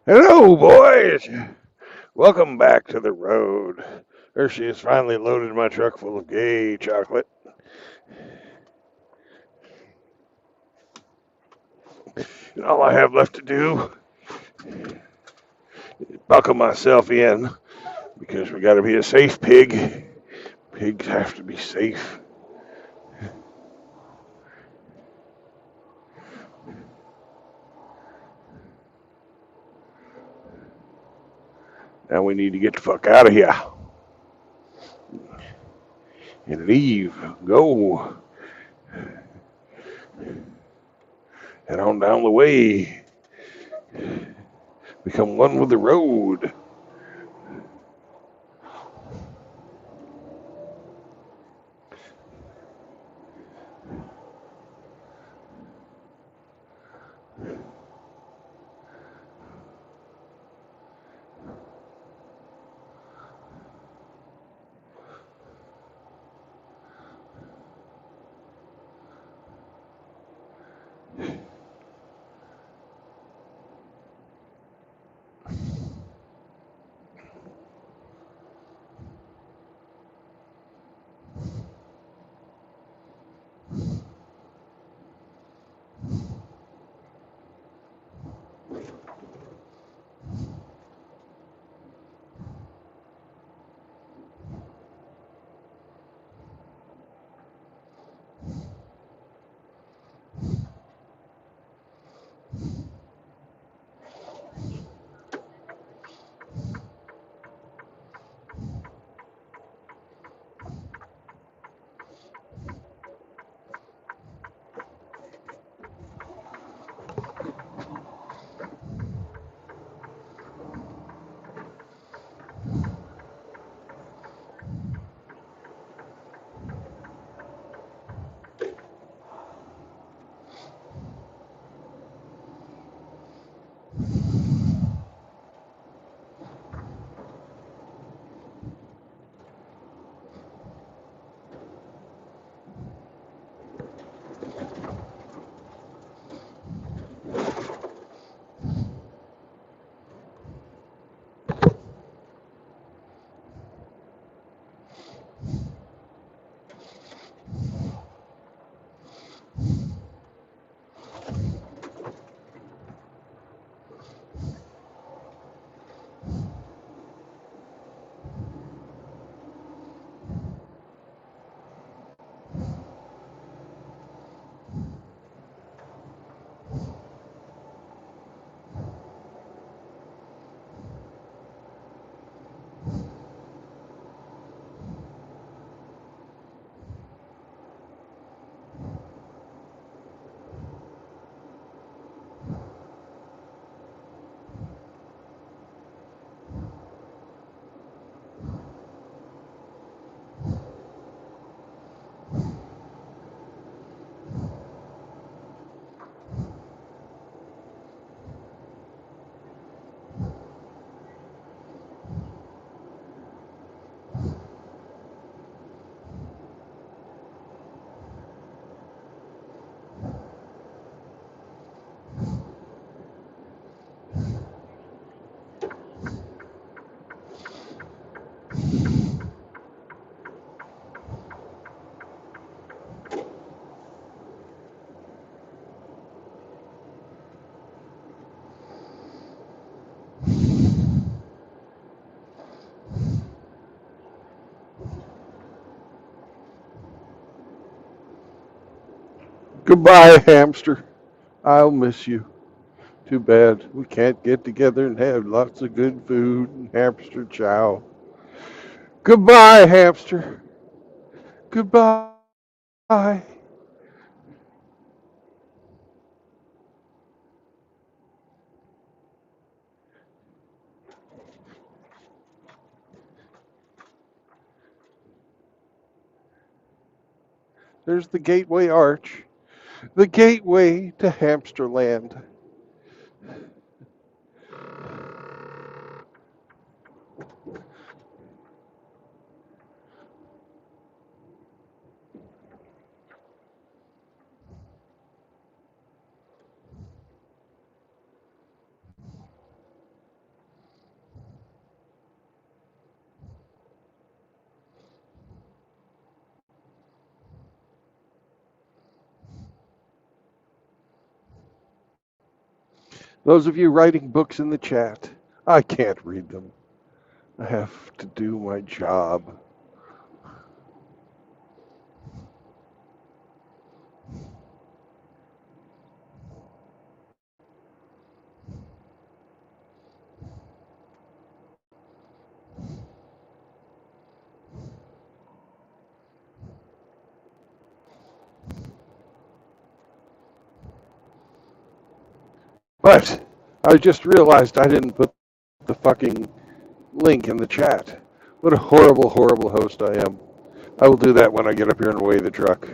Hello, boys. Welcome back to the road. Hershey has finally loaded my truck full of Ghey chocolate. And all I have left to do is buckle myself in because we got to be a safe pig. Pigs have to be safe. Now we need to get the fuck out of here and leave. Go. Head on down the way. Become one with the road. Goodbye, hamster. I'll miss you. Too bad we can't get together and have lots of good food and hamster chow. Goodbye, hamster. Goodbye. There's the Gateway Arch, the gateway to Hamsterland. Those of you writing books in the chat, I can't read them. I have to do my job. But I just realized I didn't put the fucking link in the chat. What a horrible, horrible host I am. I will do that when I get up here and weigh the truck.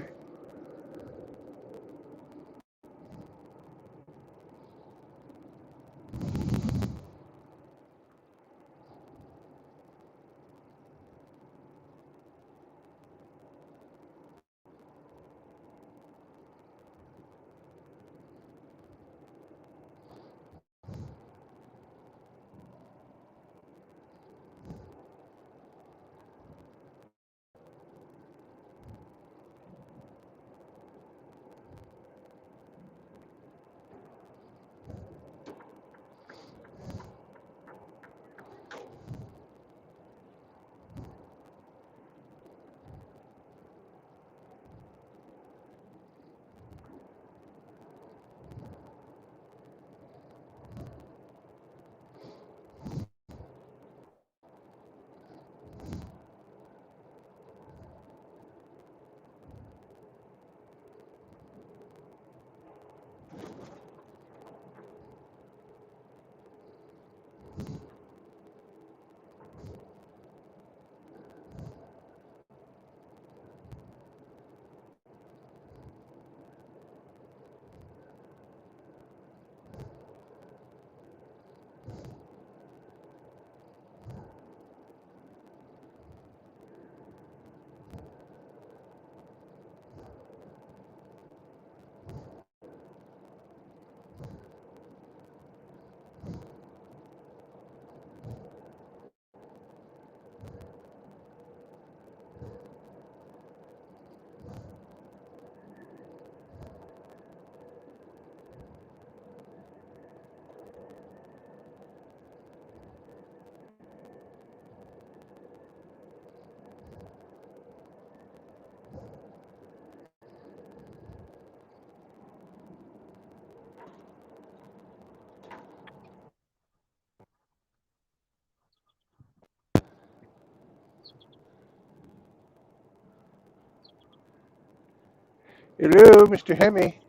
Hello, Mr. Hemi.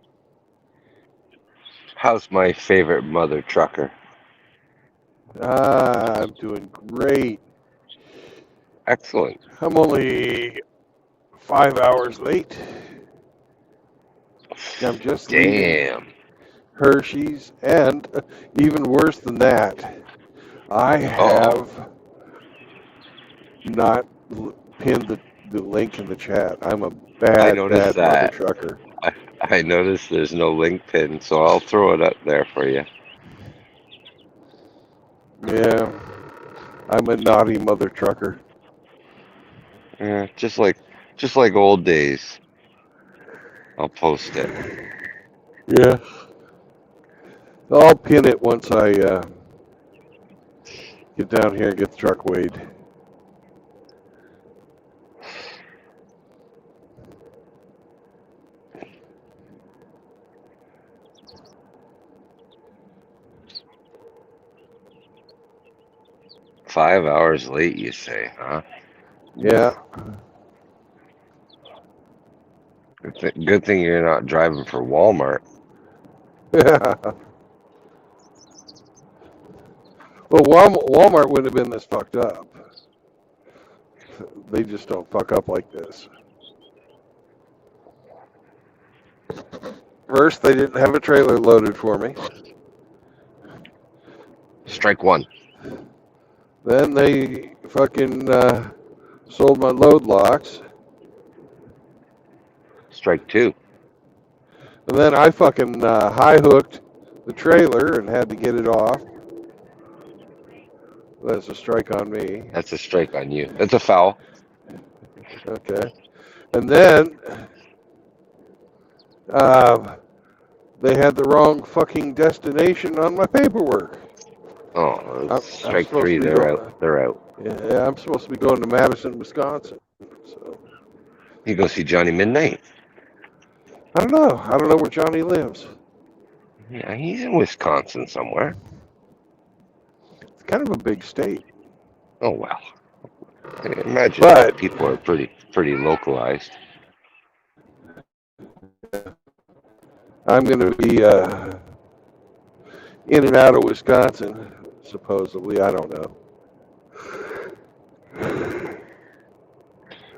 How's my favorite mother trucker? I'm doing great. Excellent. I'm only 5 hours late. I'm just leaving Damn. Hershey's, and even worse than that, I Uh-oh. have not pinned the link in the chat. I'm a I bad, noticed bad mother that. trucker. I noticed there's no link pin, so I'll throw it up there for you. Yeah, I'm a naughty mother trucker. Yeah, just like old days. I'll post it. Yeah, I'll pin it once I get down here and get the truck weighed. 5 hours late, you say, huh? Yeah. Good thing you're not driving for Walmart. Well, Walmart wouldn't have been this fucked up. They just don't fuck up like this. First, they didn't have a trailer loaded for me. Strike one. Then they fucking sold my load locks. Strike two. And then I fucking high hooked the trailer and had to get it off. That's a strike on me. That's a strike on you. That's a foul. Okay. And then uh, They had the wrong fucking destination on my paperwork. Oh, it's I'm strike supposed three. to be They're out. going. They're out. Yeah, I'm supposed to be going to Madison, Wisconsin. So You go see Johnny Midnight. I don't know. I don't know where Johnny lives. Yeah, he's in Wisconsin somewhere. It's kind of a big state. Oh well. I imagine But people are pretty localized. I'm going to be in and out of Wisconsin, supposedly. I don't know.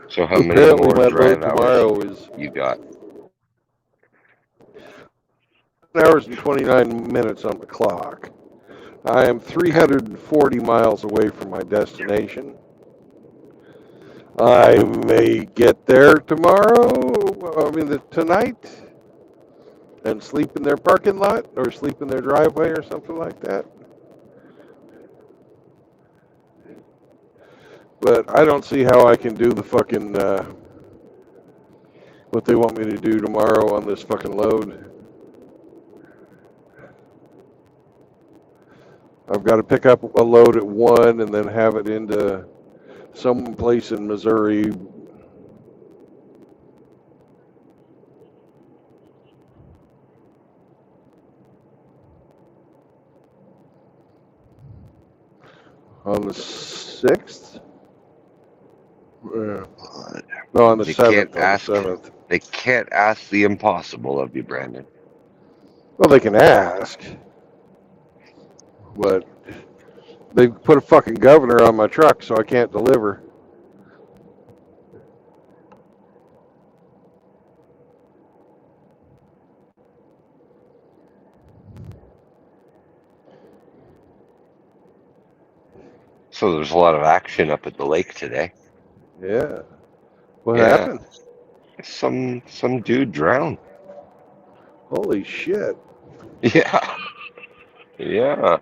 So how many Apparently, more my load drive hours tomorrow is you got? hours and 29 minutes on the clock. I am 340 miles away from my destination. I may get there tomorrow, tonight, and sleep in their parking lot or sleep in their driveway or something like that. But I don't see how I can do the fucking, what they want me to do tomorrow on this fucking load. I've got to pick up a load at 1 and then have it into some place in Missouri. On the 6th? No, on the You can't 7th. On the ask. 7th. They can't ask the impossible of you, Brandon. Well, they can ask, but they put a fucking governor on my truck, so I can't deliver. So there's a lot of action up at the lake today. Yeah. What Yeah, happened? some dude drowned. Holy shit. Yeah, yeah.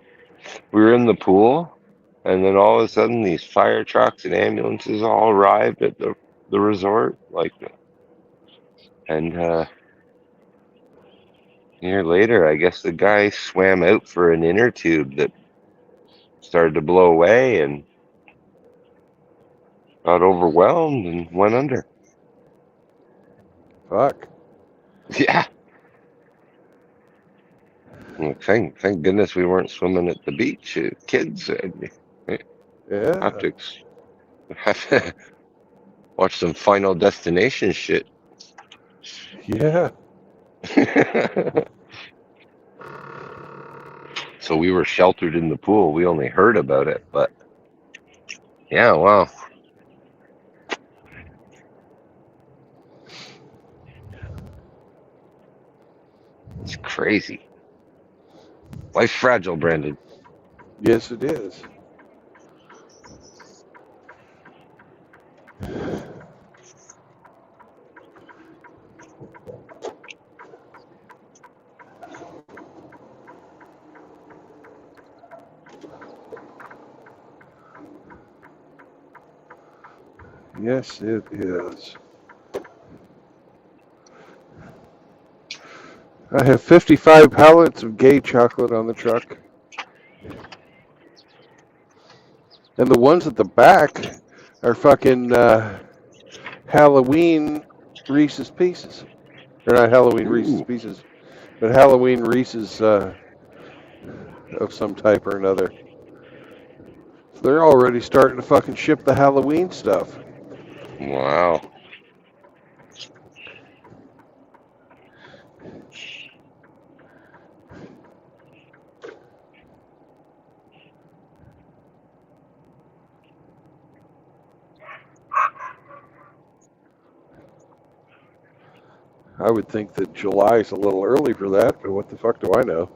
We were in the pool, and then all of a sudden, these fire trucks and ambulances all arrived at the resort. And a year later, I guess the guy swam out for an inner tube that started to blow away and got overwhelmed and went under. Fuck. Yeah. Well, thank goodness we weren't swimming at the beach. Kids have Yeah. to have to watch some Final Destination shit. Yeah. So we were sheltered in the pool. We only heard about it, but yeah, wow, it's crazy. Life's fragile, Brandon. Yes, it is. Yes, it is. I have 55 pallets of Ghey chocolate on the truck. And the ones at the back are fucking Halloween Reese's Pieces. They're not Halloween Reese's Ooh, Pieces, but Halloween Reese's of some type or another. So they're already starting to fucking ship the Halloween stuff. wow. I would think that July is a little early for that, but what the fuck do I know?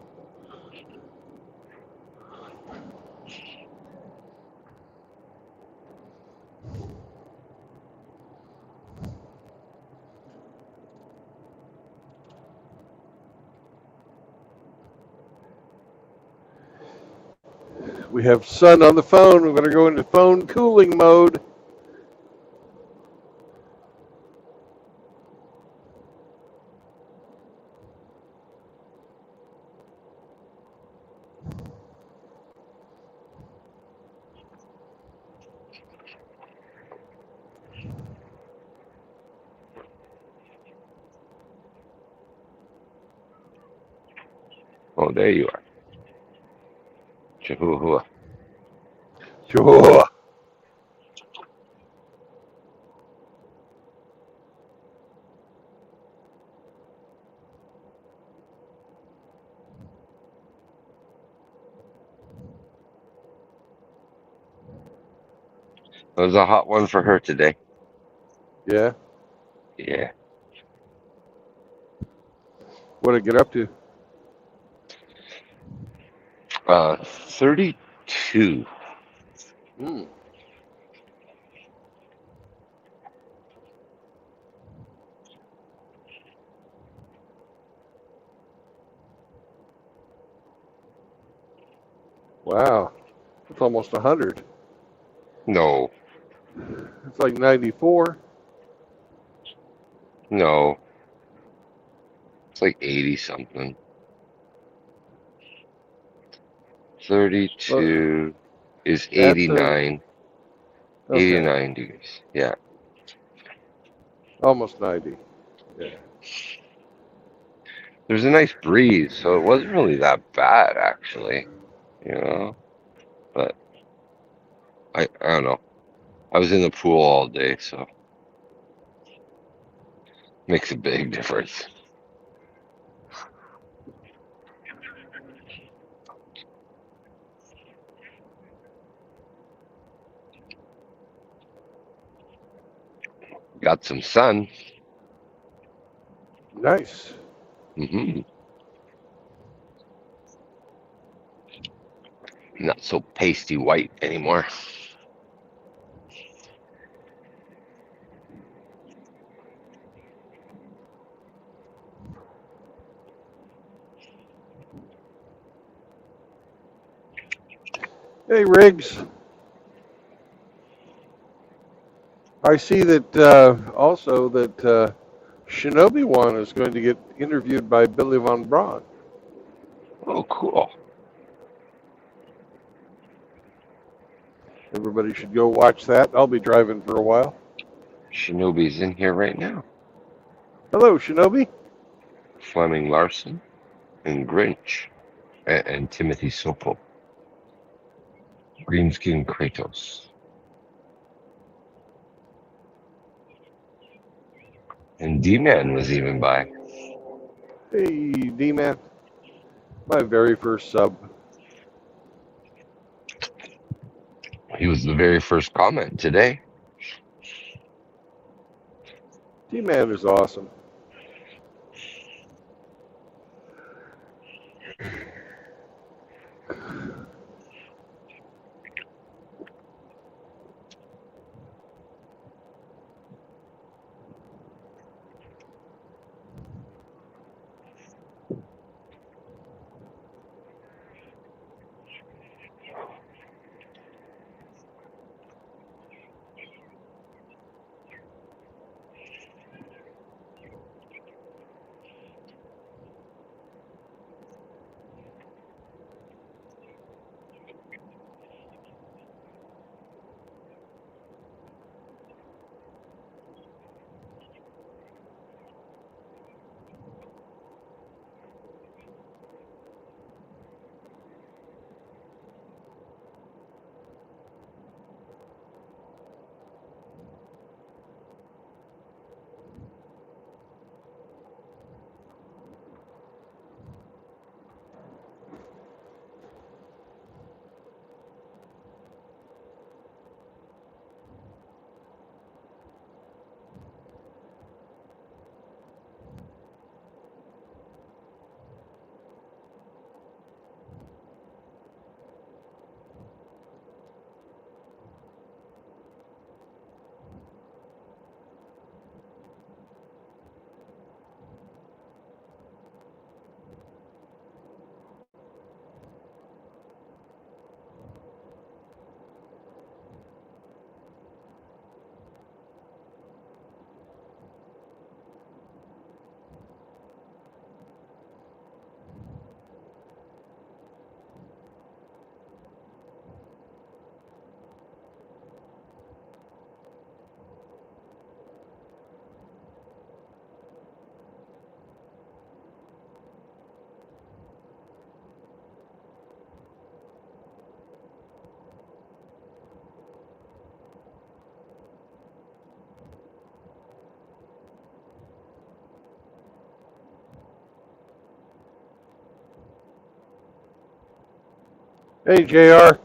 We have sun on the phone. We better go into phone cooling mode. Oh, there you are. Chihuahua. Sure. It was a hot one for her today. Yeah. Yeah. What did it get up to? 32. Mm. Wow. It's almost 100. No, It's like 94. no. It's like 80 something. Well, 32 is that's 89. okay. 89 degrees. Yeah. Almost 90. Yeah. There's a nice breeze, so it wasn't really that bad actually, you know. But I don't know. I was in the pool all day, so makes a big difference. Got some sun. Nice. Hmm. Not so pasty white anymore. Hey, Riggs. I see that also that Shinobi One is going to get interviewed by Billy Von Braun. Oh, cool. Everybody should go watch that. I'll be driving for a while. Shinobi's in here right now. Hello, Shinobi. Fleming Larson and Grinch and Timothy Sopel. Greenskin Kratos. And D-Man was even by. Hey, D-Man. My very first sub. He was the very first comment today. D-Man is awesome. Hey, JR.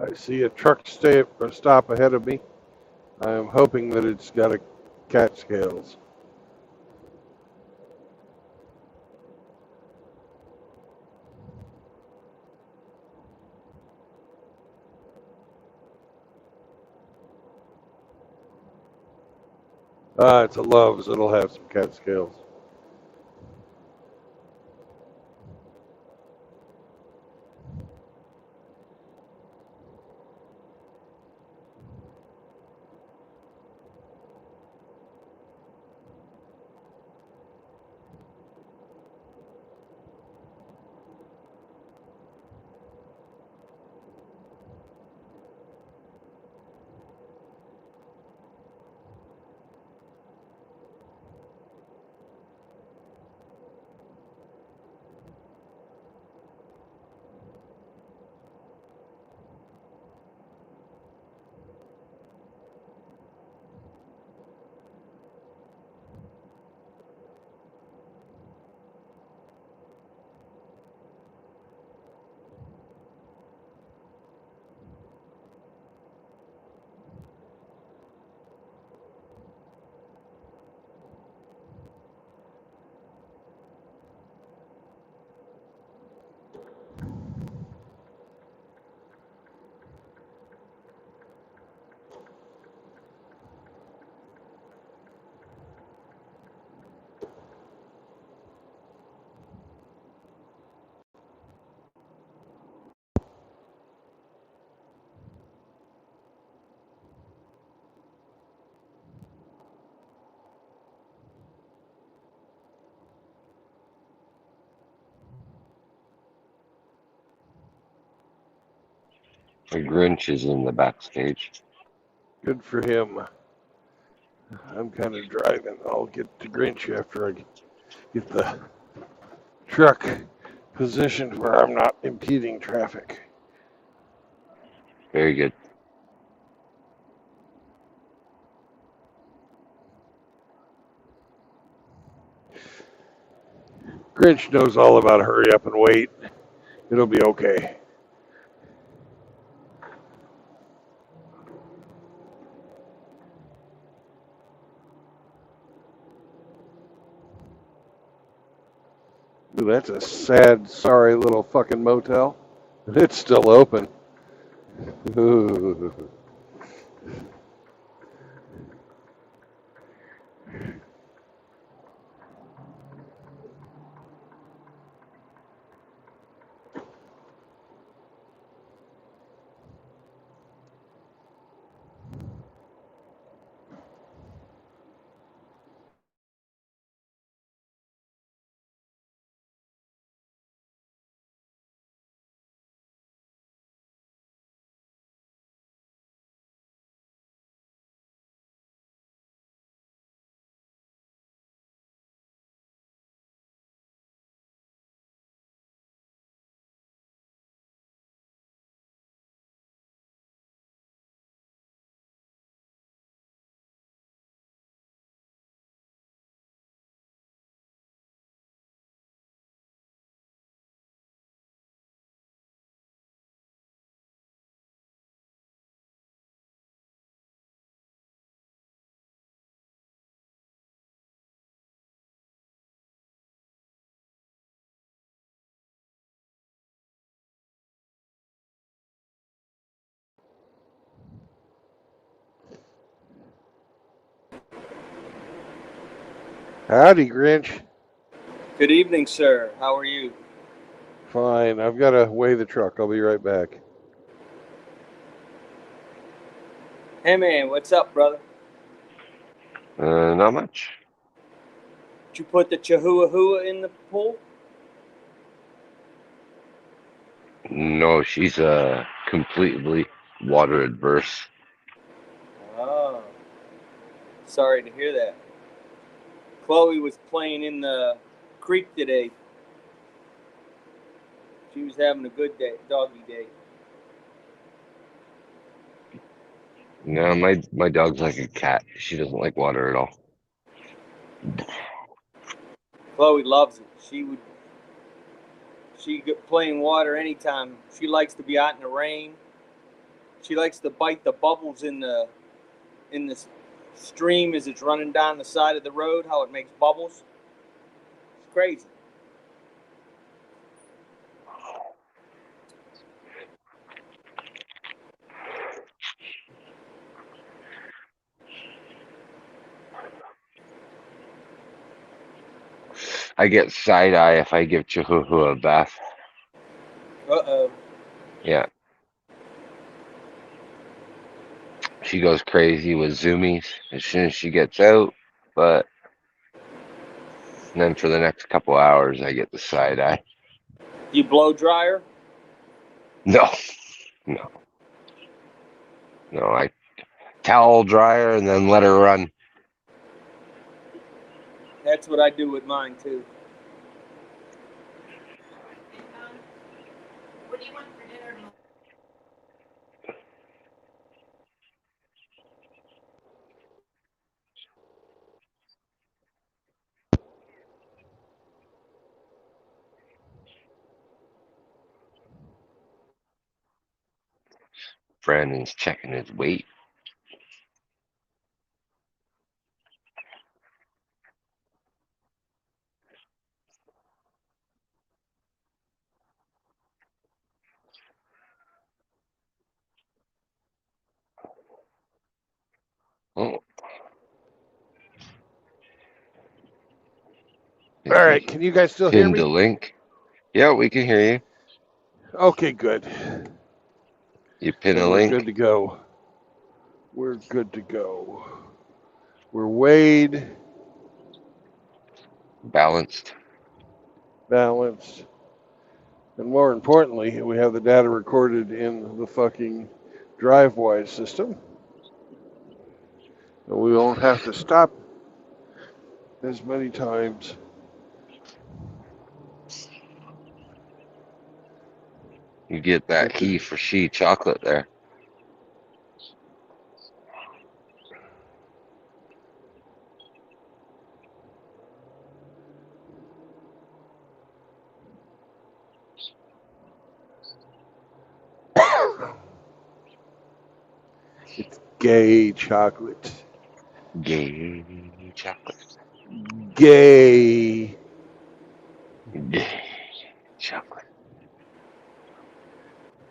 I see a truck stop ahead of me. I'm hoping that it's got a Catskills. It's a Love's. It'll have some Catskills. The Grinch is in the backstage. Good for him. I'm kind of driving. I'll get to Grinch after I get the truck positioned where I'm not impeding traffic. Very good. Grinch knows all about hurry up and wait. It'll be okay. Ooh, that's a sad, sorry little fucking motel. It's still open. Ooh. Howdy, Grinch. Good evening, sir. How are you? Fine. I've got to weigh the truck. I'll be right back. Hey, man, what's up, brother? Not much. Did you put the Chihuahua in the pool? No, she's completely water adverse. Oh, sorry to hear that. Chloe was playing in the creek today. She was having a good day, doggy day. No, my dog's like a cat. She doesn't like water at all. Chloe loves it. She play in water anytime. She likes to be out in the rain. She likes to bite the bubbles in the stream as it's running down the side of the road. How it makes bubbles. It's crazy. I get side eye if I give Chihuahua a bath. Uh oh. Yeah, she goes crazy with zoomies as soon as she gets out. But then for the next couple hours, I get the side eye. You blow dryer? No, no, no. I towel dryer and then let her run. That's what I do with mine too. Brandon's checking his weight. Oh, All if right. he Can you guys still hear pinned a me? link. Yeah, we can hear you. Okay, good. You pin Then a we're good link. to go. We're good to go. We're weighed, Balanced. balanced, and more importantly, we have the data recorded in the fucking DriveWise system. And we won't have to stop as many times. You get that Get the he for she chocolate there. it's Ghey chocolate. Gay chocolate. Gay. Gay chocolate.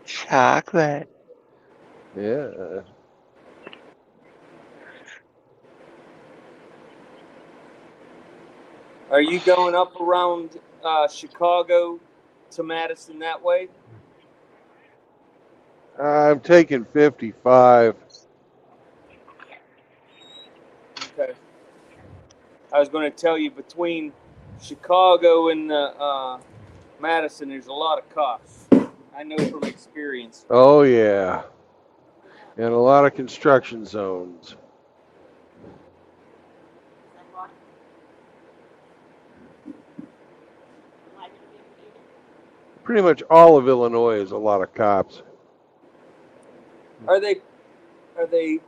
Chocolate. Yeah. Are you going up around Chicago to Madison that way? I'm taking 55. Okay. I was going to tell you between Chicago and Madison, there's a lot of cops. I know from experience. Oh, yeah. And a lot of construction zones. Pretty much all of Illinois is a lot of cops. Are they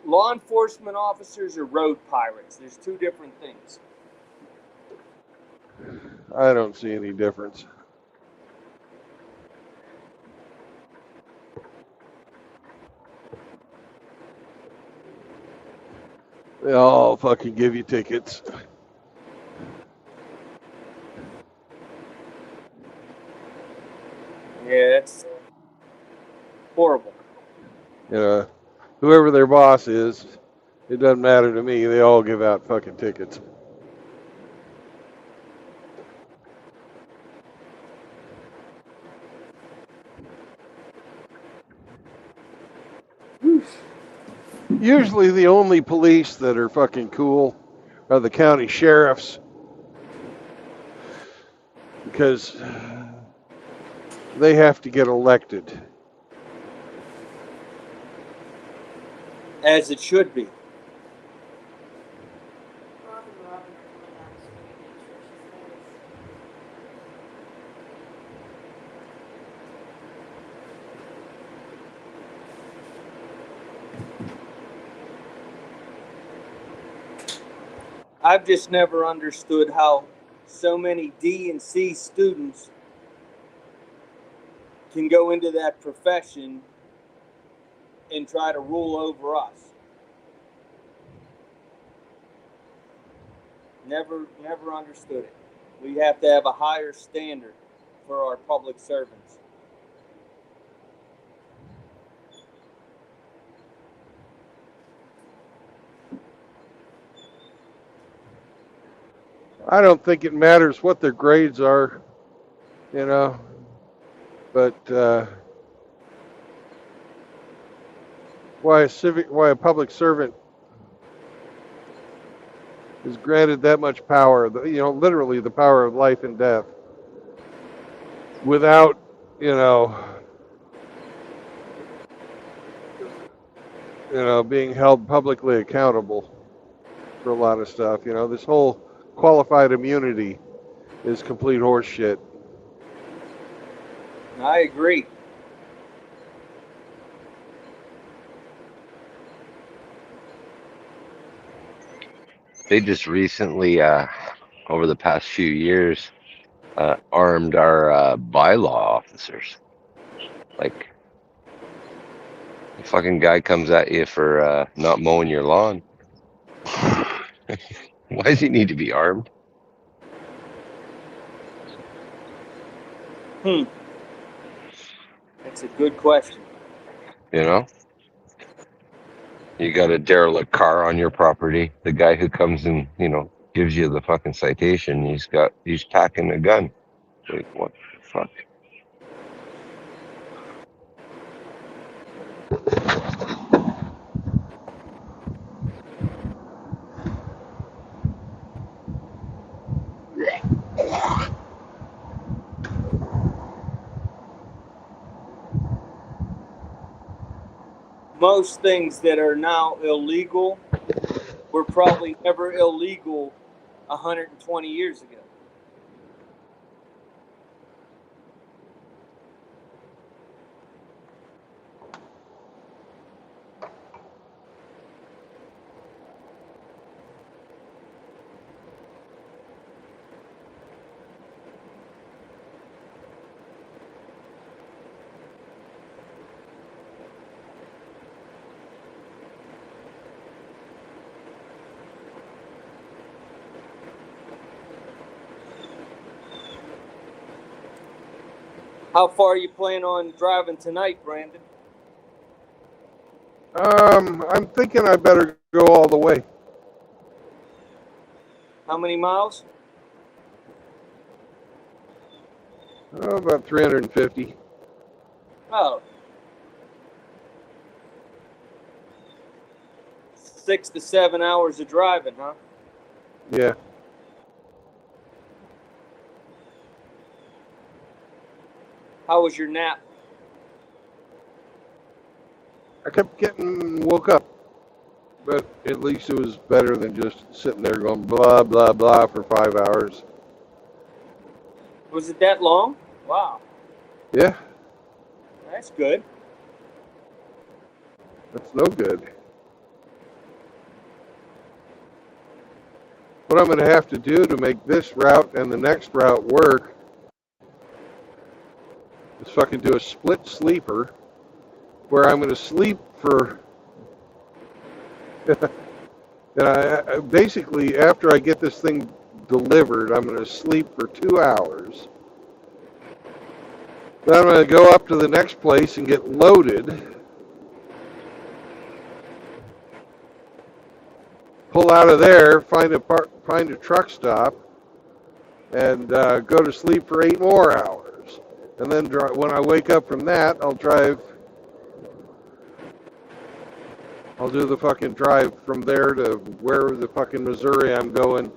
law enforcement officers or road pirates? There's two different things. I don't see any difference. They all fucking give you tickets. Yeah, it's horrible. You know, whoever their boss is, it doesn't matter to me. They all give out fucking tickets. Usually the only police that are fucking cool are the county sheriffs, because they have to get elected. As it should be. I've just never understood how so many D and C students can go into that profession and try to rule over us. Never understood it. We have to have a higher standard for our public servants. I don't think it matters what their grades are, you know, but why a public servant is granted that much power, literally the power of life and death, without, being held publicly accountable for a lot of stuff. This whole qualified immunity is complete horseshit. I agree. They just recently, over the past few years, armed our bylaw officers. Like, the fucking guy comes at you for not mowing your lawn. Why does he need to be armed? That's a good question. You know? You got a derelict car on your property. The guy who comes and, gives you the fucking citation, he's packing a gun. Like, what the fuck? Most things that are now illegal were probably never illegal 120 years ago. How far are you planning on driving tonight, Brandon? I'm thinking I better go all the way. How many miles? About 350. Oh. 6 to 7 hours of driving, huh? Yeah. How was your nap? I kept getting woke up, but at least it was better than just sitting there going blah, blah, blah for 5 hours. Was it that long? Wow. Yeah, That's good. that's no good. What I'm going to have to do to make this route and the next route work is fucking do a split sleeper where I'm going to sleep for... and I basically, after I get this thing delivered, I'm going to sleep for 2 hours. Then I'm going to go up to the next place and get loaded. Pull out of there, find a truck stop, and go to sleep for 8 more hours. And then when I wake up from that, I'll drive I'll do the fucking drive from there to where the fucking Missouri I'm going.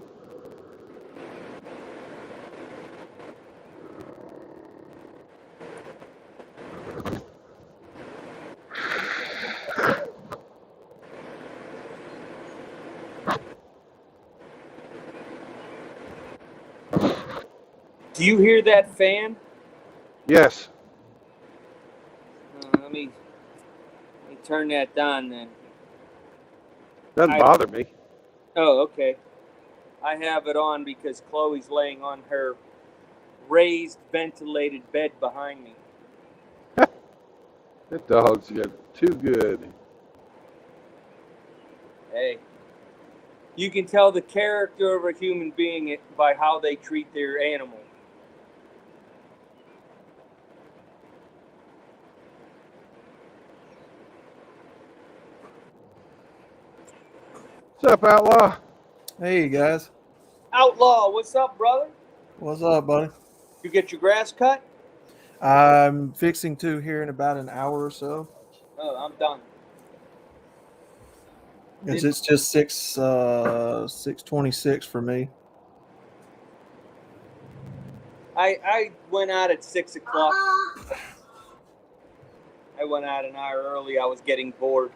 Do you hear that fan? Yes. Let me turn that down then. Doesn't bother me. Oh, okay. I have it on because Chloe's laying on her raised, ventilated bed behind me. That dog's got too good. Hey, you can tell the character of a human being by how they treat their animal. What's up, Outlaw? Hey guys, Outlaw, what's up, brother? what's up, buddy? You get your grass cut? I'm fixing to here in about an hour or so. Oh, I'm done. It's just 6:26 for me. I went out at 6 o'clock. I went out an hour early. I was getting bored.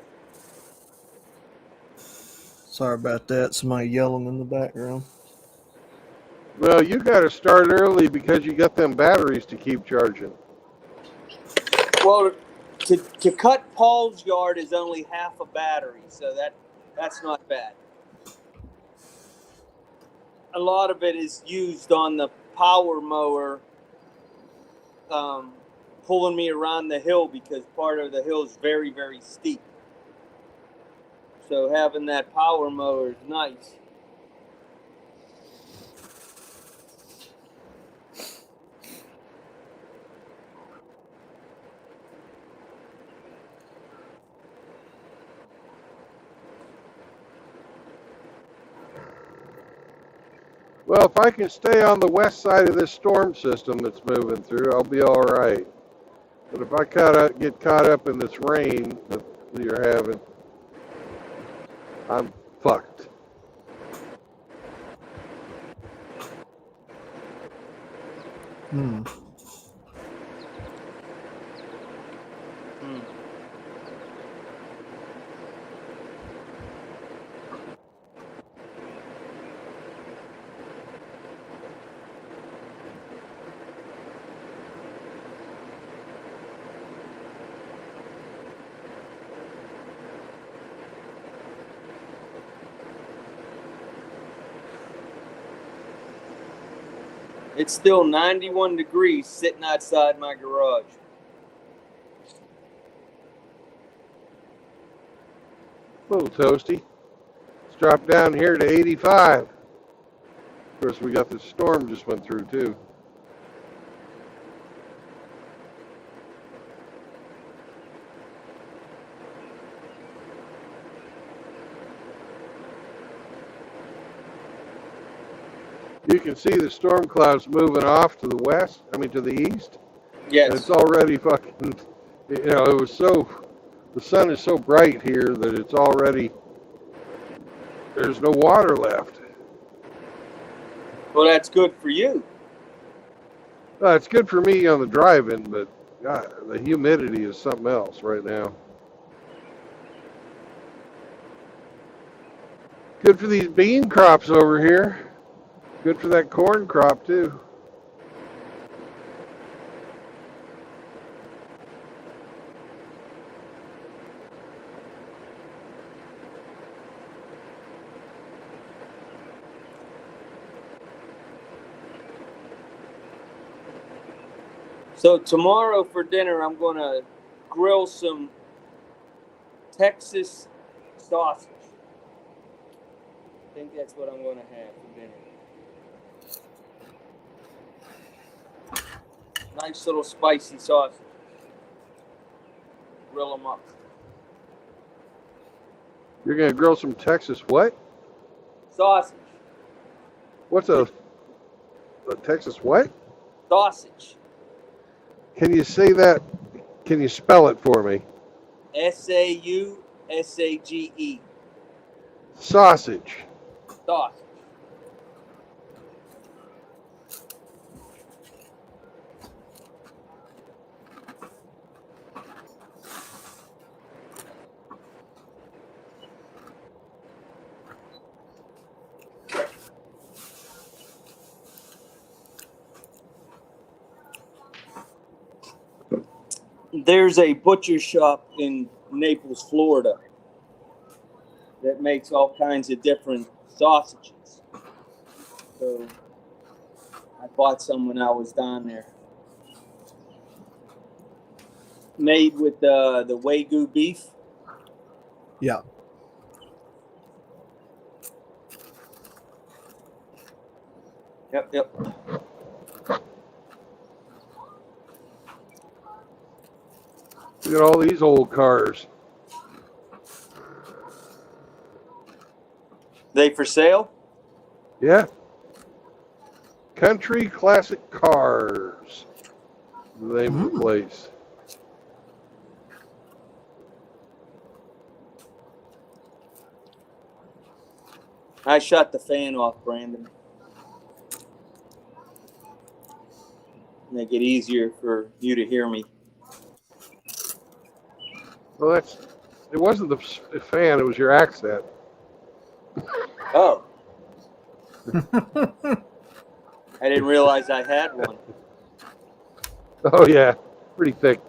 Sorry about that. Somebody yelling in the background. Well, you got to start early because you got them batteries to keep charging. Well, to cut Paul's yard is only half a battery, so that's not bad. A lot of it is used on the power mower, pulling me around the hill because part of the hill is very, very steep. So having that power mower is nice. Well, if I can stay on the west side of this storm system that's moving through, I'll be all right. But if I get caught up in this rain that you're having, I'm fucked. It's still 91 degrees sitting outside my garage. A little toasty. It's dropped down here to 85. Of course, we got the storm just went through too. You can see the storm clouds moving off to the west, to the east. Yes. And it's already fucking, the sun is so bright here that it's already, there's no water left. Well, that's good for you. It's good for me on the drive-in, but God, the humidity is something else right now. Good for these bean crops over here. Good for that corn crop, too. So tomorrow for dinner, I'm going to grill some Texas sausage. I think that's what I'm going to have for dinner. Nice little spicy sausage. Grill them up. You're going to grill some Texas what? Sausage. What's a Texas what? Sausage. Can you say that? Can you spell it for me? SAUSAGE. S-A-G-E. Sausage. Sausage. There's a butcher shop in Naples, Florida that makes all kinds of different sausages. So I bought some when I was down there. Made with the Wagyu beef. Yeah. Yep. Look at all these old cars. They for sale? Yeah. Country Classic Cars. The name of the place. I shut the fan off, Brandon. Make it easier for you to hear me. Well, it wasn't the fan, it was your accent. Oh. I didn't realize I had one. Oh, yeah. Pretty thick,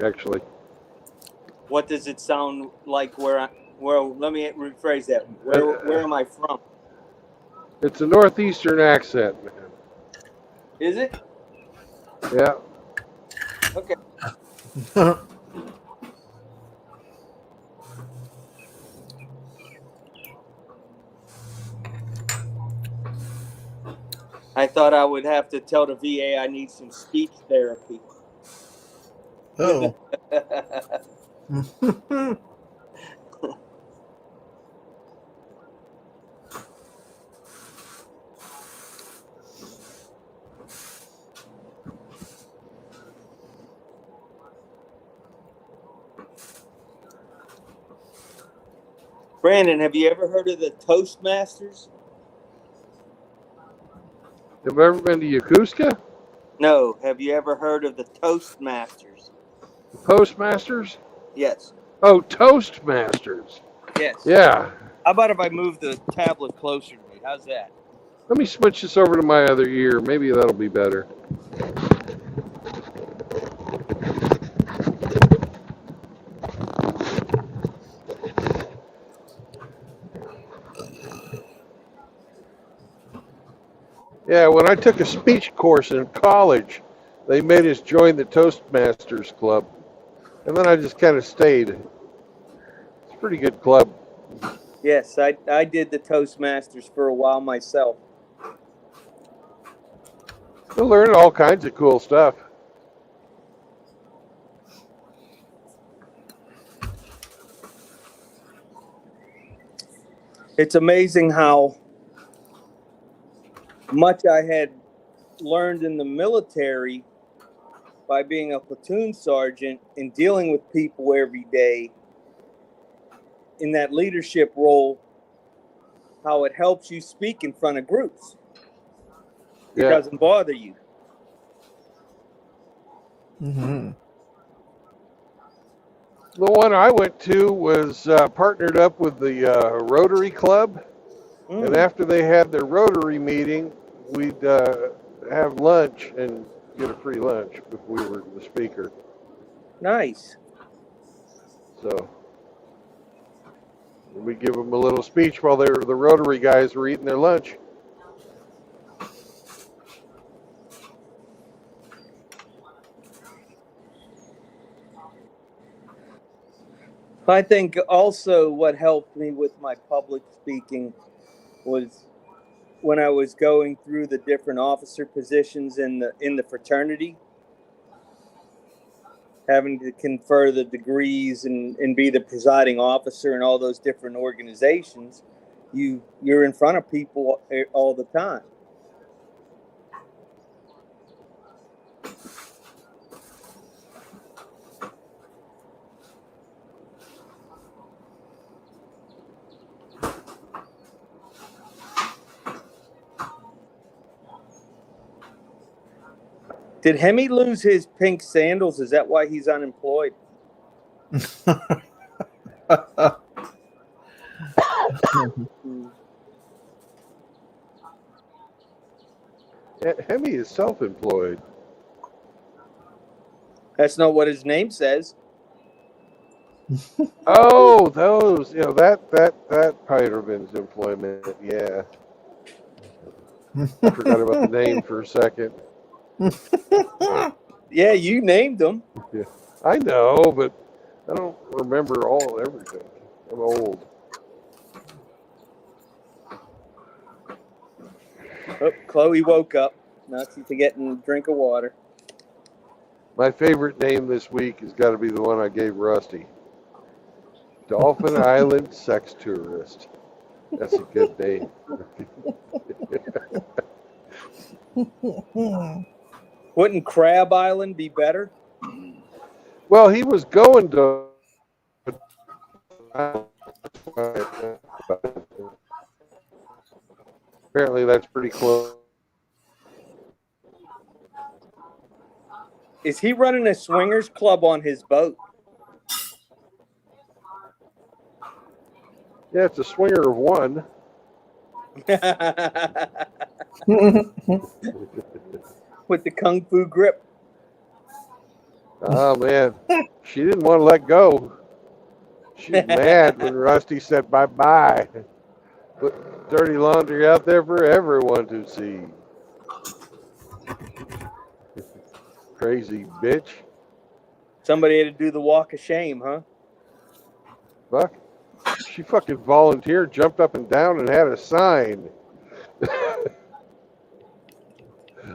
actually. What does it sound like where let me rephrase that. Where am I from? It's a northeastern accent, man. Is it? Yeah. Okay. I thought I would have to tell the VA I need some speech therapy. Oh. Brandon, have you ever heard of the Toastmasters? Have you ever been to Yokosuka? No. Have you ever heard of the Toastmasters? The Postmasters? Yes. Oh, Toastmasters. Yes. Yeah. How about if I move the tablet closer to me? How's that? Let me switch this over to my other ear. Maybe that'll be better. Yeah, when I took a speech course in college, they made us join the Toastmasters Club. And then I just kind of stayed. It's a pretty good club. Yes, I did the Toastmasters for a while myself. You learn all kinds of cool stuff. It's amazing how much I had learned in the military by being a platoon sergeant and dealing with people every day in that leadership role, how it helps you speak in front of groups. It doesn't bother you. Mm-hmm. The one I went to was partnered up with the Rotary Club. And after they had their Rotary meeting, we'd have lunch and get a free lunch if we were the speaker. Nice. So we'd give them a little speech while the Rotary guys were eating their lunch. I think also what helped me with my public speaking was when I was going through the different officer positions in the fraternity, having to confer the degrees and be the presiding officer in all those different organizations. You're in front of people all the time. Did Hemi lose his pink sandals? Is that why he's unemployed? Hemi is self-employed. That's not what his name says. Oh, those, that Pyderman's employment. Yeah, I forgot about the name for a second. Yeah, you named him. Yeah, I know, but I don't remember everything. I'm old. Oh, Chloe woke up. Now she's getting a drink of water. My favorite name this week has got to be the one I gave Rusty. Dolphin Island Sex Tourist. That's a good name. Wouldn't Crab Island be better? Well, he was going to. Apparently, that's pretty close. Is he running a swingers club on his boat? Yeah, it's a swinger of one. With the kung fu grip. Oh man, she didn't want to let go. She's mad when Rusty said bye-bye. Put dirty laundry out there for everyone to see. Crazy bitch. Somebody had to do the walk of shame, huh? Fuck. She fucking volunteered, jumped up and down, and had a sign.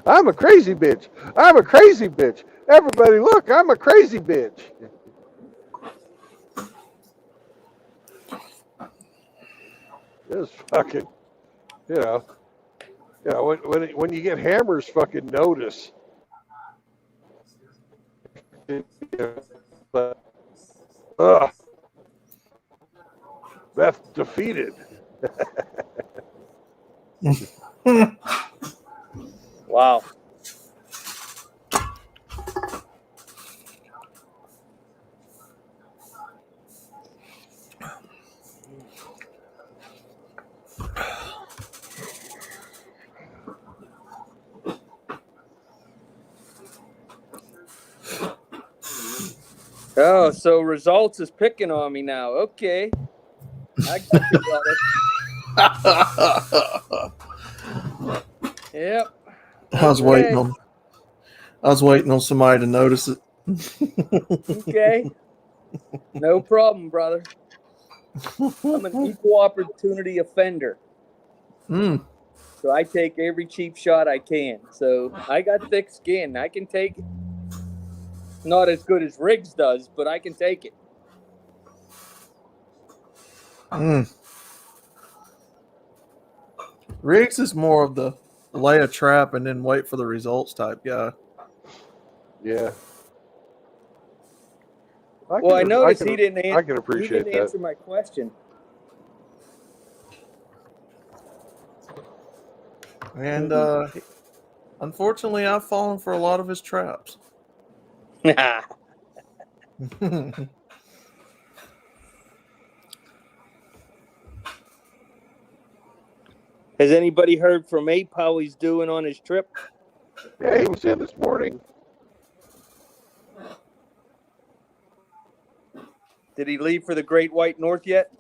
I'm a crazy bitch. I'm a crazy bitch. Everybody, look, I'm a crazy bitch. It was fucking, when you get hammers, fucking notice. But, Beth defeated. Wow. Oh, so results is picking on me now. Okay. I got you, brother. Yep. I was waiting on somebody to notice it. Okay. No problem, brother. I'm an equal opportunity offender. So I take every cheap shot I can. So I got thick skin. I can take it. Not as good as Riggs does, but I can take it. Riggs is more of the lay a trap and then wait for the results type guy. Yeah. I noticed he didn't appreciate that. answer my question. And unfortunately, I've fallen for a lot of his traps. Has anybody heard from Ape how he's doing on his trip? Yeah, he was in this morning. Did he leave for the Great White North yet?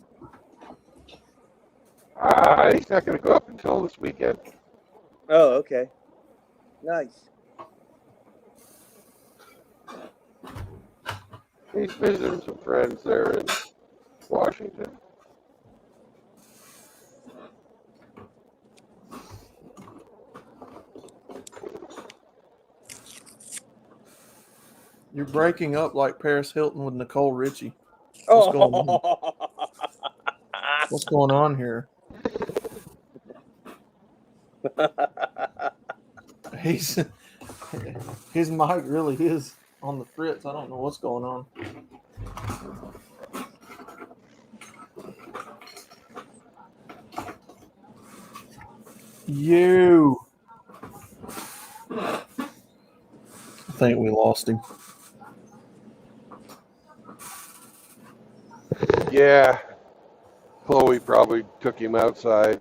He's not going to go up until this weekend. Oh, okay. Nice. He's visiting some friends there in Washington. You're breaking up like Paris Hilton with Nicole Richie. What's going on? What's going on here? His mic really is on the fritz. I don't know what's going on. think we lost him. Yeah. Chloe probably took him outside.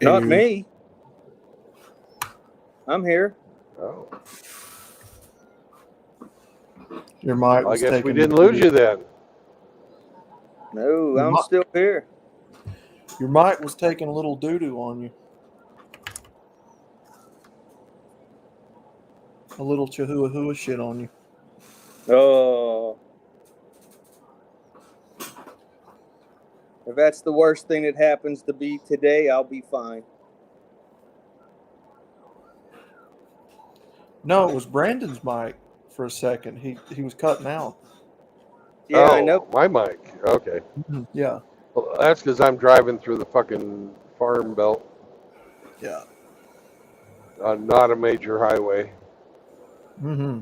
Not me. I'm here. Oh. Your mic I was guess taking. we didn't lose you then. No, I'm still here. Your mic was taking a little doo-doo on you. A little chihuahua shit on you. Oh. If that's the worst thing that happens to be today, I'll be fine. No, it was Brandon's mic for a second. He was cutting out. Yeah, oh, I know. My mic. Okay. Yeah. Well, that's because I'm driving through the fucking farm belt Yeah. on not a major highway. Mm-hmm.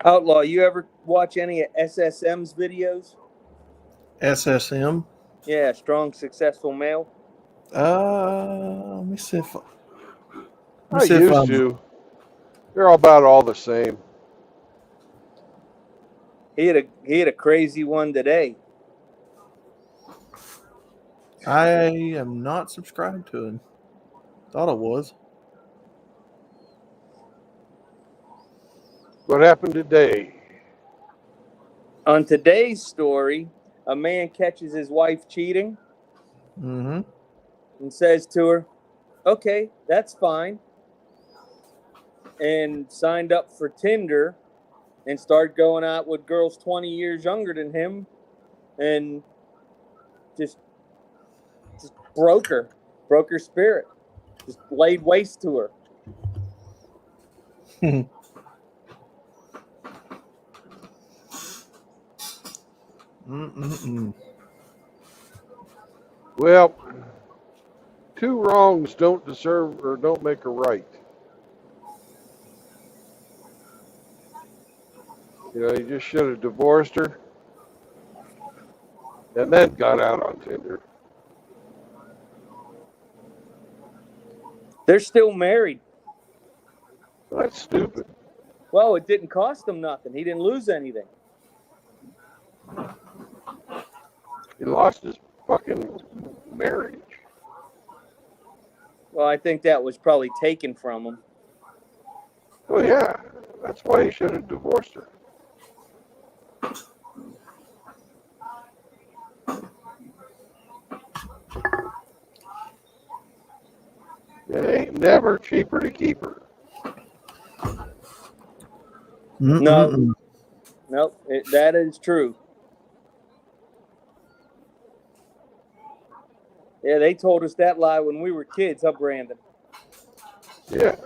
Outlaw, you ever watch any of SSM's videos? SSM. Yeah, strong, successful male. Let me see if I used to. They're all about all the same. He had a crazy one today. I am not subscribed to him. Thought I was. What happened today? On today's story, a man catches his wife cheating Mm-hmm. and says to her, "Okay, that's fine," and signed up for Tinder and started going out with girls 20 years younger than him and just broke her spirit, just laid waste to her. Mm-mm-mm. Well, two wrongs don't deserve or don't make a right. You know, you just should have divorced her and then got out on Tinder. They're still married. That's stupid. Well, it didn't cost him nothing. He didn't lose anything. He lost his fucking marriage. Well, I think that was probably taken from him. Well, yeah, that's why he should have divorced her. It ain't never cheaper to keep her. No, that is true. Yeah, they told us that lie when we were kids, huh, Brandon? Yeah.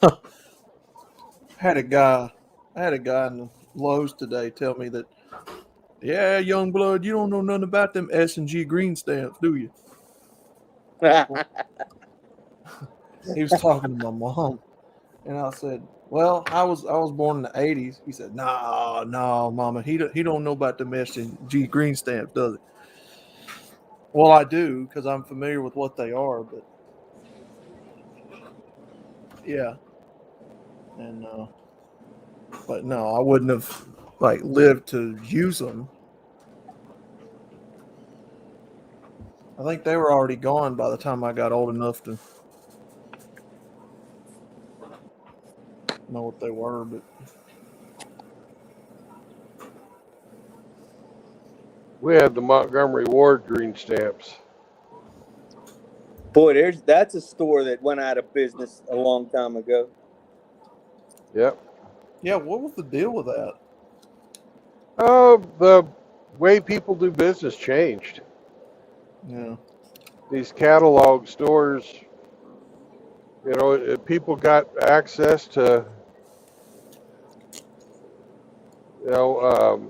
I had a guy in the Lowe's today tell me that, yeah, young blood, you don't know nothing about them S&G green stamps, do you? He was talking to my mom, and I said, "Well, I was born in the '80s." He said, "No, mama, he don't know about them S&G green stamps, does he?" Well, I do because I'm familiar with what they are, but yeah, and but no, I wouldn't have lived to use them. I think they were already gone by the time I got old enough to know what they were, but We had the Montgomery Ward green stamps. Boy, that's a store that went out of business a long time ago. Yep. yeah, what was the deal with that? Oh, the way people do business changed. Yeah. These catalog stores, people got access to You know,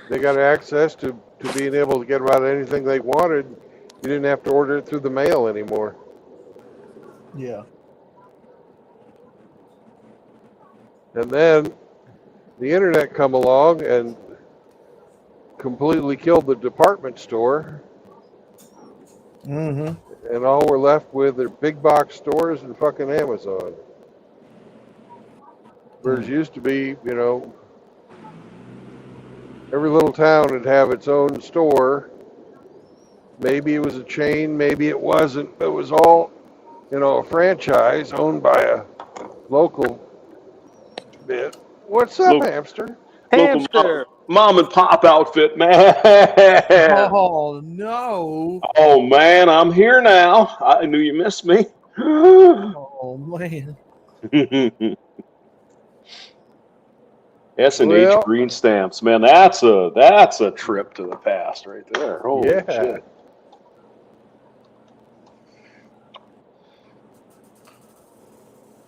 they got access to being able to get about anything they wanted. You didn't have to order it through the mail anymore. Yeah. And then the internet come along and completely killed the department store. Mm-hmm. And all we're left with are big box stores and fucking Amazon. Whereas used to be, you know, every little town would have its own store. Maybe it was a chain, maybe it wasn't. It was all, you know, a franchise owned by a local bit. What's up, Local, hamster? local Hamster. mom and pop outfit, man. Oh no! Oh man, I'm here now. I knew you missed me. Oh man! S&H Well, green stamps, man. That's a trip to the past right there. Holy yeah. shit.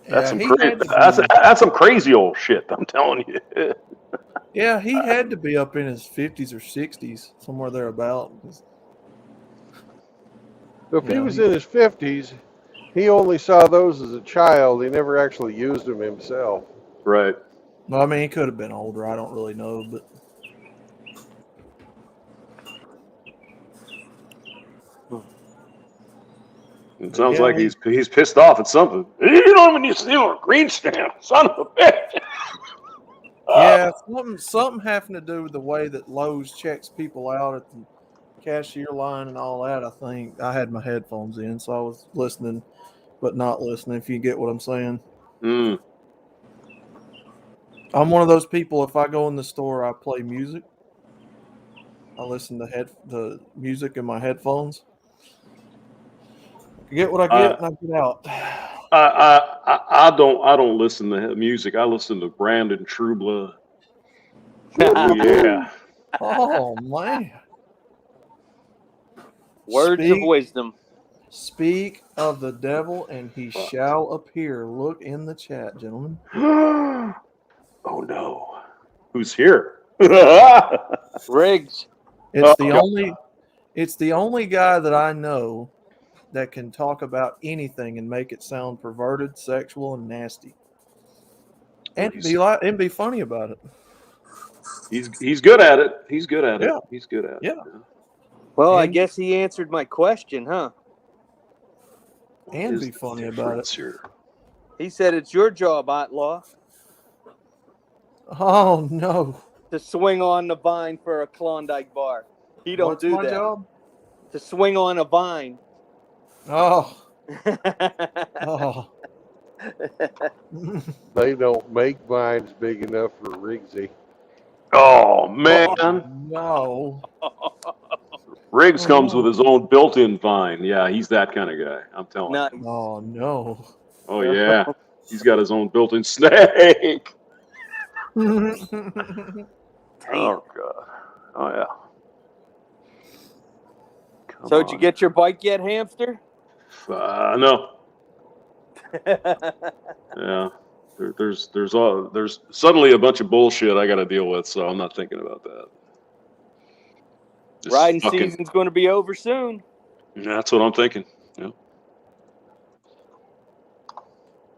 That's Yeah, some he crazy. had to That's be. that's some crazy old shit. I'm telling you. Yeah, he had to be up in his 50s or 60s, somewhere thereabout. If You he know, was in his 50s, he only saw those as a child. He never actually used them himself. Right. well, I mean, he could have been older. I don't really know, but It but sounds yeah, like he's pissed off at something. You don't even use a green stamp, son of a bitch. yeah, something having to do with the way that Lowe's checks people out at the cashier line and all that. I think I had my headphones in, so I was listening, but not listening. If you get what I'm saying. Mm. I'm one of those people. If I go in the store, I play music. I listen to the music in my headphones. I get what I I, get, and I get out. I don't listen to music. I listen to Brandon Trueblood. Oh yeah. Oh man! Words of Speak, wisdom. speak of the devil, and he shall appear. Look in the chat, gentlemen. Oh no. Who's here? Oh Riggs. It's the God. only, it's the only guy that I know that can talk about anything and make it sound perverted, sexual, and nasty, Well, and be funny about it. he's good at it. He's good at it. Yeah, He's good at it. yeah, Well, I and guess he answered my question, huh? What and is be the funny about it. difference here? He said it's your job, Outlaw, Oh no! to swing on the vine for a Klondike bar. He don't What's do my that. job? To swing on a vine. Oh, oh. They don't make vines big enough for Rigsy. Oh Oh man. no! Riggs comes with Oh, his own built-in vine. Yeah, he's that kind of guy. I'm telling Nice. you. oh no! Oh yeah. He's got his own built-in snake. Damn. Oh god. Oh yeah. Come So did you on. get your bike yet, hamster? No. Yeah. There's suddenly a bunch of bullshit I got to deal with, so I'm not thinking about that. Just Riding fucking. season's going to be over soon. That's what I'm thinking. Yeah.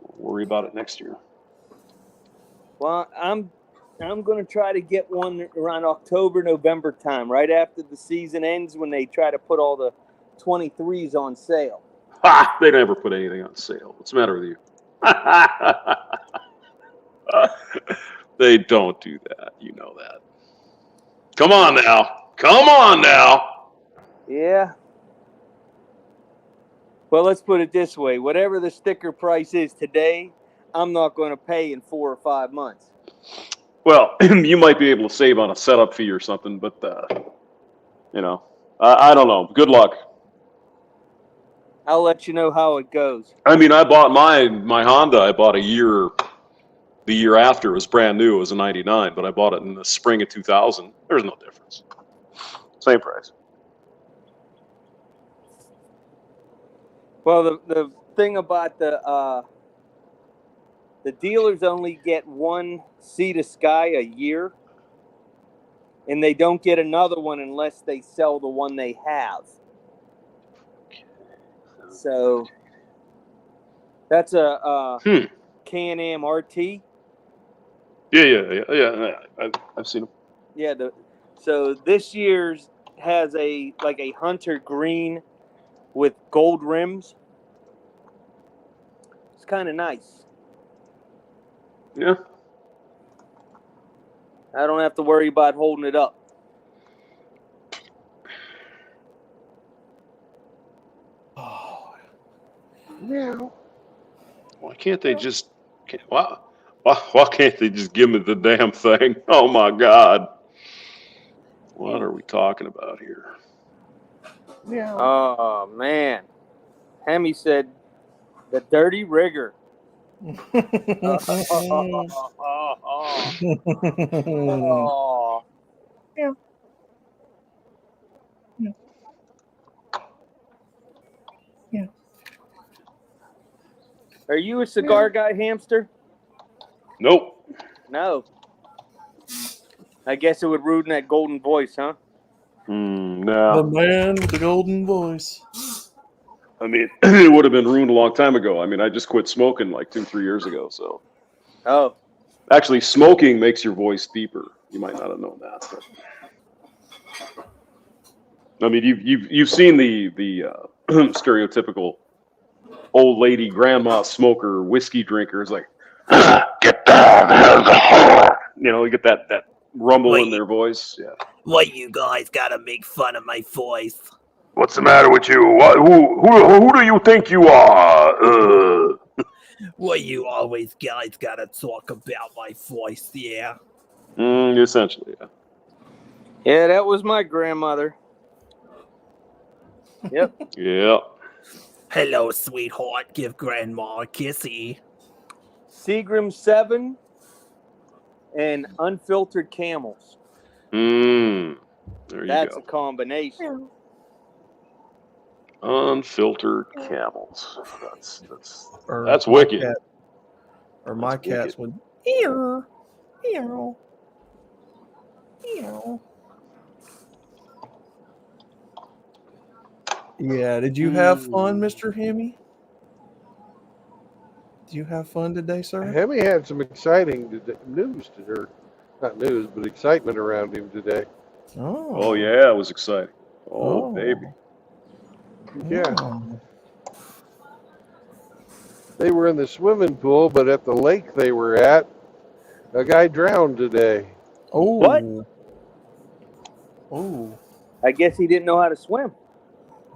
We'll worry about it next year. Well, I'm going to try to get one around October, November time, right after the season ends when they try to put all the 23s on sale. Ha! They never put anything on sale. What's the matter with you? They don't do that. You know that. Come on now. Come on now. Yeah. Well, let's put it this way. Whatever the sticker price is today, I'm not going to pay in 4 or 5 months. Well, you might be able to save on a setup fee or something, but I don't know. Good luck. I'll let you know how it goes. I mean, I bought my Honda. I bought the year after. It was brand new. It was a '99, but I bought it in the spring of 2000. There's no difference. Same price. Well, the thing about the The dealers only get one Sea to Sky a year, and they don't get another one unless they sell the one they have. So that's a Can-Am RT. Yeah. I've seen them. Yeah. So this year's has a hunter green with gold rims. It's kind of nice. Yeah. I don't have to worry about holding it up. Oh, Yeah. Why can't they just? Why can't they just give me the damn thing? Oh my God! What are we talking about here? Yeah. Oh man, Hemi said the dirty rigger. Oh. Yeah. Yeah. Are you a cigar guy, Hamster? Nope. No. I guess it would ruin that golden voice, huh? The No. man with the golden voice. I mean, it would have been ruined a long time ago. I mean, I just quit smoking like 2-3 years ago. So Oh. actually, smoking makes your voice deeper. You might not have known that. But. I mean, you've seen the stereotypical old lady grandma smoker whiskey drinker is like, get down, you get that rumble in their voice. Yeah. Why you guys gotta make fun of my voice? What's the matter with you? What? Who do you think you are? Why you always guys gotta talk about my voice? Yeah. Essentially, yeah. Yeah, that was my grandmother. Yep. Yeah. Hello, sweetheart. Give grandma a kissy. Seagram 7 and unfiltered camels. There you That's go. a combination. Unfiltered camels. Or That's my wicked. cat- or my That's cats wicked. would ew, ew, ew. Yeah, did you have fun, Mr. Hemi? Did you have fun today, sir? Hemi had some exciting news to her. Not news, but excitement around him today. Oh yeah, it was exciting. Oh, baby. Yeah. Oh. They were in the swimming pool, but at the lake they were at, a guy drowned today. Oh. What? Oh. I guess he didn't know how to swim.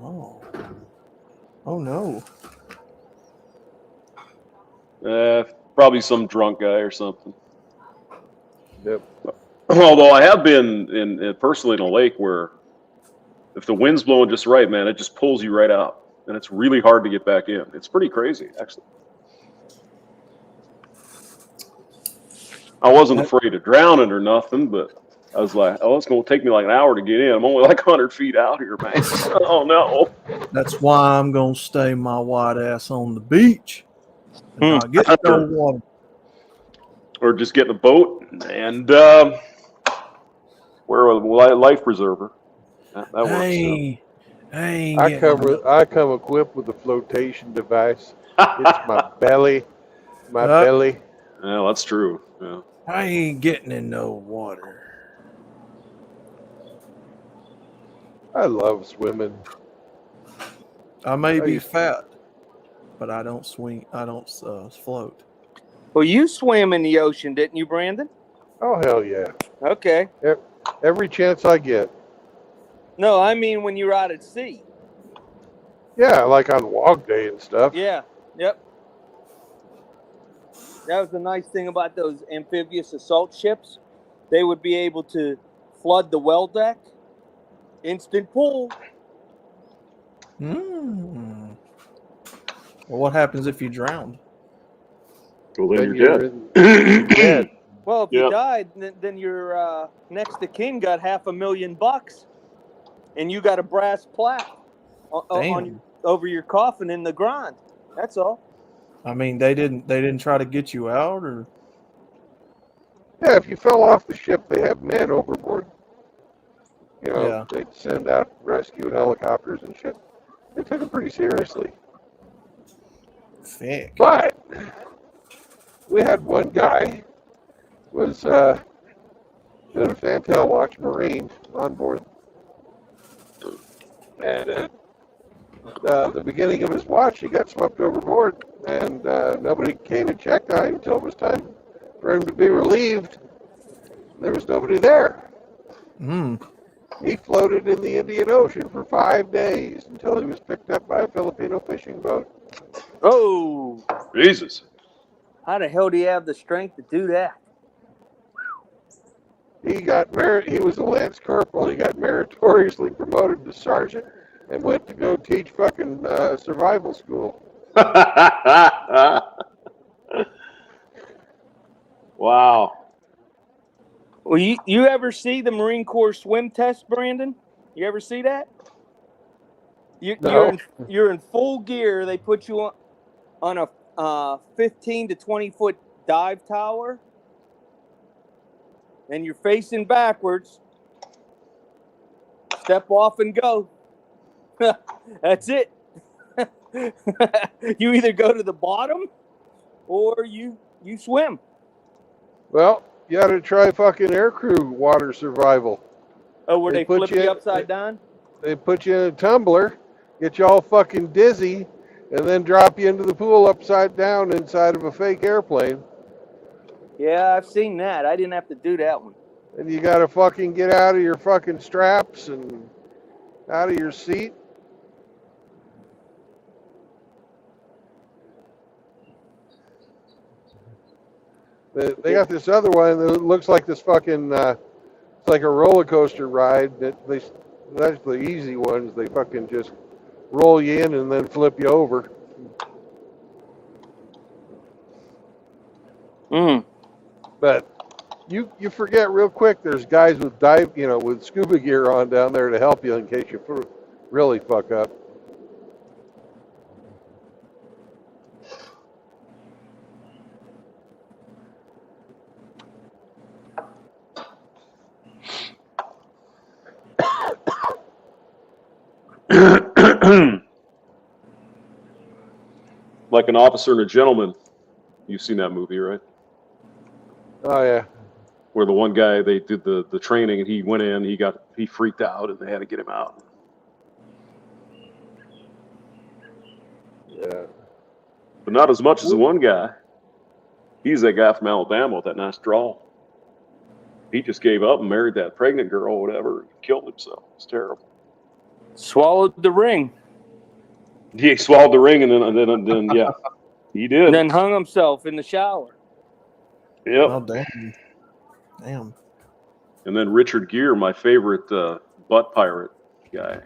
Oh. Oh no. Probably some drunk guy or something. Yep. Although I have been personally in a lake where if the wind's blowing just right, man, it just pulls you right out. And it's really hard to get back in. It's pretty crazy, actually. I wasn't afraid of drowning or nothing, but I was like, oh, it's going to take me like an hour to get in. I'm only like 100 feet out here, man. Oh, no. That's why I'm going to stay my white ass on the beach and not get no water. Or just get in a boat and wear a life preserver. That works. Hey, I come equipped with a flotation device. It's my belly. My belly. Yeah, that's true. Yeah. I ain't getting in no water. I love swimming. I may be fat, but I don't swing. I don't float. Well, you swam in the ocean, didn't you, Brandon? Oh, hell yeah. Okay. Every chance I get. No, I mean when you're out at sea. Yeah, like on Wog Day and stuff. Yeah. Yep. That was the nice thing about those amphibious assault ships. They would be able to flood the well deck. Instant pool. Well, what happens if you drown? Well, then you're dead. You're dead. Well, if you died, then your next of kin got $500,000, and you got a brass plaque over your coffin in the ground. That's all. I mean, they didn't try to get you out, or Yeah, if you fell off the ship, they have men overboard. You know, yeah. they'd send out rescue helicopters and shit. They took it pretty seriously. Thick. But we had one guy was doing a fantail watch Marine on board, and at the beginning of his watch, he got swept overboard, and nobody came and checked on him until it was time for him to be relieved. There was nobody there. Mm. He floated in the Indian Ocean for 5 days until he was picked up by a Filipino fishing boat. Oh, Jesus. how the hell do you have the strength to do that? He got He was a lance corporal. He got meritoriously promoted to sergeant and went to go teach fucking survival school. Wow. Well, you ever see the Marine Corps swim test, Brandon? You ever see that? No. You're in full gear. They put you on a 15 to 20-foot dive tower, and you're facing backwards. Step off and go. That's it. You either go to the bottom or you swim. Well, you ought to try fucking aircrew water survival. Oh, where they put flip you upside down? They put you in a tumbler, get you all fucking dizzy, and then drop you into the pool upside down inside of a fake airplane. Yeah, I've seen that. I didn't have to do that one. And you gotta fucking get out of your fucking straps and out of your seat. They got this other one that looks like this fucking, it's like a roller coaster ride. That's the easy ones. They fucking just roll you in and then flip you over. But you forget real quick. There's guys with with scuba gear on down there to help you in case you really fuck up. Like An Officer and a Gentleman. You've seen that movie, right? Oh yeah. Where the one guy, they did the training, and he went in, he freaked out, and they had to get him out. Yeah. But not as much as the one guy. He's that guy from Alabama with that nice drawl. He just gave up and married that pregnant girl or whatever and killed himself. It's terrible. Swallowed the ring. He swallowed the ring and then yeah, he did. And then hung himself in the shower. Yep. Oh damn. Damn. And then Richard Gere, my favorite butt pirate guy.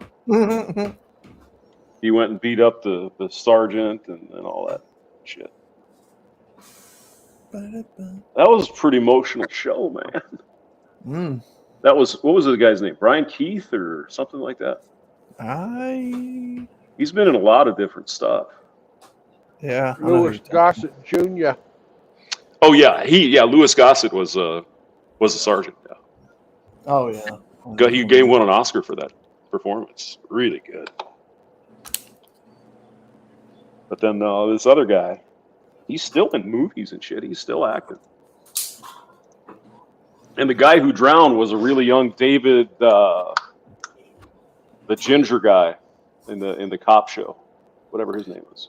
He went and beat up the sergeant and all that shit. That was a pretty emotional show, man. That was, what was the guy's name? Brian Keith or something like that? He's been in a lot of different stuff. Yeah. Louis Gossett Jr. Oh yeah, Louis Gossett was a sergeant. Yeah. Oh yeah. He won an Oscar for that performance. Really good. But then this other guy, he's still in movies and shit. He's still acting. And the guy who drowned was a really young David, the ginger guy in the cop show, whatever his name was.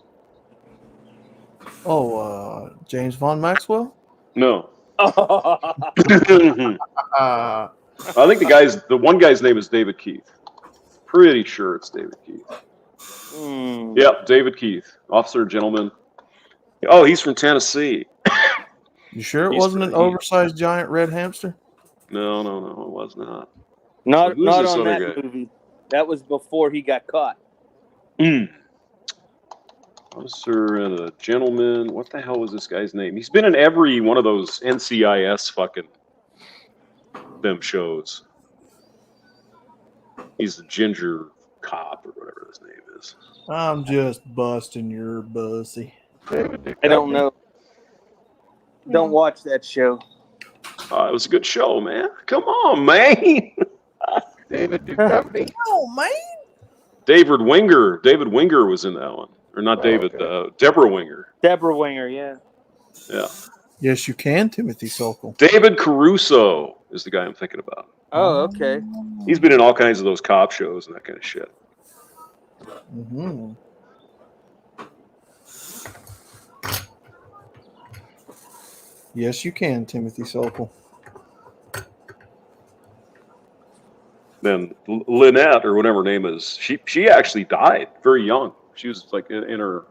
Oh, James Von Maxwell? No. I think the one guy's name is David Keith. Pretty sure it's David Keith. Yep, David Keith, officer, gentleman. Oh, he's from Tennessee. You sure it wasn't an oversized giant red hamster? No, it was not. Not So who's this on other that guy? movie. That was before he got caught. Officer and a gentleman. What the hell was this guy's name? He's been in every one of those NCIS fucking them shows. He's the ginger cop or whatever his name is. I'm just busting your bussy. David I don't Duchovny. know. Don't watch that show. It was a good show, man. Come on, man. David Duchovny. Oh man. David Winger was in that one, or not Oh, David? okay. Deborah Winger. Deborah Winger, yeah. Yeah. Yes, you can, Timothy Sokol. David Caruso is the guy I'm thinking about. Oh, okay. He's been in all kinds of those cop shows and that kind of shit. Mm-hmm. Yes, you can, Timothy Sokol. Then Lynette, or whatever her name is, she actually died very young. She was like in her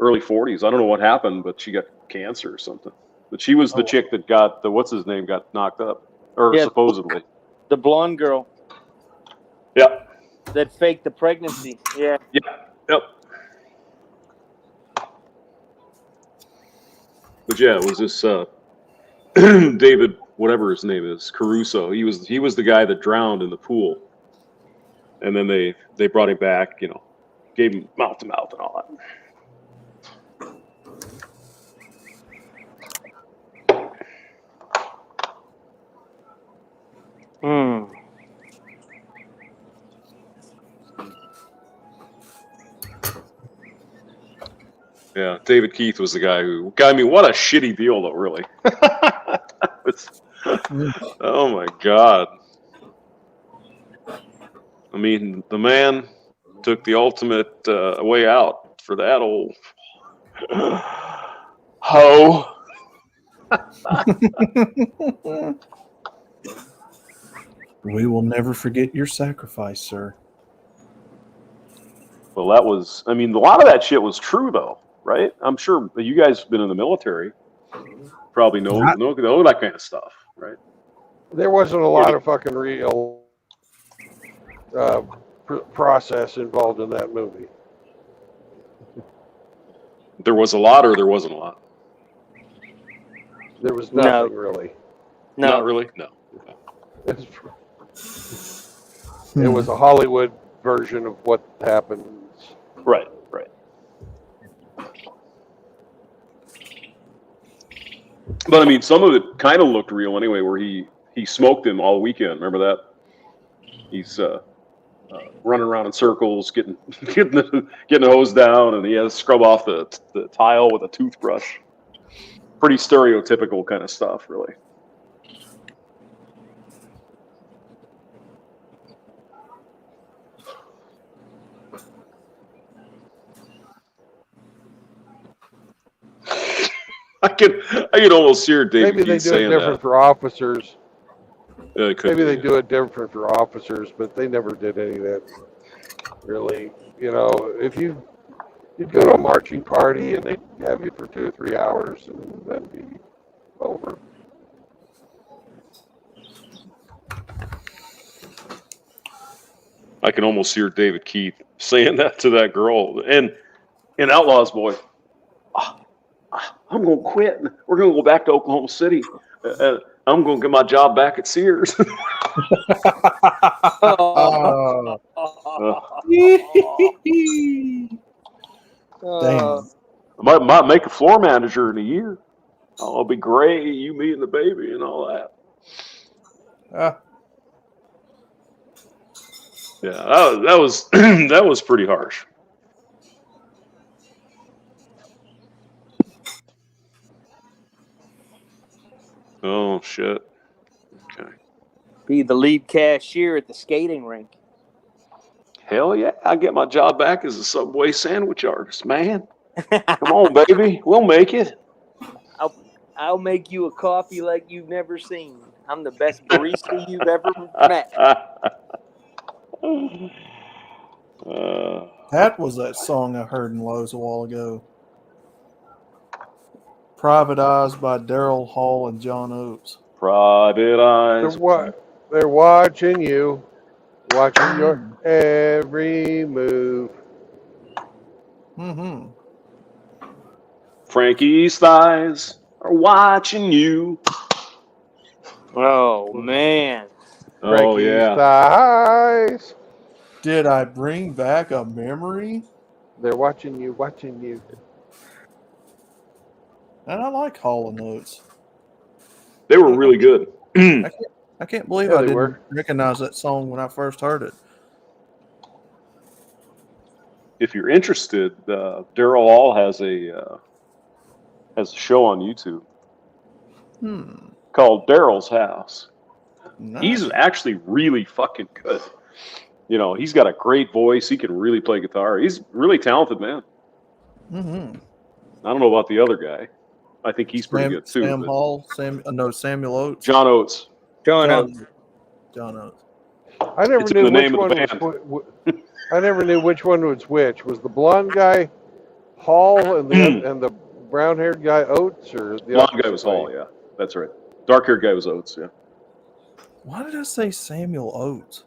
early 40s. I don't know what happened, but she got cancer or something. But she was the chick that got the what's his name got knocked up, or Yeah. supposedly. The blonde girl Yep. that faked the pregnancy. Yeah. Yep. But yeah, it was this David, whatever his name is, Caruso. He was the guy that drowned in the pool, and then they brought him back. You know, gave him mouth to mouth and all that. Hmm. Yeah, David Keith was the guy who. I mean, what a shitty deal, though. Really. Oh my God. I mean, the man took the ultimate way out for that old hoe. We will never forget your sacrifice, sir. Well, that was. I mean, a lot of that shit was true, though, right? I'm sure you guys have been in the military, probably know that kind of stuff, right? There wasn't a lot of fucking real process involved in that movie. There was a lot, or there wasn't a lot. There was nothing really. No. Not really. No. It was a Hollywood version of what happens. Right. But I mean, some of it kind of looked real anyway. Where he smoked him all weekend. Remember that? He's running around in circles, getting the hose down, and he has to scrub off the tile with a toothbrush. Pretty stereotypical kind of stuff, really. I could almost hear David Maybe they Keith do it saying different that. for officers. Maybe They do it different for officers, but they never did any of that. Really, you know, if you'd go to a marching party and they'd have you for 2 or 3 hours, and then be over. I can almost hear David Keith saying that to that girl. And in Outlaws Boy, I'm going to quit. We're going to go back to Oklahoma City. I'm going to get my job back at Sears. Damn. I might make a floor manager in a year. Oh, it'll be great. You, me, and the baby, and all that. Yeah, that was that was pretty harsh. Oh shit. Okay. Be the lead cashier at the skating rink. Hell yeah! I get my job back as a Subway sandwich artist, man. Come on, baby, we'll make it. I'll make you a coffee like you've never seen. I'm the best barista you've ever met. That was that song I heard in Lowe's a while ago. Private Eyes by Daryl Hall and John Oates. Private Eyes. They're watching you, watching your every move. Mm-hmm. Frankie's thighs are watching you. Oh man. Oh Frankie's yeah. thighs. Did I bring back a memory? They're watching you, watching you. And I like Hall and Oates. They were really good. I can't believe Yeah, I they didn't were. recognize that song when I first heard it. If you're interested, Daryl Hall has a show on YouTube called Daryl's House. Nice. He's actually really fucking good. You know, he's got a great voice. He can really play guitar. He's a really talented man. Mm-hmm. I don't know about the other guy. I think he's pretty good too. Sam but Hall, Samuel Oates. John Oates. John John Oates. John Oates. I never It's in knew the which name of one the was. band. I never knew which one was which. Was the blonde guy Hall and the brown-haired guy Oates, or the Blonde guy opposite was way? Hall, yeah. That's right. Dark-haired guy was Oates, yeah. Why did I say Samuel Oates?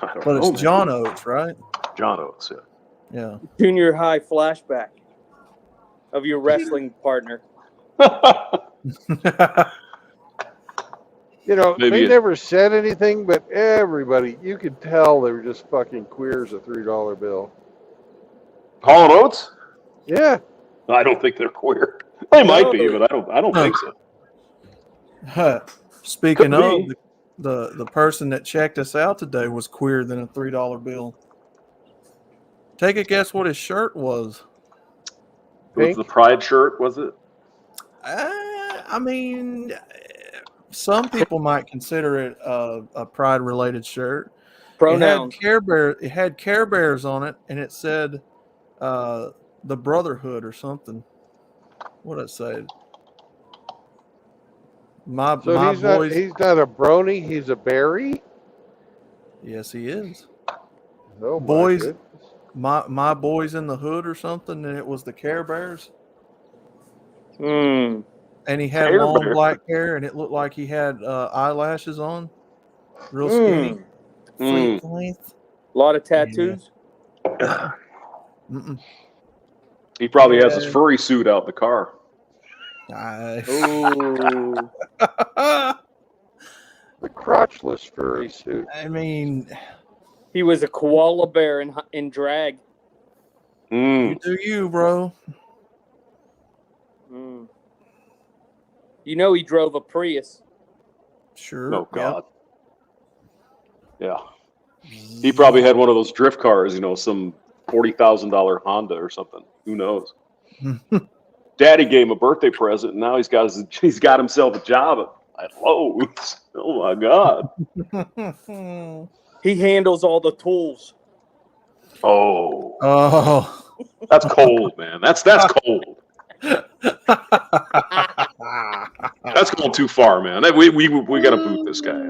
I don't But know, it's man. John Oates, right? John Oates, Yeah. Junior high flashback of your wrestling partner. yeah. You know, Maybe they it- never said anything, but everybody, you could tell they were just fucking queer as a $3 bill. Hall and Oates? Yeah. I don't think they're queer. They might be, No. but I don't think so. Speaking Could of, be. the person that checked us out today was queerer than a $3 bill. Take a guess what his shirt was. It was Pink? the Pride shirt, was it? I mean, some people might consider it a pride-related shirt. Pronouns. It had Care Bears on it, and it said the Brotherhood or something. What did it say? My So boys. he's not a brony, he's a berry? Yes, he is. Oh, my Boys, goodness. my boys in the hood or something, and it was the Care Bears. Hmm. And he had Care long Bears. black hair, and it looked like he had eyelashes on, real skinny. Mm. Length. A lot of tattoos. Mm-mm. He probably has his Yeah. furry suit out in the car. Ooh. The crotchless furry suit. I mean, He was a koala bear in drag. you Mm. do you, bro. Mm. You know he drove a Prius. Sure. Oh, God. Yeah. He probably had one of those drift cars, you know, some $40,000 Honda or something. Who knows? Daddy gave him a birthday present, and now he's got himself a job at Lowe's. Oh my God! He handles all the tools. Oh, Oh. that's cold, man. That's cold. That's going too far, man. We got to boot this guy.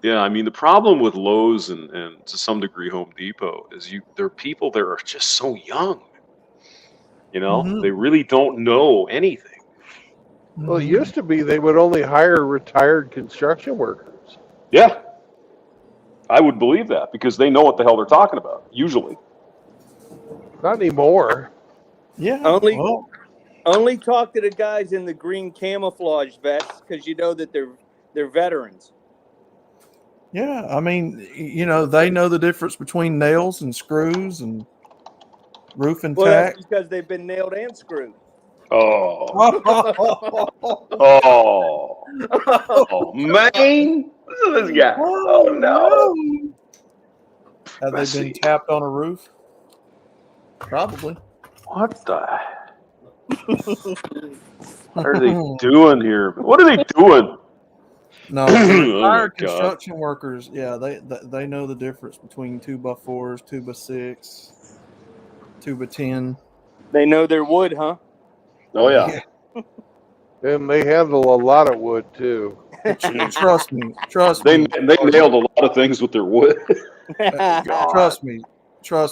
Yeah, I mean the problem with Lowe's and to some degree Home Depot is there are people that are just so young. You know, Mhm. they really don't know anything. Well, it used to be they would only hire retired construction workers. Yeah, I would believe that because they know what the hell they're talking about. Usually, Not anymore. Yeah. Only- Well, Only talk to the guys in the green camouflage vests because you know that they're veterans. yeah. I mean, you know, they know the difference between nails and screws and roof and Well, tack. that's because they've been nailed and screwed. oh, Oh, oh, man, listen to this guy. Oh no. Have they Messy. been tapped on a roof? Probably. What the? What are they doing here? What are they doing? No, Oh my retired God. construction workers. Yeah, they know the difference between 2x4s, 2x6, 2x10. They know their wood, huh? Oh yeah. And they handle a lot of wood, too. Trust me. They nailed a lot of things with their wood. Trust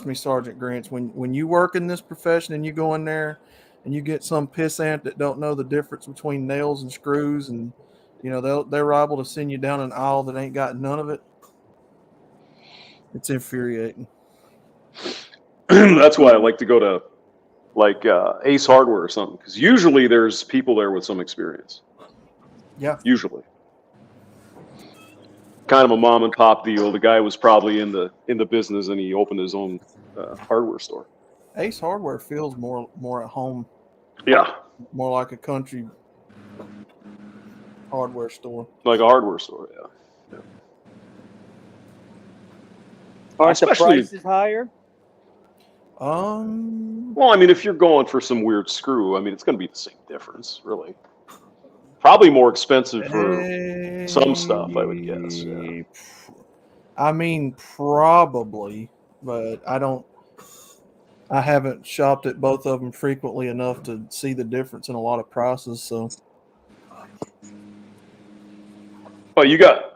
me, Sergeant Grants. When you work in this profession and you go in there and you get some pissant that don't know the difference between nails and screws, and you know they're liable to send you down an aisle that ain't got none of it. It's infuriating. That's why I like to go to like Ace Hardware or something, because usually there's people there with some experience. Yeah. Usually. kind of a mom and pop deal. The guy was probably in the business, and he opened his own hardware store. Ace Hardware feels more at home, Yeah, more like a country hardware store. like a hardware store. Yeah. Aren't the Especially- prices higher? Well, I mean, if you're going for some weird screw, I mean, it's going to be the same difference, really. Probably more expensive for some stuff, I would guess. Yeah. I mean, probably, but I haven't shopped at both of them frequently enough to see the difference in a lot of prices. So, Oh,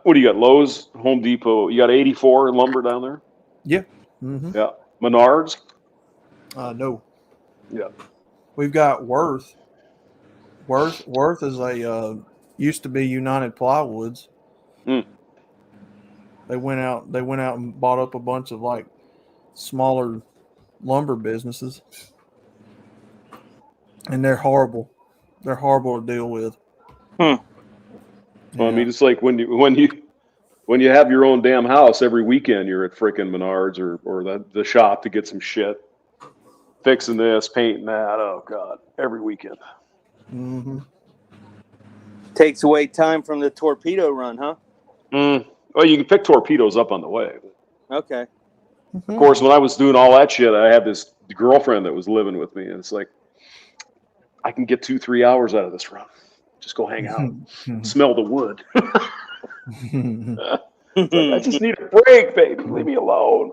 what do you got? Lowe's, Home Depot. You got 84 lumber down there? yeah. Mm-hmm. Yeah. Menards? No. Yeah. We've got Worth. Worth is a used to be United Plywoods. Mm. They went out and bought up a bunch of like smaller lumber businesses, and they're horrible. They're horrible to deal with. Well, Yeah. I mean, it's like when you have your own damn house, every weekend you're at freaking Menards or the shop to get some shit, fixing this, painting that. Oh God, every weekend. Mm-hmm. Takes away time from the torpedo run, huh? Well, you can pick torpedoes up on the way. Okay. Of course, when I was doing all that shit, I had this girlfriend that was living with me, and it's like, I can get 2-3 hours out of this run. Just go hang out, smell the wood. It's like, I just need a break, baby. Leave me alone.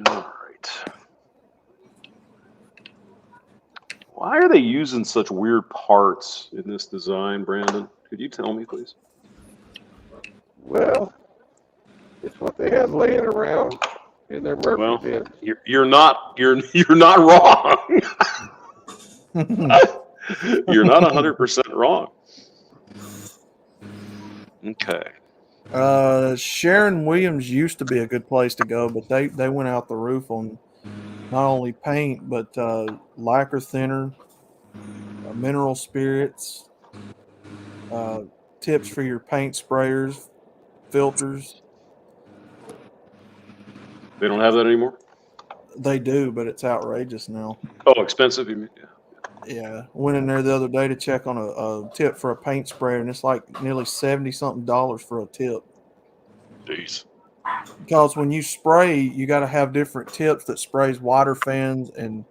All right. Why are they using such weird parts in this design, Brandon? Could you tell me, please? Well, it's what they had laying around in their Murphy Well, bin. you're not wrong. You're not 100% wrong. Okay. Sharon Williams used to be a good place to go, but they went out the roof on not only paint but lacquer thinner, mineral spirits, tips for your paint sprayers, filters. They don't have that anymore? They do, but it's outrageous now. Oh, expensive, you mean? Yeah. Yeah, went in there the other day to check on a tip for a paint sprayer, and it's like nearly $70-something for a tip. Jeez. Because when you spray, you got to have different tips that sprays wider fans and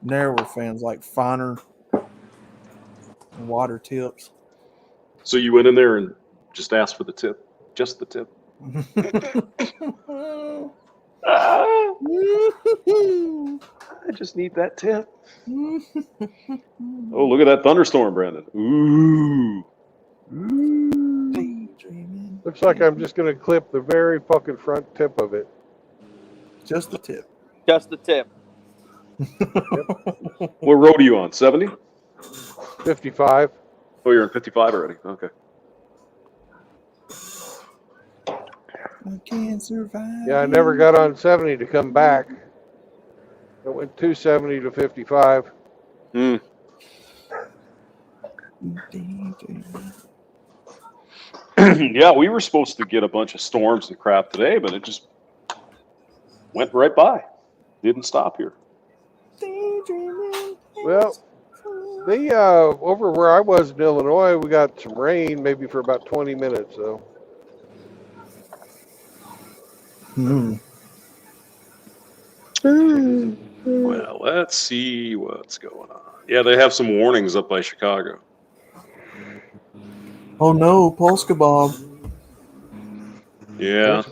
narrower fans, like finer and wider tips. So you went in there and just asked for the tip? Just the tip? I just need that tip. Oh, look at that thunderstorm, Brandon. Ooh. Looks like I'm just going to clip the very fucking front tip of it. Just the tip. Just the tip. What road are you on? 70? 55. Oh, you're on 55 already. Okay. I can't survive. Yeah, I never got on 70 to come back. I went 270 to 55. Hmm. Yeah, we were supposed to get a bunch of storms and crap today, but it just went right by. Didn't stop here. Well, over where I was in Illinois, we got some rain, maybe for about 20 minutes, though. Well, let's see what's going on. Yeah, they have some warnings up by Chicago. Oh no, Polska Bob. Yeah.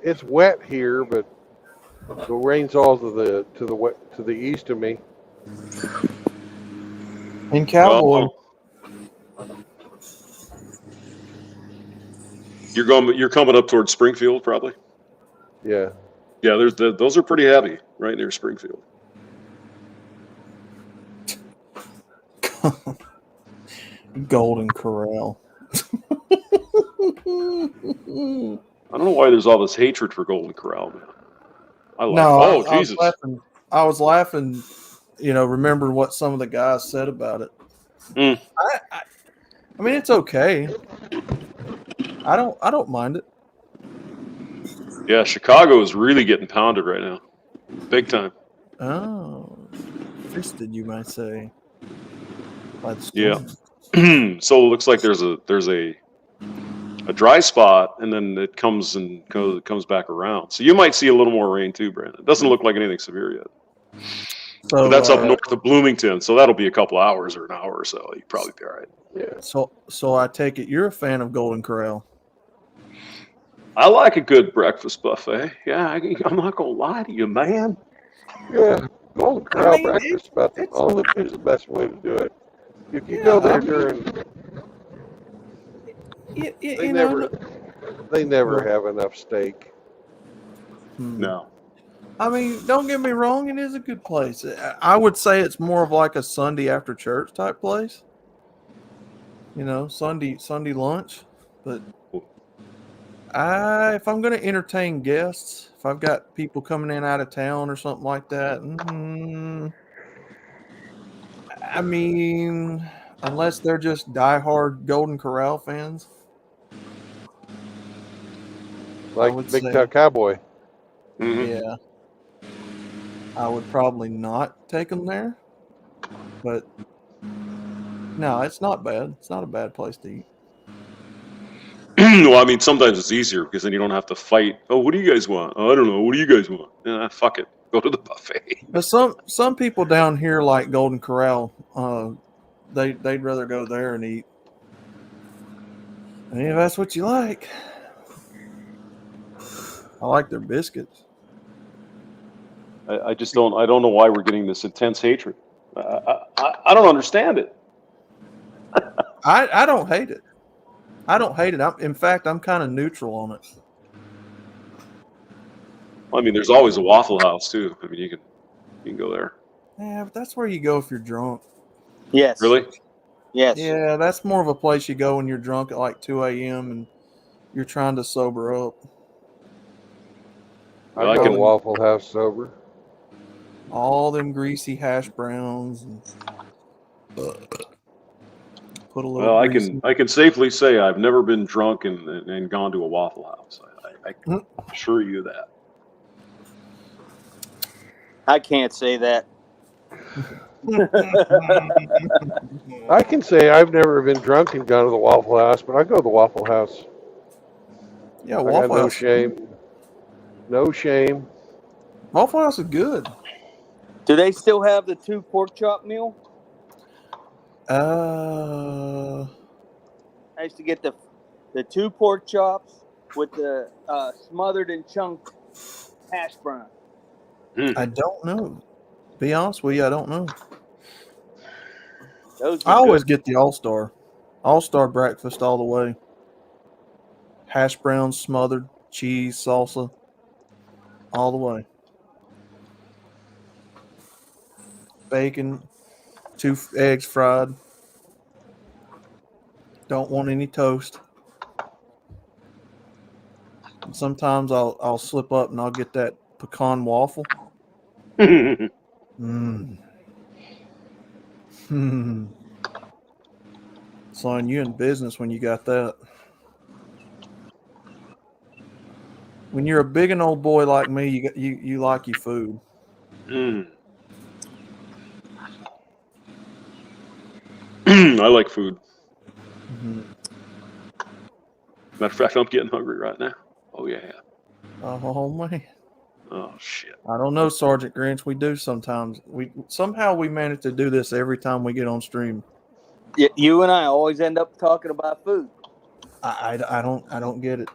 It's wet here, but the rain's all to the east of me. And Cowboy. You're coming up towards Springfield, probably. Yeah. Yeah, those are pretty heavy right near Springfield. Golden Corral. I don't know why there's all this hatred for Golden Corral, man. Jesus. I was laughing, remember what some of the guys said about it. Mm. I mean, it's okay. I don't mind it. Yeah, Chicago is really getting pounded right now, big time. Oh, fisted, you might say, by the Yeah. storm. So it looks like there's a dry spot, and then it comes back around. So you might see a little more rain too, Brandon. It doesn't look like anything severe yet, but So, that's up north of Bloomington, so that'll be a couple hours or an hour or so. You'd probably be all right. Yeah. so I take it you're a fan of Golden Corral. I like a good breakfast buffet. Yeah, I'm not gonna lie to you, man. Yeah. Golden I Corral mean, breakfast about the it's only is the best way to do it. If you yeah. go I there mean, during, they you know. never have enough steak. No. I mean, don't get me wrong, it is a good place. I would say it's more of like a Sunday after church type place. You know, Sunday lunch. But if I'm going to entertain guests, if I've got people coming in out of town or something like that, I mean, unless they're just diehard Golden Corral fans, I Like would Big say, Tuck Cowboy. Mm-hmm. yeah, I would probably not take them there. But no, it's not bad. It's not a bad place to eat. Well, I mean, sometimes it's easier because then you don't have to fight. Oh, what do you guys want? Oh, I don't know. What do you guys want? Fuck it. Go to the buffet. But some people down here like Golden Corral. They'd rather go there and eat. I mean, if that's what you like. I like their biscuits. I just don't. I don't know why we're getting this intense hatred. I don't understand it. I don't hate it. I don't hate it. In fact, I'm kind of neutral on it. I mean, there's always a Waffle House too. I mean, you can go there. Yeah, but that's where you go if you're drunk. Yes. Really? Yes. Yeah, that's more of a place you go when you're drunk at like 2 a.m. and you're trying to sober up. I Well, I go to can. Waffle House sober. All them greasy hash browns and put a little Well, grease in. I can safely say I've never been drunk and gone to a Waffle House. I can assure you that. I can't say that. I can say I've never been drunk and gone to the Waffle House, but I go to the Waffle House. Yeah, I got Waffle no House. shame. No shame. Waffle House is good. Do they still have the 2 pork chop meal? Uh, I used to get the 2 pork chops with the smothered and chunked hash brown. I don't know. Be honest with you, I don't know. Those I were always good. get the All Star breakfast all the way. Hash browns smothered, cheese, salsa, all the way. Bacon, 2 eggs fried. Don't want any toast. And sometimes I'll slip up and I'll get that pecan waffle. Mmm. Son, you in business when you got that. When you're a big and old boy like me, you like your food. I like food. Mm-hmm. Matter of fact, I'm getting hungry right now. Oh yeah. Oh man. Oh shit. I don't know, Sergeant Grinch. We do sometimes. We manage to do this every time we get on stream. You and I always end up talking about food. I don't get it.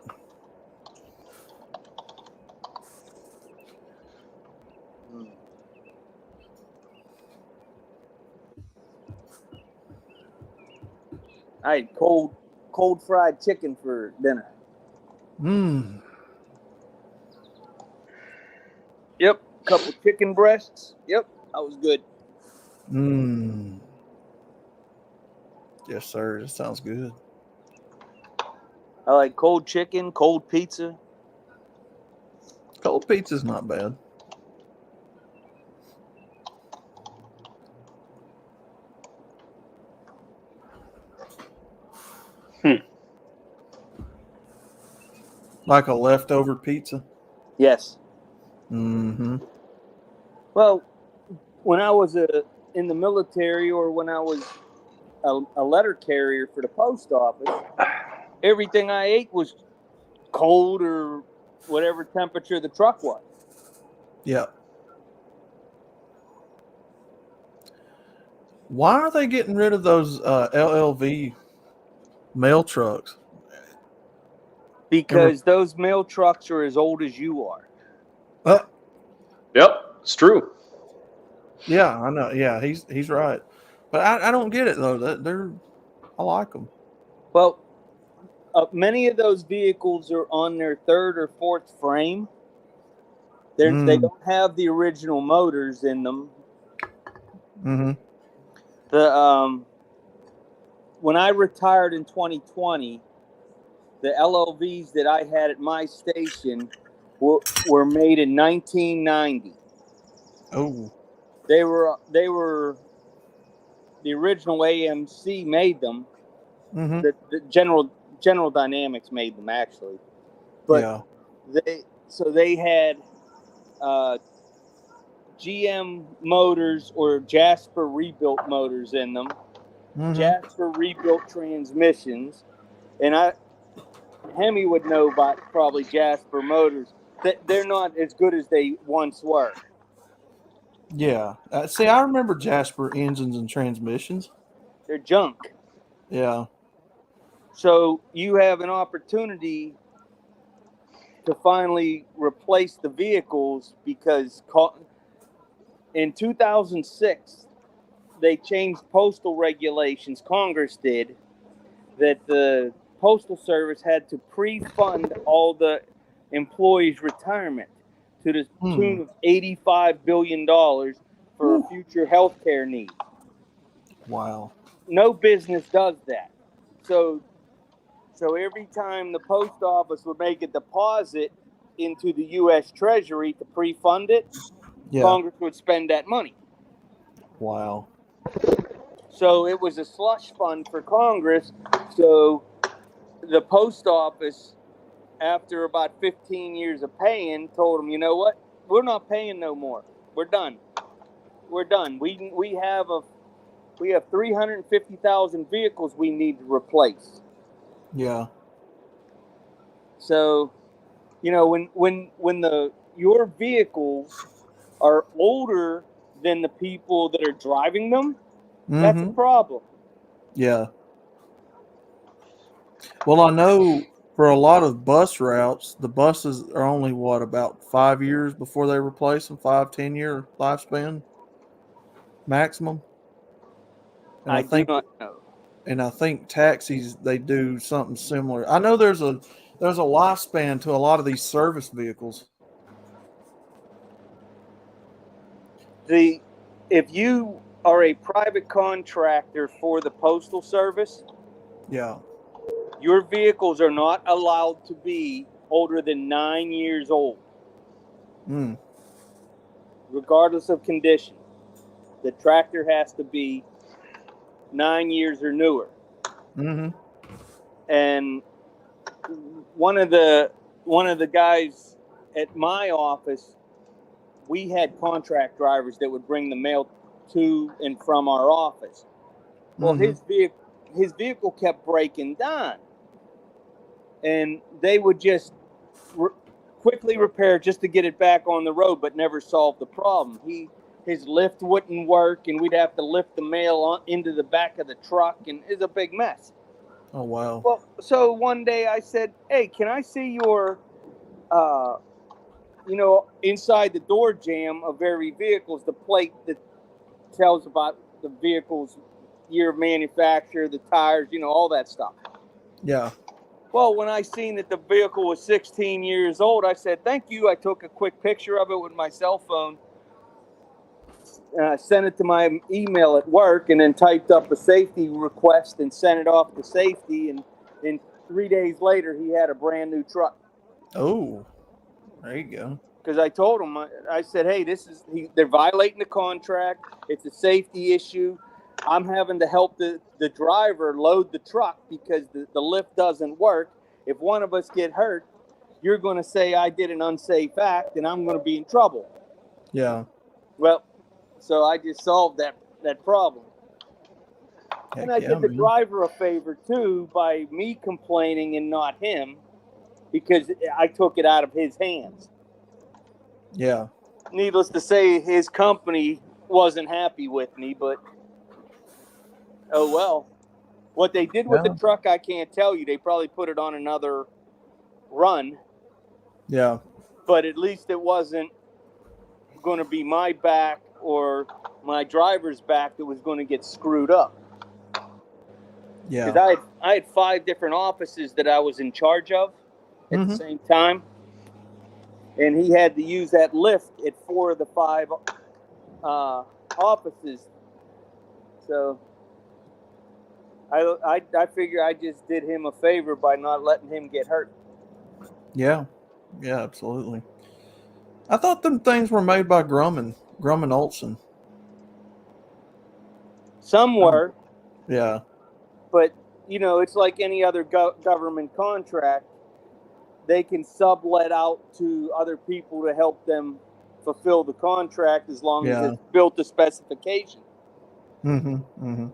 I had cold fried chicken for dinner. Mmm. Yep, couple chicken breasts. Yep, that was good. Mmm. Yes, sir. That sounds good. I like cold chicken, cold pizza. Cold pizza's not bad. Like a leftover pizza. Yes. Mm-hmm. Well, when I was in the military, or when I was a letter carrier for the post office, everything I ate was cold or whatever temperature the truck was. Yeah. Why are they getting rid of those LLV mail trucks? Because those mail trucks are as old as you are. Yep, it's true. Yeah, I know. Yeah, he's right. But I don't get it though. I like them. Well, many of those vehicles are on their third or fourth frame. They don't have the original motors in them. Mm-hmm. The when I retired in 2020, the LLVs that I had at my station were made in 1990. Oh. They were the original AMC made them. Mm-hmm. The General Dynamics made them, actually, but Yeah. they had GM motors or Jasper rebuilt motors in them, Mm-hmm. Jasper rebuilt transmissions, and Hemi would know about probably Jasper motors. They're not as good as they once were. Yeah. See, I remember Jasper engines and transmissions. They're junk. Yeah. So you have an opportunity to finally replace the vehicles, because in 2006 they changed postal regulations. Congress did, that the postal service had to pre-fund all the employees' retirement to the tune of $85 billion for future health care needs. Wow. No business does that. So every time the post office would make a deposit into the U.S. Treasury to pre-fund it, Yeah. Congress would spend that money. Wow. So it was a slush fund for Congress. So the post office, after about 15 years of paying, told them, you know what? We're not paying no more. We're done. We're done. We have 350,000 vehicles we need to replace. Yeah. So, when your vehicles are older than the people that are driving them, that's a problem. Yeah. Well, I know for a lot of bus routes, the buses are only about 5 years before they replace them, 5-10 year lifespan maximum. And I do not know. And I think taxis, they do something similar. I know there's a lifespan to a lot of these service vehicles. If you are a private contractor for the Postal Service, Yeah. your vehicles are not allowed to be older than 9 years old, regardless of condition. The tractor has to be 9 years or newer. Mm-hmm. And one of the guys at my office, we had contract drivers that would bring the mail to and from our office. Well, his vehicle kept breaking down, and they would just quickly repair just to get it back on the road, but never solve the problem. His lift wouldn't work, and we'd have to lift the mail into the back of the truck, and it's a big mess. Oh, wow. Well, so one day I said, hey, can I see your, inside the door jamb of every vehicle, the plate that tells about the vehicle's year of manufacture, the tires, all that stuff. Yeah. Well, when I seen that the vehicle was 16 years old, I said, thank you. I took a quick picture of it with my cell phone, sent it to my email at work, and then typed up a safety request and sent it off to safety. And 3 days later, he had a brand new truck. Oh, there you go. Because I told him, I said, hey, they're violating the contract. It's a safety issue. I'm having to help the driver load the truck because the lift doesn't work. If one of us get hurt, you're going to say I did an unsafe act and I'm going to be in trouble. Yeah. Well, so I just solved that problem. Heck And I yeah, did the man. driver a favor too by me complaining and not him, because I took it out of his hands. Yeah. Needless to say, his company wasn't happy with me, but oh well. What they did with the Yeah. truck, I can't tell you. They probably put it on another run, Yeah. but at least it wasn't going to be my back or my driver's back that was going to get screwed up. Yeah. Because I had 5 different offices that I was in charge of at the same time, and he had to use that lift at 4 of the 5 offices. So I figure I just did him a favor by not letting him get hurt. Yeah. Yeah, absolutely. I thought them things were made by Grumman Olson. Some were, Yeah. but you know, it's like any other government contract. They can sublet out to other people to help them fulfill the contract as long as it's built to specification. Mm-hmm. Mm-hmm.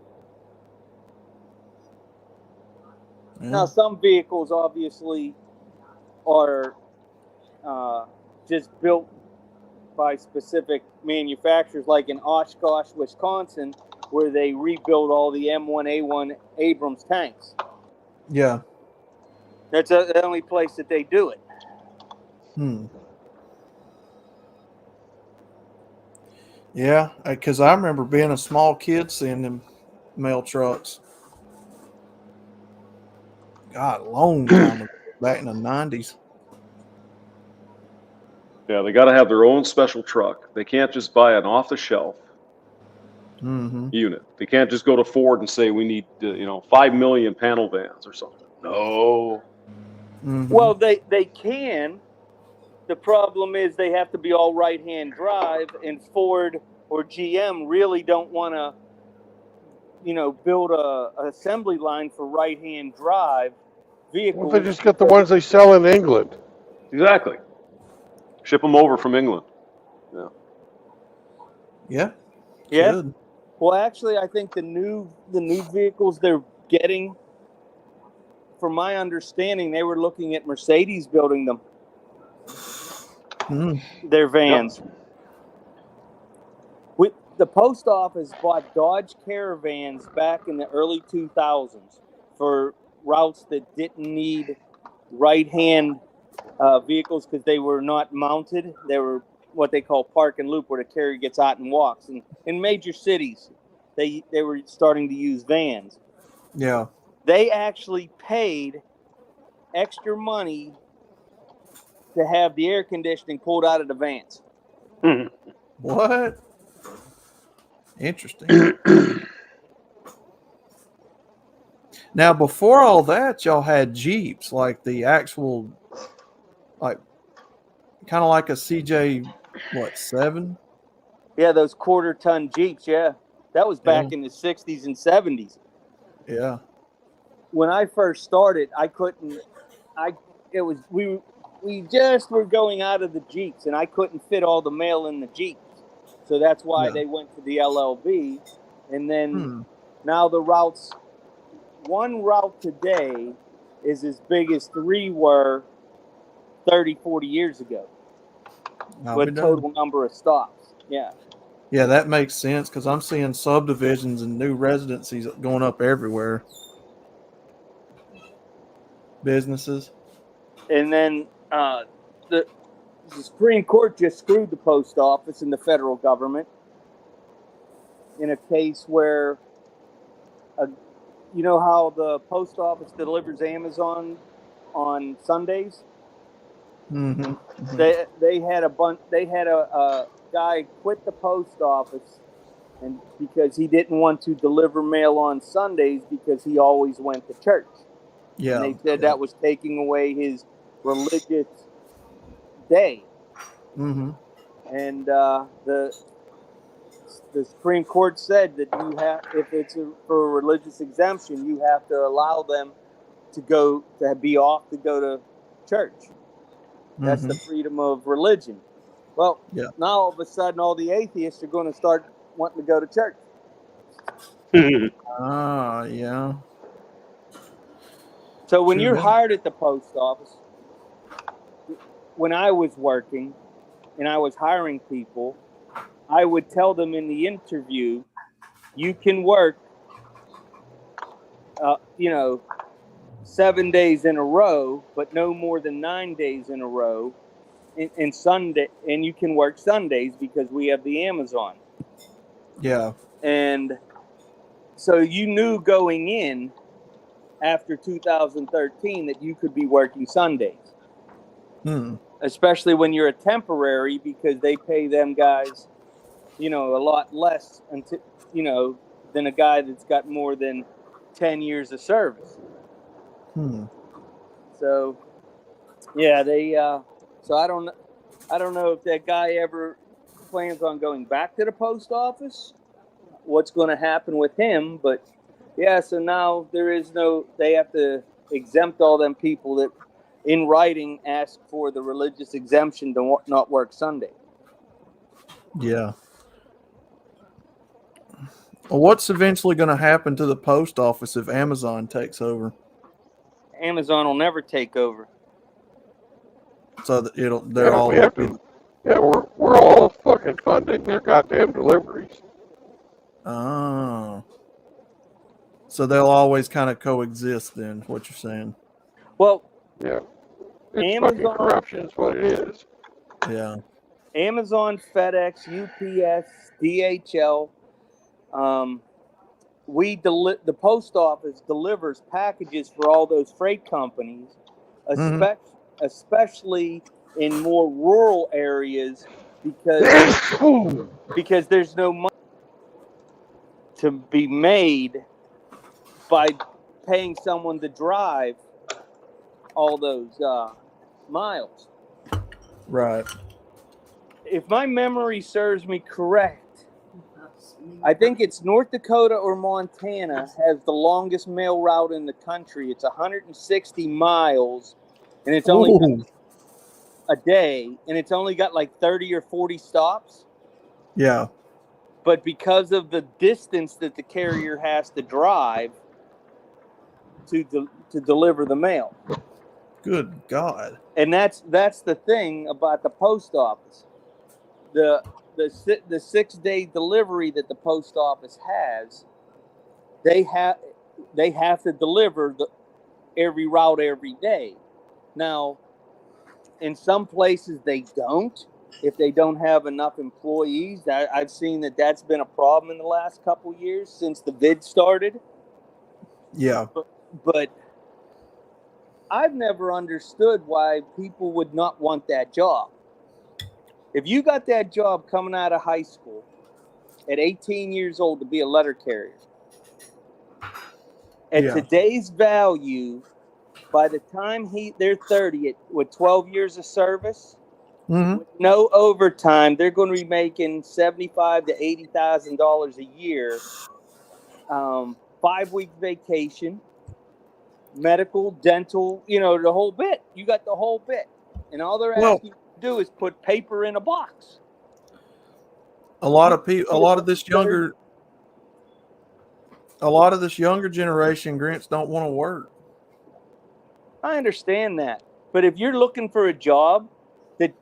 Yeah. Now, some vehicles obviously are just built by specific manufacturers, like in Oshkosh, Wisconsin, where they rebuild all the M1A1 Abrams tanks. Yeah. That's the only place that they do it. Yeah, because I remember being a small kid seeing them mail trucks. God, a long time ago, back in the 90s. Yeah, they got to have their own special truck. They can't just buy an off-the-shelf unit. They can't just go to Ford and say we need 5 million panel vans or something. No. Well, they can. The problem is they have to be all right-hand drive, and Ford or GM really don't want to, build an assembly line for right-hand drive vehicles. Well, they just got the ones they sell in England. Exactly. Ship them over from England. Yeah. Yeah. Yeah. Good. Well, actually, I think the new vehicles they're getting, from my understanding, they were looking at Mercedes building them. Their vans. Yep. The post office bought Dodge Caravans back in the early 2000s for routes that didn't need right-hand vehicles because they were not mounted. They were what they call park and loop, where the carrier gets out and walks. And in major cities, they were starting to use vans. Yeah. They actually paid extra money to have the air conditioning pulled out of the vans. What? Interesting. Now, before all that, y'all had Jeeps, like the actual, like, kind of like a CJ, 7? Yeah, those quarter-ton Jeeps, yeah. That was back in the 60s and 70s. Yeah. When I first started, we just were going out of the Jeeps, and I couldn't fit all the mail in the Jeeps. So that's why they went to the LLB. And then now the routes, one route today is as big as 3 were 30, 40 years ago. With total number of stops. Yeah. Yeah, that makes sense because I'm seeing subdivisions and new residencies going up everywhere. Businesses. And then the Supreme Court just screwed the post office and the federal government in a case where, you know how the post office delivers Amazon on Sundays? They had a guy quit the post office, and because he didn't want to deliver mail on Sundays because he always went to church. Yeah. And they said that was taking away his religious day. And the Supreme Court said that you have, if it's for a religious exemption, you have to allow them to be off to go to church. That's the freedom of religion. Well, Yeah. now all of a sudden, all the atheists are going to start wanting to go to church. Ah, yeah. So when True you're that. hired at the post office, when I was working and I was hiring people, I would tell them in the interview, you can work, 7 days in a row, but no more than 9 days in a row. And Sunday, and you can work Sundays because we have the Amazon. Yeah. And so you knew going in after 2013 that you could be working Sundays, especially when you're a temporary, because they pay them guys, a lot less than a guy that's got more than 10 years of service. So yeah, so I don't know if that guy ever plans on going back to the post office, what's going to happen with him, but yeah, so now they have to exempt all them people that in writing ask for the religious exemption to not work Sunday. Yeah. Well, what's eventually going to happen to the post office if Amazon takes over? Amazon will never take over. So that they're all. We have to. Yeah, we're all fucking funding their goddamn deliveries. Oh. So they'll always kind of coexist then, what you're saying. Well, yeah. It's fucking corruption is what it is. Yeah. Amazon, FedEx, UPS, DHL, the post office delivers packages for all those freight companies, especially in more rural areas, because there's no money to be made by paying someone to drive all those miles. Right. If my memory serves me correct, I think it's North Dakota or Montana has the longest mail route in the country. It's 160 miles, and it's only a day, and it's only got like 30 or 40 stops. Yeah. But because of the distance that the carrier has to drive to deliver the mail. Good God. And that's the thing about the post office. The 6-day delivery that the post office has, they have to deliver every route every day. Now, in some places they don't. If they don't have enough employees, I've seen that's been a problem in the last couple years since the vid started. Yeah. But I've never understood why people would not want that job. If you got that job coming out of high school at 18 years old to be a letter carrier, at today's value, by the time they're 30 with 12 years of service, with no overtime, they're going to be making $75,000 to $80,000 a year, 5-week vacation, medical, dental, the whole bit. You got the whole bit, and all they're asking you to do is put paper in a box. A lot of this younger generation, Grinch, don't want to work. I understand that, but if you're looking for a job that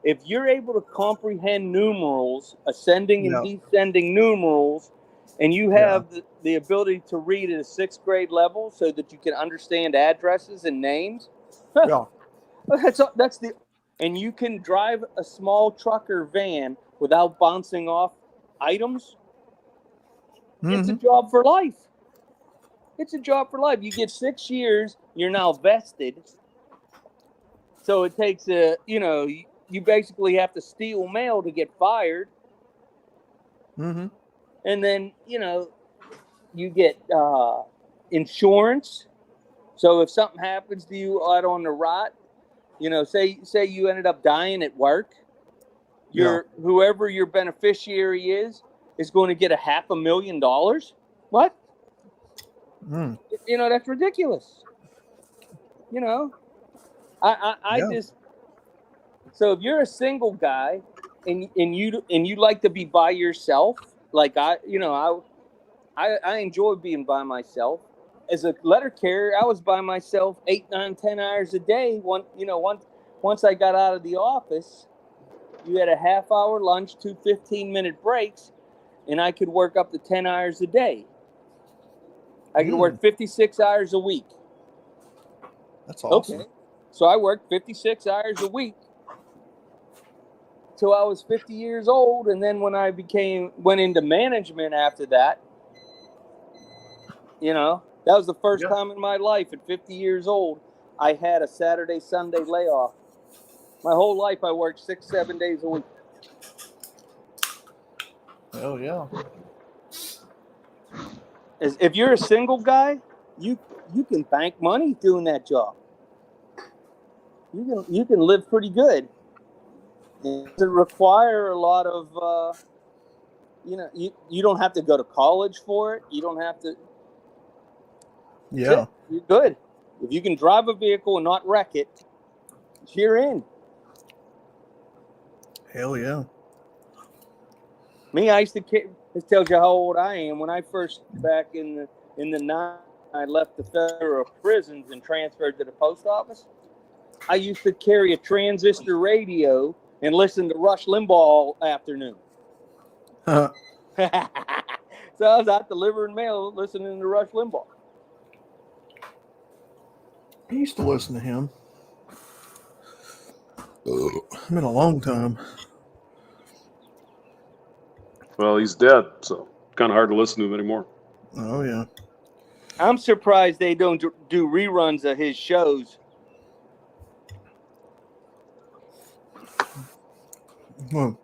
if you're able to comprehend numerals, ascending and descending numerals, and you have the ability to read at a 6th grade level so that you can understand addresses and names, and you can drive a small truck or van without bouncing off items, it's a job for life. It's a job for life. You get 6 years, you're now vested. So it takes you basically have to steal mail to get fired. And then, you get insurance. So if something happens to you out on the route, say you ended up dying at work, whoever your beneficiary is going to get $500,000. What? That's ridiculous. I So if you're a single guy and you like to be by yourself, like I enjoy being by myself. As a letter carrier, I was by myself 8, 9, 10 hours a day. Once I got out of the office, you had a half-hour lunch, 2 15-minute breaks, and I could work up to 10 hours a day. I could work 56 hours a week. That's awesome. Okay. So I worked 56 hours a week till I was 50 years old, and then when I went into management after that, that was the first time in my life at 50 years old I had a Saturday, Sunday layoff. My whole life I worked 6, 7 days a week. Hell yeah. If you're a single guy, you can bank money doing that job. You can live pretty good. It doesn't require a lot of you don't have to go to college for it. You don't have to. Yeah. You're good. If you can drive a vehicle and not wreck it, you're in. Hell yeah. Me, I used to. This tells you how old I am. When I first back in the 90s, I left the federal prisons and transferred to the post office. I used to carry a transistor radio and listen to Rush Limbaugh all afternoon. So I was out delivering mail listening to Rush Limbaugh. I used to listen to him. It's been a long time. Well, he's dead, so kind of hard to listen to him anymore. Oh, yeah. I'm surprised they don't do reruns of his shows. Well,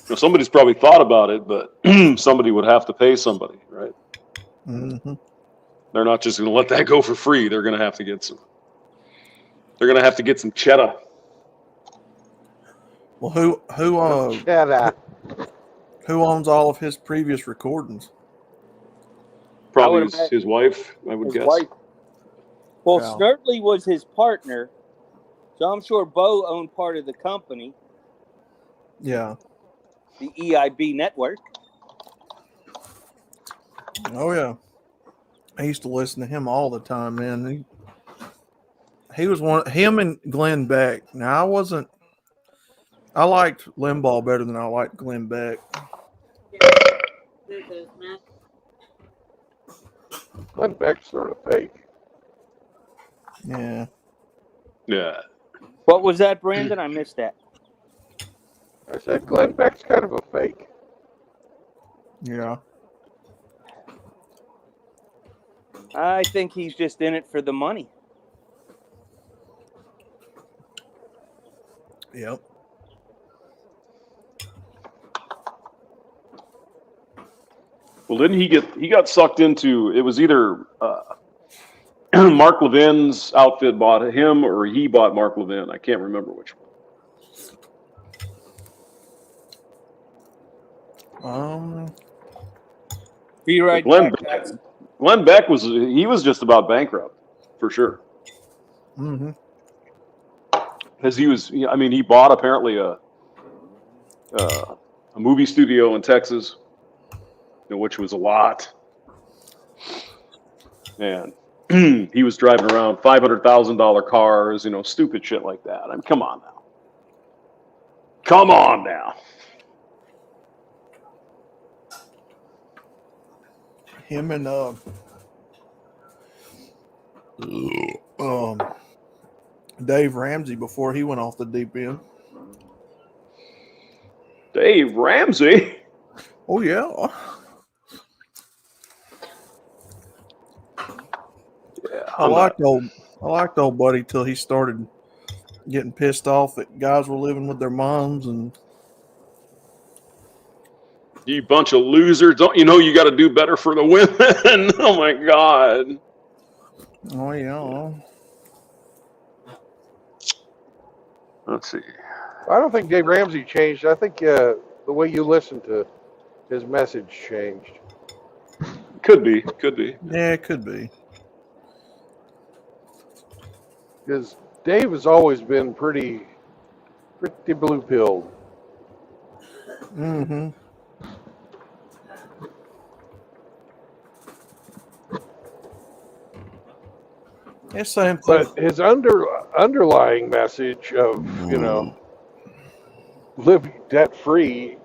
Somebody's probably thought about it, but somebody would have to pay somebody, right? mm-hmm. They're not just going to let that go for free. They're going to have to get some. They're going to have to get some cheddar. Well, who owns all of his previous recordings? Probably his wife, I would guess. Wife. Well, Wow. Snurtley was his partner, so I'm sure Bo owned part of the company, Yeah. the EIB network. Oh, yeah. I used to listen to him all the time, man. He was him and Glenn Beck. Now, I liked Limbaugh better than I liked Glenn Beck. Glenn Beck's sort of fake. Yeah. Yeah. What was that, Brandon? I missed that. I said Glenn Beck's kind of a fake. Yeah. I think he's just in it for the money. Yep. Well, didn't he got sucked into, it was either Mark Levin's outfit bought him or he bought Mark Levin. I can't remember which one. Be right Glenn back, Beck, guys. Glenn Beck was just about bankrupt, for sure. Mm-hmm. Because he bought apparently a movie studio in Texas, which was a lot. And he was driving around $500,000 cars, stupid shit like that. I mean, come on now. Come on now. Him and Dave Ramsey before he went off the deep end. Dave Ramsey? Oh, yeah. Yeah, I liked old buddy till he started getting pissed off that guys were living with their moms and you bunch of losers. Don't you know you got to do better for the women? Oh, my God. oh yeah. Let's see. I don't think Dave Ramsey changed. I think the way you listen to his message changed. Could be. Yeah, it could be. Because Dave has always been pretty Pretty blue pilled. Mm-hmm. It's same thing. But his underlying message of, living debt free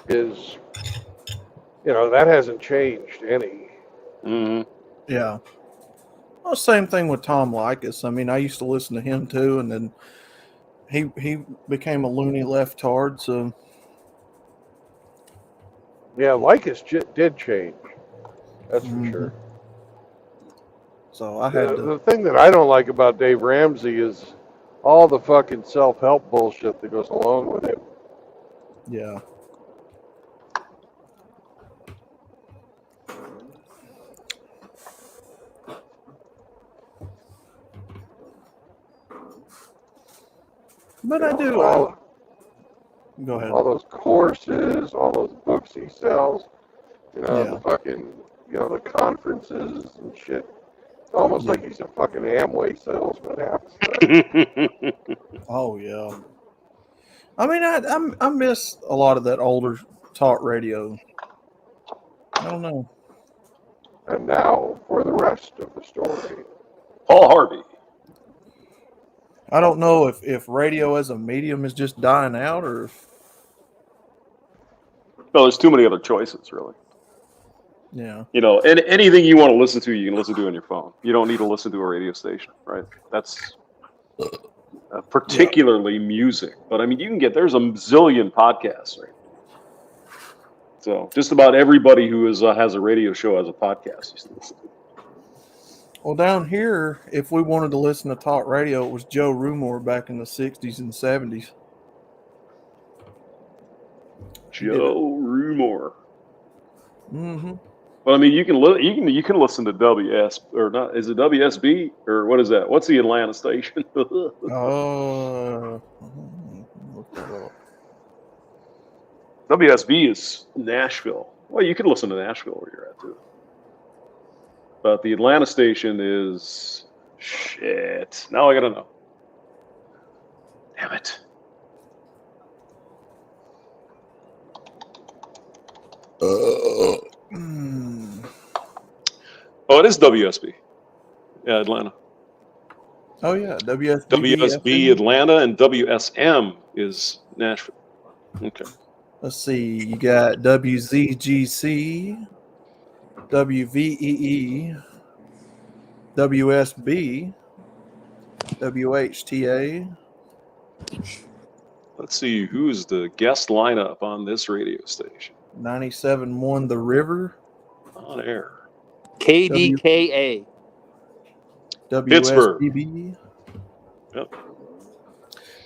is, that hasn't changed any. Mhm. Yeah. Well, same thing with Tom Likas. I mean, I used to listen to him too, and then he became a loony leftard. So Yeah, Lycus did change. That's for Mhm. sure. So I had to. The thing that I don't like about Dave Ramsey is all the fucking self-help bullshit that goes along with it. Yeah. But I do. Go ahead. All those courses, all those books he sells, Yeah. the fucking, the conferences and shit. It's almost like he's a fucking Amway salesman half the time. Oh yeah. I mean, I miss a lot of that older talk radio. I don't know. And now for the rest of the story. Paul Harvey. I don't know if radio as a medium is just dying out or if, No, there's too many other choices, really. yeah. And anything you want to listen to, you can listen to on your phone. You don't need to listen to a radio station, right? That's particularly music. But I mean, there's a zillion podcasts, right? So just about everybody who has a radio show has a podcast. You should listen to. Well, down here, if we wanted to listen to talk radio, it was Joe Rumor back in the 60s and 70s. Joe Rumor. Mm-hmm. But I mean, you can listen to WS or not? Is it WSB or what is that? What's the Atlanta station? WSB is Nashville. Well, you can listen to Nashville where you're at too. But the Atlanta station is shit. Now I gotta know. Damn it. Oh, it is WSB. Yeah, Atlanta. Oh yeah, WSB Atlanta and WSM is Nashville. Okay. Let's see. You got WZGC, WVEE, WSB, WHTA. Let's see who's the guest lineup on this radio station. 97.1 The River. On air. KDKA. Pittsburgh. WSBB. Yep.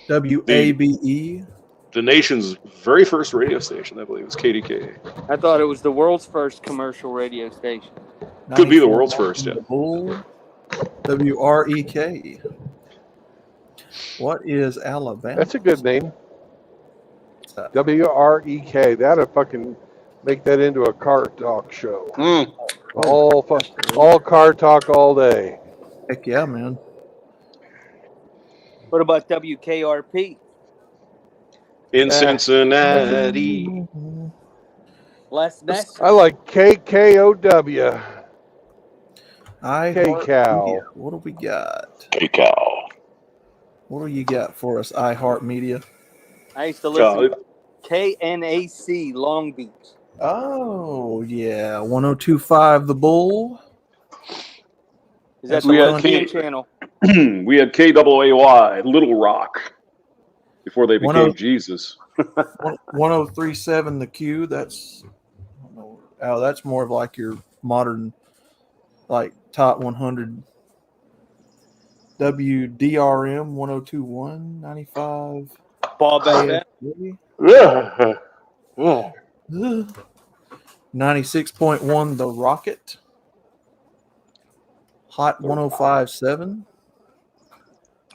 WABE. The nation's very first radio station, I believe, was KDKA. I thought it was the world's first commercial radio station. Could be the world's first, yeah. Bull. WREK. What is Alabama? That's a good name. WREK. That'd fucking make that into a car talk show. All car talk all day. Heck yeah, man. What about WKRP? In Cincinnati. Les Ness? I like KKOW. K-Cow. K-Cow. What do we got? K-Cow. What do you got for us, iHeartMedia? I used to listen to KNAC Long Beach. Oh, yeah. 102.5 The Bull. Is that We the had European channel? We had KAAY, Little Rock, before they became Jesus. 103.7 The Q. That's more of like your modern, like top 100. WDRM 102.1 95. Bob FM. 96.1 The Rocket. Hot 105.7.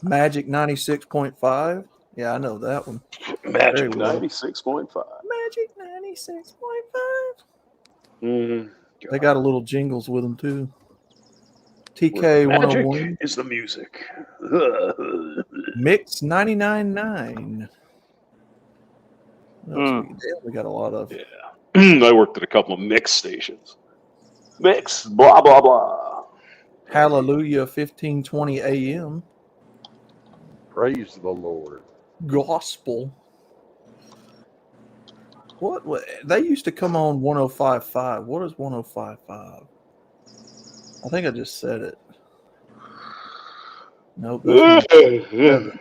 Magic 96.5. Yeah, I know that one. Magic 96.5. Magic 96.5. Mm-hmm. They got a little jingles with them too. TK 101. Magic is the music. Mix 99.9. What else we got a lot of? Yeah. I worked at a couple of mix stations. Mix, blah, blah, blah. Hallelujah 1520 AM. Praise the Lord. Gospel. What they used to come on 105.5. What is 105.5? I think I just said it. Nope, that's 107.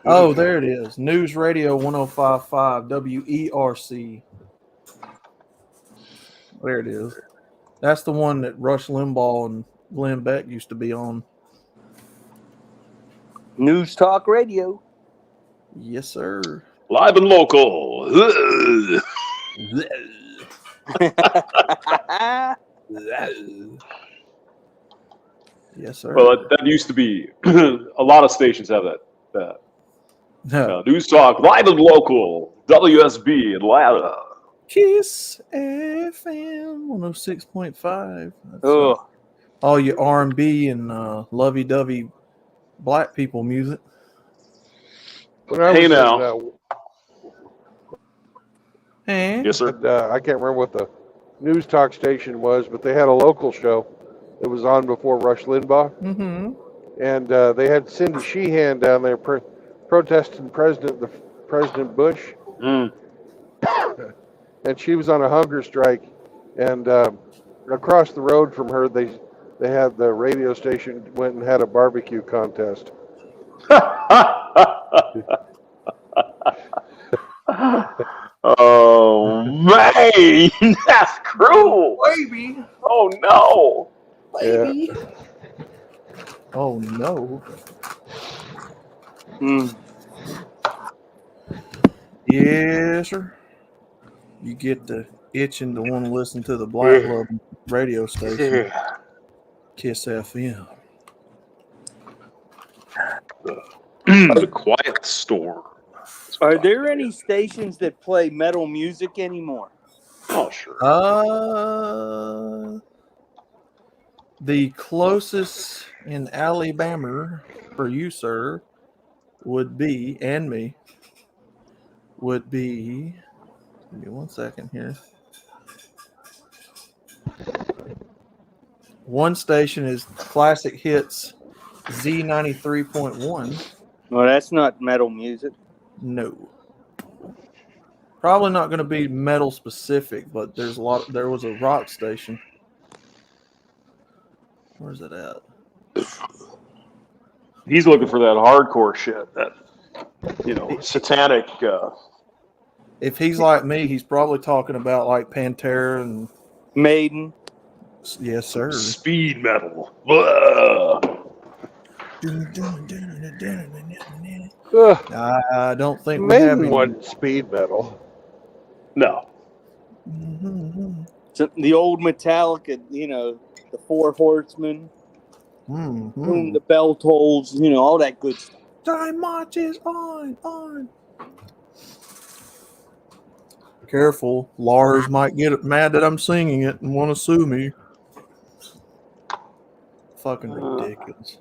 Oh, there it is. News Radio 105.5 WERC. There it is. That's the one that Rush Limbaugh and Glenn Beck used to be on. News Talk Radio. Yes, sir. Live and local. Yes, sir. Well, that used to be. A lot of stations have that. News Talk, live and local. WSB Atlanta. Kiss FM 106.5. Oh, All your R&B and lovey-dovey black people music. When I Hey was now. Yes, sir. I can't remember what the news talk station was, but they had a local show that was on before Rush Limbaugh. Mm-hmm. And they had Cindy Sheehan down there protesting President Bush. Mm. And she was on a hunger strike. And across the road from her, they had the radio station went and had a barbecue contest. Oh, man. That's cruel. Baby. Oh, no. Baby. Yeah. Oh, no. Yes, sir. You get the itching to want to listen to the Black Love radio station. Kiss FM. The Quiet Storm. are there any stations that play metal music anymore? Oh, sure. The closest in Alabama for you, sir, would be, and me, would be, give me 1 second here. One station is Classic Hits Z93.1. Well, that's not metal music. No. Probably not going to be metal specific, but there was a rock station. Where's it at? He's looking for that hardcore shit, that, satanic. If he's like me, he's probably talking about like Pantera and Maiden. Yes, sir. Speed metal. Blah. I don't think we have one speed metal. No. So the old Metallica, the Four Horsemen, Whom the Bell Tolls, all that good stuff. Time marches on. Careful, Lars might get mad that I'm singing it and want to sue me. Fucking ridiculous.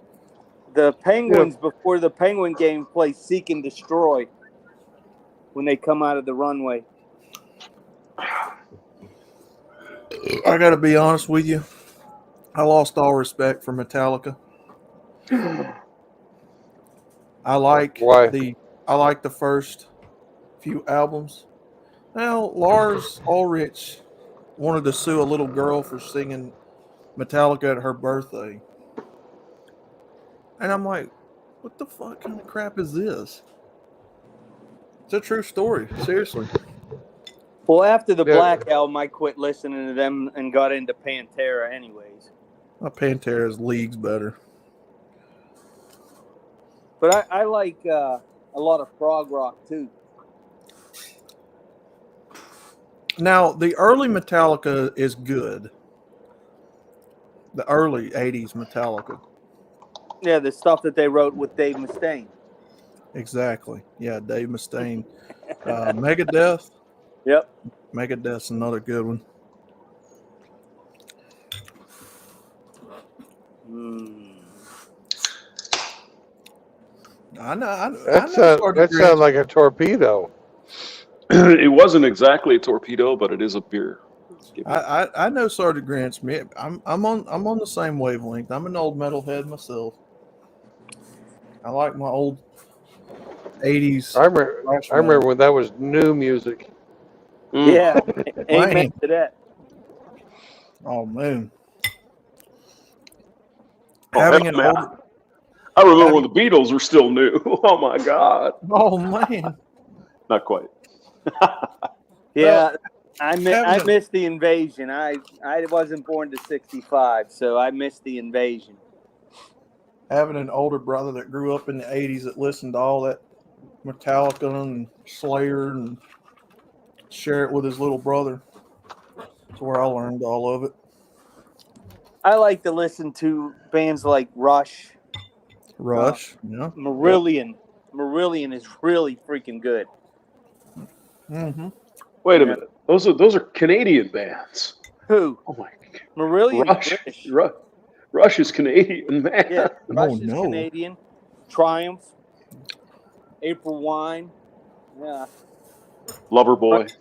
The Penguins, before the Penguin game, play Seek and Destroy when they come out of the runway. I got to be honest with you. I lost all respect for Metallica. I like the first few albums. Now, Lars Ulrich wanted to sue a little girl for singing Metallica at her birthday. And I'm like, what the fuck kind of crap is this? It's a true story, seriously. Well, after the Black Album, I quit listening to them and got into Pantera anyways. Pantera's league's better. But I like a lot of prog rock, too. Now, the early Metallica is good. The early 80s Metallica. Yeah, the stuff that they wrote with Dave Mustaine. Exactly. Yeah, Dave Mustaine. Megadeth. Yep. Megadeth's another good one. I know. I That know. sounds Sergeant that Grant. sounds like a torpedo. It wasn't exactly a torpedo, but it is a beer. Give me- I know Sergeant Grant Smith. I'm on the same wavelength. I'm an old metalhead myself. I like my old '80s I remember, thrash I remember metal. when that was new music. Mm. Yeah, amen Man, to that. oh man, Oh hell, having an man! older, I remember having when the Beatles were still new. Oh my God! oh man, Not quite. Yeah, I having a missed the invasion. I wasn't born to '65, so I missed the invasion. having an older brother that grew up in the '80s that listened to all that Metallica and Slayer and share it with his little brother. That's where I learned all of it. I like to listen to bands like Rush, Rush, yeah. Marillion. Marillion is really freaking good. Mm-hmm. Wait a You know minute. Those are Canadian bands. who? Oh my! Marillion's Rush. British. Rush is Canadian, man. Yeah, Oh Rush is no. Canadian. Triumph, April Wine. Yeah, Loverboy.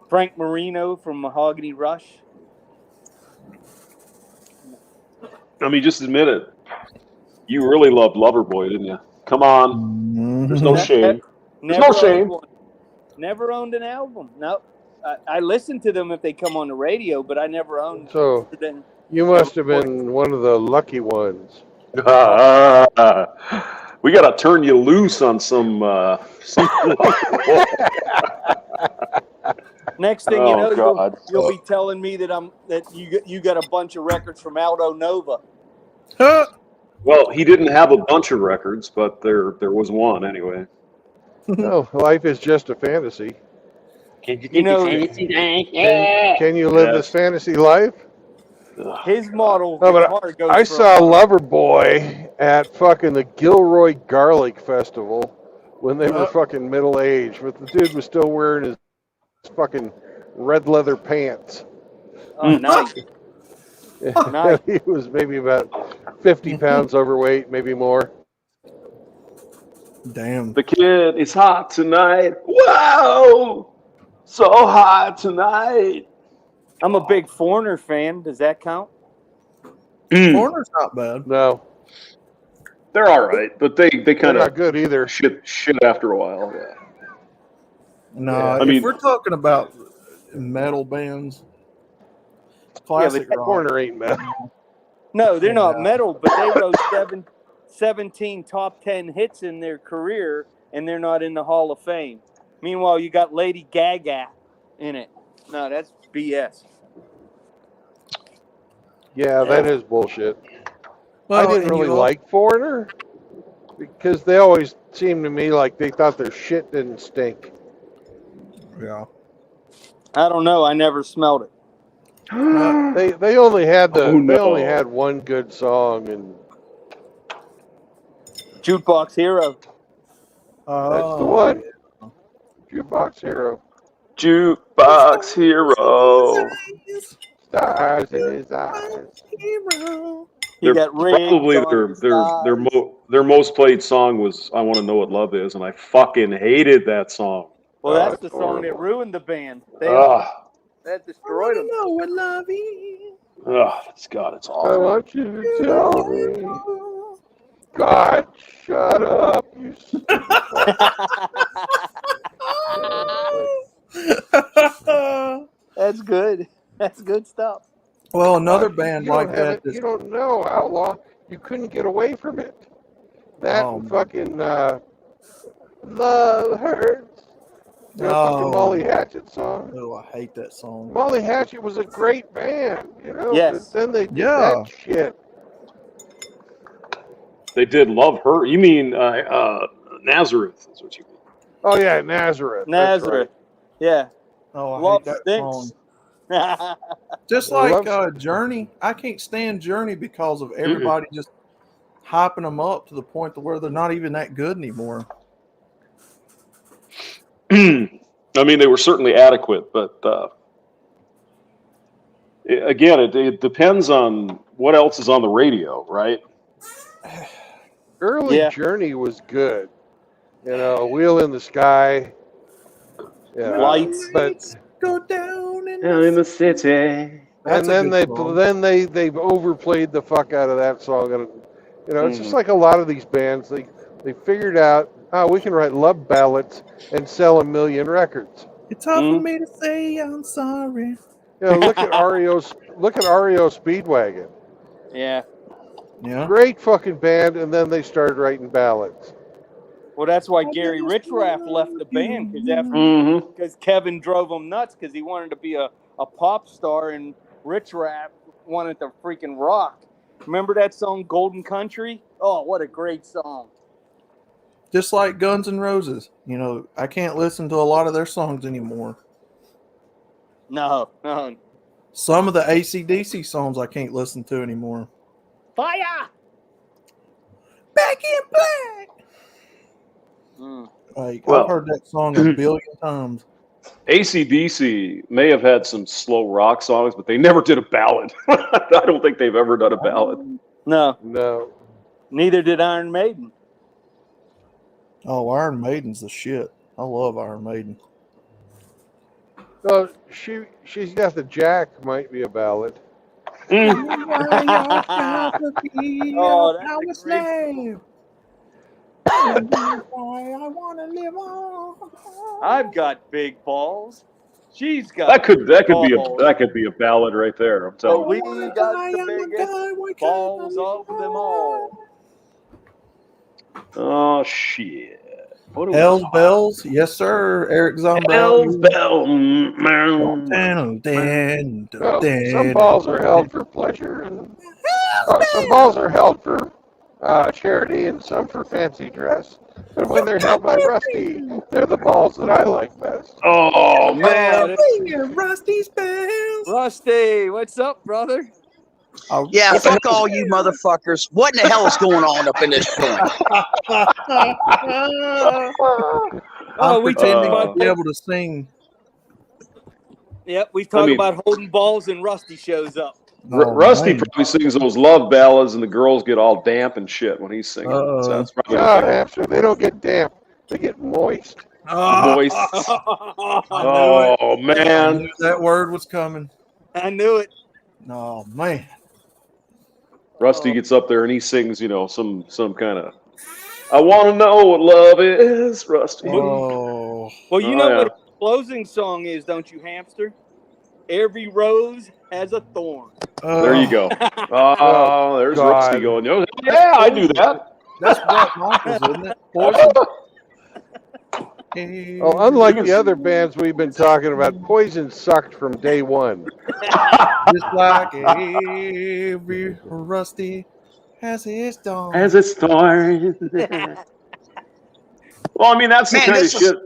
Frank Marino from Mahogany Rush. I mean, just admit it. You really loved Loverboy, didn't you? Come on. There's no Mhm. shame. There's Never no shame. owned one. Never owned an album. No, I listen to them if they come on the radio, but I never owned So them. you Never must have recorded. been one of the lucky ones. We got to turn you loose on some Loverboy. Next thing you Oh know, God. you'll be telling me that you got a bunch of records from Aldo Nova. Well, he didn't have a bunch of records, but there was one anyway. No, life is just a fantasy. Can you You take a know, fantasy night? Can you live this Yes. fantasy life? Oh, his God. model No, but guitar goes I for saw $100. Loverboy at fucking the Gilroy Garlic Festival when they were fucking middle aged, but the dude was still wearing his fucking red leather pants. Oh, nice. Nice. He was maybe about 50 pounds overweight, maybe more. Damn. The kid is hot tonight. Whoa! So hot tonight. I'm a big Foreigner fan. Does that count? Foreigner's not bad. No, They're all right, but they they're kind not of good either. shit after a while. Yeah. No, Yeah. I if mean- we're talking about metal bands, classic rock. Corner ain't metal. No, they're not Yeah. metal, but they wrote 17 top 10 hits in their career, and they're not in the Hall of Fame. Meanwhile, you got Lady Gaga in it. No, that's BS. Yeah, that is bullshit. Well, I didn't and really you al- like Foreigner because they always seemed to me like they thought their shit didn't stink. Yeah. I don't know. I never smelled it. They only had Oh, they no. only had one good song, and Jukebox Hero. that's the one. Jukebox Hero. Jukebox hero. Stars in his eyes. Hero. You They're got rings probably on his thighs. their most played song was "I Want to Know What Love Is," and I fucking hated that song. Well, that's the it's song that horrible. ruined the band. Ugh, That destroyed them. know what love is. it's I awful. want you to tell me. God, shut up, you stupid That's good. That's good stuff. Well, another fuck. band You like don't have that. it. You don't know, Outlaw. You couldn't get away from it. That Oh, and fucking Love Hurts. The Oh. fucking Molly Hatchet song. Oh, I hate that song. Molly Hatchet was a great band, you know. Yes. But then they did Yeah. that shit. They did "Love Her." You mean Nazareth? Is what you mean? Oh yeah, Nazareth. Nazareth. Yeah. Oh, I Love hate that stinks. song. Just I like love- Journey, I can't stand Journey because of Mm-mm. everybody just hyping them up to the point to where they're not even that good anymore. I mean, they were certainly adequate, but again, it depends on what else is on the radio, right? early Yeah. Journey was good. You know, Wheel in the Sky. Yeah, Lights. but Go down in Down in the city. That's and a then good song. they overplayed the fuck out of that song, and you know, it's just Mhm. like a lot of these bands. They figured out, oh, we can write love ballads and sell 1 million records. It's hard for Mhm. me to say I'm sorry. You know, look at REO Speedwagon. Yeah. Yeah. Great fucking band, and then they started writing ballads. Well, that's why I Gary just Richrath love left the band you. because Kevin drove him nuts because he wanted to be a pop star and Richrath wanted to freaking rock. Remember that song Golden Country? Oh, what a great song. Just like Guns N' Roses. You know, I can't listen to a lot of their songs anymore. No. Some of the AC/DC songs I can't listen to anymore. Fire! Back in Black. Mm. Like, Well, I've heard that song a billion times. AC/DC may have had some slow rock songs, but they never did a ballad. I don't think they've ever done a ballad. No, No, neither did Iron Maiden. Oh, Iron Maiden's the shit. I love Iron Maiden. no, she's got the Jack might be a ballad. Oh, that's a great I want to live on. I've got big balls. She's got That could balls. be a ballad right there. I'm telling But you. we got the biggest balls of them all. Oh shit! What do we Hell's talk- Bells, yes sir. Eric Zombrow. Hell's Bell. Well, some balls are held for pleasure, and some balls are held for charity, and some for fancy dress. And when they're held by Rusty, they're the balls that I like best. Oh man! Rusty's Bells. Rusty, what's up, brother? Oh, Yeah, fuck all you motherfuckers. What in the hell is going on up in this joint? I'm we pretending talked to about be able to sing. Yep, we talk I mean- about holding balls and Rusty shows up. Rusty man. probably sings those love ballads, and the girls get all damp and shit when he's singing. So that's probably No, hamster, they don't get damp; they get moist. moist. I Oh I man! knew that word was coming. knew it. Oh man. Rusty gets up there and he sings, you know, some kind of. I want to know what love is, Rusty. Oh. Well, you Oh, know yeah. what a closing song is, don't you, hamster? Every rose has a thorn. There you go. Oh, there's God. Rusty going. Oh, yeah, I do that. That's Brett Michaels, isn't it? Poison. Oh, unlike the other bands we've been talking about, Poison sucked from day one. Just like every Rusty has his dawn. As it's thorn. Well, I mean, that's the Man, kind of this is- shit.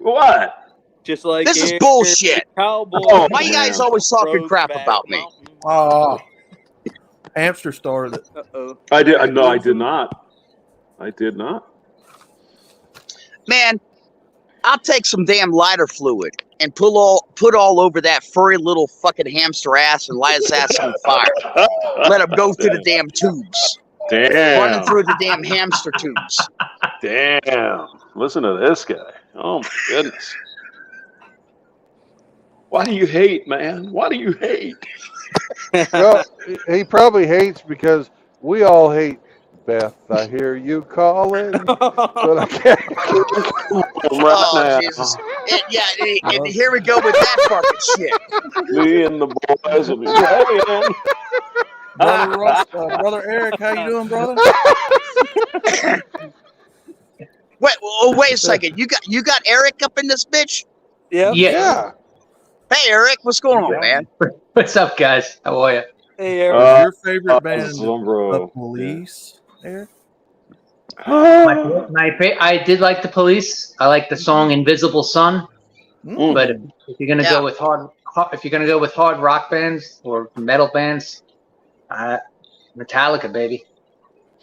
What? Just like This is every bullshit. Cowboy. Oh, Why you guys man. always talking Rose crap back about me? mountain. Oh, hamster started it. Uh-oh. I did. No, I did not. I did not. Man, I'll take some damn lighter fluid and put all over that furry little fucking hamster ass and light his ass on fire. Let him go through the damn tubes. Running Damn. through the damn hamster tubes. Damn. Listen to this guy. Oh my goodness. Why do you hate, man? Why do you hate? Well, he probably hates because we all hate Beth. I hear you calling, but I can't. Right Oh, now, Jesus. And here we go with that fucking shit. me and the boys will be playing. Brother Eric, how you doing, brother? Wait a second. You got Eric up in this bitch? Yep. Yeah. Hey, Eric, what's going on, man? What's up, guys? How are you? Hey, Eric. Is your favorite band The Zombro. Police, Eric? I did like the Police. I like the song "Invisible Sun." But if you're gonna go with hard rock bands or metal bands, Metallica, baby.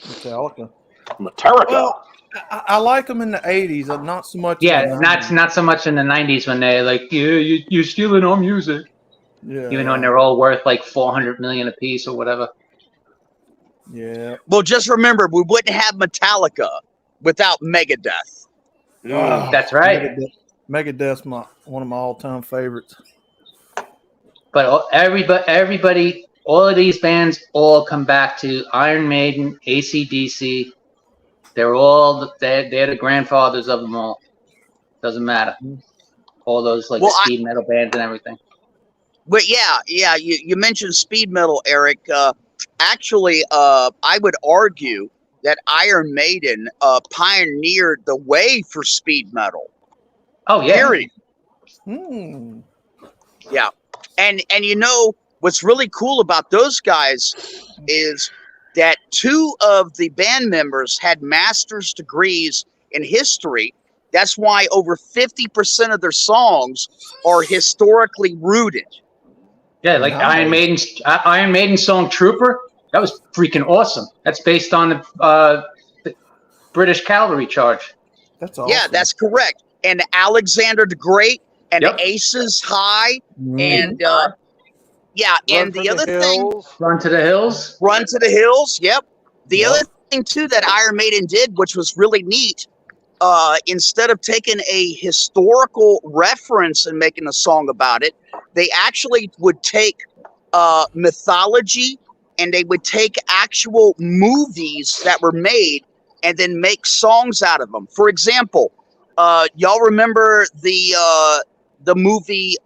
Metallica. Metallica. I like them in the 80s, not so much. Yeah, in the not so much in the '90s when they're like, you're stealing our music. Yeah. Even when they're all worth like $400 million a piece or whatever. Yeah. Well, just remember, we wouldn't have Metallica without Megadeth. That's right. Megadeth's one of my all-time favorites. But everybody, all of these bands all come back to Iron Maiden, AC/DC. They're the grandfathers of them all. Doesn't matter. All those like speed metal bands and everything. But yeah, you mentioned speed metal, Eric. Actually, I would argue that Iron Maiden pioneered the way for speed metal. Oh yeah. Period. Hmm. Yeah, and you know what's really cool about those guys is that 2 of the band members had master's degrees in history. That's why over 50% of their songs are historically rooted. Yeah, like Nice. Iron Maiden's song "Trooper." That was freaking awesome. That's based on the British cavalry charge. That's awesome. Yeah, that's correct. And Alexander the Great and Yep. Aces High and yeah, Run and for the other thing, hills. Run to the Hills. Run to the Hills. Yep. The other thing too that Iron Maiden did, which was really neat, instead of taking a historical reference and making a song about it, they actually would take mythology and they would take actual movies that were made and then make songs out of them. For example, y'all remember the movie?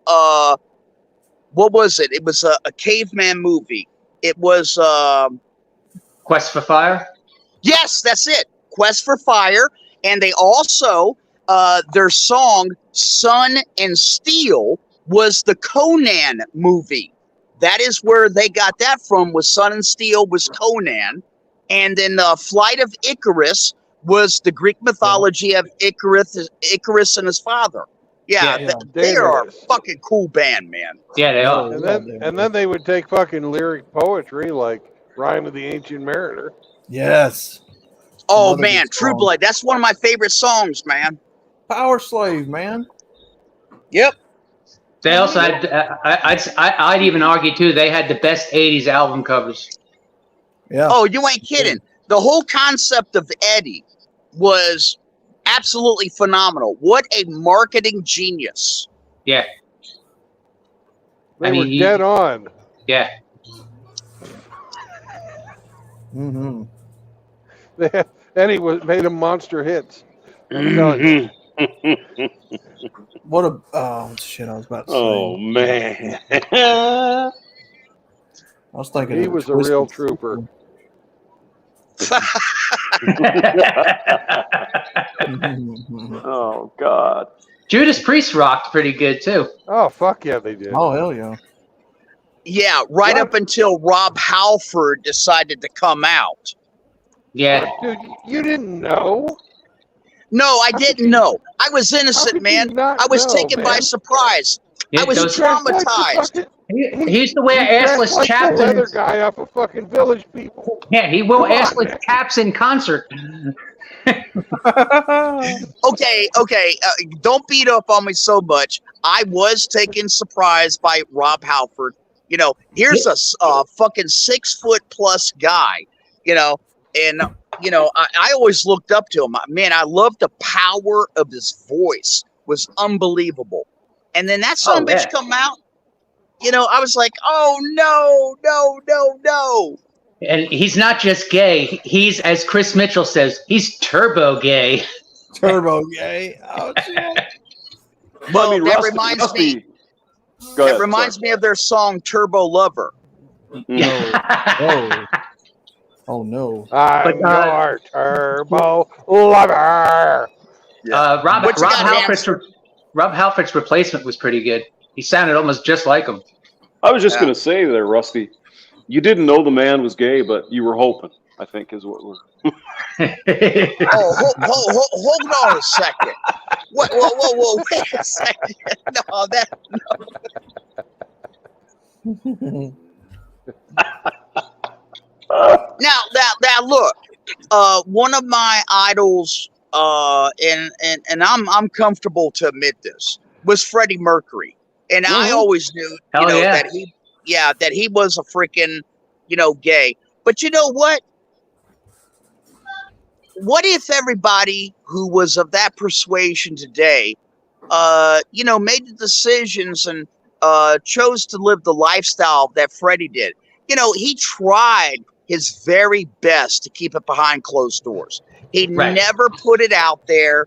What was it? It was a caveman movie. It was Quest for Fire. Yes, that's it. Quest for Fire. And they also, their song, Sun and Steel, was the Conan movie. That is where they got that from, was Sun and Steel was Conan. And then Flight of Icarus was the Greek mythology of Icarus and his father. Yeah, they are a fucking cool band, man. Yeah, they are. And then they would take fucking lyric poetry like Rhyme of the Ancient Mariner. Yes. Oh man, True Blood. That's one of my favorite songs, man. Power Slave, man. Yep. They also had. I'd even argue too. They had the best '80s album covers. Yeah. Oh, you ain't kidding. The whole concept of Eddie was absolutely phenomenal. What a marketing genius. Yeah. They were dead on. Yeah. Mm-hmm. And he made them monster hits. I'm telling you. What a shit! I was about to say. Oh man. I was thinking He was a real trooper. Oh God. Judas Priest rocked pretty good too. Oh fuck yeah, they did. Oh hell yeah. Yeah, right up until Rob Halford decided to come out. Yeah. Dude, you didn't know? No, I didn't know. I was innocent, man. I was taken by surprise. Yeah, I was traumatized. He used to wear assless like chaps. The leather guy off of fucking Village People. Yeah, he wore assless chaps in concert. Okay. Don't beat up on me so much. I was taken surprise by Rob Halford. You know, here's a fucking 6 foot plus guy. You know, and you know, I always looked up to him. Man, I loved the power of his voice. It was unbelievable. And then that son of a bitch come out. You know, I was like, oh no. And he's not just gay. He's, as Chris Mitchell says, he's turbo gay. Turbo gay. Oh shit. Well, I mean, that Rusty. reminds me of their song Turbo Lover. Oh no. I'm your turbo lover. Rob Halford's replacement was pretty good. He sounded almost just like him. I was just going to say there, Rusty, you didn't know the man was gay, but you were hoping, I think is what we're... Hold on a second. Whoa, wait a second. No. Now look, one of my idols, and I'm comfortable to admit this, was Freddie Mercury. And I always knew, that he was a freaking, gay. But you know what? what if everybody who was of that persuasion today, made the decisions and chose to live the lifestyle that Freddie did? He tried his very best to keep it behind closed doors. He Right. never put it out there,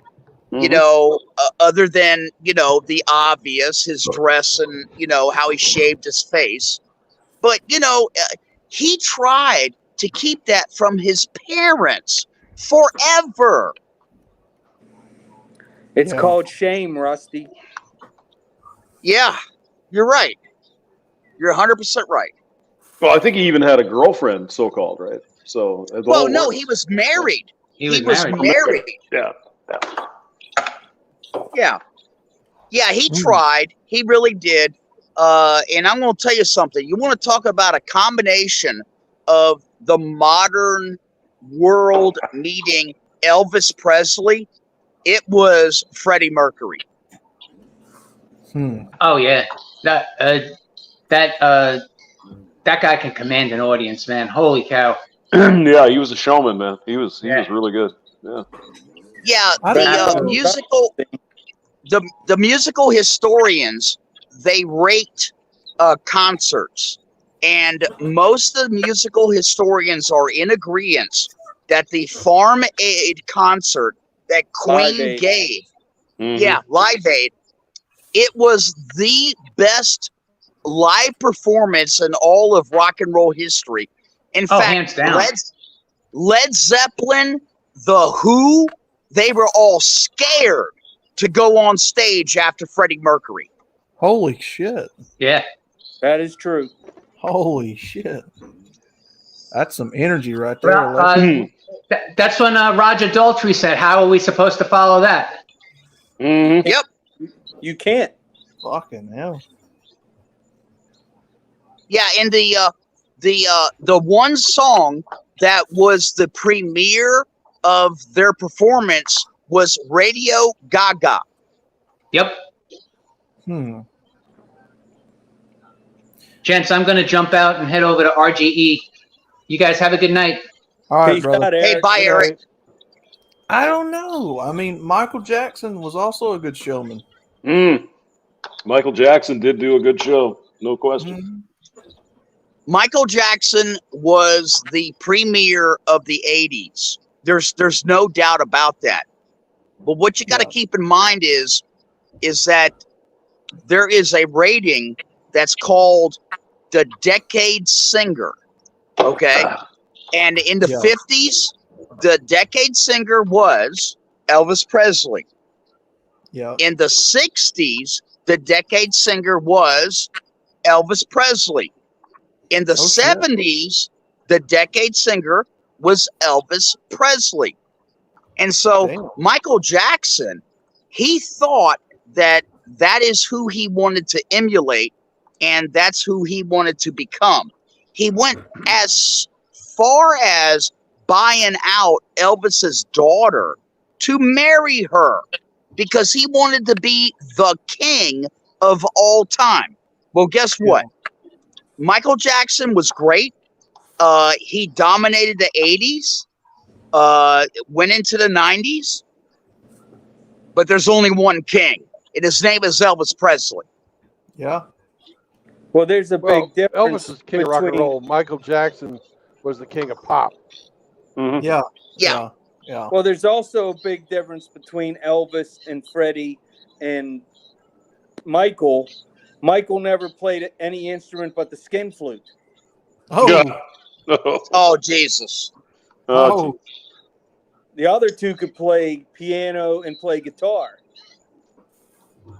other than, the obvious, his dress and, how he shaved his face. But, he tried to keep that from his parents forever. It's Yeah. called shame, Rusty. Yeah, you're right. You're 100% right. Well, I think he even had a girlfriend, so-called, right? So the Well, whole no, works. he was married. He was married. married. Yeah. Yeah. Yeah, he Mm. tried. He really did. And I'm going to tell you something. You want to talk about a combination of the modern world needing Elvis Presley? It was Freddie Mercury. Oh yeah, that guy can command an audience, man. Holy cow! Yeah, he was a showman, man. He was Yeah. really good. Yeah. Yeah, I the don't know. musical the musical historians, they rate concerts, and most of the musical historians are in agreement that the Farm Aid concert that Live Queen Aid. gave, Mhm. Live Aid, it was the best live performance in all of rock and roll history. In Oh, fact, hands down. Led Zeppelin, The Who, they were all scared to go on stage after Freddie Mercury. Holy shit. Yeah. That is true. Holy shit. That's some energy right there. Well, Alexis. that's when Roger Daltrey said, "How are we supposed to follow that?" Mhm. Yep. You can't. Fucking hell. Yeah, and the one song that was the premiere of their performance was Radio Gaga. Yep. Gents, I'm going to jump out and head over to RGE. You guys have a good night. All right, Peace brother. out, Hey, Eric. bye, Eric. I don't know. I mean, Michael Jackson was also a good showman. Michael Jackson did do a good show, no question. Michael Jackson was the premier of the 80s. There's no doubt about that. But what you got to keep in mind is that there is a rating that's called the Decade Singer. Okay? And in the 50s, the Decade Singer was Elvis Presley. Yeah. In the 60s, the Decade Singer was Elvis Presley. In the 70s, the Decade Singer was Elvis Presley. And so Michael Jackson, he thought that is who he wanted to emulate, and that's who he wanted to become. He went as far as buying out Elvis's daughter to marry her because he wanted to be the king of all time. Well, guess what? Michael Jackson was great. He dominated the 80s, went into the 90s, but there's only one king, and his name is Elvis Presley. Yeah. Well, there's a big difference. Elvis is king of rock and roll. Michael Jackson was the king of pop. Yeah. Yeah. Yeah. Well, there's also a big difference between Elvis and Freddie and Michael. Michael never played any instrument but the skin flute. Oh. Oh, Jesus. Oh. The other two could play piano and play guitar.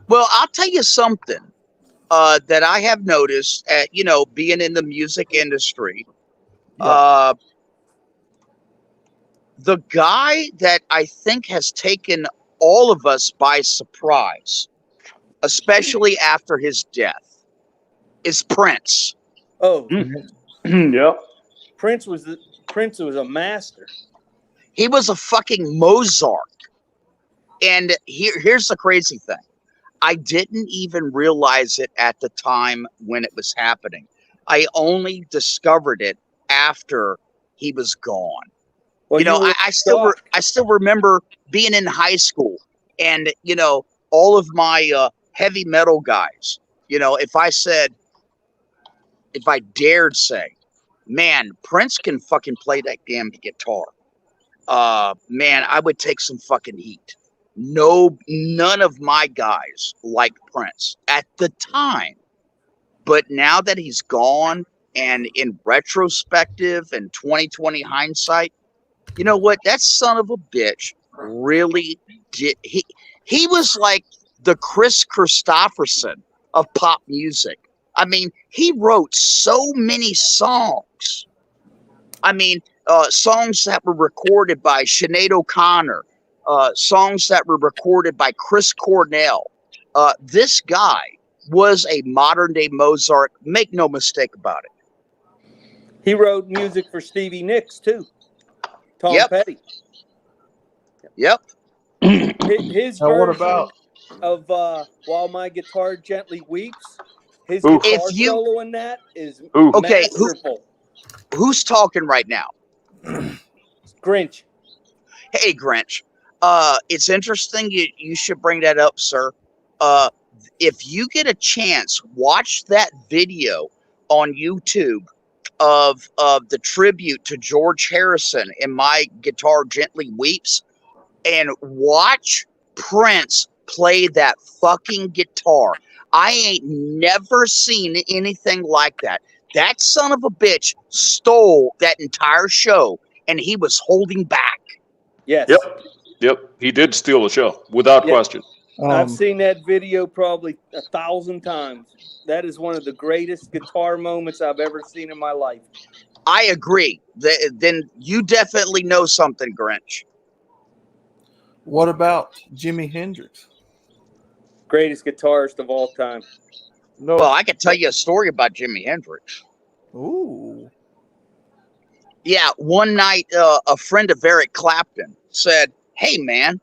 Well, I'll tell you something that I have noticed at, being in the music industry. The guy that I think has taken all of us by surprise, especially after his death, is Prince. Oh, yeah. Prince was a master. He was a fucking Mozart. And here's the crazy thing. I didn't even realize it at the time when it was happening. I only discovered it after he was gone. Well, You know, you were I still remember being in high school, and you know, all of my heavy metal guys. You know, if I dared say, man, Prince can fucking play that damn guitar. Man, I would take some fucking heat. No, none of my guys liked Prince at the time, but now that he's gone, and in retrospective and 2020 hindsight, you know what? That son of a bitch really did. He was like the Chris Christopherson of pop music. I mean, he wrote so many songs. I mean, songs that were recorded by Sinead O'Connor, songs that were recorded by Chris Cornell. This guy was a modern day Mozart. Make no mistake about it. He wrote music for Stevie Nicks too. Tom Yep. Petty. Yep. His Now, what version about of "While My Guitar Gently Weeps," his Oof. guitar If you solo in that is Oof. okay, masterful. who's talking right now? Grinch. Hey, Grinch. It's interesting. You should bring that up, sir. If you get a chance, watch that video on YouTube of the tribute to George Harrison and My Guitar Gently Weeps, and watch Prince play that fucking guitar. I ain't never seen anything like that. That son of a bitch stole that entire show, and he was holding back. Yes. Yep. He did steal the show without Yeah. question. I've seen that video probably 1,000 times. That is one of the greatest guitar moments I've ever seen in my life. I agree. Then you definitely know something, Grinch. what about Jimi Hendrix? Greatest guitarist of all time. No, Well, I could tell you a story about Jimi Hendrix. Ooh. Yeah, one night, a friend of Eric Clapton said, "Hey, man,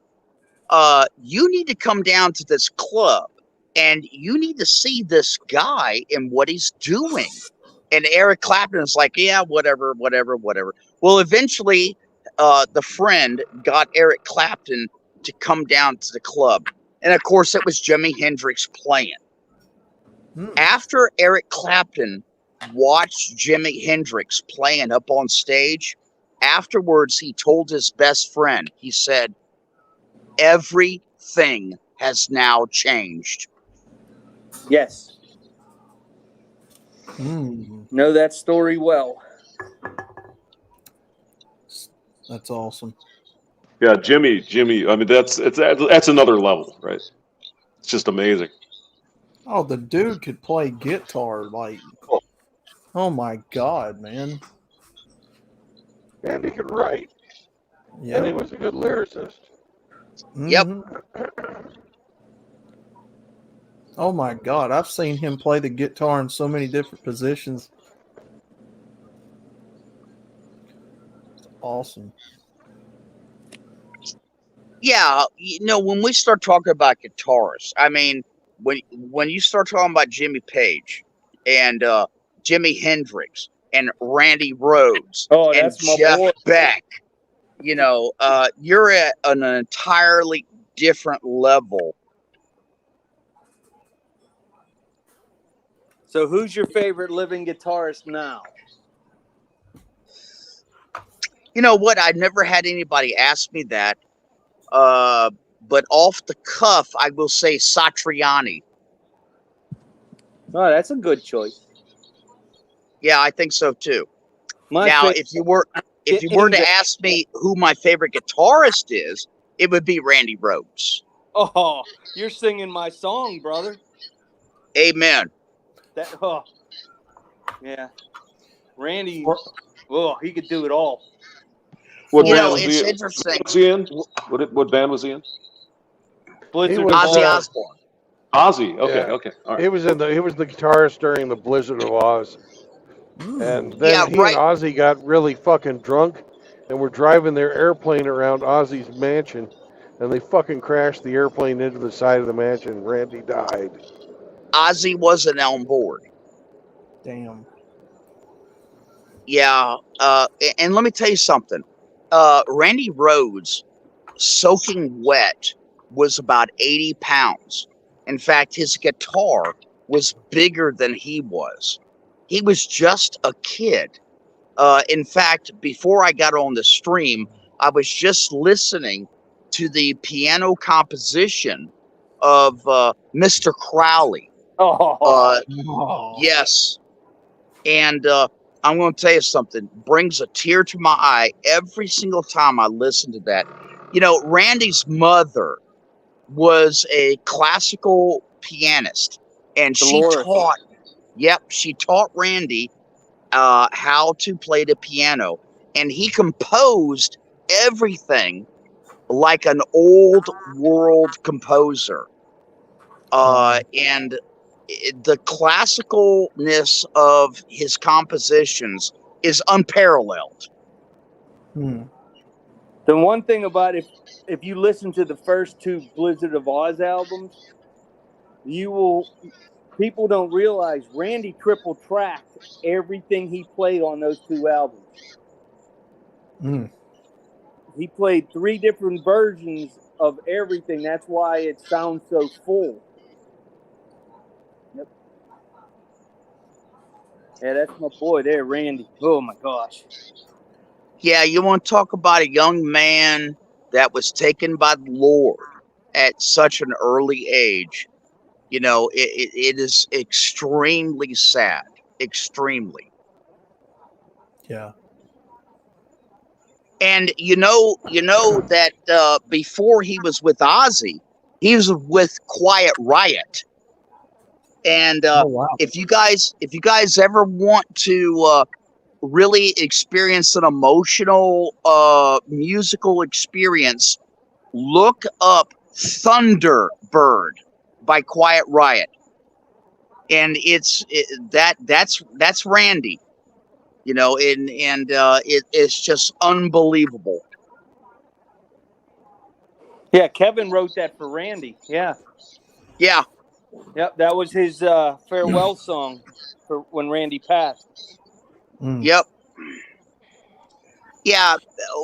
you need to come down to this club, and you need to see this guy and what he's doing." And Eric Clapton is like, "Yeah, whatever, whatever, whatever." Well, eventually, the friend got Eric Clapton to come down to the club, and of course, it was Jimi Hendrix playing. After Eric Clapton watched Jimi Hendrix playing up on stage, afterwards he told his best friend, he said, "Everything has now changed." Yes. Mm, Know that story well. that's awesome. Yeah, Jimmy. I mean, that's another level, right? It's just amazing. Oh, the dude could play guitar like, oh my god, man. and he could write, and he Yeah. was a good lyricist. Yep. Oh my god, I've seen him play the guitar in so many different positions. It's awesome. Yeah, you know, when we start talking about guitarists, I mean, when you start talking about Jimmy Page and Jimi Hendrix and Randy Rhoads Oh, and that's my Jeff boy. Beck, you know, you're at an entirely different level. So, who's your favorite living guitarist now? You know what? I never had anybody ask me that. But off the cuff, I will say Satriani. Oh, that's a good choice. Yeah, I think so too. My Now, favorite. if you were to ask me who my favorite guitarist is, it would be Randy Rhoads. Oh, you're singing my song, brother. Amen. That. Oh, yeah. Randy. Oh, he could do it all. What You band know, was it's he? interesting. Was he in? What band was he in? Blizzard was, of Ozzy Oz. Osbourne. Ozzy. Okay. Yeah. Okay. All right. He was the guitarist during the Blizzard of Oz, and then Yeah, he right. and Ozzy got really fucking drunk, and were driving their airplane around Ozzy's mansion, and they fucking crashed the airplane into the side of the mansion. And Randy died. Ozzy wasn't on board. Damn. Yeah. And let me tell you something. Randy Rhoads, soaking wet, was about 80 pounds. In fact, his guitar was bigger than he was. He was just a kid. In fact, before I got on the stream, I was just listening to the piano composition of Mr. Crowley. Oh, Oh. Yes. And I'm going to tell you something. Brings a tear to my eye every single time I listen to that. You know, Randy's mother was a classical pianist, and she Dolores. taught. Yep, she taught Randy how to play the piano, and he composed everything like an old world composer. And the classicalness of his compositions is unparalleled. Hmm. The one thing about if you listen to the first two Blizzard of Oz albums, people don't realize Randy triple tracked everything he played on those two albums. Hmm. He played 3 different versions of everything. That's why it sounds so full. Yep. Yeah, that's my boy there, Randy. Oh my gosh. Yeah, you want to talk about a young man that was taken by the Lord at such an early age. You know, it is extremely sad. Extremely. Yeah. And you know that before he was with Ozzy, he was with Quiet Riot. And Oh wow. if you guys ever want to really experience an emotional musical experience, look up Thunderbird by Quiet Riot. And that's Randy, you know, and it's just unbelievable. Yeah, Kevin wrote that for Randy. Yeah. Yeah, Yep, that was his farewell song for when Randy passed. Hmm. yep. Yeah,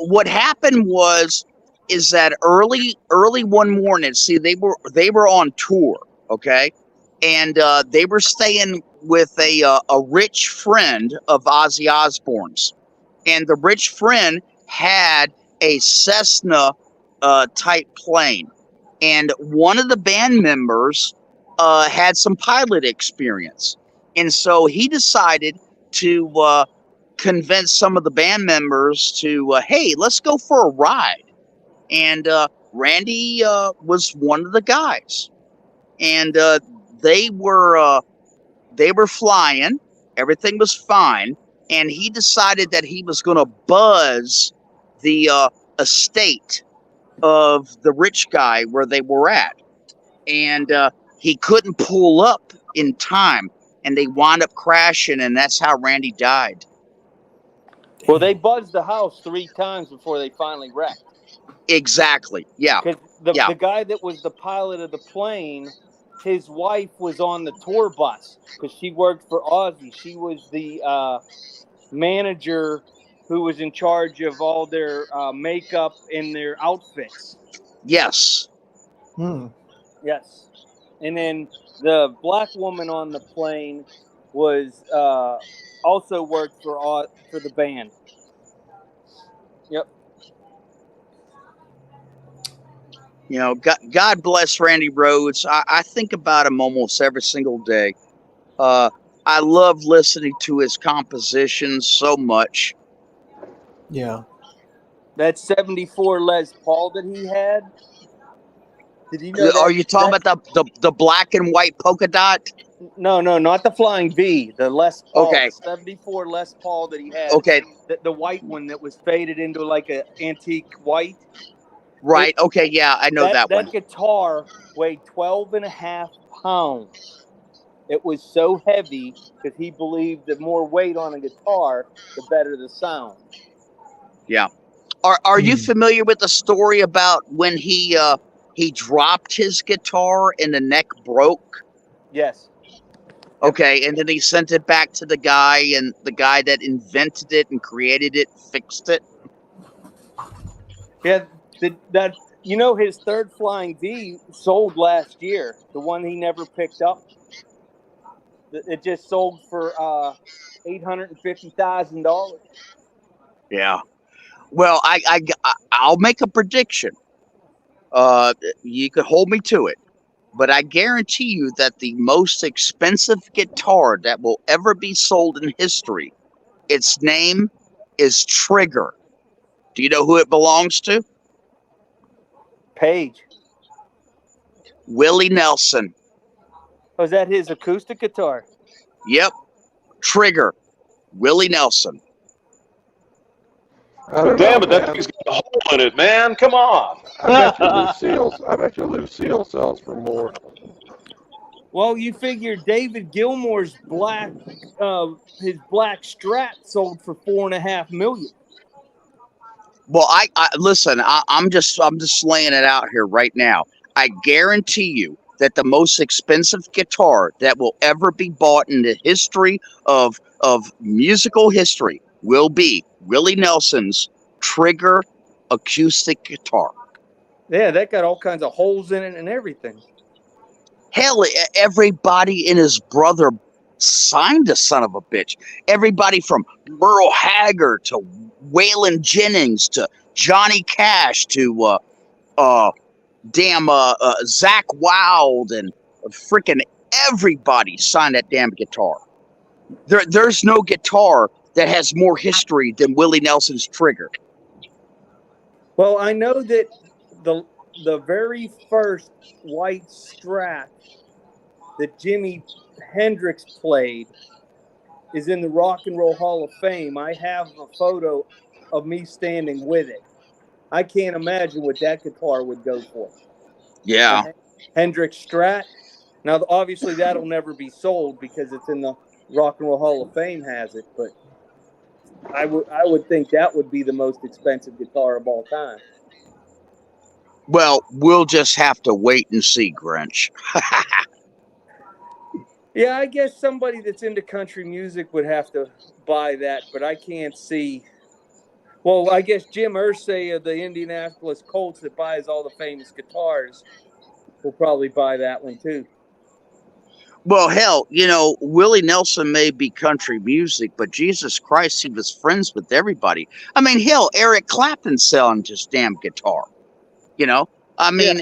what happened is that early one morning, see, they were on tour, okay, and they were staying with a rich friend of Ozzy Osbourne's, and the rich friend had a Cessna type plane, and one of the band members had some pilot experience, and so he decided to convince some of the band members to, hey, let's go for a ride. And Randy was one of the guys, and they were flying. Everything was fine, and he decided that he was going to buzz the estate of the rich guy where they were at, and he couldn't pull up in time, and they wound up crashing, and that's how Randy died. Well, they buzzed the house 3 times before they finally wrecked. Exactly. Yeah. Because Yeah. the guy that was the pilot of the plane, his wife was on the tour bus because she worked for Ozzy. She was the manager who was in charge of all their makeup and their outfits. Yes. Hmm. Yes. And then the black woman on the plane was also worked for the band. Yep. You know, God bless Randy Rhoads. I think about him almost every single day. I love listening to his compositions so much. Yeah. That 74 Les Paul that he had. Did you know that? Are you talking about the black and white polka dot? No, not the Flying V. The Les Paul. Okay. 74 Les Paul that he had. Okay. The white one that was faded into like an antique white. Right. Okay. Yeah, I know that one. That guitar weighed 12.5 pounds. It was so heavy because he believed the more weight on a guitar, the better the sound. Yeah. Are you familiar with the story about when he dropped his guitar and the neck broke? Yes. Okay, and then he sent it back to the guy, and the guy that invented it and created it fixed it. Yeah, that his third Flying V sold last year. The one he never picked up. It just sold for $850,000. Yeah. Well, I'll make a prediction. You could hold me to it, but I guarantee you that the most expensive guitar that will ever be sold in history, its name is Trigger. Do you know who it belongs to? Page. Willie Nelson. Was that his acoustic guitar? Yep. Trigger. Willie Nelson. I don't Damn know, it, that man. thing's got a hole in it, man. Come on. I bet you Lucille sells for more. Well, you figure David Gilmour's his black Strat sold for $4.5 million. Well, I listen. I'm just laying it out here right now. I guarantee you that the most expensive guitar that will ever be bought in the history of musical history will be Willie Nelson's Trigger acoustic guitar. Yeah, that got all kinds of holes in it and everything. Hell, everybody and his brother signed a son of a bitch. Everybody from Merle Haggard to Waylon Jennings to Johnny Cash to Zach Wilde and freaking everybody signed that damn guitar. There's no guitar that has more history than Willie Nelson's Trigger. Well, I know that the very first white Strat that Jimi Hendrix played is in the Rock and Roll Hall of Fame. I have a photo of me standing with it. I can't imagine what that guitar would go for. Yeah. Hendrix Strat. Now, obviously, that'll never be sold because it's in the Rock and Roll Hall of Fame has it, but I would think that would be the most expensive guitar of all time. Well, we'll just have to wait and see, Grinch. Yeah, I guess somebody that's into country music would have to buy that, but I can't see. Well, I guess Jim Irsay of the Indianapolis Colts that buys all the famous guitars will probably buy that one too. Well, hell, Willie Nelson may be country music, but Jesus Christ, he was friends with everybody. I mean, hell, Eric Clapton's selling just damn guitar. I mean,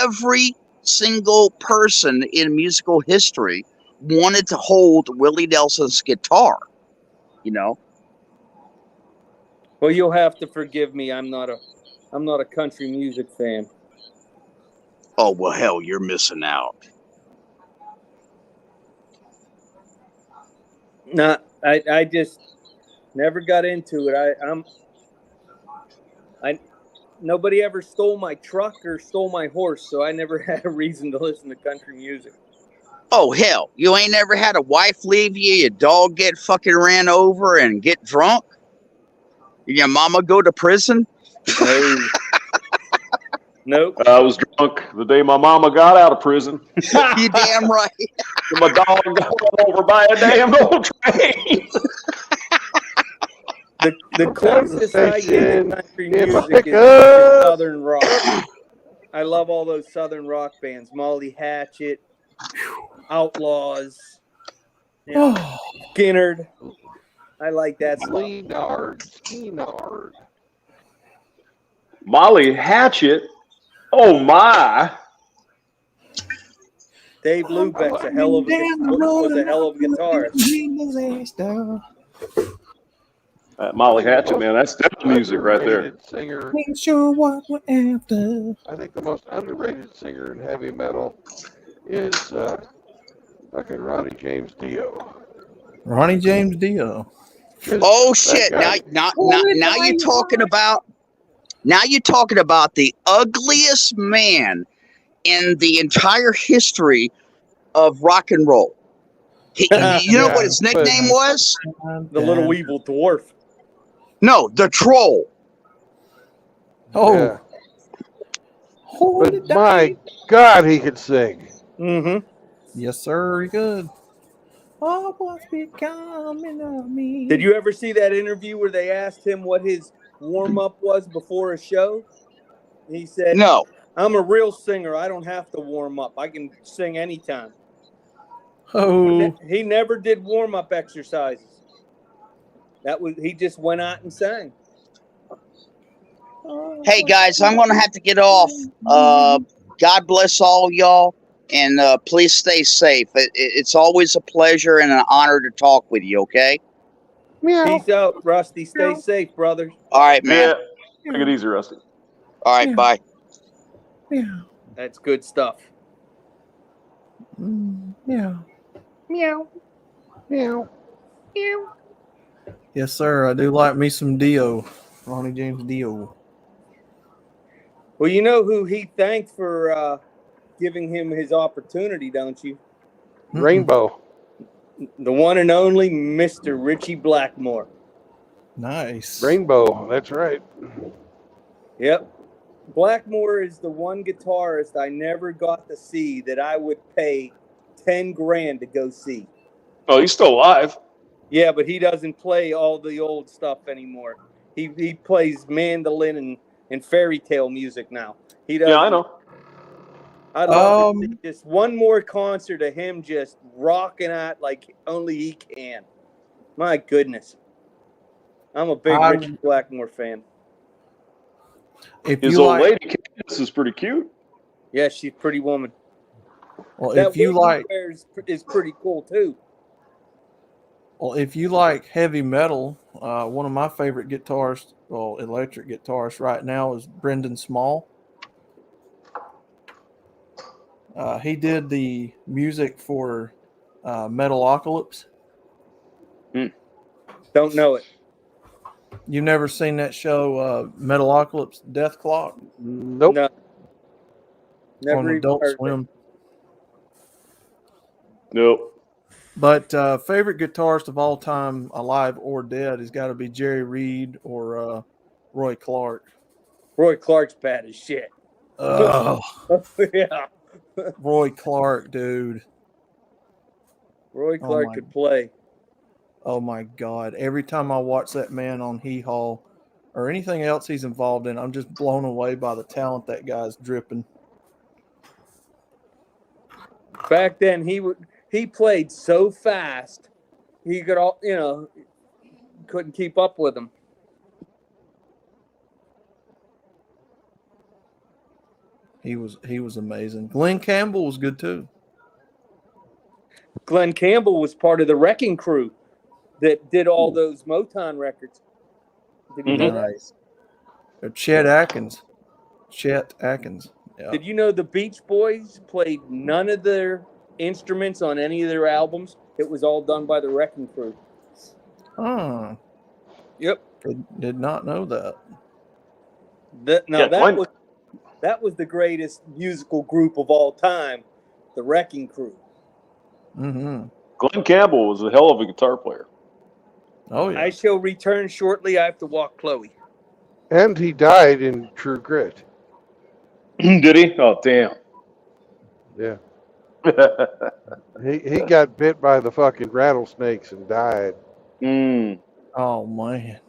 every single person in musical history wanted to hold Willie Nelson's guitar. Well, you'll have to forgive me. I'm not a country music fan. Oh, well, hell, you're missing out. No, I just never got into it. Nobody ever stole my truck or stole my horse, so I never had a reason to listen to country music. Oh, hell, you ain't never had a wife leave you, your dog get fucking ran over and get drunk? Your mama go to prison? No. Nope. I was drunk the day my mama got out of prison. You damn right. My dog got run over by a damn old train. The closest I get to country music is Southern rock. I love all those Southern rock bands. Molly Hatchet, Outlaws, Skinnerd. I like that stuff. Skeenard. Molly Hatchet. Oh my! Dave Lubeck's was a hell of a guitarist. Molly Hatchet, man, that's definitely music right there. Singer. Ain't sure what we're after. I think the most underrated singer in heavy metal is fucking Ronnie James Dio. Ronnie James Dio. Oh shit! Now you're talking about. Now you're talking about the ugliest man in the entire history of rock and roll. You know what his nickname was? The Little Evil Dwarf. No, the Troll. Oh. Yeah. But my God, he could sing. Mm-hmm. Yes, sir, he could. Oh, what's becoming of me? Did you ever see that interview where they asked him what his warm up was before a show? He said, No. I'm a real singer. I don't have to warm up. I can sing anytime. Oh, He never did warm up exercises. He just went out and sang. Hey guys, I'm gonna have to get off. God bless all y'all, and please stay safe. It's always a pleasure and an honor to talk with you. Okay. Meow. Peace out, Rusty. Stay safe, brothers. All right, man. Yeah. Take it easy, Rusty. All right, bye. meow, That's good stuff. meow. Meow. Meow. Meow. Yes, sir. I do like me some Dio, Ronnie James Dio. Well, you know who he thanked for giving him his opportunity, don't you? Rainbow. The one and only Mr. Richie Blackmore. Nice. Rainbow. That's right. Yep. Blackmore is the one guitarist I never got to see that I would pay 10 grand to go see. Oh, he's still alive. Yeah, but he doesn't play all the old stuff anymore. He plays mandolin and fairy tale music now. He does. Yeah, I know. I'd love to see just one more concert of him just rocking out like only he can. My goodness. I'm a big Richie Blackmore fan. If His you old like, lady Candace is pretty cute. Yeah, she's a pretty woman. well, That if you wig he like, wears is pretty cool too. well, if you like heavy metal, one of my favorite guitarists, well, electric guitarists right now is Brendan Small. He did the music for Metalocalypse. Don't know it. You've never seen that show, Metalocalypse Death Clock, Nope. No. Never on even Adult heard of it. Swim? Nope. But favorite guitarist of all time, alive or dead, has got to be Jerry Reed or Roy Clark. Roy Clark's bad as shit. Oh, Yeah. Roy Clark, dude. Roy Clark could play. Oh my God. Every time I watch that man on Hee Haw or anything else he's involved in, I'm just blown away by the talent that guy's dripping. Back then he played so fast he could couldn't keep up with him. He was amazing. Glenn Campbell was good too. Glenn Campbell was part of the Wrecking Crew that did all those Motown records. Did you know that? Nice. Or Chet Atkins. Yeah. Did you know the Beach Boys played none of their instruments on any of their albums? It was all done by the Wrecking Crew. Oh. Yep. Did not know that. That was the greatest musical group of all time, the Wrecking Crew. Mm-hmm. Glenn Campbell was a hell of a guitar player. Oh yeah. I shall return shortly. I have to walk Chloe. And he died in True Grit. Did he? Oh, damn. Yeah. He got bit by the fucking rattlesnakes and died. Oh man.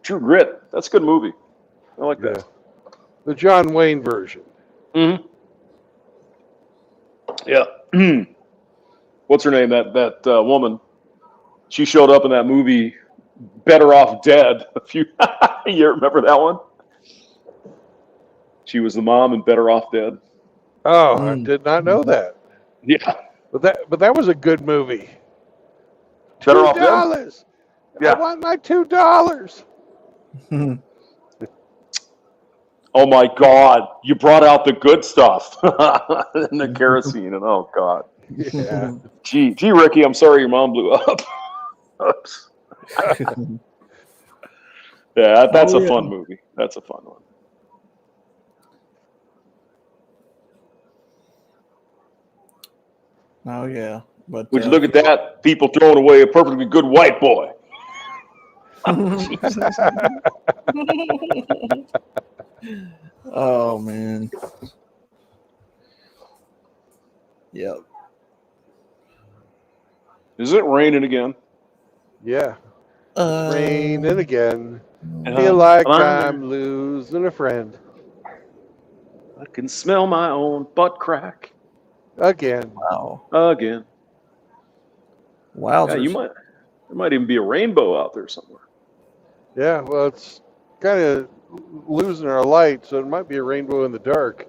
True Grit. That's a good movie. I like that. Yeah. The John Wayne version. Mm-hmm. Yeah. What's her name? That woman. She showed up in that movie, Better Off Dead. You remember that one? She was the mom in Better Off Dead. Oh, I did not know that. Yeah. But that was a good movie. Better Off $2. Yeah. I want my $2. Oh my God! You brought out the good stuff and the kerosene, and oh God. Yeah. Gee, Ricky, I'm sorry your mom blew up. Oops. Yeah, that's a fun movie. That's a fun one. Oh yeah. But Would you look at that? People throwing away a perfectly good white boy. Oh man. Yep. Is it raining again? Yeah. It's raining again. Feel And like I'm- I'm losing a friend I can smell my own butt crack again. Wow. again. Wowzers. Yeah, there might even be a rainbow out there somewhere. Yeah, well, it's kind of losing our light, so it might be a rainbow in the dark.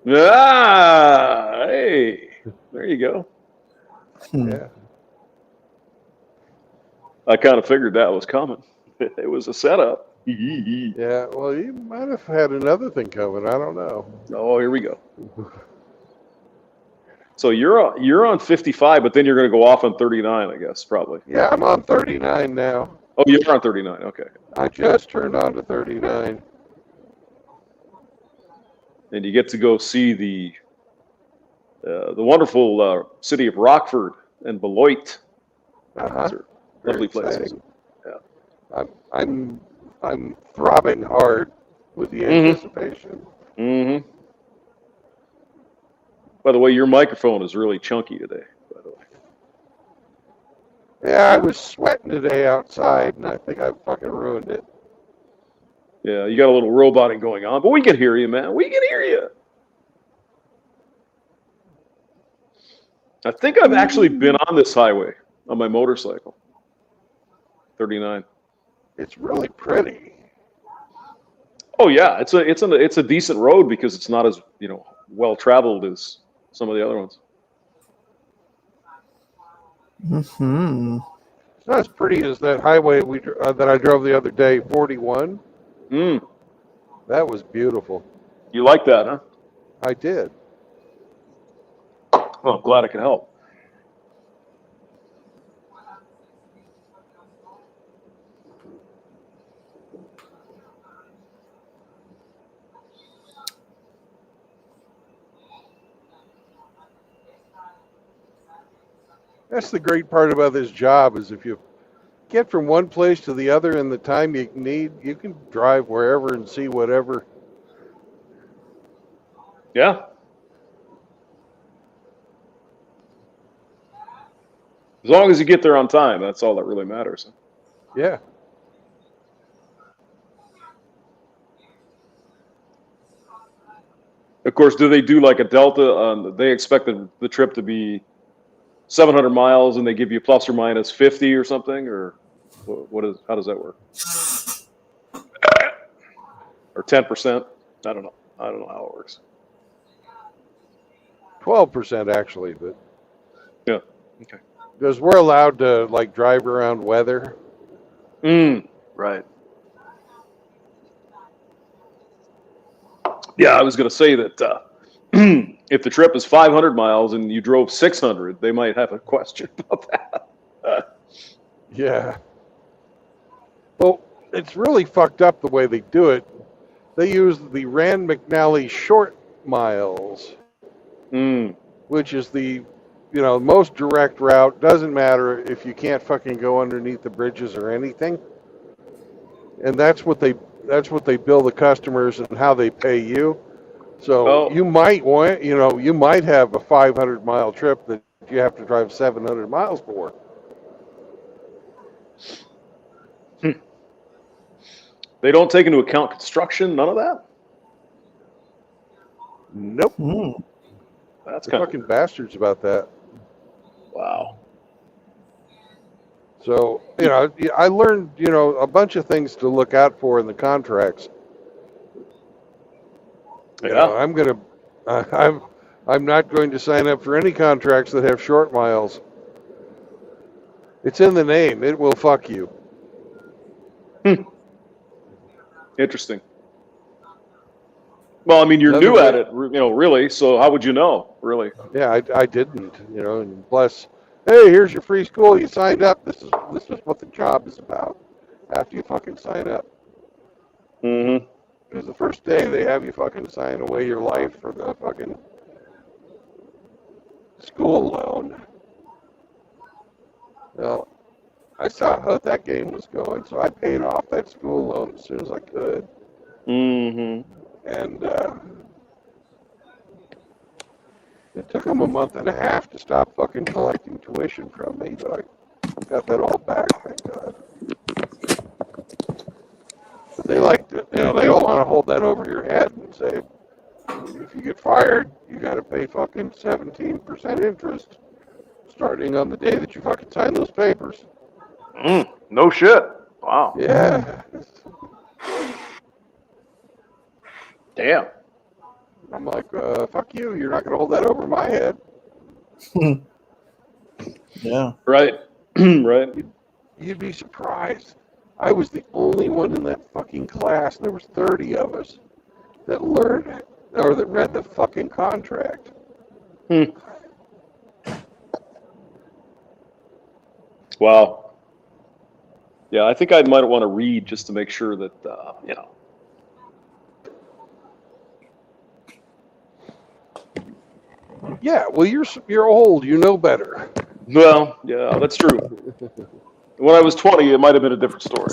Ah, hey, there you go. Yeah. I kind of figured that was coming. It was a setup. Yeah, well, you might have had another thing coming. I don't know. Oh, here we go. So you're on 55, but then you're going to go off on 39, I guess, probably. Yeah, I'm on 39 now. Oh, you're on 39. Okay. I just turned on to 39. And you get to go see the wonderful city of Rockford and Beloit. Uh-huh. Those are lovely places. Exciting. Yeah. I'm throbbing hard with the anticipation. Mm-hmm. By the way, your microphone is really chunky today, by the way. Yeah, I was sweating today outside, and I think I fucking ruined it. Yeah, you got a little roboting going on, but we can hear you, man. We can hear you. I think I've actually been on this highway on my motorcycle. 39. It's really pretty. Oh yeah, it's a decent road because it's not as well traveled as some of the other ones. Mm-hmm. It's not as pretty as that highway that I drove the other day, 41. Mm. That was beautiful. You like that, huh? I did. Well, I'm glad I could help. That's the great part about this job is if you get from one place to the other in the time you need, you can drive wherever and see whatever. Yeah. As long as you get there on time, that's all that really matters. Yeah. Of course, do they do like a delta? They expect the trip to be 700 miles, and they give you plus or minus 50 or something, or how does that work? Or 10%? I don't know. I don't know how it works. 12% actually, but Yeah. Okay. because we're allowed to like drive around weather. Right. Yeah, I was going to say that if the trip is 500 miles and you drove 600, they might have a question about that. Yeah. Well, it's really fucked up the way they do it. They use the Rand McNally short miles, which is the most direct route. Doesn't matter if you can't fucking go underneath the bridges or anything. And that's what they bill the customers and how they pay you. So you might want, you might have a 500-mile trip that you have to drive 700 miles for. They don't take into account construction, none of that? Nope. That's They're kind fucking bastards about that. Wow. So, I learned, a bunch of things to look out for in the contracts. I'm not going to sign up for any contracts that have short miles. It's in the name. It will fuck you. Interesting. Well, I mean, you're new at it, really. So how would you know, really? Yeah, I didn't, and plus, hey, here's your free school. You signed up. This is what the job is about. After you fucking sign up. Mm-hmm. Because the first day they have you fucking sign away your life for the fucking school loan. Well, I saw how that game was going, so I paid off that school loan as soon as I could. Mm-hmm. And it took them a month and a half to stop fucking collecting tuition from me, but I got that all back, thank God. they like to, they don't want to hold that over your head and say, if you get fired, you got to pay fucking 17% interest starting on the day that you fucking sign those papers. No shit. Wow. Yeah. Damn. I'm like, fuck you. You're not going to hold that over my head. Yeah. Right. Right. You'd be surprised. I was the only one in that fucking class. There was 30 of us that learned or that read the fucking contract. Wow. Yeah, I think I might want to read just to make sure that you know. Yeah, well, you're old. You know better. Well, yeah, that's true. When I was 20, it might have been a different story.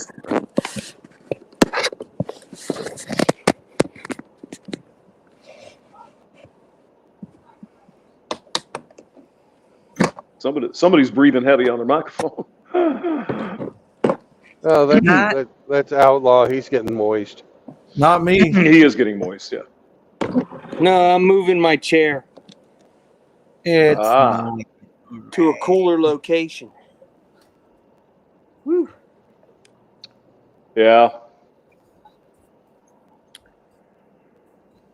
Somebody's breathing heavy on their microphone. Oh, Not that's outlaw. He's getting moist. Not me. He is getting moist, yeah. No, I'm moving my chair It's Ah. not. to a cooler location. Whew. Yeah.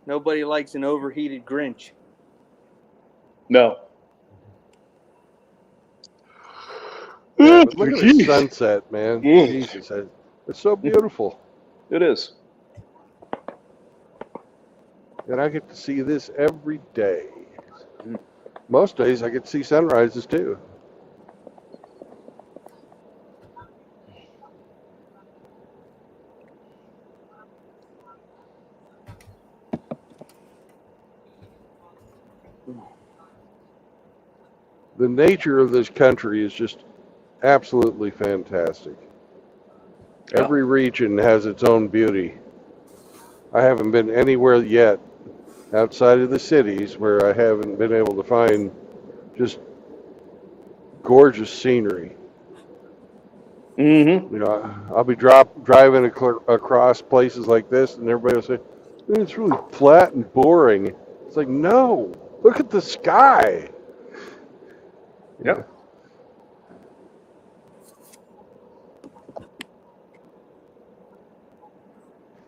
Nobody likes an overheated Grinch. No. Yeah, but look at this Jeez. sunset, man. Mm. Jesus, it's so beautiful. It is. And I get to see this every day. Most days I get to see sunrises too. The nature of this country is just absolutely fantastic. Yeah. Every region has its own beauty. I haven't been anywhere yet outside of the cities where I haven't been able to find just gorgeous scenery. Mm-hmm. You know, I'll be driving across places like this, and everybody will say, "It's really flat and boring." It's like, no, look at the sky. Yep.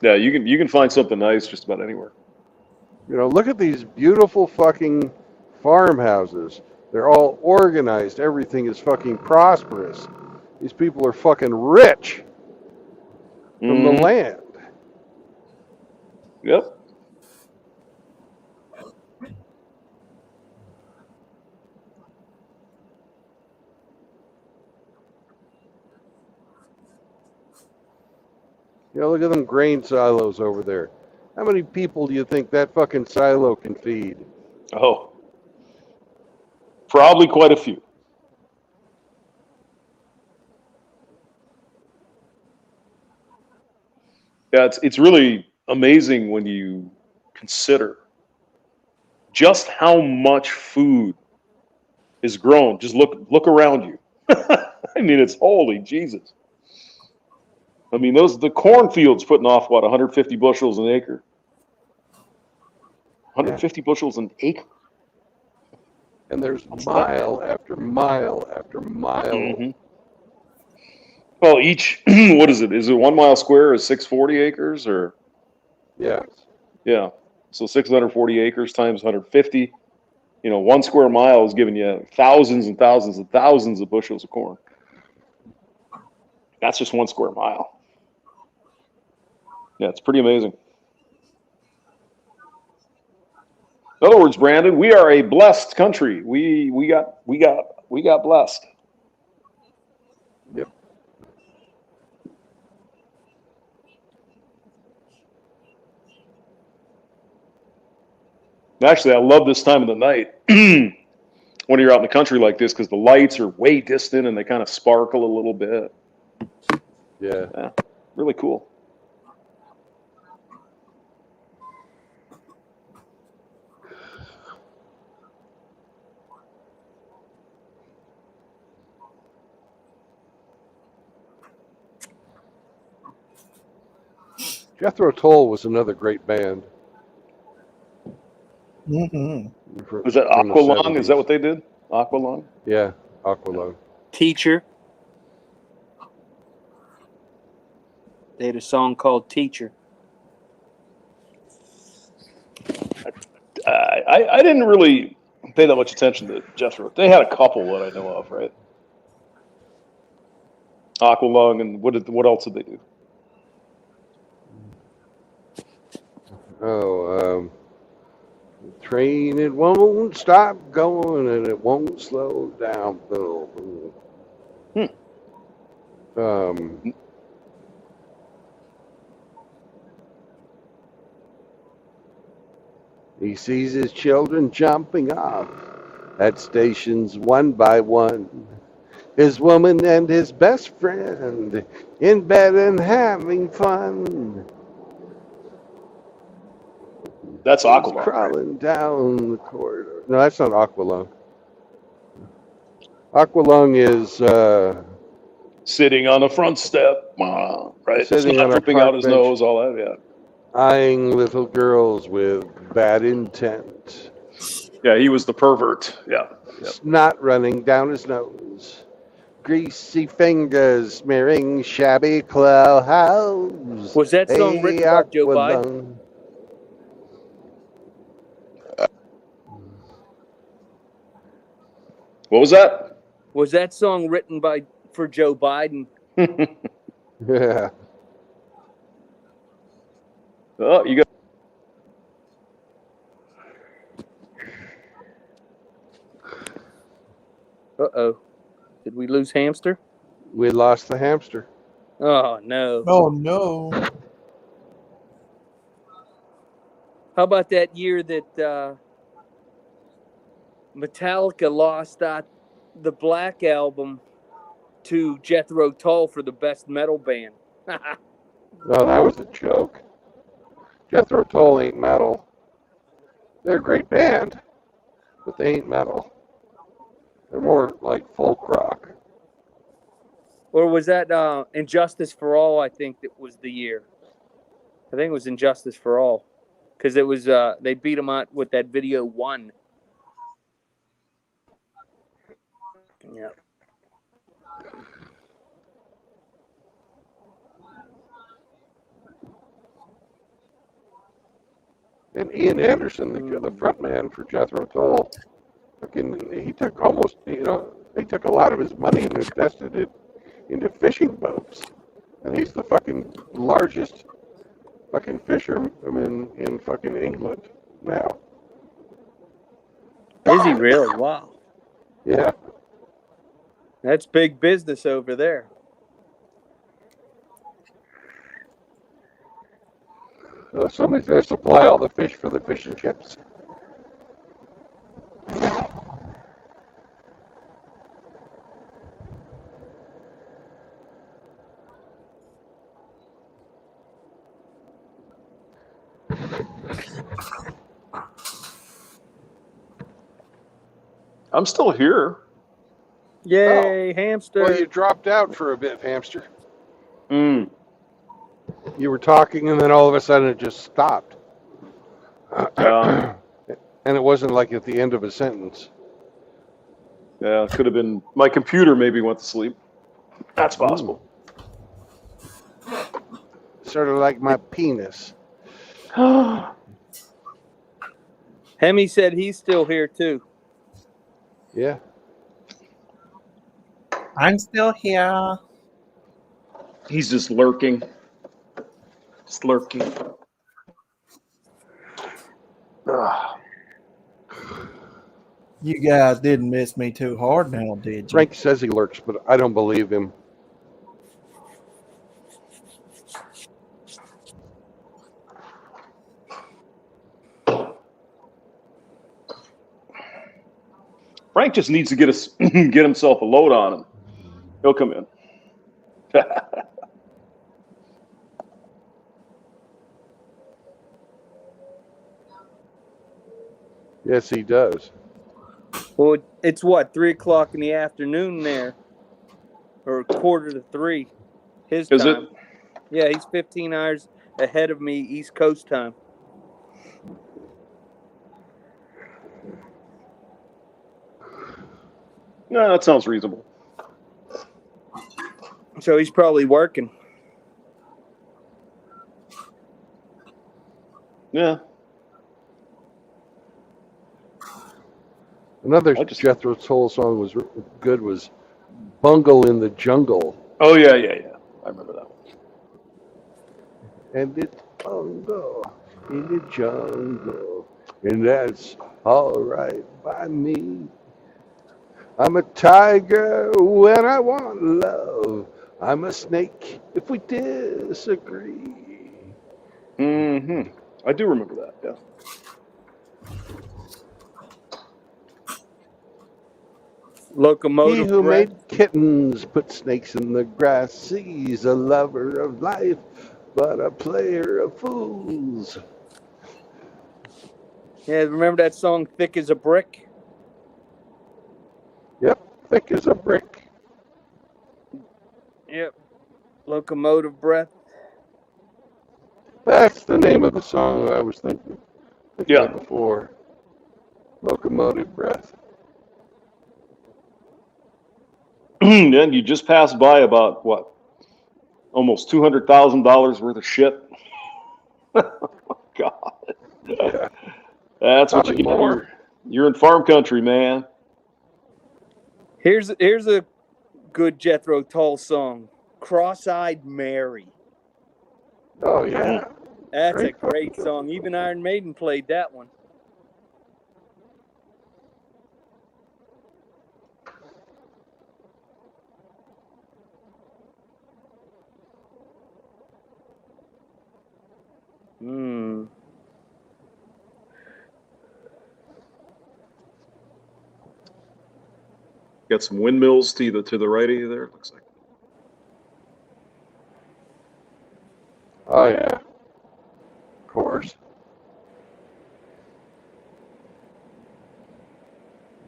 Yeah, you can find something nice just about anywhere. You know, look at these beautiful fucking farmhouses. They're all organized. Everything is fucking prosperous. These people are fucking rich from the Mm-hmm. land. Yep. You know, look at them grain silos over there. How many people do you think that fucking silo can feed? Oh. Probably quite a few. Yeah, it's really amazing when you consider just how much food is grown. Just look around you. I mean, it's holy Jesus. I mean, the cornfields putting off what 150 bushels an acre. 150 bushels an acre. And there's What's that? mile after mile after mile. Mm-hmm. Well, each what is it? Is it 1 mile square is 640 acres or Yeah. yeah? So 640 acres times 150. You know, 1 square mile is giving you thousands and thousands and thousands of bushels of corn. That's just 1 square mile. Yeah, it's pretty amazing. In other words, Brandon, we are a blessed country. We got blessed. Yep. Actually, I love this time of the night when you're out in the country like this because the lights are way distant and they kind of sparkle a little bit. Yeah. Yeah, really cool. Jethro Tull was another great band. Mm-hmm. Was that from the Aqualung? Is that 70s. what they did? Aqualung? Yeah, Aqualung. Teacher. They had a song called Teacher. I didn't really pay that much attention to Jethro. They had a couple that I know of, right? Aqualung, and what else did they do? Oh, train, it won't stop going and it won't slow down. Boom. He sees his children jumping off at stations one by one. His woman and his best friend in bed and having fun. That's He's Aqualung, right? crawling down the corridor. No, that's not Aqualung. Aqualung is Sitting on the front step, right? Sitting Snot on a dripping out park his bench. nose, all that, yeah. eyeing little girls with bad intent. Yeah, he was the pervert. Yeah. Yep. Snot running down his nose. Greasy fingers smearing shabby clothes. Was that song written by Joe Biden? Aqualung. What was that? Was that song written for Joe Biden? Yeah. Oh, you got. Uh-oh. Did we lose Hamster? We lost the hamster. Oh, no. Oh no. How about that year that Metallica lost the Black Album to Jethro Tull for the best metal band? No, that was a joke. Jethro Tull ain't metal. They're a great band, but they ain't metal. They're more like folk rock. Or was that Injustice for All, I think that was the year. I think it was Injustice for All. Because it was, they beat them out with that video 1. Yeah. And Ian Anderson, the front man for Jethro Tull, he took almost, he took a lot of his money and invested it into fishing boats. And he's the fucking largest fucking fisherman in fucking England now. Is he really? Wow. Yeah. That's big business over there. Somebody's going to supply all the fish for the fish and chips. I'm still here. Yay, Hamster. Well, you dropped out for a bit, Hamster. Mm. You were talking, and then all of a sudden it just stopped. Yeah. And it wasn't like at the end of a sentence. Yeah, it could have been my computer maybe went to sleep. That's possible. Sort of like my penis. Hemi said he's still here, too. Yeah. I'm still here. He's just lurking. Just lurking. You guys didn't miss me too hard now, did you? Frank says he lurks, but I don't believe him. Frank just needs to get himself a load on him. He'll come in. Yes, he does. Well, it's what, 3 o'clock in the afternoon there, or 2:45 his Is time. it? Yeah, he's 15 hours ahead of me East Coast time. No, that sounds reasonable. So he's probably working. Yeah. Another I just- Jethro Tull song was good. Was "Bungle in the Jungle." Oh yeah. I remember that one. And it's bungle in the jungle, and that's all right by me. I'm a tiger when I want love. I'm a snake if we disagree. Mm-hmm. I do remember that. Yeah. He Locomotive who breath. made kittens put snakes in the grass. He's a lover of life, but a player of fools. Yeah, remember that song "Thick as a Brick"? Yep, thick as a brick. Yep. Locomotive breath. That's the name of the song I was thinking Yeah. of before. Locomotive breath. And you just passed by about what? Almost $200,000 worth of shit. God. Yeah. That's what you Probably get. more. You're in farm country, man. Here's a good Jethro Tull song, "Cross-Eyed Mary." Oh yeah. That's a great song. Even Iron Maiden played that one. Hmm. Got some windmills to the right of you there, it looks like. Oh yeah. Of course.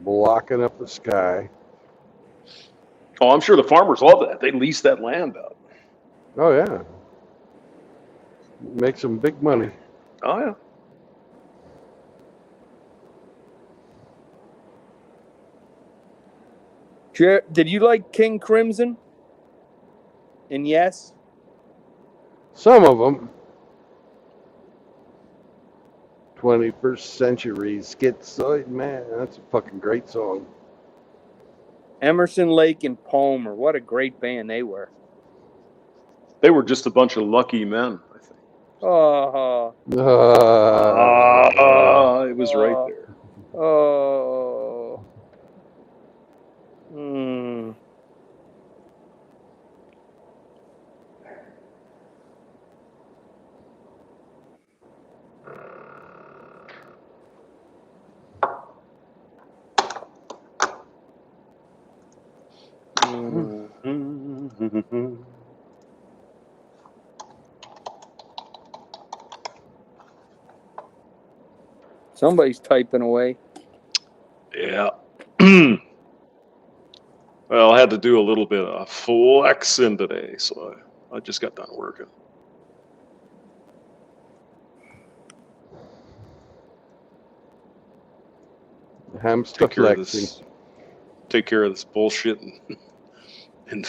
Blocking up the sky. Oh, I'm sure the farmers love that. They lease that land out. Oh yeah. Make some big money. Oh yeah. Did you like King Crimson? And yes. Some of them. 21st Century Schizoid Man. That's a fucking great song. Emerson, Lake, and Palmer. What a great band they were. They were just a bunch of lucky men, I think. Oh. It was right there. Oh. Hmm. Somebody's typing away. Yeah. Well, I had to do a little bit of flexing today, so I just got done working. Hamster flexing. Take care of this bullshit in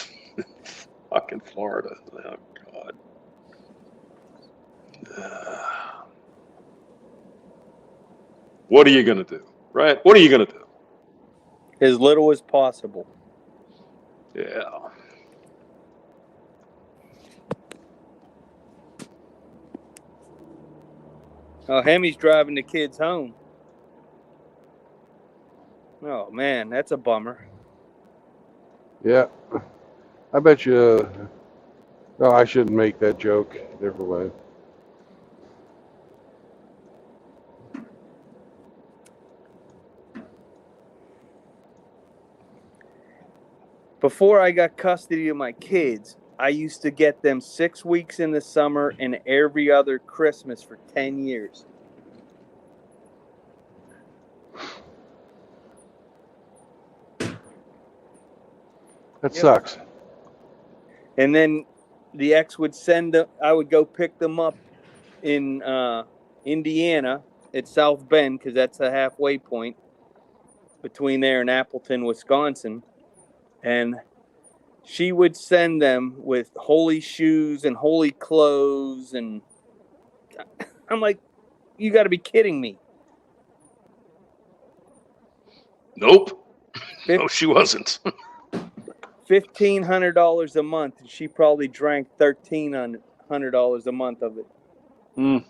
fucking Florida. Oh God. What are you gonna do, right? What are you gonna do? As little as possible. Yeah. Oh, Hemi's driving the kids home. Oh, man, that's a bummer. Yeah. I bet you. No, I shouldn't make that joke. Never mind. Before I got custody of my kids, I used to get them 6 weeks in the summer and every other Christmas for 10 years. That sucks. And then the ex would I would go pick them up in Indiana at South Bend, because that's the halfway point between there and Appleton, Wisconsin. And she would send them with holy shoes and holy clothes. And I'm like, you got to be kidding me. Nope. No, she wasn't. $1,500 a month, and she probably drank $1,300 a month of it. Mm.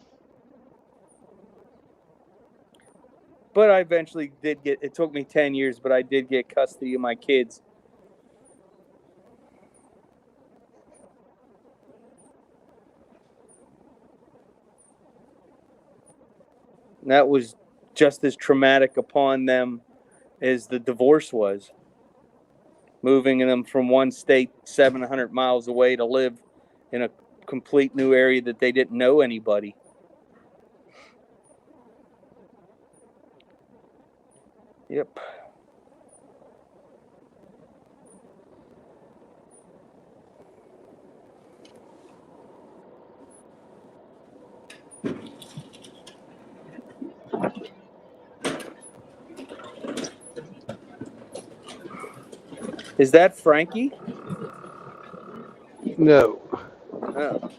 But I eventually did get. It took me 10 years, but I did get custody of my kids. And that was just as traumatic upon them as the divorce was. Moving them from one state 700 miles away to live in a complete new area that they didn't know anybody. Yep. Is that Frankie? No. Oh.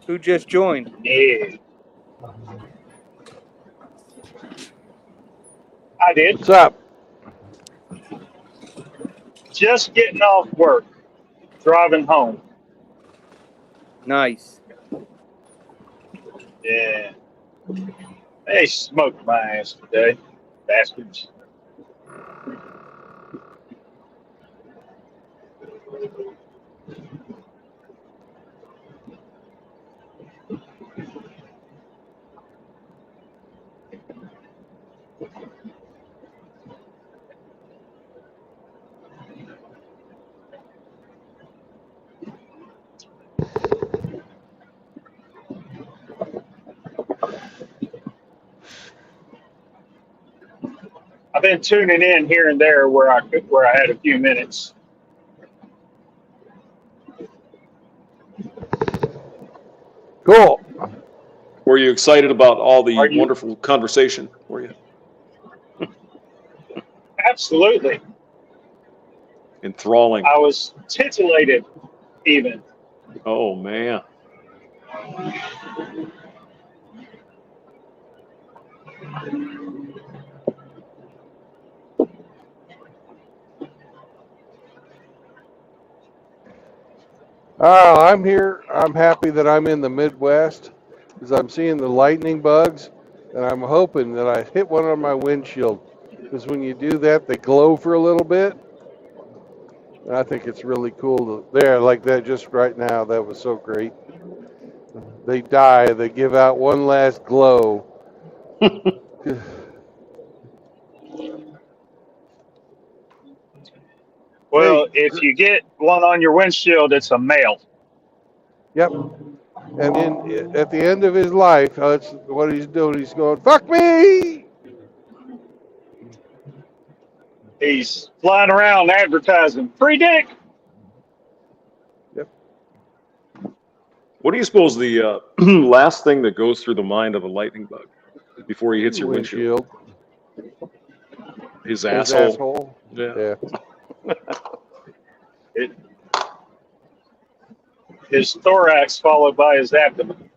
Who just joined? Yeah. I did. What's up? Just getting off work, driving home. Nice. Yeah. They smoked my ass today, bastards. I've been tuning in here and there where I had a few minutes. Cool. Were you excited about all the Are you? wonderful conversation? Were you Absolutely. enthralling? I was titillated even. Oh man. Oh, I'm here. I'm happy that I'm in the Midwest because I'm seeing the lightning bugs, and I'm hoping that I hit one on my windshield because when you do that, they glow for a little bit. And I think it's really cool to there like that just right now. That was so great. They die. They give out one last glow. Well, Hey, if you get one on your windshield, it's a male. yep. And at the end of his life, that's what he's doing. He's going, "Fuck me." He's flying around advertising free dick. Yep. What do you suppose the last thing that goes through the mind of a lightning bug before he hits your windshield? His His asshole. asshole. Yeah. Yeah. His thorax followed by his abdomen.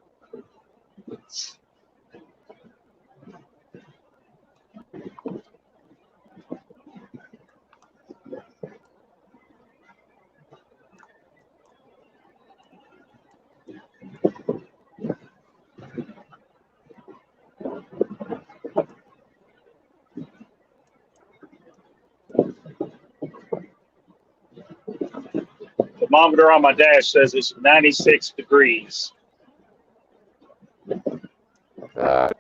The thermometer on my dash says it's 96 degrees.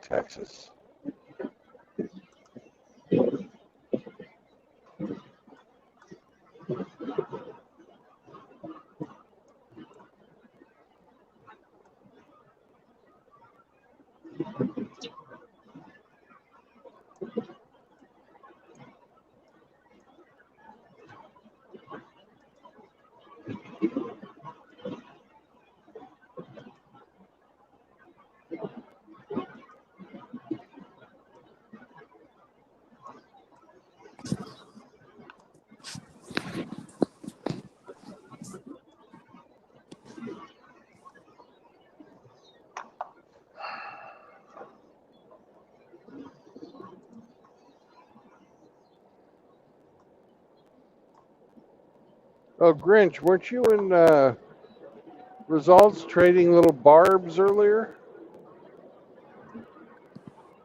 Texas. Oh, Grinch, weren't you in results trading little barbs earlier?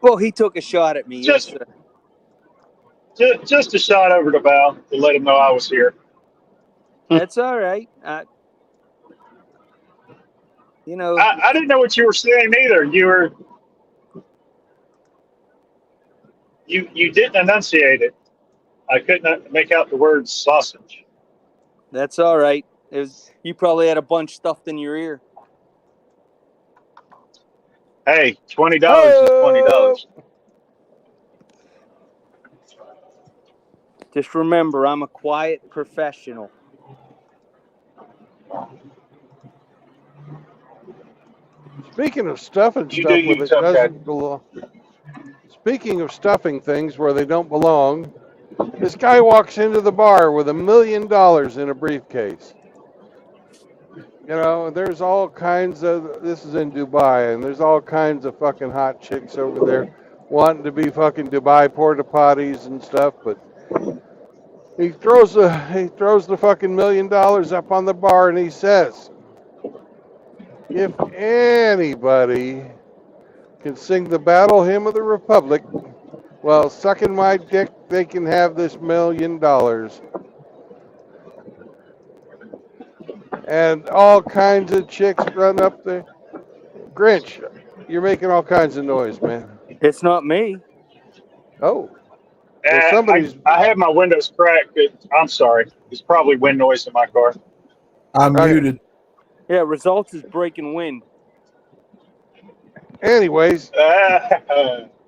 Well, he took a shot at me. Yes, Just, sir. just a shot over to Val to let him know I was here. That's all right. You know, I didn't know what you were saying either. You didn't enunciate it. I couldn't make out the word sausage. that's all right. You probably had a bunch stuffed in your ear. Hey, $20 is Oh, $20. Just remember, I'm a quiet professional. speaking of stuffing You do stuff where you, it tough guy. doesn't belong. Speaking of stuffing things where they don't belong, this guy walks into the bar with $1 million in a briefcase. You know, there's all kinds of, this is in Dubai, and there's all kinds of fucking hot chicks over there wanting to be fucking Dubai porta potties and stuff, but he throws the fucking $1 million up on the bar and he says, if anybody can sing the battle hymn of the Republic, well, sucking my dick, they can have this $1 million. And all kinds of chicks run up there. Grinch, you're making all kinds of noise, man. It's not me. Oh, well, somebody's. I have my windows cracked. I'm sorry. It's probably wind noise in my car. I'm Okay. muted. Yeah, results is breaking wind. Anyways,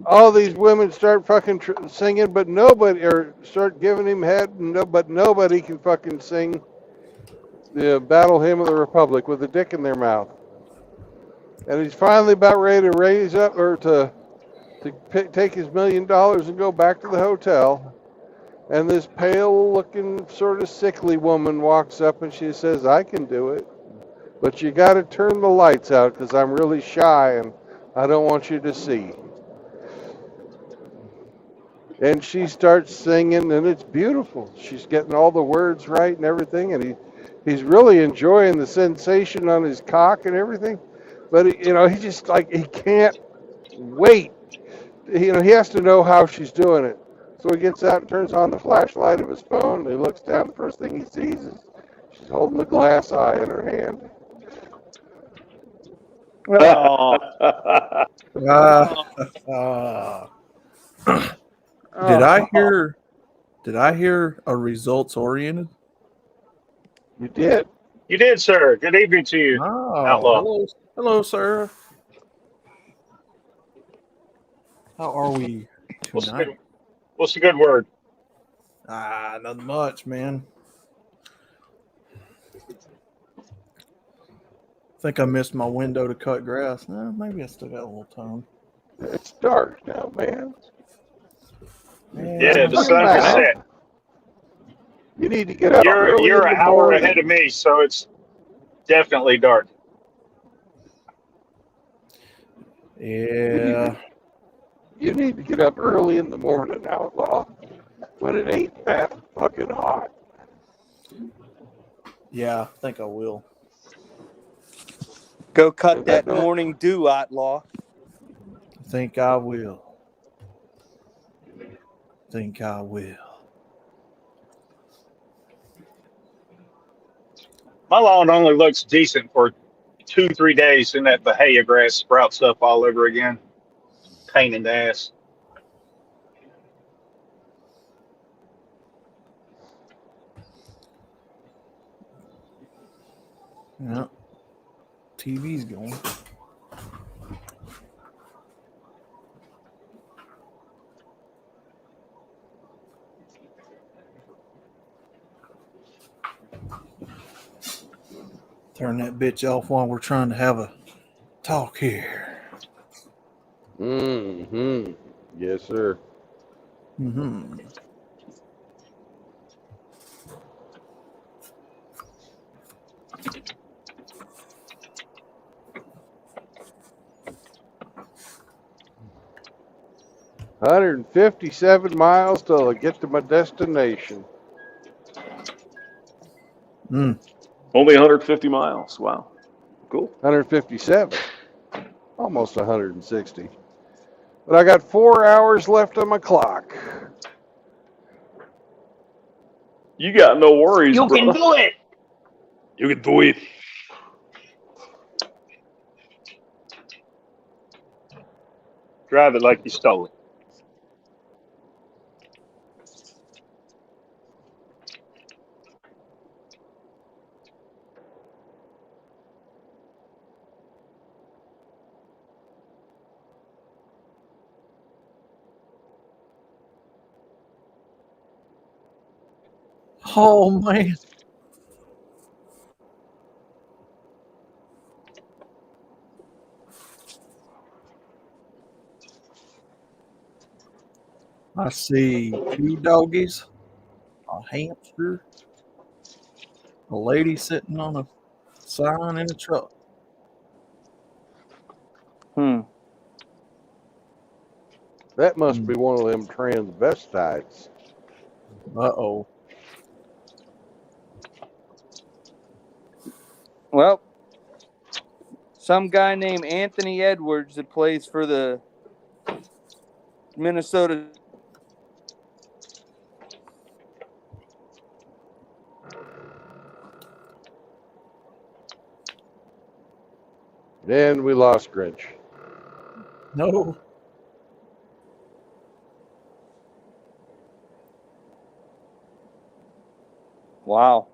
all these women start fucking singing, but nobody, or start giving him head, but nobody can fucking sing the battle hymn of the Republic with a dick in their mouth. And he's finally about ready to raise up or to take his $1 million and go back to the hotel. And this pale-looking, sort of sickly woman walks up and she says, "I can do it, but you got to turn the lights out because I'm really shy and I don't want you to see." And she starts singing, and it's beautiful. She's getting all the words right and everything, and he's really enjoying the sensation on his cock and everything. But he just like he can't wait. He has to know how she's doing it. So he gets out and turns on the flashlight of his phone. And he looks down. The first thing he sees is she's holding a glass eye in her hand. Oh, Uh, uh, did I hear? Did I hear a results oriented? You did. You did, sir. Good evening to you, Oh, Outlaw. hello, sir. How are we What's a tonight? good, what's a good word? Nothing much, man. Think I missed my window to cut grass. Maybe I still got a little time. It's dark now, man. Yeah, the Fucking sun has mouth. set. You need to get up early You're in an the hour morning. ahead of me, so it's definitely dark. Yeah. You need to get up early in the morning, Outlaw, when it ain't that fucking hot. Yeah, I think I will. go cut that morning dew, Outlaw. I think I will. Think I will. My lawn only looks decent for 2-3 days, and that Bahia grass sprouts up all over again. Pain in the ass. Yeah. TV's going. Turn that bitch off while we're trying to have a talk here. Mm-hmm. Yes, sir. Mm-hmm. 157 miles till I get to my destination. Mm. Only 150 miles. Wow. Cool. 157. Almost 160. But I got 4 hours left on my clock. You got no worries, You can brother. do it. You can do it. Drive it like you stole it. Oh man. I see 2 doggies, a hamster, a lady sitting on a sign in a truck. That must be one of them transvestites. Uh-oh. Well, some guy named Anthony Edwards that plays for the Minnesota. And we lost Grinch. No. Wow.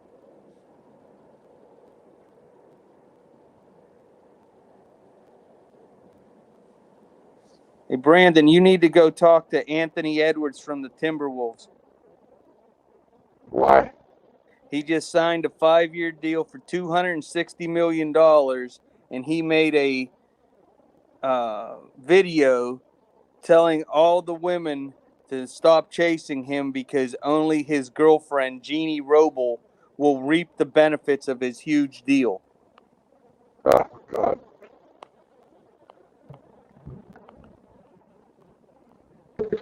Hey, Brandon, you need to go talk to Anthony Edwards from the Timberwolves. Why? He just signed a 5-year deal for $260 million, and he made a video telling all the women to stop chasing him because only his girlfriend, Jeannie Roble, will reap the benefits of his huge deal. Oh, God.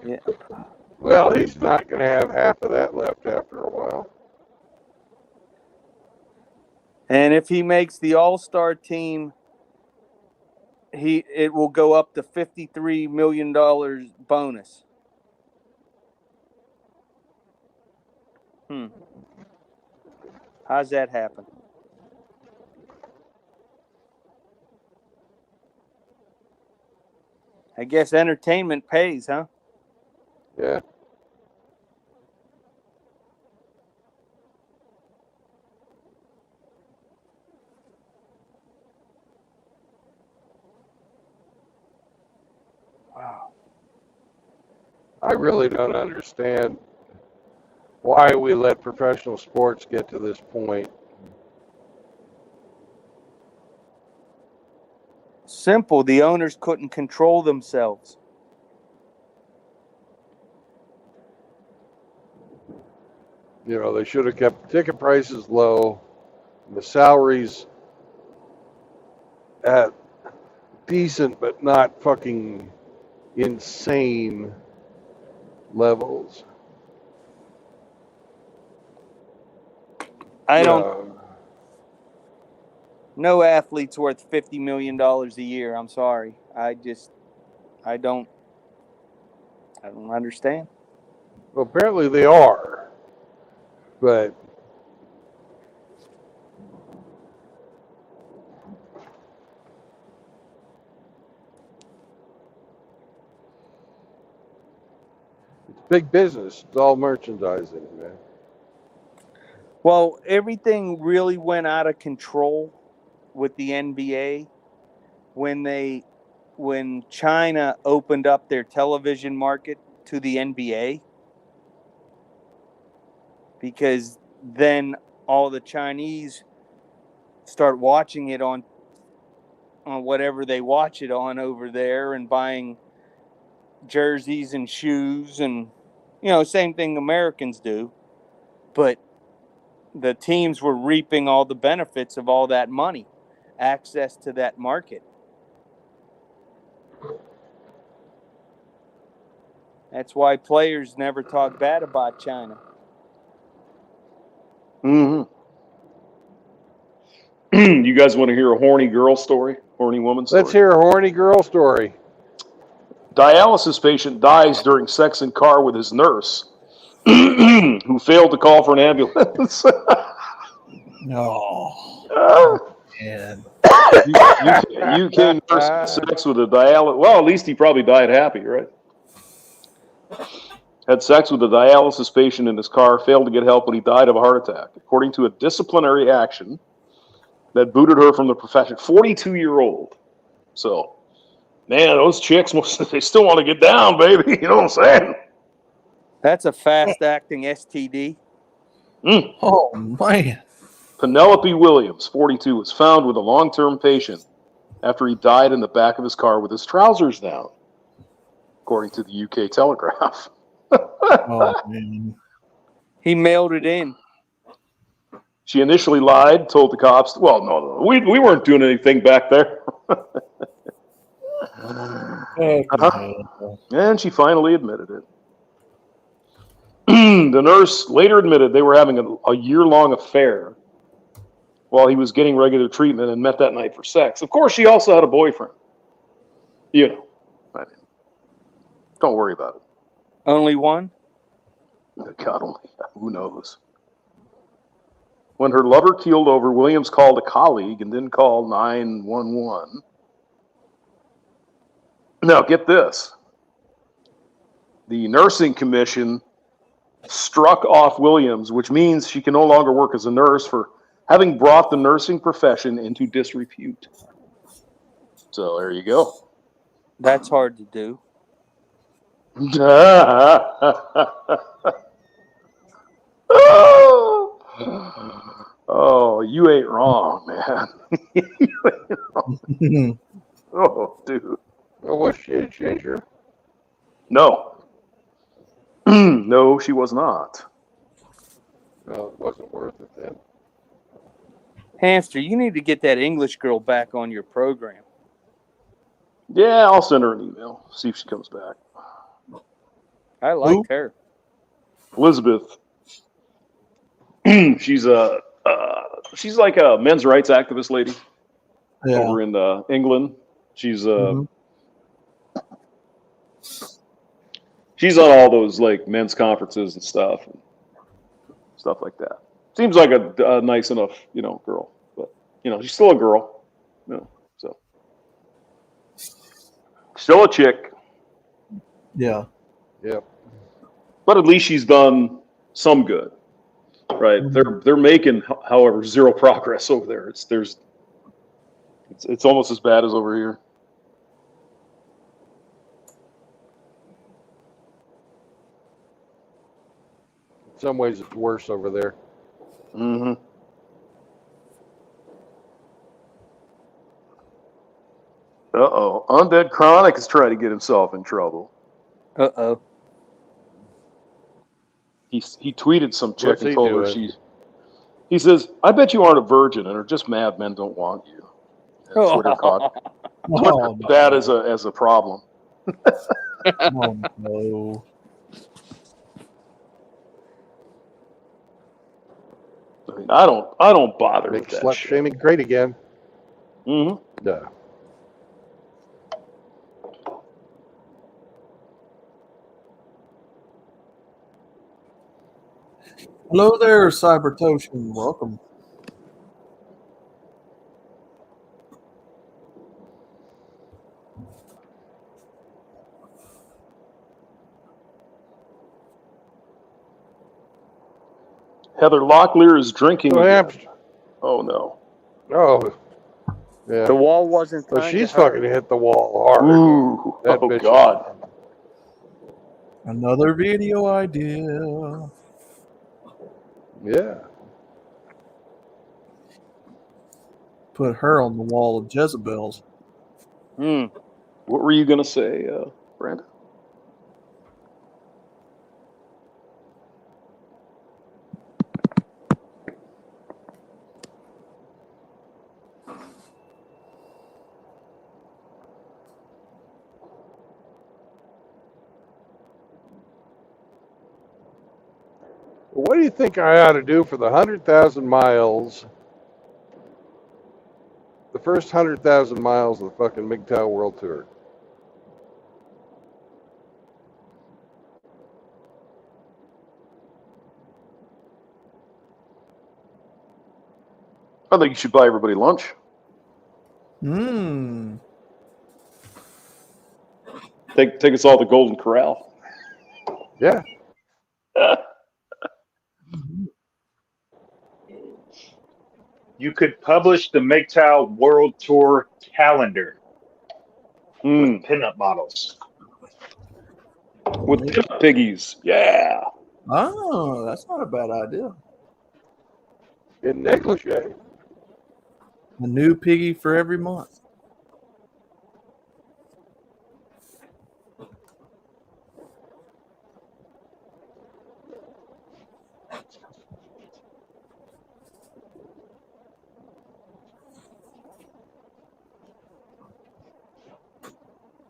Yeah. Well, he's not going to have half of that left after a while. And if he makes the All-Star team, it will go up to $53 million bonus. How's that happen? I guess entertainment pays, huh? Yeah. Wow. I really don't understand why we let professional sports get to this point. Simple. The owners couldn't control themselves. You know, they should have kept ticket prices low, the salaries at decent but not fucking insane levels. I You don't. know, No athlete's worth $50 million a year. I'm sorry. I don't understand. well, apparently they are, but it's big business. It's all merchandising, man. Well, everything really went out of control with the NBA when China opened up their television market to the NBA, because then all the Chinese start watching it on whatever they watch it on over there and buying jerseys and shoes and same thing Americans do, but the teams were reaping all the benefits of all that money, access to that market. That's why players never talk bad about China. Mm-hmm. You guys want to hear a horny girl story? Horny woman story? Let's hear a horny girl story. Dialysis patient dies during sex in car with his nurse, who failed to call for an ambulance. No. Man. UK nurse had sex with a dialysis. Well, at least he probably died happy, right? Had sex with a dialysis patient in his car, failed to get help when he died of a heart attack, according to a disciplinary action that booted her from the profession. 42-year-old. So, man, those chicks, they still want to get down, baby. You know what I'm saying? That's a fast-acting STD. Oh, man. Penelope Williams, 42, was found with a long-term patient after he died in the back of his car with his trousers down, according to the UK Telegraph. Oh, man. He mailed it in. She initially lied, told the cops, well, no, we weren't doing anything back there. And she finally admitted it. The nurse later admitted they were having a year-long affair while he was getting regular treatment and met that night for sex. Of course, she also had a boyfriend. You know, I mean, don't worry about it. Only one? God only, who knows? When her lover keeled over, Williams called a colleague and then called 911. Now, get this. The nursing commission struck off Williams, which means she can no longer work as a nurse for having brought the nursing profession into disrepute. So there you go. That's hard to do. Oh, you ain't wrong, man. You ain't wrong. Oh, dude. Well, was she a ginger? No. No, she was not. No, it wasn't worth it then. Hamster, you need to get that English girl back on your program. Yeah, I'll send her an email, see if she comes back. I liked her. Elizabeth. She's like a men's rights activist lady over in England. She's she's on all those like men's conferences and stuff like that. Seems like a nice enough, girl, but she's still a girl, so still a chick. Yeah. Yep. But at least she's done some good, right? They're making, however, zero progress over there. It's almost as bad as over here. In some ways, it's worse over there. Mm-hmm. Uh-oh. Undead Chronic is trying to get himself in trouble. Uh-oh. He tweeted some chick What's and he told her doing? he says, I bet you aren't a virgin and are just mad men don't want you. And Twitter caught that as a problem. Oh, no. I mean, I don't bother Make with that slut shit. shaming great again. Mm-hmm. No. Hello there, Cybertoshin. Welcome. Heather Locklear is drinking Oh, again. hamster. Oh no. Oh. Yeah. The wall wasn't So kind she's to her. fucking hit the wall hard. Ooh. That Oh bitch. God. Another video idea. Yeah. Put her on the wall of Jezebels. What were you gonna say, Brandon? What do you think I ought to do for the 100,000 miles? The first 100,000 miles of the fucking MGTOW World Tour. I think you should buy everybody lunch. Hmm. Take us all to Golden Corral. Yeah. You could publish the MGTOW World Tour calendar with pinup models. With pinup piggies. Yeah. Oh, that's not a bad idea. In negligee. A new piggy for every month.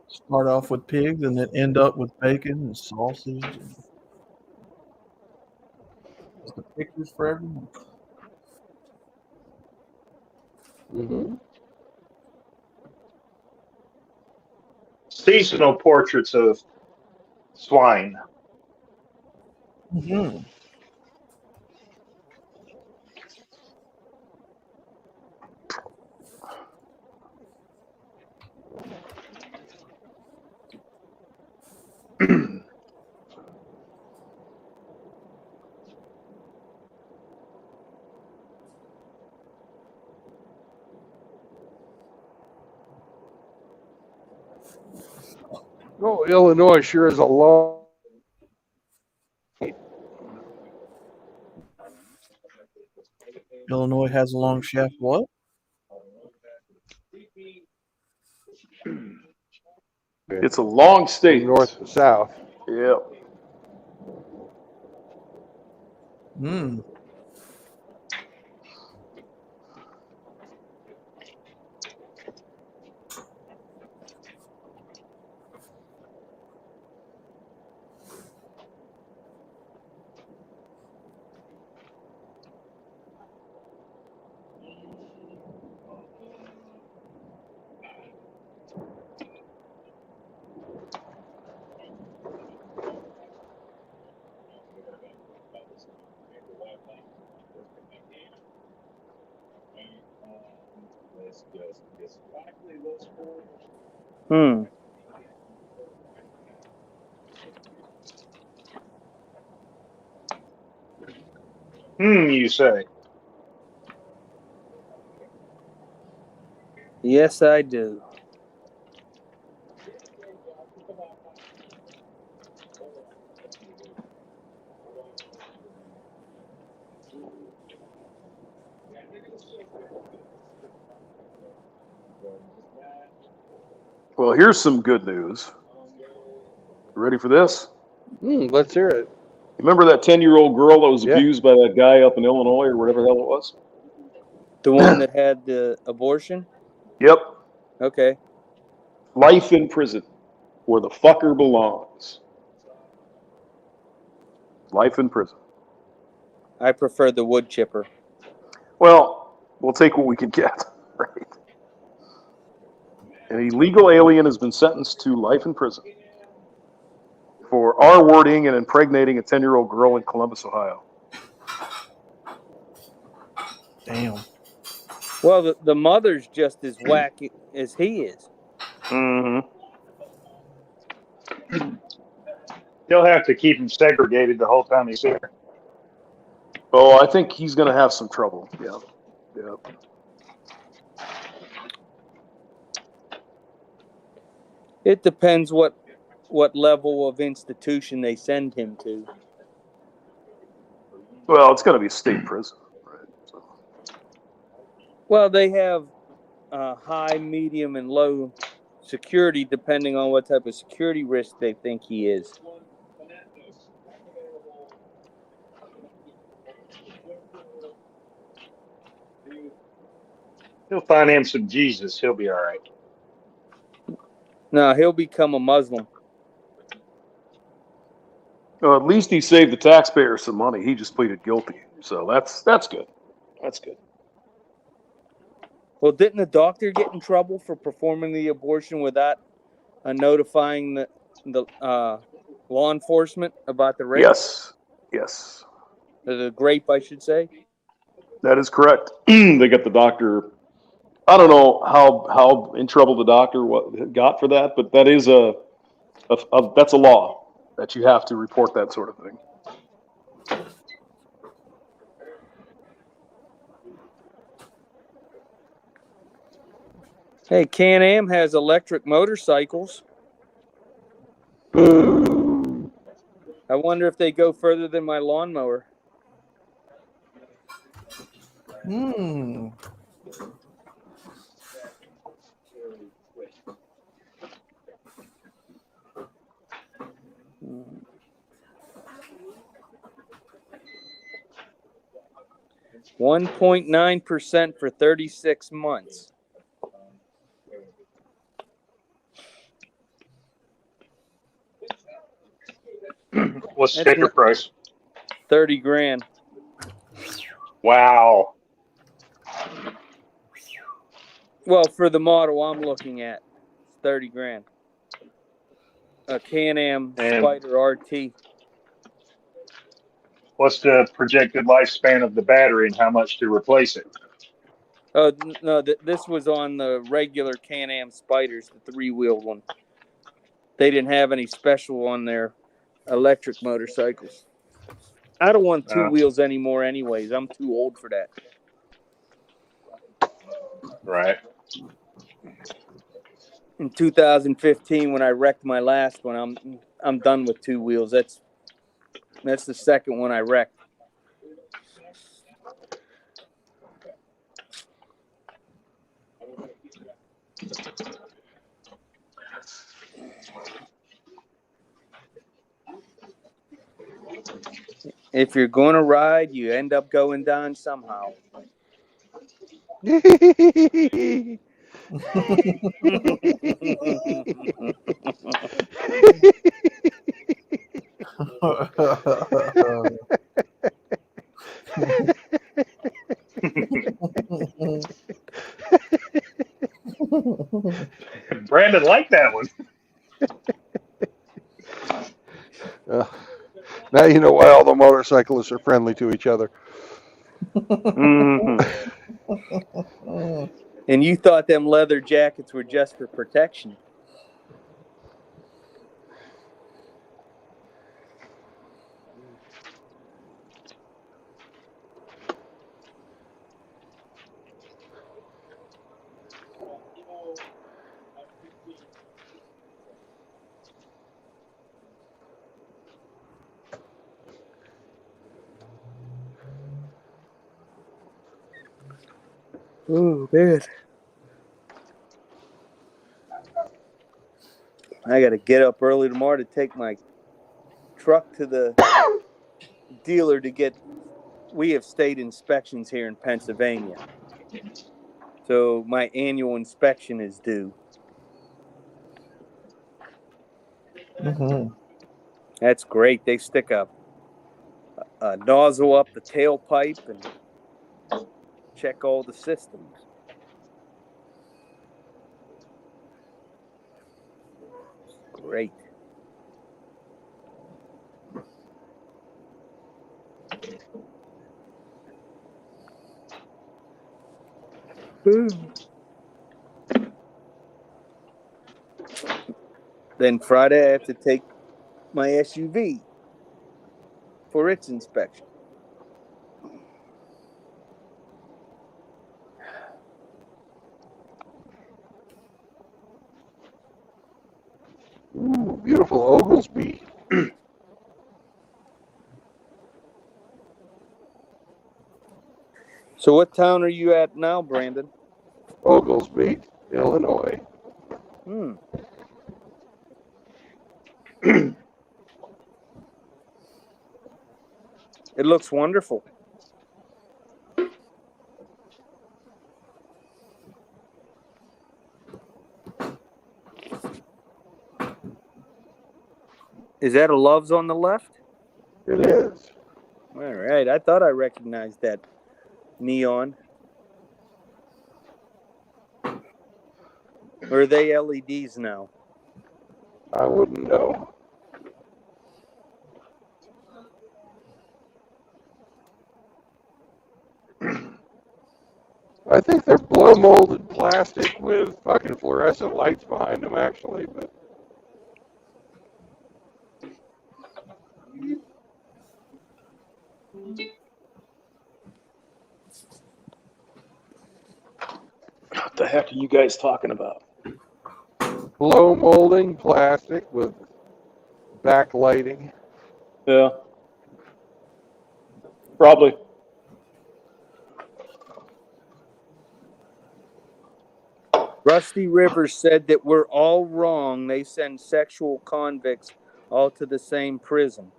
Start off with pigs and then end up with bacon and sausage. And just the pictures for every month. Mm-hmm. Seasonal portraits of swine. Mm-hmm. Oh, Illinois sure is a long. Illinois has a long shaft. What? It's a long state. From north to south. Yeah. Hmm. Hmm. You say. Yes, I do. Well, here's some good news. You ready for this? Let's hear it. Remember that 10-year-old girl that was Yeah. abused by that guy up in Illinois or whatever the hell it was? The one that had the abortion? Yep. Okay. Life in prison where the fucker belongs. Life in prison. I prefer the wood chipper. Well, we'll take what we can get, right? An illegal alien has been sentenced to life in prison for R-wording and impregnating a 10-year-old girl in Columbus, Ohio. Damn. Well, the mother's just as wacky as he is. Mm-hmm. They'll have to keep him segregated the whole time he's here. Oh, I think he's going to have some trouble. Yeah. Yeah. It depends what level of institution they send him to. Well, it's going to be a state prison, right? So. Well, they have high, medium, and low security depending on what type of security risk they think he is. He'll find him some Jesus. He'll be all right. No, he'll become a Muslim. Well, at least he saved the taxpayers some money. He just pleaded guilty, so that's good. That's good. Well, didn't the doctor get in trouble for performing the abortion without notifying the law enforcement about the rape? Yes, yes, The grape, I should say. that is correct. They got the doctor. I don't know how in trouble the doctor got for that, but that is that's a law that you have to report that sort of thing. Hey, Can-Am has electric motorcycles. Boo. I wonder if they go further than my lawnmower. Hmm. 1.9% for 36 months. What's the That's sticker price? 30 grand. Wow. Well, for the model I'm looking at, it's 30 grand. A Can-Am And Spider RT. what's the projected lifespan of the battery and how much to replace it? Oh no, this was on the regular Can-Am Spiders, the 3-wheeled one. They didn't have any special on their electric motorcycles. I don't want 2 wheels anymore anyways. I'm too old for that. Right. In 2015 when I wrecked my last one, I'm done with 2 wheels. That's the second one I wrecked. If you're going to ride, you end up going down somehow. Brandon liked that one. Now you know why all the motorcyclists are friendly to each other. Mm-hmm. And you thought them leather jackets were just for protection. Oh, man. I got to get up early tomorrow to take my truck to the dealer to get. We have state inspections here in Pennsylvania. So my annual inspection is due. Mhm. That's great. They stick a nozzle up the tailpipe and check all the systems. Great. Then Friday I have to take my SUV for its inspection. Ooh, beautiful Oglesby. So what town are you at now, Brandon? Oglesby, Illinois. It looks wonderful. Is that a Love's on the left? It is. All right. I thought I recognized that neon. Or are they LEDs now? I wouldn't know. I think they're blow molded plastic with fucking fluorescent lights behind them, actually. But What the heck are you guys talking about? blow molding plastic with backlighting. Yeah. Probably. Rusty Rivers said that we're all wrong. They send sexual convicts all to the same prison.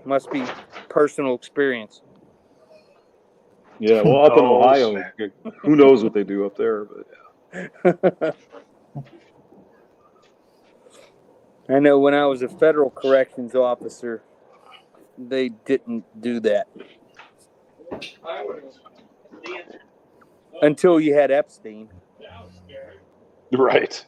Must be personal experience. Yeah, well, up in Oh, Ohio, snap. who knows what they do up there? But I know when I was a federal corrections officer, they didn't do that. Until you had Epstein. right.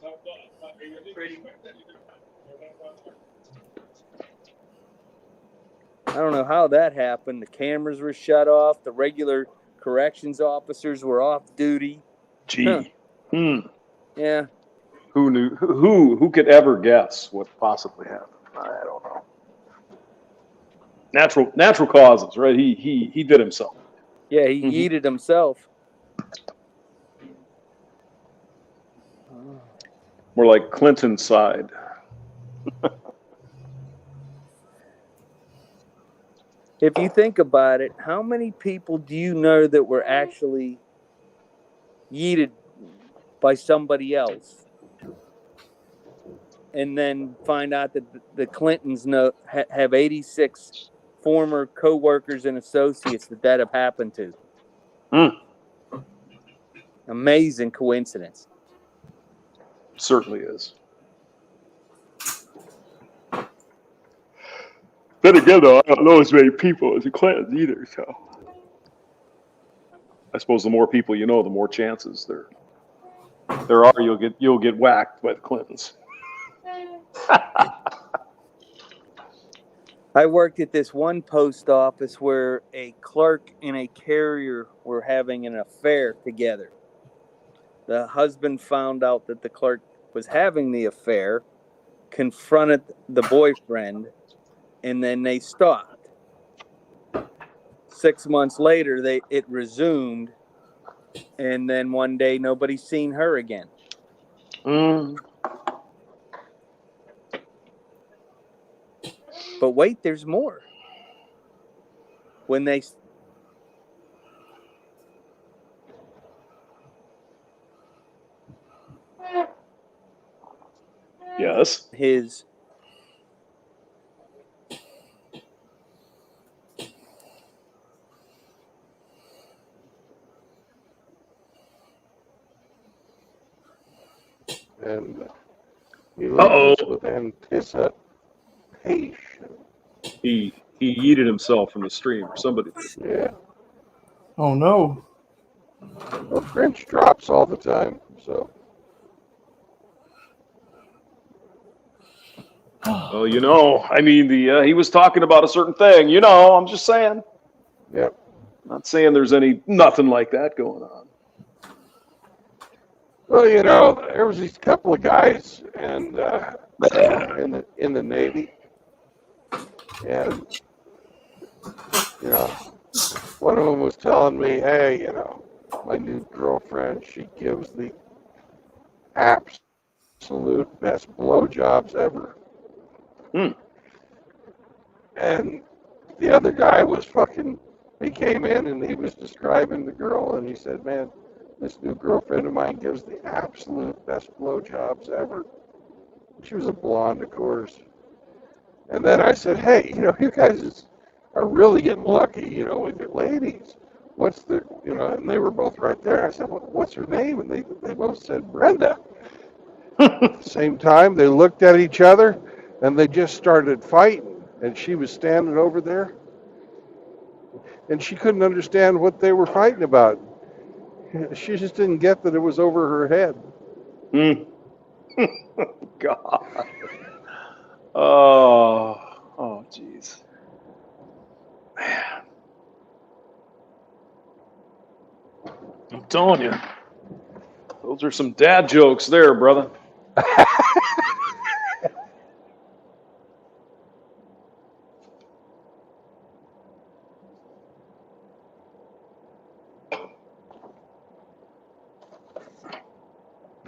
I don't know how that happened. The cameras were shut off. The regular corrections officers were off duty. Gee. Yeah. Who knew? Who could ever guess what possibly happened? I don't know. Natural causes, right? He did himself. Yeah, he yeeted himself. More like Clinton's side. If you think about it, how many people do you know that were actually yeeted by somebody else? And then find out that the Clintons have 86 former co-workers and associates that have happened to. Amazing coincidence. Certainly is. Then again, though, I don't know as many people as the Clintons either. So I suppose the more people you know, the more chances there are you'll get whacked by the Clintons. I worked at this one post office where a clerk and a carrier were having an affair together. The husband found out that the clerk was having the affair, confronted the boyfriend, and then they stopped. 6 months later, it resumed, and then one day nobody's seen her again. But wait, there's more. When they Yes. his And he lives with anticipation. He yeeted himself from the stream, or somebody did. Yeah. Oh no. Well, French drops all the time, so. Well, you know, I mean, he was talking about a certain thing. You know, I'm just saying. Yep. Not saying there's nothing like that going on. Well, you know, there was these couple of guys and in the Navy, and you know, one of them was telling me, "Hey, you know, my new girlfriend, she gives the absolute best blowjobs ever." And the other guy was he came in and he was describing the girl, and he said, "Man, this new girlfriend of mine gives the absolute best blowjobs ever." She was a blonde, of course. And then I said, "Hey, you know, you guys are really getting lucky, you know, with your ladies. What's the, you know," and they were both right there. I said, "What's her name?" And they both said Brenda. At the same time, they looked at each other and they just started fighting. And she was standing over there and she couldn't understand what they were fighting about. She just didn't get that it was over her head. Hmm. God. Oh, jeez. Man, I'm telling you, those are some dad jokes there, brother.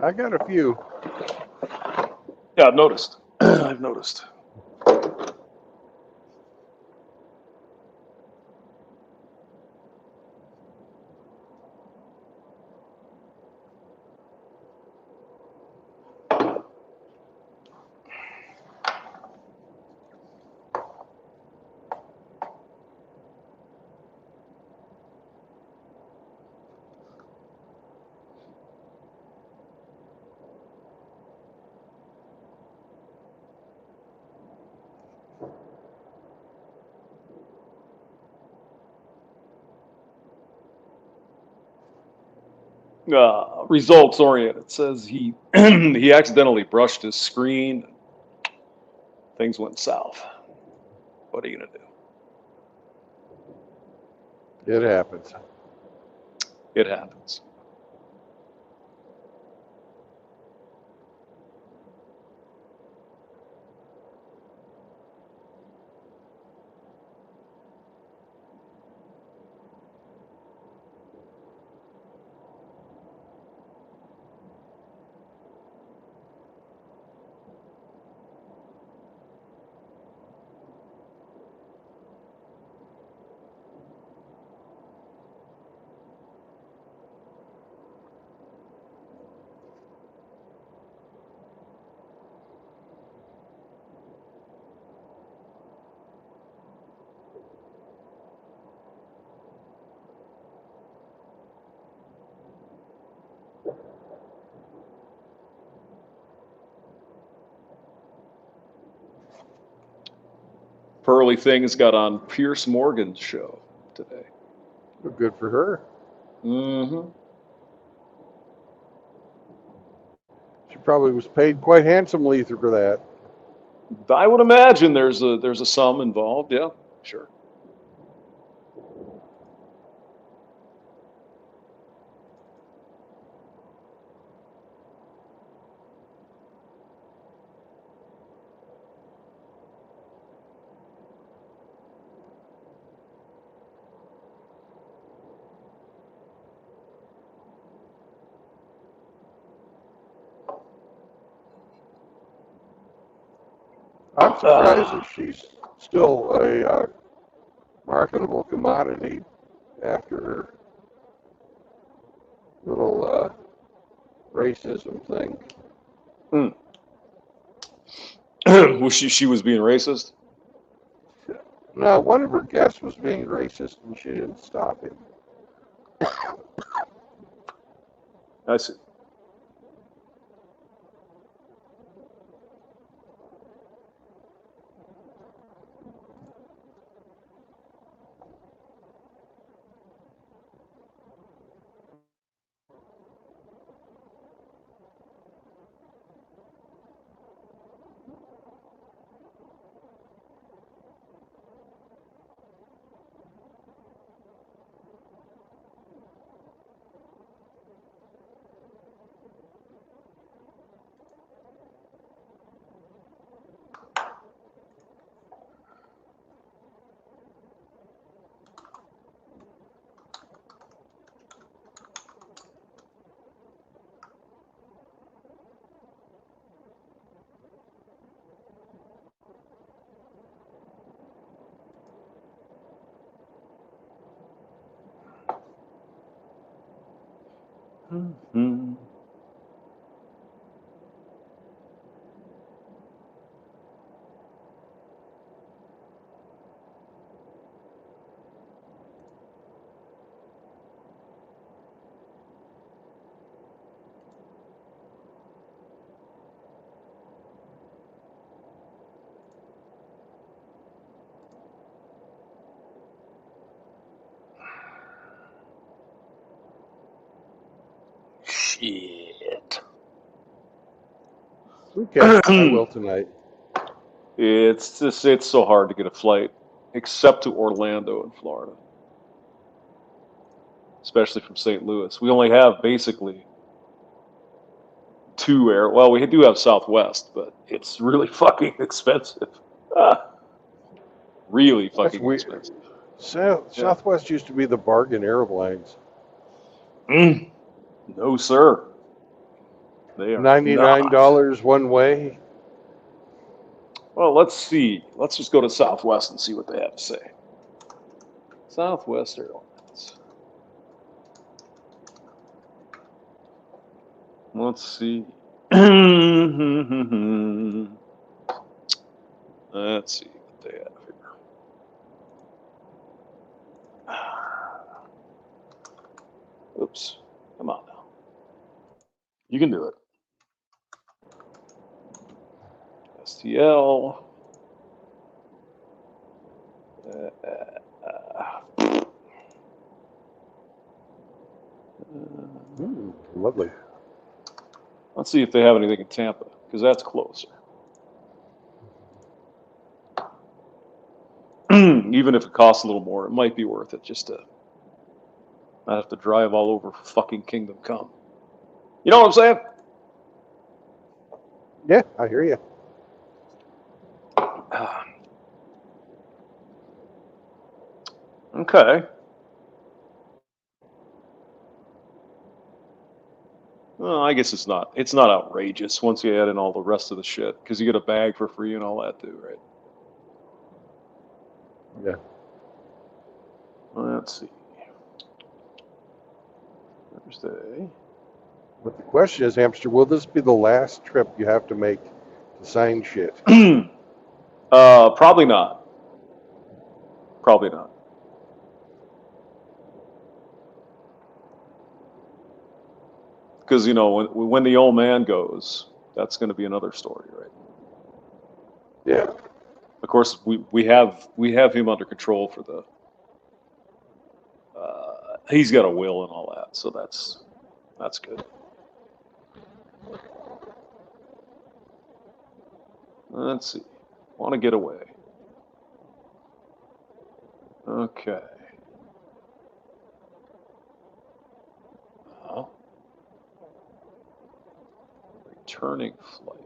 I got a few. Yeah, I've noticed. I've noticed. Results oriented. It says he he accidentally brushed his screen. Things went south. What are you gonna do? It happens. It happens. Pearly Things got on Pierce Morgan's show today. Well, good for her. Mm-hmm. She probably was paid quite handsomely for that. I would imagine there's a sum involved. Yeah, sure. I'm surprised that she's still a marketable commodity after her little racism thing. Was she was being racist? No, one of her guests was being racist and she didn't stop him. I see. Mm-hmm. Shit. Okay, I will tonight. It's so hard to get a flight, except to Orlando in Florida, especially from St. Louis. We only have basically two air. Well, we do have Southwest, but it's really fucking expensive. Really That's fucking weird. expensive. Yeah. Southwest used to be the bargain airlines. No, sir. They are $99 not. one way. Well, let's see. Let's just go to Southwest and see what they have to say. Southwest Airlines. Let's see. Let's see what they have here. Oops. Come on now. You can do it. STL. Lovely. Let's see if they have anything in Tampa, because that's closer. Even if it costs a little more, it might be worth it just to not have to drive all over fucking Kingdom Come. You know what I'm saying? Yeah, I hear you. Okay. Well, I guess it's not. It's not outrageous once you add in all the rest of the shit, because you get a bag for free and all that too, right? Yeah. Let's see. Thursday. But the question is, Hamster, will this be the last trip you have to make to sign shit? Probably not. Probably not. Because when the old man goes, that's going to be another story, right? Yeah. Of course, we have him under control for the. He's got a will and all that, so that's good. Let's see. Want to get away? Okay. Returning flight.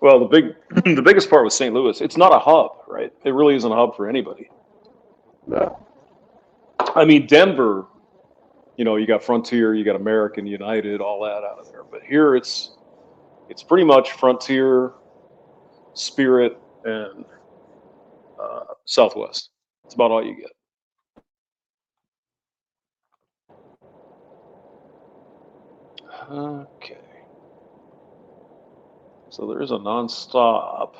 Well, the biggest part with St. Louis, it's not a hub, right? It really isn't a hub for anybody. No. I mean, Denver, you got Frontier, you got American, United, all that out of there. But here it's pretty much Frontier, Spirit, and Southwest. That's about all you get. Okay. So there is a nonstop.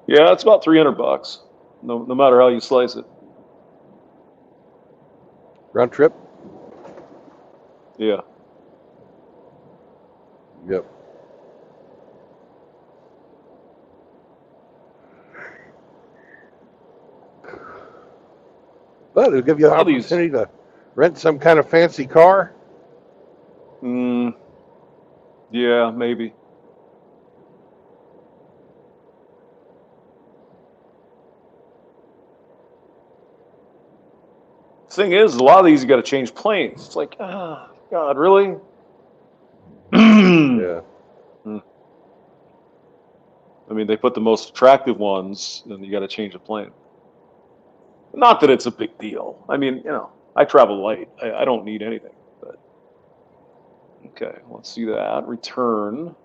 Yeah, it's about $300. No matter how you slice it. Round trip? Yeah. Yep. But it'll give you the opportunity to rent some kind of fancy car. Yeah, maybe. thing is, a lot of these you got to change planes. It's like, God, really? Yeah. I mean, they put the most attractive ones, and you got to change the plane. Not that it's a big deal. I mean, I travel light. I don't need anything. But okay, let's see that. Return.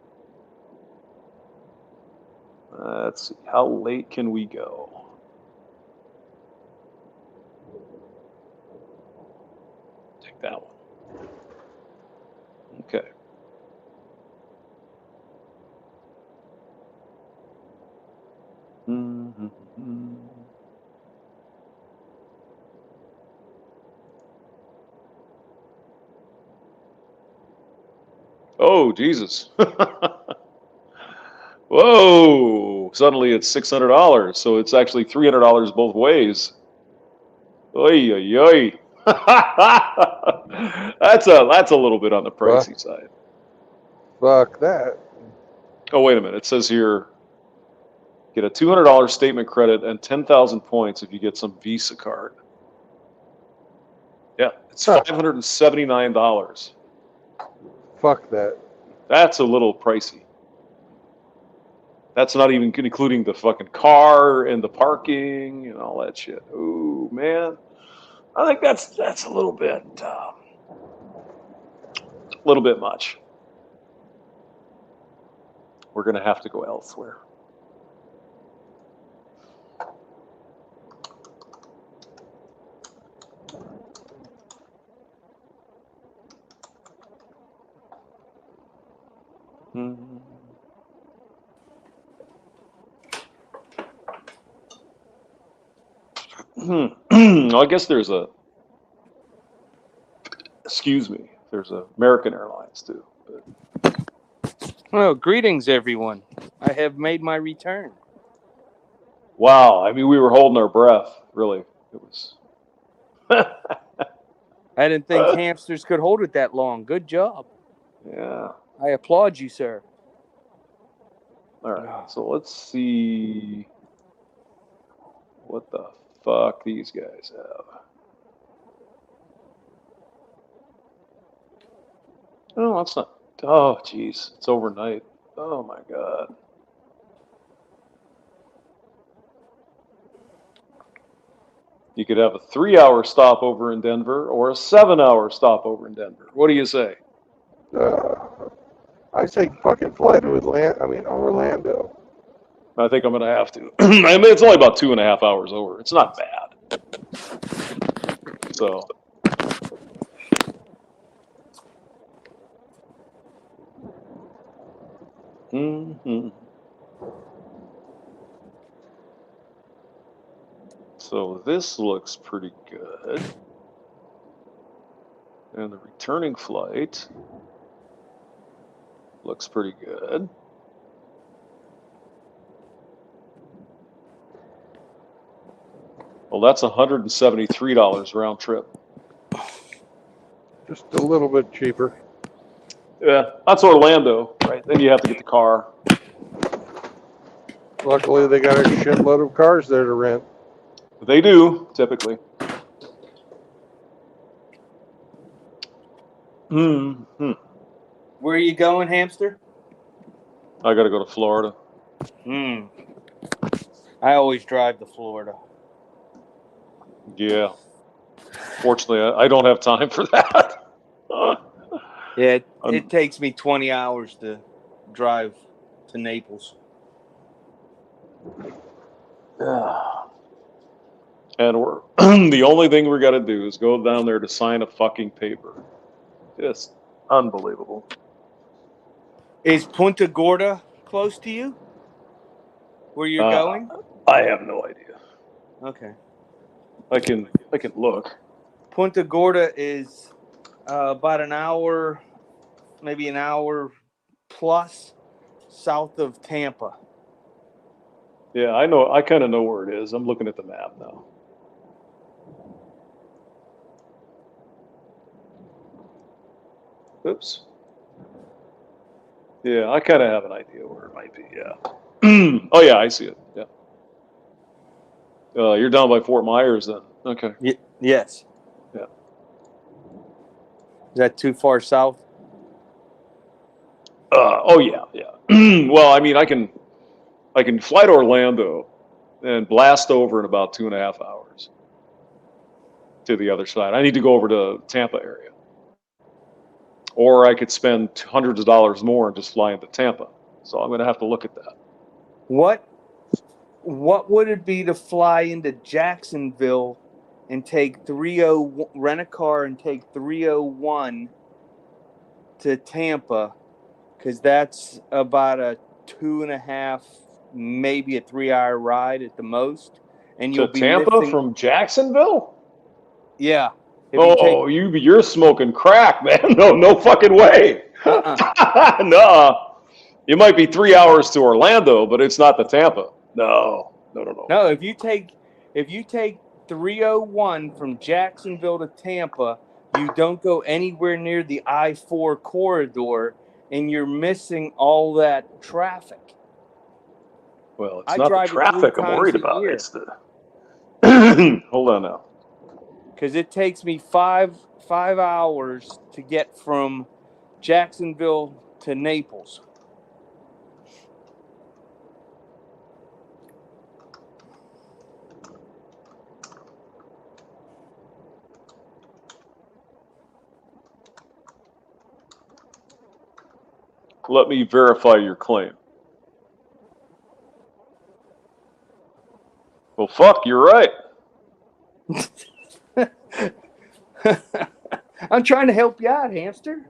Let's see. How late can we go? Take that one. Okay. Oh, Jesus. Whoa. Suddenly it's $600. So it's actually $300 both ways. Oy, oy, oy. That's a little bit on the pricey side. Fuck that. Oh, wait a minute. It says here, get a $200 statement credit and 10,000 points if you get some Visa card. Yeah, it's $579. Fuck that. That's a little pricey. That's not even including the fucking car and the parking and all that shit. Ooh, man. I think that's a little bit much. We're going to have to go elsewhere. I guess there's American Airlines too. Well, greetings, everyone. I have made my return. Wow, I mean, we were holding our breath, really. It was. I didn't think hamsters could hold it that long. Good job. Yeah. I applaud you, sir. All right, so let's see what the fuck these guys have. Oh, that's not. Oh, jeez, it's overnight. Oh my God. You could have a 3-hour stopover in Denver or a 7-hour stopover in Denver. What do you say? I say fucking fly to Orlando. I think I'm going to have to. I mean, it's only about 2.5 hours over. It's not bad. So. So this looks pretty good. And the returning flight looks pretty good. Well, that's $173 round trip. Just a little bit cheaper. Yeah, that's Orlando, right? Then you have to get the car. Luckily, they got a shitload of cars there to rent. They do, typically. Where are you going, hamster? I got to go to Florida. I always drive to Florida. Yeah. Fortunately, I don't have time for that. Yeah, it takes me 20 hours to drive to Naples. And we're the only thing we got to do is go down there to sign a fucking paper. Just unbelievable. Is Punta Gorda close to you? Where you're going? I have no idea. Okay. I can look. Punta Gorda is about an hour, maybe an hour plus south of Tampa. Yeah, I know. I kind of know where it is. I'm looking at the map now. Oops. Yeah, I kind of have an idea where it might be. Yeah. Oh yeah, I see it. Yeah. You're down by Fort Myers then. Okay. Yes. Is that too far south? Oh yeah, yeah. Well, I mean, I can fly to Orlando and blast over in about 2.5 hours to the other side. I need to go over to Tampa area, or I could spend hundreds of dollars more and just fly into Tampa. So I'm going to have to look at that. What would it be to fly into Jacksonville and take 30 rent a car and take 301 to Tampa? Because that's about a 2.5, maybe a 3 hour ride at the most, and you'll To be Tampa missing. from Jacksonville? Yeah, if you take Oh, you're smoking crack, man. No fucking way. No. It might be 3 hours to Orlando, but it's not to Tampa. No. No, if you take 301 from Jacksonville to Tampa, you don't go anywhere near the I-4 corridor, and you're missing all that traffic. Well, it's I not the drive it 3 traffic I'm times worried a about. year It's the. Hold on now. because it takes me five hours to get from Jacksonville to Naples. Let me verify your claim. Well, fuck, you're right. I'm trying to help you out, hamster.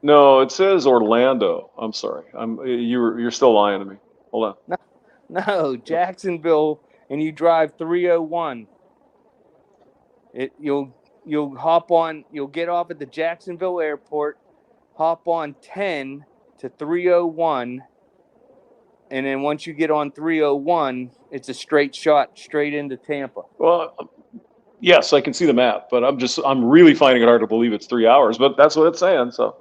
No, it says Orlando. I'm sorry. You're still lying to me. Hold on. No, Jacksonville, and you drive 301. You'll hop on. You'll get off at the Jacksonville airport, hop on 10 to 301, and then once you get on 301, it's a straight shot straight into Tampa. Well, yes, I can see the map, but I'm really finding it hard to believe it's 3 hours, but that's what it's saying. So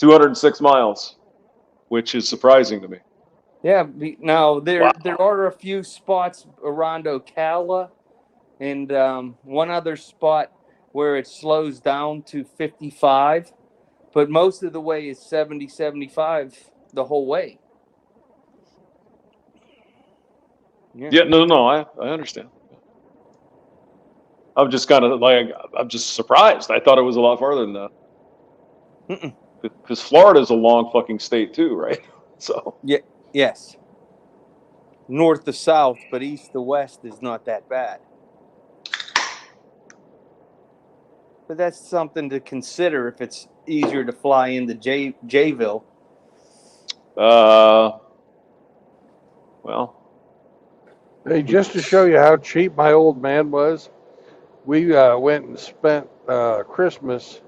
206 miles, which is surprising to me. Yeah. Now there Wow. are a few spots around Ocala and one other spot where it slows down to 55, but most of the way is 70, 75 the whole way. Yeah, no, I understand. I'm just kind of like, I'm just surprised. I thought it was a lot farther than that. Mm-mm. Because Florida is a long fucking state too, right? So. Yeah. Yes. North to south, but east to west is not that bad. But that's something to consider if it's easier to fly into Jayville. Well. Hey, just to show you how cheap my old man was, we went and spent Christmas,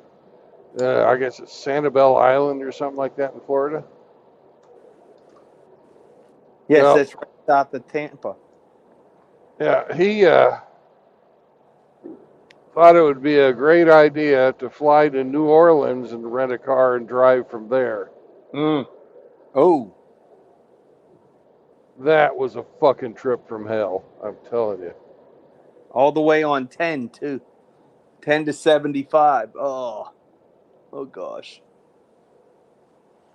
I guess it's Sanibel Island or something like that in Florida. Yes, Well, that's right south of Tampa. yeah, he thought it would be a great idea to fly to New Orleans and rent a car and drive from there. Oh. That was a fucking trip from hell, I'm telling you. All the way on 10, too. 10 to 75. Oh gosh.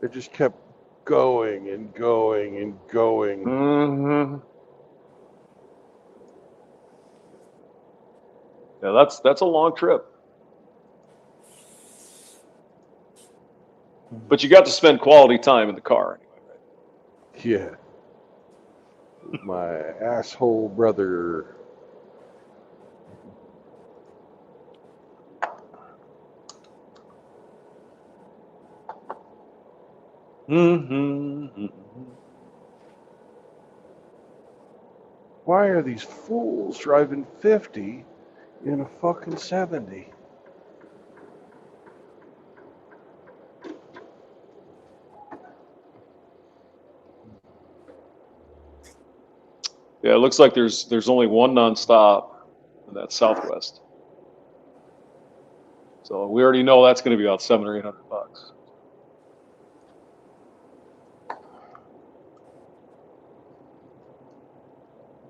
It just kept going and going and going. Mm-hmm. Yeah, that's a long trip. But you got to spend quality time in the car anyway, right? Yeah. My asshole brother. Mm-hmm. Why are these fools driving 50 in a fucking 70? Yeah, it looks like there's only one nonstop, and that's Southwest. So we already know that's going to be about $700 or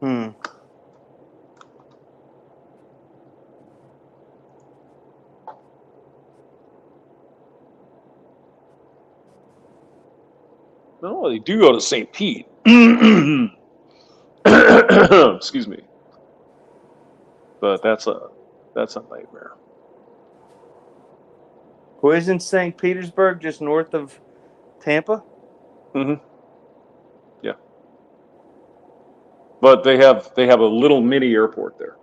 $800. No, they do go to St. Pete. Excuse me. But that's a nightmare. Well, isn't St. Petersburg just north of Tampa? Mm-hmm. Yeah. But they have a little mini airport there.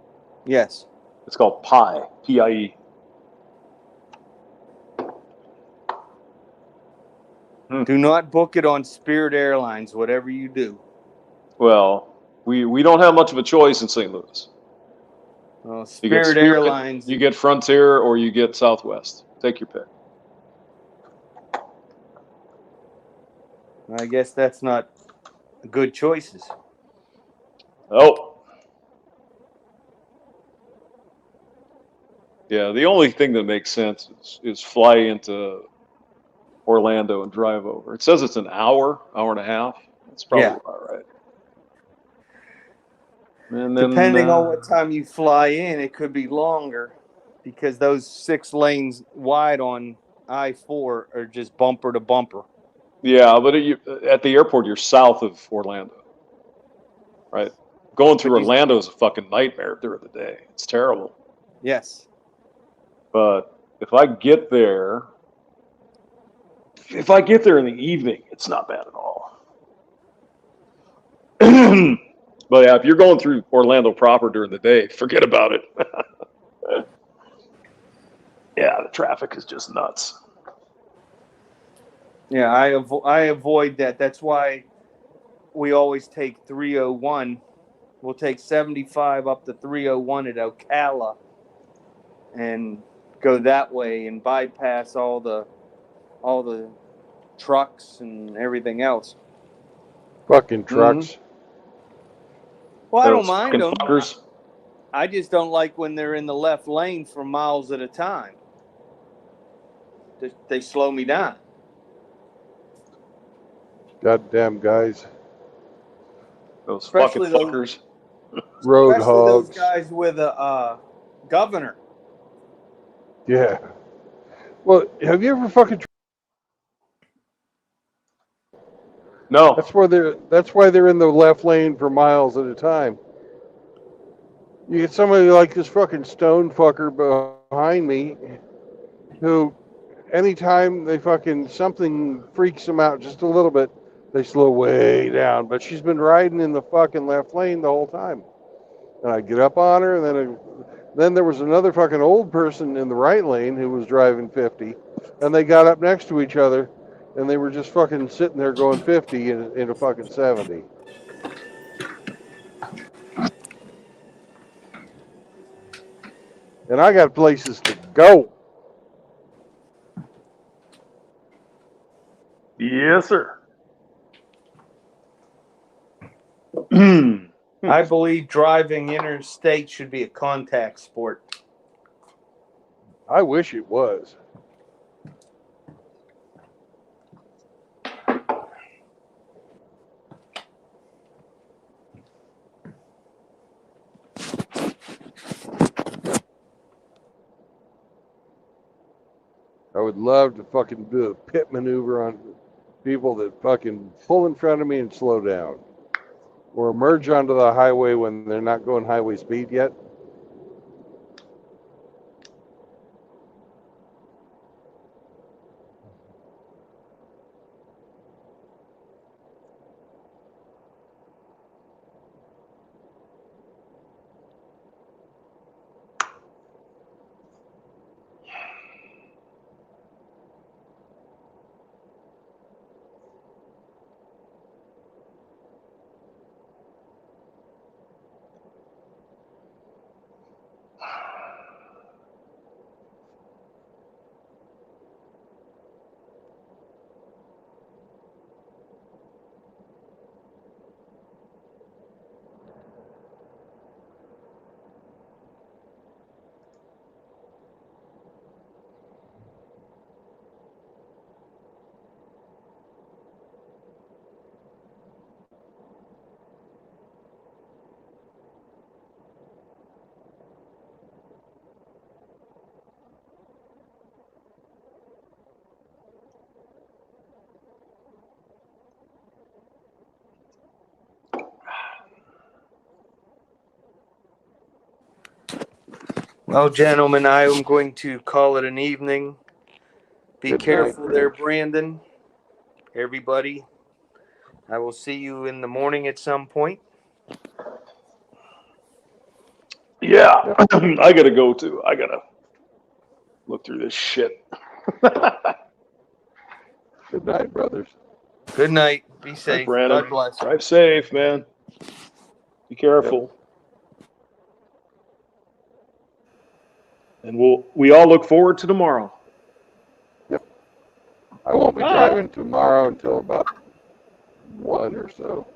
Yes. It's called Pie, P-I-E. Do not book it on Spirit Airlines, whatever you do. Well, we don't have much of a choice in St. Louis. Well, You get Spirit Airlines. you get Frontier, or you get Southwest. Take your pick. I guess that's not good choices. Oh. Yeah, the only thing that makes sense is fly into Orlando and drive over. It says it's an hour and a half. That's probably Yeah. about right. And then Depending on what time you fly in, it could be longer because those 6 lanes wide on I-4 are just bumper to bumper. yeah, but at the airport, you're south of Orlando, right? Going through But Orlando is a fucking nightmare during the day. It's terrible. yes. But if I get there in the evening, it's not bad at all. But yeah, if you're going through Orlando proper during the day, forget about it. Yeah, the traffic is just nuts. Yeah, I avoid that. That's why we always take 301. We'll take 75 up to 301 at Ocala and go that way and bypass all the trucks and everything else. Fucking trucks. Well, I don't Those mind fucking them. fuckers. I just don't like when they're in the left lane for miles at a time. They slow me down. Goddamn guys. Those fucking Especially those, fuckers. Road especially those hogs. guys with a governor. Yeah. Well, have you ever fucking? No. That's why they're in the left lane for miles at a time. You get somebody like this fucking stone fucker behind me, who, anytime they fucking something freaks them out just a little bit, they slow way down. But she's been riding in the fucking left lane the whole time. And I get up on her, and then there was another fucking old person in the right lane who was driving 50, and they got up next to each other, and they were just fucking sitting there going 50 in a fucking 70. And I got places to go. Yes, sir. I believe driving interstate should be a contact sport. I wish it was. I would love to fucking do a pit maneuver on people that fucking pull in front of me and slow down, or merge onto the highway when they're not going highway speed yet. Well, gentlemen, I am going to call it an evening. Be Good careful night, there, Grinch. Brandon. Everybody, I will see you in the morning at some point. Yeah, Yep. I gotta go too. I gotta look through this shit. Good night, brothers. Good night. Be All right, safe. Brandon. God bless. Drive safe, man. Be careful. And we all look forward to tomorrow. Yep. I won't be All right. driving tomorrow until about 1 or so.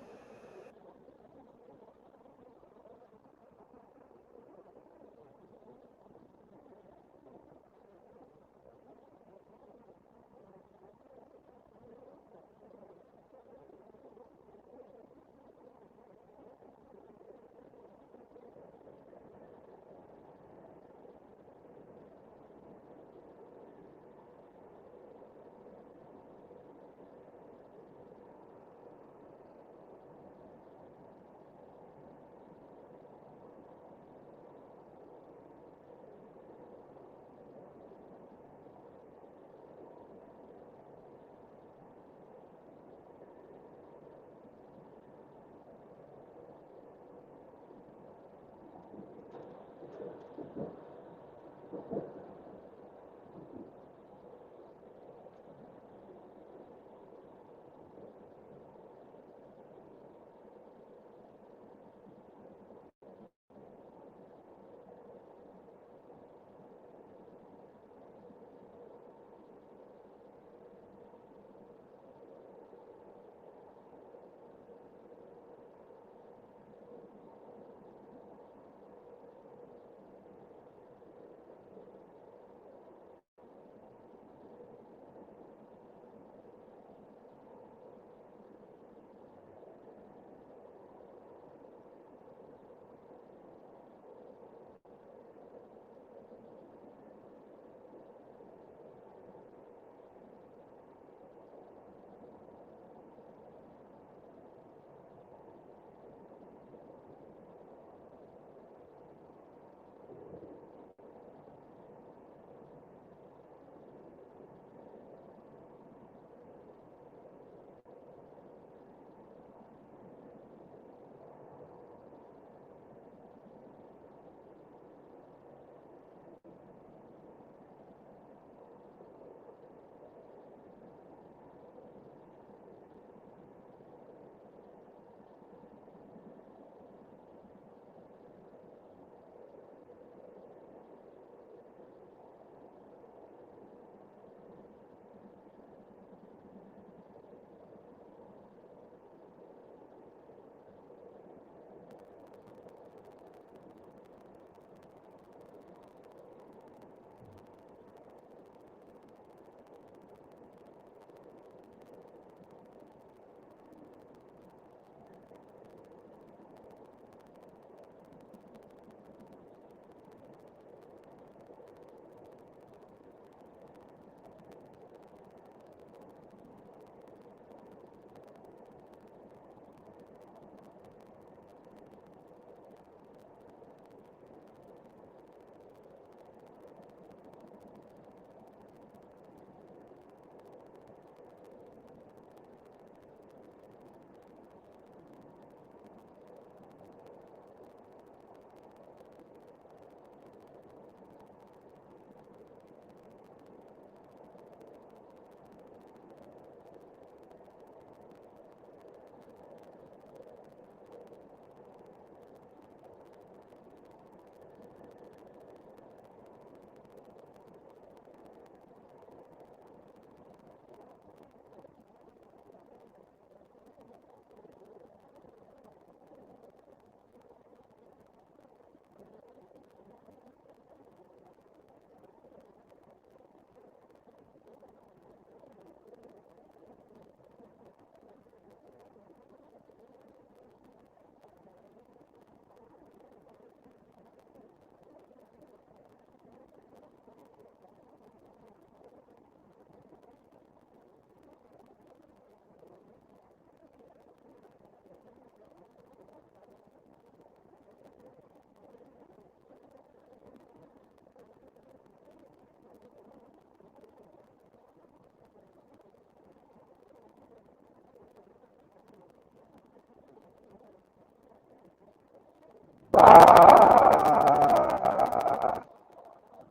Ah,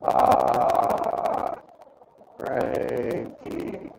ah, Frankie.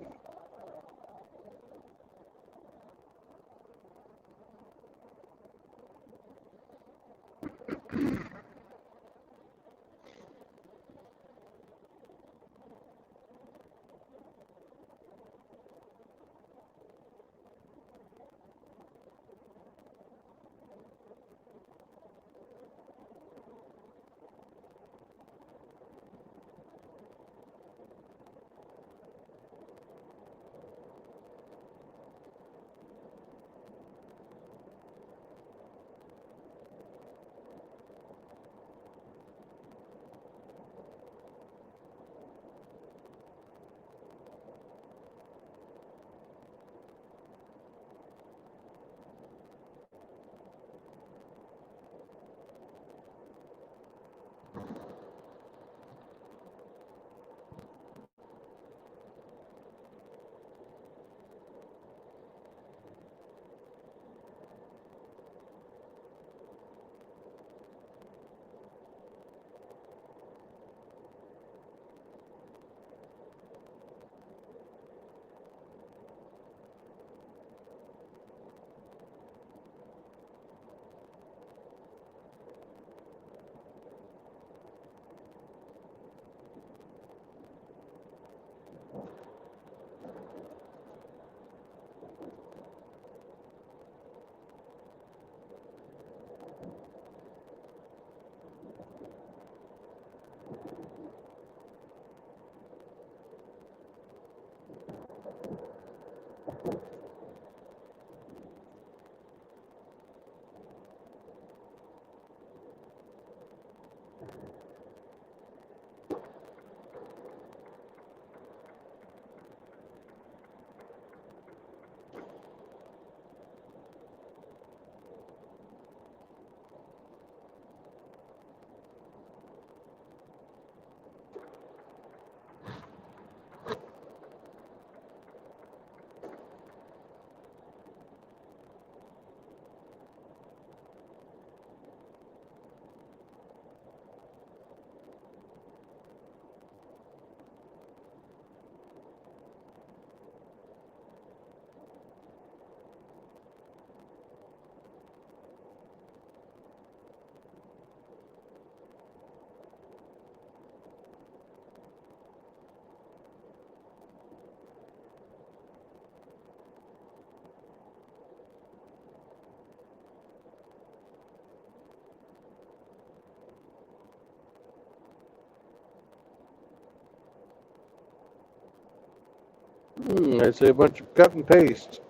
I see a bunch of cut and paste.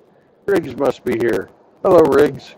Riggs must be here. Hello, Riggs.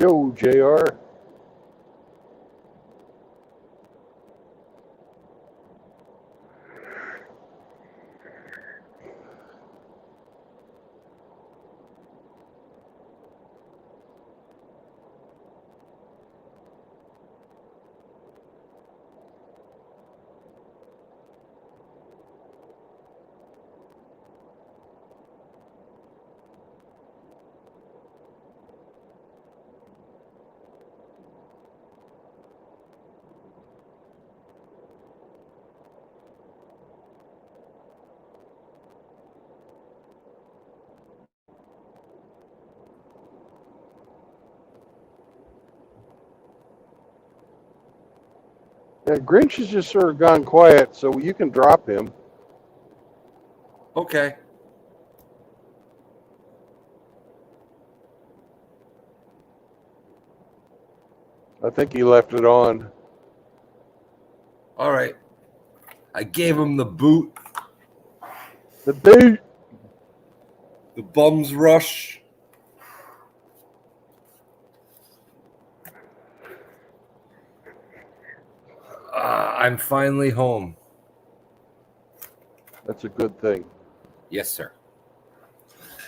Yo, JR. Yeah, Grinch has just sort of gone quiet, so you can drop him. Okay. I think he left it on. All right. I gave him the boot. The boot. The bums rush. I'm finally home. That's a good thing. Yes, sir.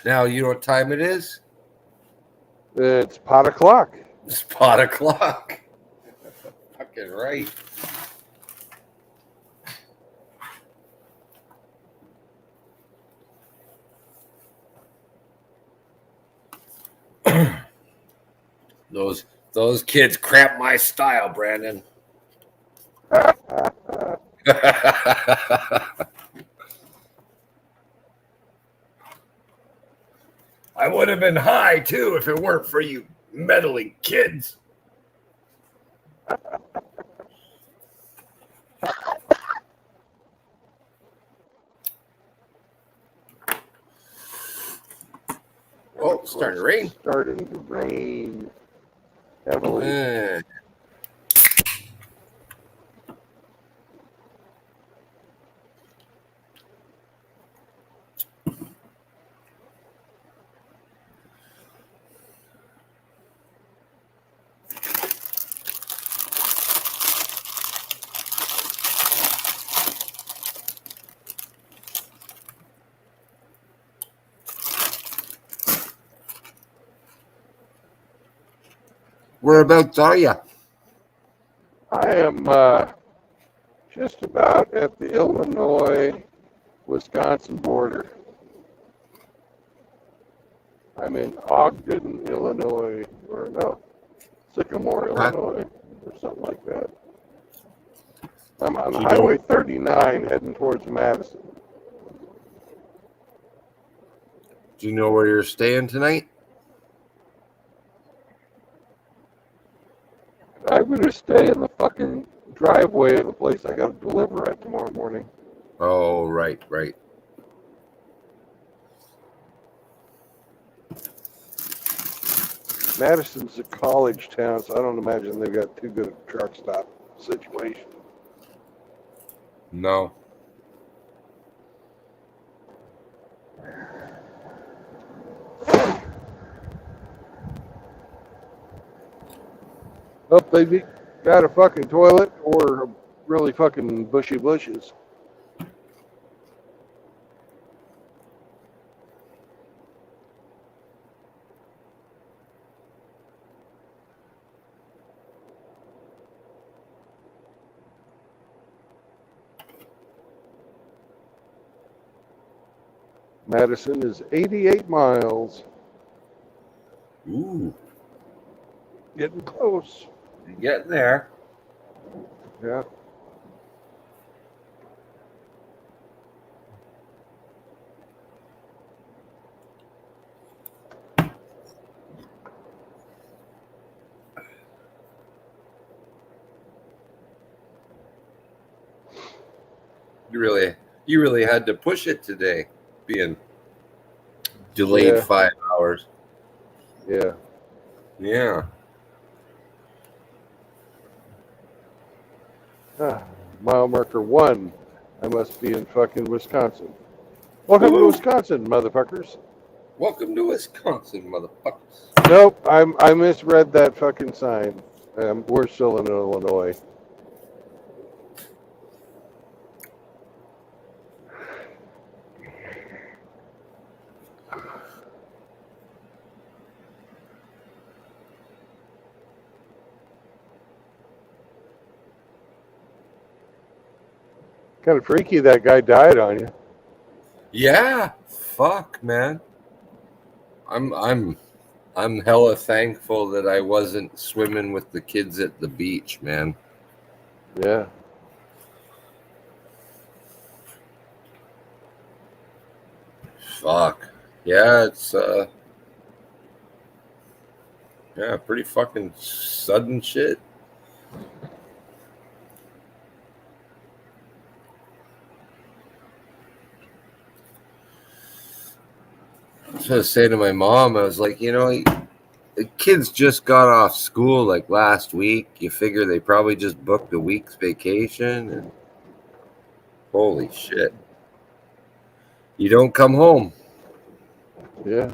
Now, you know what time it is? It's pot o'clock. It's pot o'clock. Fucking right. Those kids cramp my style, Brandon. I would have been high too if it weren't for you meddling kids. Oh, it's starting to rain. Starting to rain heavily. Whereabouts are you? I am just about at the Illinois-Wisconsin border. I'm in Ogden, Illinois, or no, Sycamore, Illinois, or something like that. I'm on Highway 39 heading towards Madison. Do you know where you're staying tonight? I'm going to stay in the fucking driveway of the place I got to deliver at tomorrow morning. Oh, right. Madison's a college town, so I don't imagine they've got too good a truck stop situation. No. Hope they got a fucking toilet or really fucking bushy bushes. Madison is 88 miles. Ooh. Getting close. You're getting there. Yeah. You really had to push it today, being delayed 5 hours. Yeah. Yeah. Mile marker 1. I must be in fucking Wisconsin. Welcome to Wisconsin, motherfuckers. Welcome to Wisconsin, motherfuckers. Nope, I misread that fucking sign. We're still in Illinois. Kind of freaky that guy died on you. Yeah, fuck, man. I'm hella thankful that I wasn't swimming with the kids at the beach, man. Yeah. Fuck. Yeah, it's yeah, pretty fucking sudden shit. I was gonna say to my mom, I was like, the kids just got off school like last week. You figure they probably just booked a week's vacation, and holy shit. You don't come home. Yeah.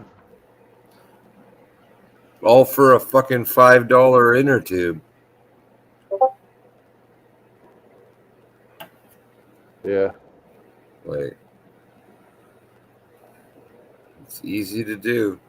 All for a fucking $5 inner tube. Yeah. Like, it's easy to do.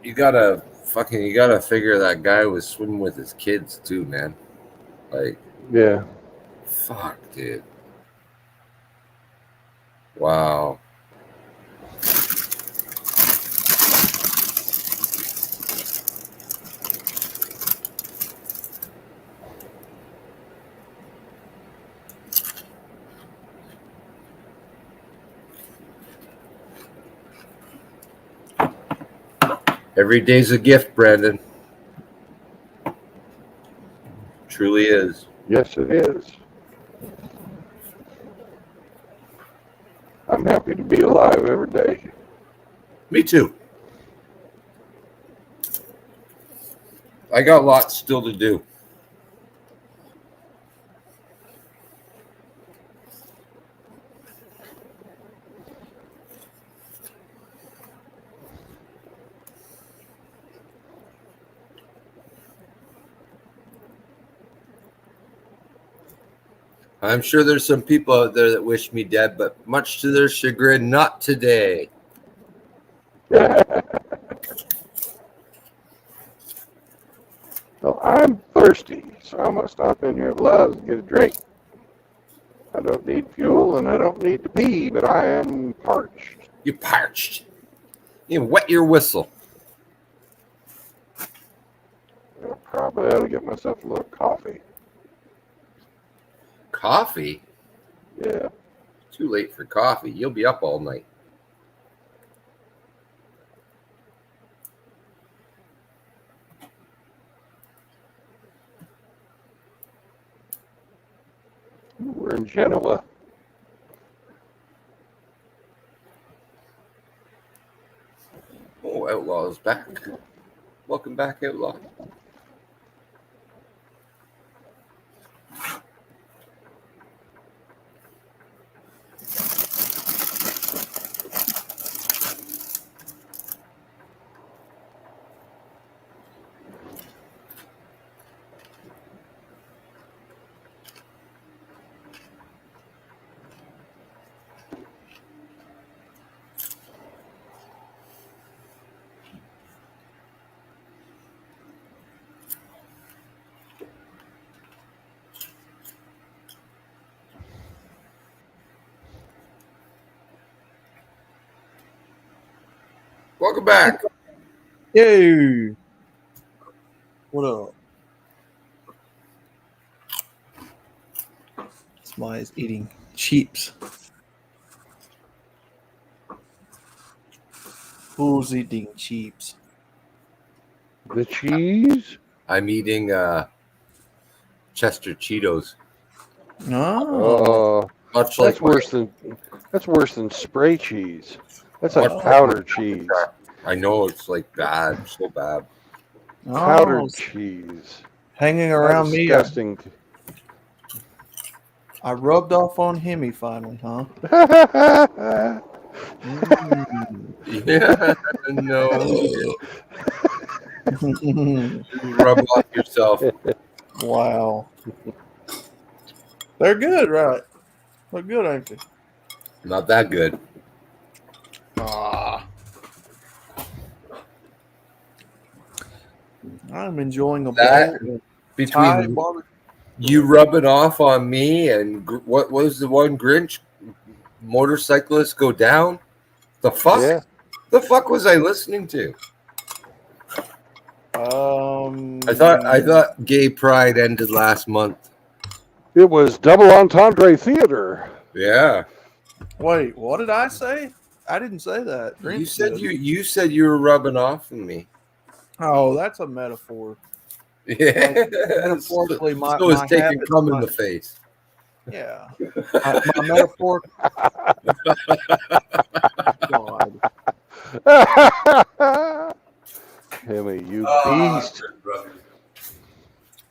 You gotta figure that guy was swimming with his kids too, man. Like, Yeah. fuck, dude. Wow. Every day's a gift, Brandon. Truly is. Yes, it is. I'm happy to be alive every day. Me too. I got lots still to do. I'm sure there's some people out there that wish me dead, but much to their chagrin, not today. Well, I'm thirsty, so I'm going to stop in here at Love's and get a drink. I don't need fuel and I don't need to pee, but I am parched. You parched. You wet your whistle. I probably ought to get myself a little coffee. Coffee? Yeah. Too late for coffee. You'll be up all night. We're in Genoa. Oh, Outlaw is back. Welcome back, Outlaw. Welcome back. Yay! What up? Somebody's eating chips. Who's eating chips? The cheese? I'm eating Chester Cheetos. Oh, Much That's like worse than spray cheese. That's like much powder cheese. I know it's like bad, so bad. Powdered cheese. hanging How around me. disgusting. I rubbed off on Hemi finally, huh? Mm. Yeah, no. Rub off yourself. Wow. They're good, right? They're good, ain't they? Not that good. Ah. I'm enjoying a That bowl of Thai between barbecue. you rubbing off on me and what was the one Grinch motorcyclist go down? The fuck? Yeah. The fuck was I listening to? I thought Gay Pride ended last month. It was double entendre theater. Yeah. Wait, what did I say? I didn't say that. You Grinch said did. you said you were rubbing off on me. Oh, that's a metaphor. Yeah. Metaphorically, my so it's taking habits, cum in the face. Yeah. My metaphor. God. Hemi, you Ah, beast.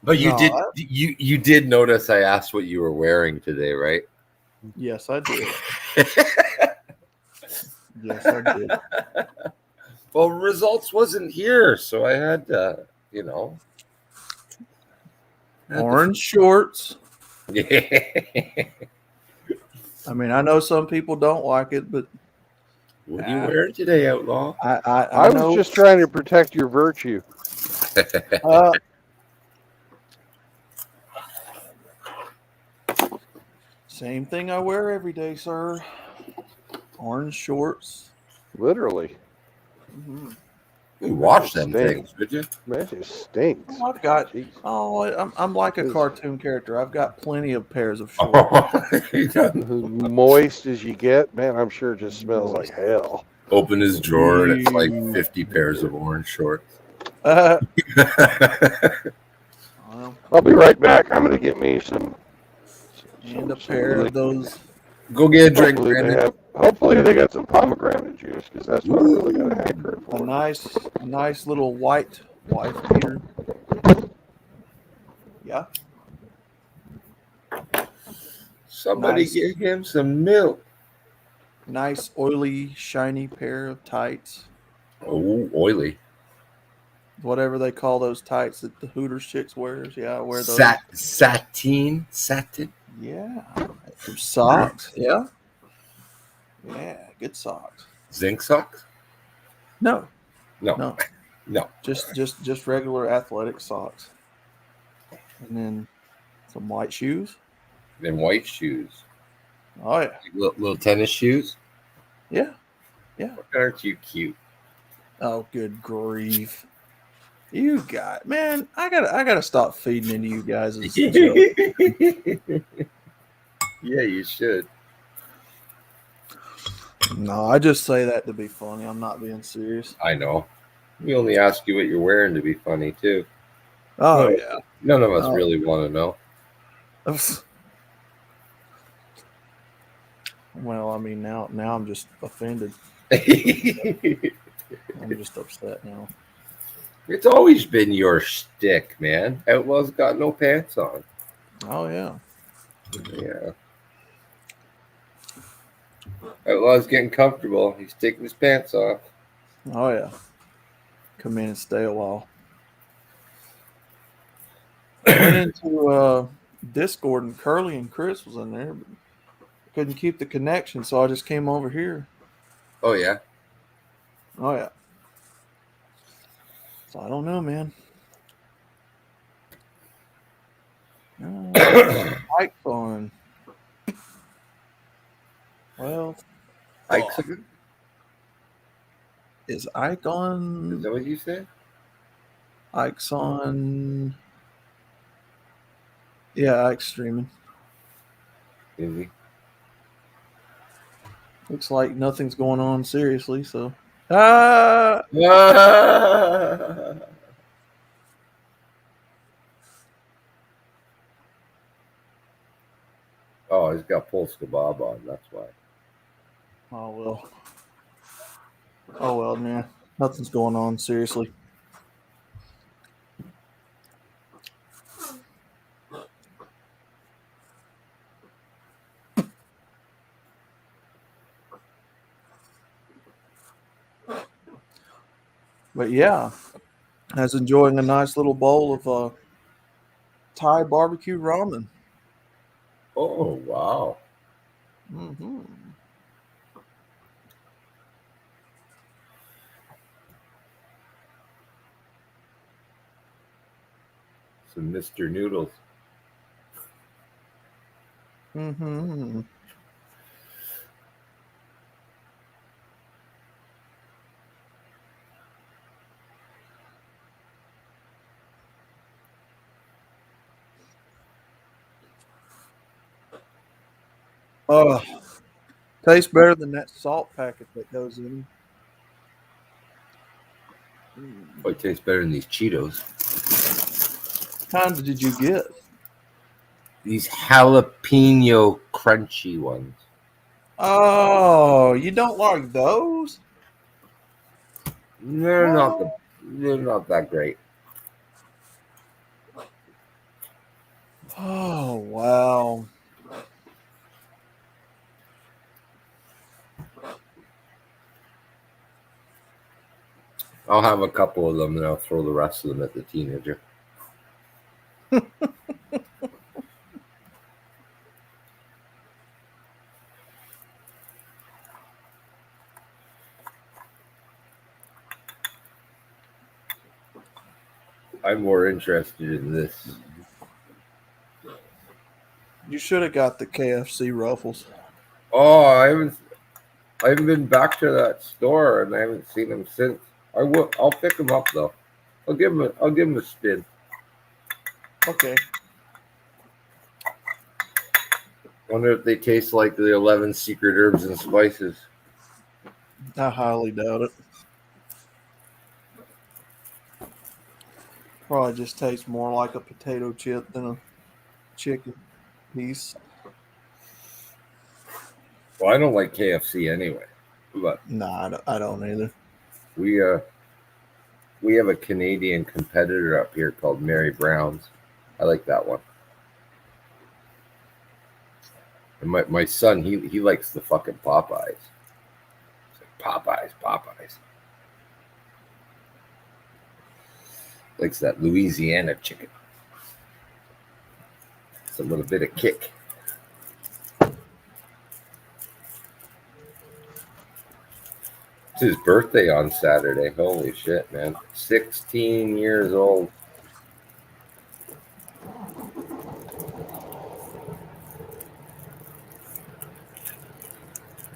But you No, did you did notice I asked what you were wearing today, right? Yes, I did. Yes, I did. Well, results wasn't here, so I had to, Orange shorts. Yeah. I mean, I know some people don't like it, but What are you wearing today, Outlaw? I was know. just trying to protect your virtue. Same thing I wear every day, sir. Orange shorts. Literally. Mm-hmm. You wash That them stinks. things, would you? Man, it just stinks. Oh, I've got. Jeez. Oh, I'm like a cartoon character. I've got plenty of pairs of shorts. Moist as you get, man, I'm sure it just smells like hell. Open his drawer and it's like 50 pairs of orange shorts. I'll be right back. I'm going to get me some. And a pair of those. Go get a drink, Brandon. Hopefully they got some pomegranate juice because that's what I really got a hankering for. A nice little white wife beater. Yeah. Somebody get him some milk. Nice, oily, shiny pair of tights. Oh, oily. Whatever they call those tights that the Hooters chicks wears. Yeah, I wear those. Satin. Yeah. Some socks. Yeah. Yeah, good socks. Zinc socks? No. No. Just regular athletic socks. And then some white shoes. Then white shoes. Oh yeah. Little tennis shoes? Yeah. Yeah. Aren't you cute? Oh, good grief. You got man, I gotta stop feeding into you guys. Yeah, you should. No, I just say that to be funny. I'm not being serious. I know. We only ask you what you're wearing to be funny too. Oh yeah. None of us really want to know. Well, I mean now I'm just offended. I'm just upset now. It's always been your shtick, man. Outlaw's got no pants on. Oh yeah. Yeah. Outlaw's getting comfortable. He's taking his pants off. Oh yeah. Come in and stay a while. I went into Discord and Curly and Chris was in there, but couldn't keep the connection, so I just came over here. Oh yeah. Oh yeah. So I don't know, man. Ike on. Well, Ike's is Ike on? Is that what you said? Ike's on. Yeah, Ike's streaming. Easy. Looks like nothing's going on seriously, so. Ah! Oh, he's got Polska Bob on. That's why. Oh, well. Oh, well, man. Nothing's going on seriously. But yeah, I was enjoying a nice little bowl of Thai barbecue ramen. Oh, wow. Mm-hmm. Some Mr. Noodles. Mm-hmm. Oh, tastes better than that salt packet that goes in. Oh, it tastes better than these Cheetos. What kind did you get? These jalapeno crunchy ones. Oh, you don't like those? They're not What? they're not that great. Oh, wow. I'll have a couple of them and I'll throw the rest of them at the teenager. I'm more interested in this. You should have got the KFC Ruffles. Oh, I haven't been back to that store and I haven't seen them since. I'll pick them up though. I'll give them a spin. Okay. Wonder if they taste like the 11 secret herbs and spices. I highly doubt it. Probably just tastes more like a potato chip than a chicken piece. Well, I don't like KFC anyway, but Nah, I don't either. we have a Canadian competitor up here called Mary Brown's. I like that one. And my son, he likes the fucking Popeyes. It's like Popeyes. Likes that Louisiana chicken. It's a little bit of kick. It's his birthday on Saturday. Holy shit, man. 16 years old.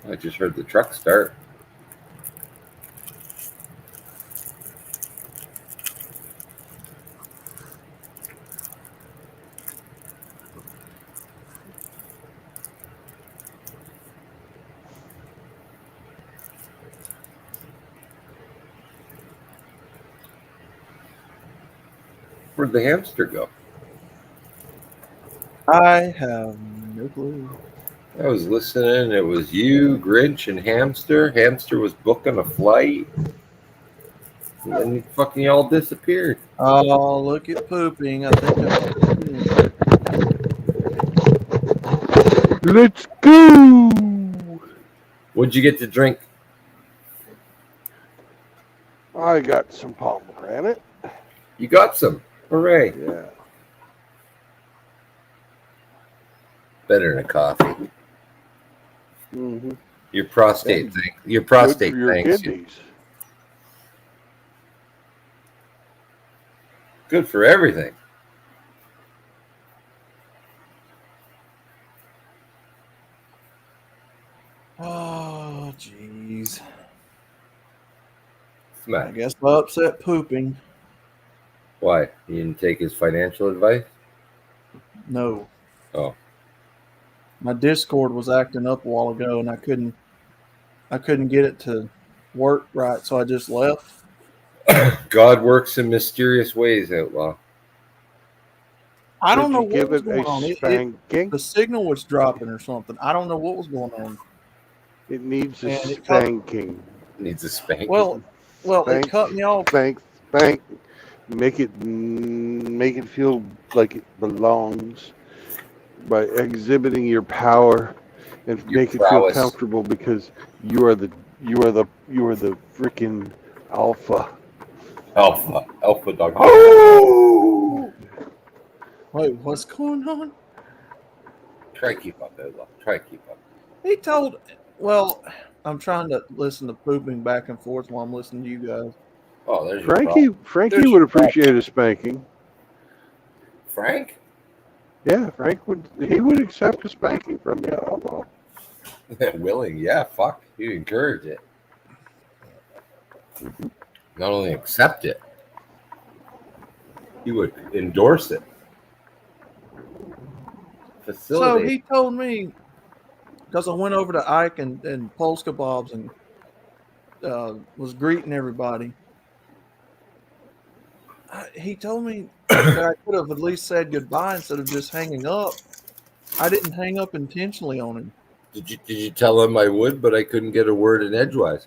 I just heard the truck start. Where'd the hamster go? I have no clue. I was listening. It was you, Grinch, and Hamster. Hamster was booking a flight. And then fucking y'all disappeared. Oh, look at pooping. I think I pooped in. Let's go. What'd you get to drink? I got some pomegranate. You got some. Hooray. Yeah. Better than a coffee. Mm-hmm. Your prostate And thing. Your good prostate for your thanks you. kidneys. Good for everything. Oh, jeez. I Smack. guess I upset pooping. Why? You didn't take his financial advice? No, Oh, my Discord was acting up a while ago, and I couldn't get it to work right, so I just left. God works in mysterious ways, outlaw. I don't Did know you what give was it a going on. spanking? The signal was dropping or something. I don't know what was going on, It needs a and it cut. spanking. Needs a spanking. Well, it Spank, cut me off. spank, spank. Make it feel like it belongs by exhibiting your power and Your make it feel prowess. comfortable because you are the freaking alpha. Alpha dog. Oh! Wait, what's going on? Try keep up, outlaw. Try keep up. He told. Well, I'm trying to listen to pooping back and forth while I'm listening to you guys. Oh, there's your Frankie problem. Frankie There's would your problem. appreciate a spanking. Frank? Yeah, he would accept a spanking from you. Although Willing, yeah, fuck. You encourage it. Not only accept it, you would endorse it. So Facilitate. he told me because I went over to Ike and Polska Bob's and was greeting everybody. He told me that I could have at least said goodbye instead of just hanging up. I didn't hang up intentionally on him. Did you tell him I would, but I couldn't get a word in edgewise?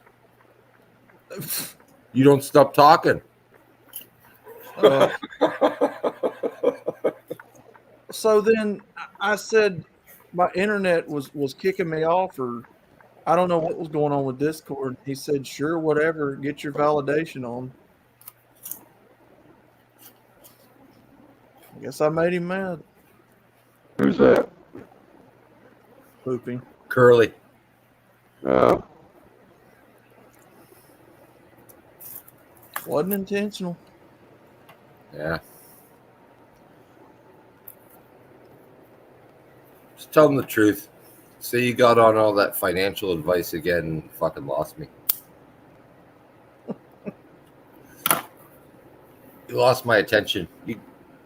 You don't stop talking. So then I said my internet was kicking me off, or I don't know what was going on with Discord. He said, "Sure, whatever. Get your validation on." I guess I made him mad. who's that? Pooping. Curly. Wasn't intentional. Yeah. Just tell him the truth. Say you got on all that financial advice again and fucking lost me. You lost my attention. You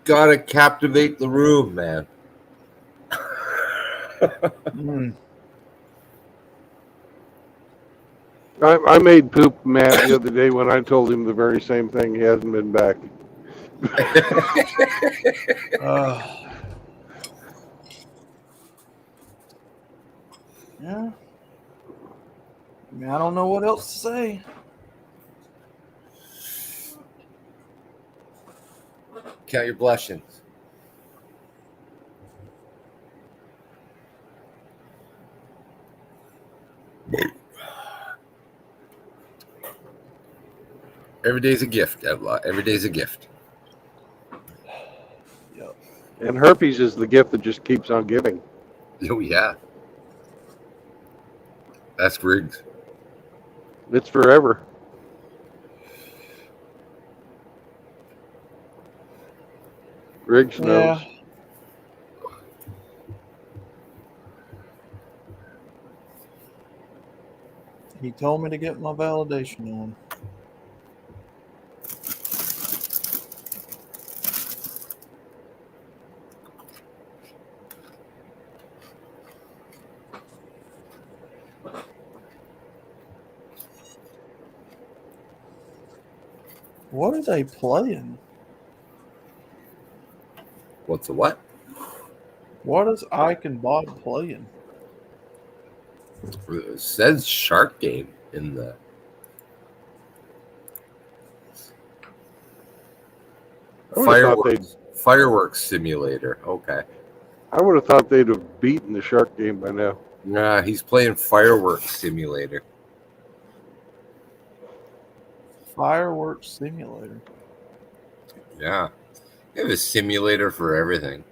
gotta captivate the room, man. I made Poop mad the other day when I told him the very same thing. He hasn't been back. Yeah. I mean, I don't know what else to say. Count your blessings. Every day's a gift, Outlaw. Every day's a gift. Yep. And herpes is the gift that just keeps on giving. Oh, yeah. Ask Riggs. It's forever. Riggs knows. Yeah. He told me to get my validation on. What are they playing? What's a what? What is Ike and Bob playing? It says Shark Game in the. Fireworks simulator. Okay. I would have thought they'd have beaten the Shark Game by now. Nah, he's playing Fireworks Simulator. Fireworks simulator. Yeah. They have a simulator for everything.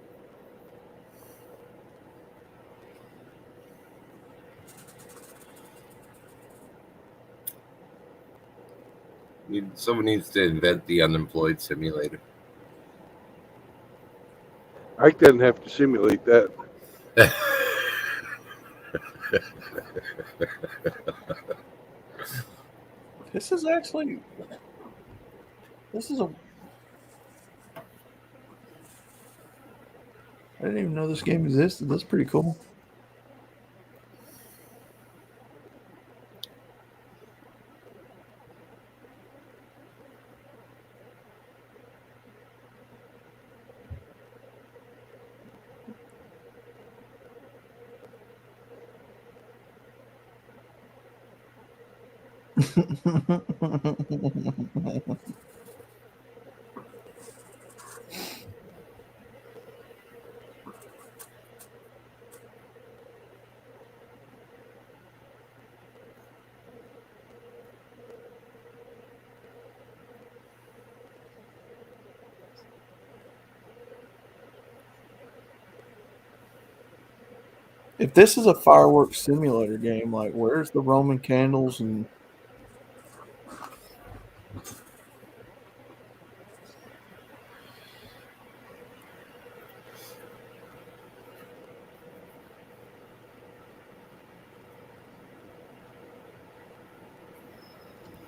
Someone needs to invent the unemployed simulator. Ike doesn't have to simulate that. This is didn't even know this game existed. That's pretty cool. If this is a fireworks simulator game, like where's the Roman candles and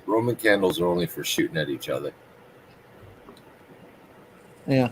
Roman candles are only for shooting at each other. yeah.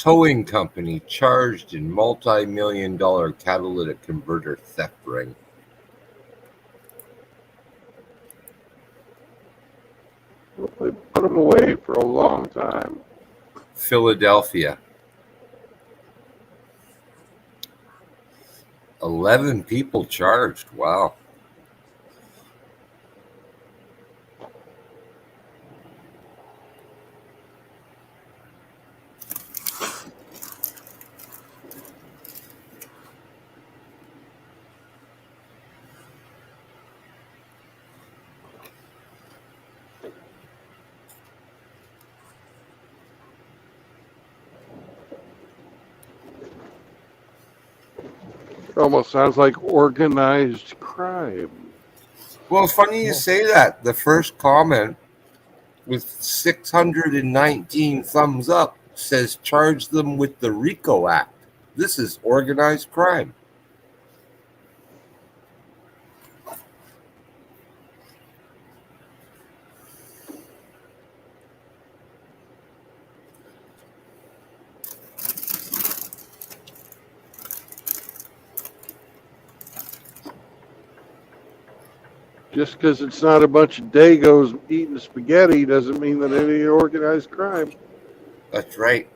Towing company charged in multi-million-dollar catalytic converter theft ring. They put them away for a long time. Philadelphia. 11 people charged. Wow. Almost sounds like organized crime. Well, funny you say that. The first comment with 619 thumbs up says charge them with the RICO Act. This is organized crime. Just because it's not a bunch of Dagos eating spaghetti doesn't mean that any organized crime. That's right.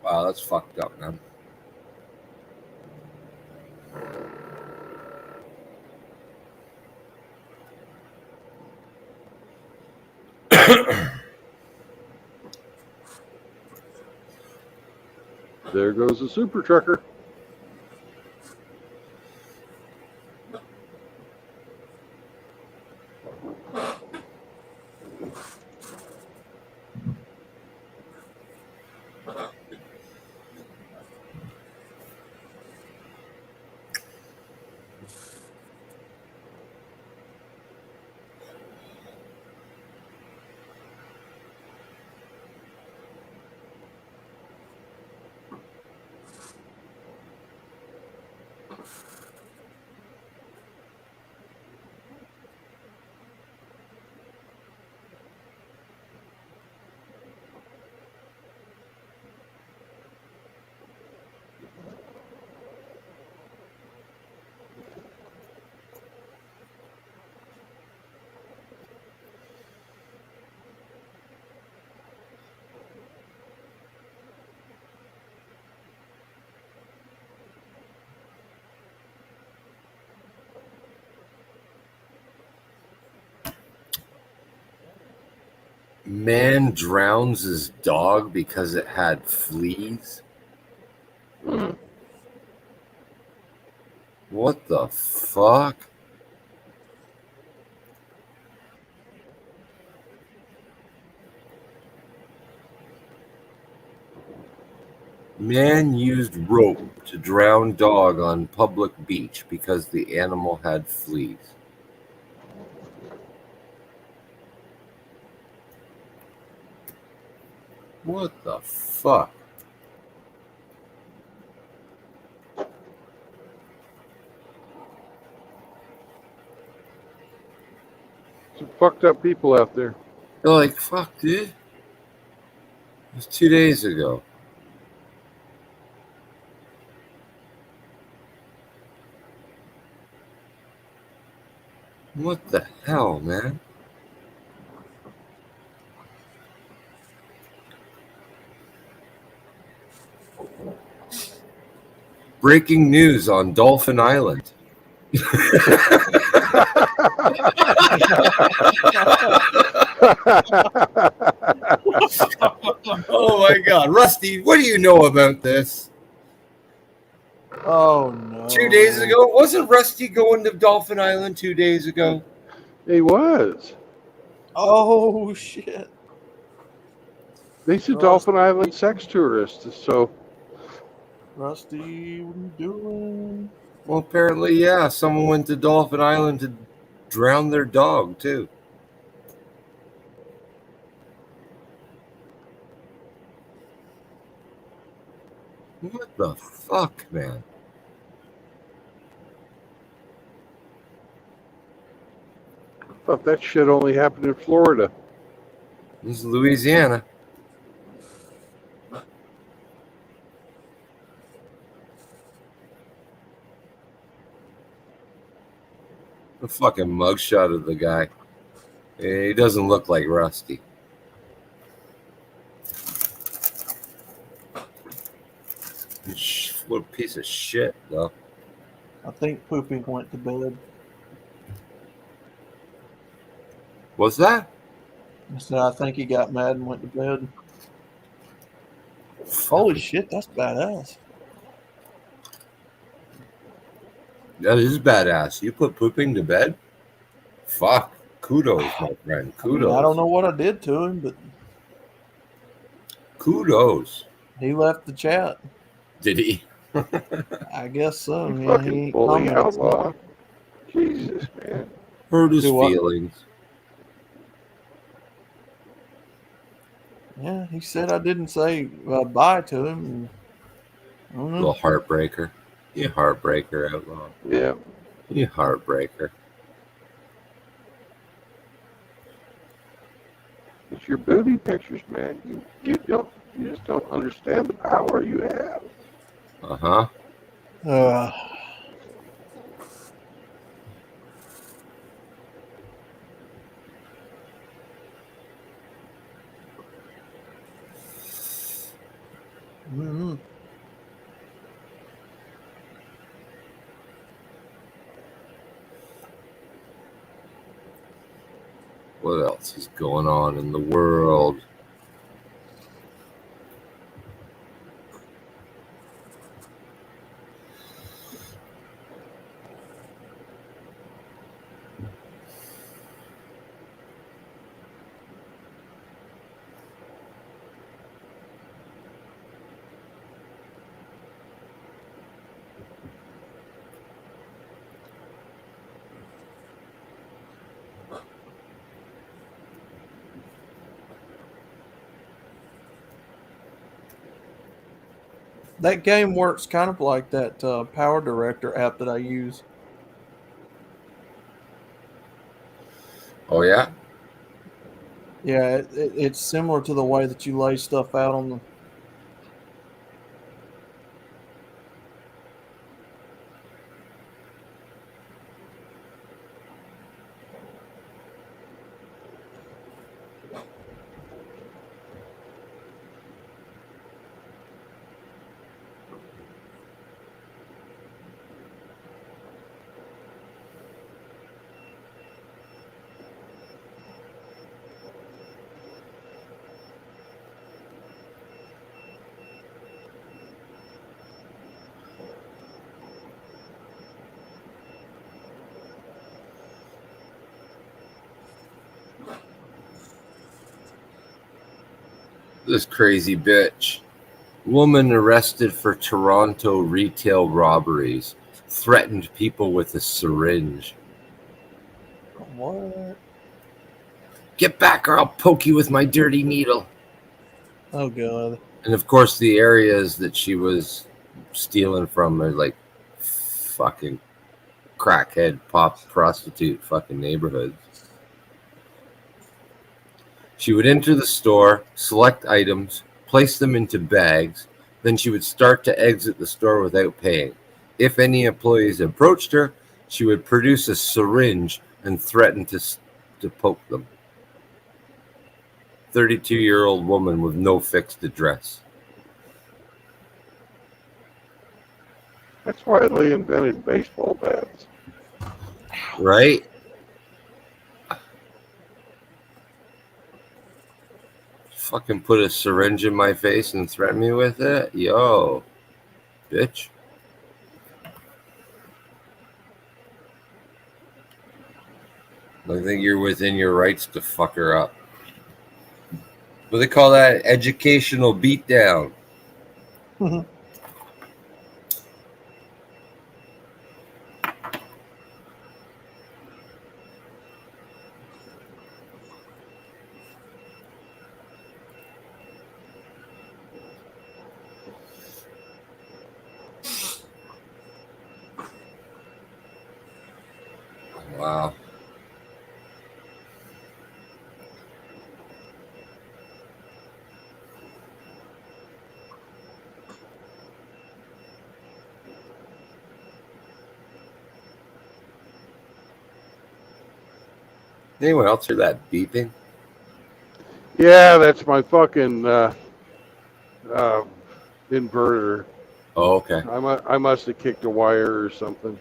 Wow, that's fucked up, man. There goes the super trucker. Man drowns his dog because it had fleas. What the fuck? Man used rope to drown dog on public beach because the animal had fleas. What the fuck? Some fucked up people out there. They're like, fuck, dude. It was 2 days ago. What the hell, man? Breaking news on Dolphin Island. Oh my God, Rusty, what do you know about this? Oh no! 2 days ago, wasn't Rusty going to Dolphin Island 2 days ago? He was. Oh shit! They said Rusty. Dolphin Island sex tourists. So Rusty, what are you doing? Well, apparently, yeah. Someone went to Dolphin Island to drown their dog too. What the fuck, man? I thought that shit only happened in Florida. This is Louisiana. The fucking mugshot of the guy. He doesn't look like Rusty. What a piece of shit, though. I think Poopy went to bed. What's that? So I think he got mad and went to bed. Holy shit, that's badass. That is badass. You put pooping to bed? Fuck. Kudos, my friend. I mean, I don't Kudos. know what I did to him, but Kudos. he left the chat. Did he? I guess so. You Yeah, he fucking ain't bully commented since. outlaw. Jesus, man. Hurt his Do what? feelings. Yeah, he said I didn't say bye to him. And, I don't know. Little heartbreaker. You heartbreaker, outlaw. Yeah. You heartbreaker. It's your booty pictures, man. You just don't understand the power you have. Uh-huh. Uh, mhm. What else is going on in the world? That game works kind of like that Power Director app that I use. Oh, yeah? Yeah, it's similar to the way that you lay stuff out on the. This crazy bitch. Woman arrested for Toronto retail robberies. Threatened people with a syringe. What? Get back or I'll poke you with my dirty needle. Oh god. And of course, the areas that she was stealing from are like fucking crackhead, pop, prostitute fucking neighborhoods. She would enter the store, select items, place them into bags, then she would start to exit the store without paying. If any employees approached her, she would produce a syringe and threaten to poke them. 32-year-old woman with no fixed address. That's why they invented baseball bats. Right? Fucking put a syringe in my face and threaten me with it? Yo, bitch. I think you're within your rights to fuck her up. What do they call that? Educational beatdown. Wow. Anyone else hear that beeping? Yeah, that's my fucking inverter. Oh, okay. I must have kicked a wire or something.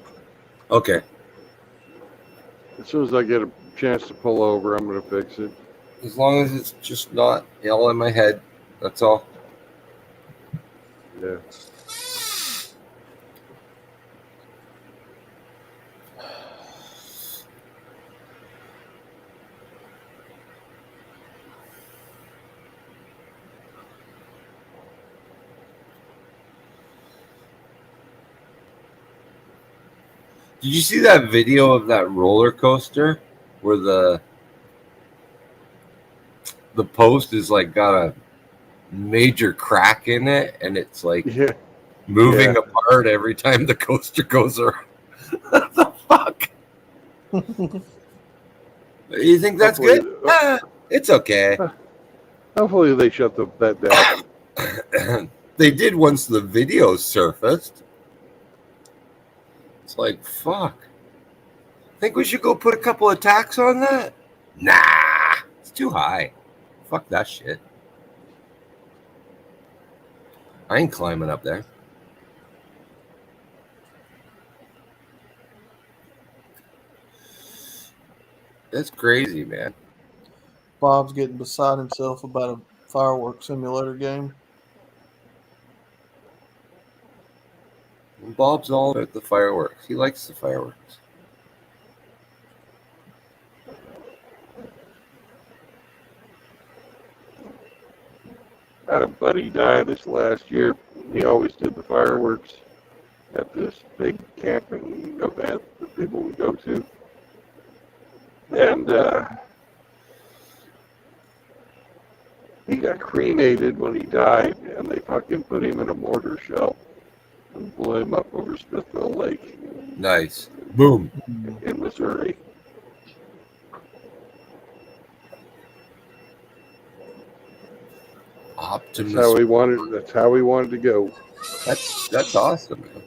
Okay. As soon as I get a chance to pull over, I'm going to fix it. As long as it's just not all in my head, that's all. Yeah. Did you see that video of that roller coaster where the post is like got a major crack in it and it's like Yeah. moving Yeah. apart every time the coaster goes around? What the fuck? You think that's Hopefully, good? It's okay. hopefully they shut that down. They did once the video surfaced. It's like, fuck. Think we should go put a couple of tacks on that? Nah, it's too high. Fuck that shit. I ain't climbing up there. That's crazy, man. Bob's getting beside himself about a fireworks simulator game. Bob's all about the fireworks. He likes the fireworks. I had a buddy die this last year. He always did the fireworks at this big camping event that people would go to. And he got cremated when he died, and they fucking put him in a mortar shell and blew him up over Smithville Lake. Nice. Boom. In Missouri. Optimus. That's how he wanted to go. That's awesome, man.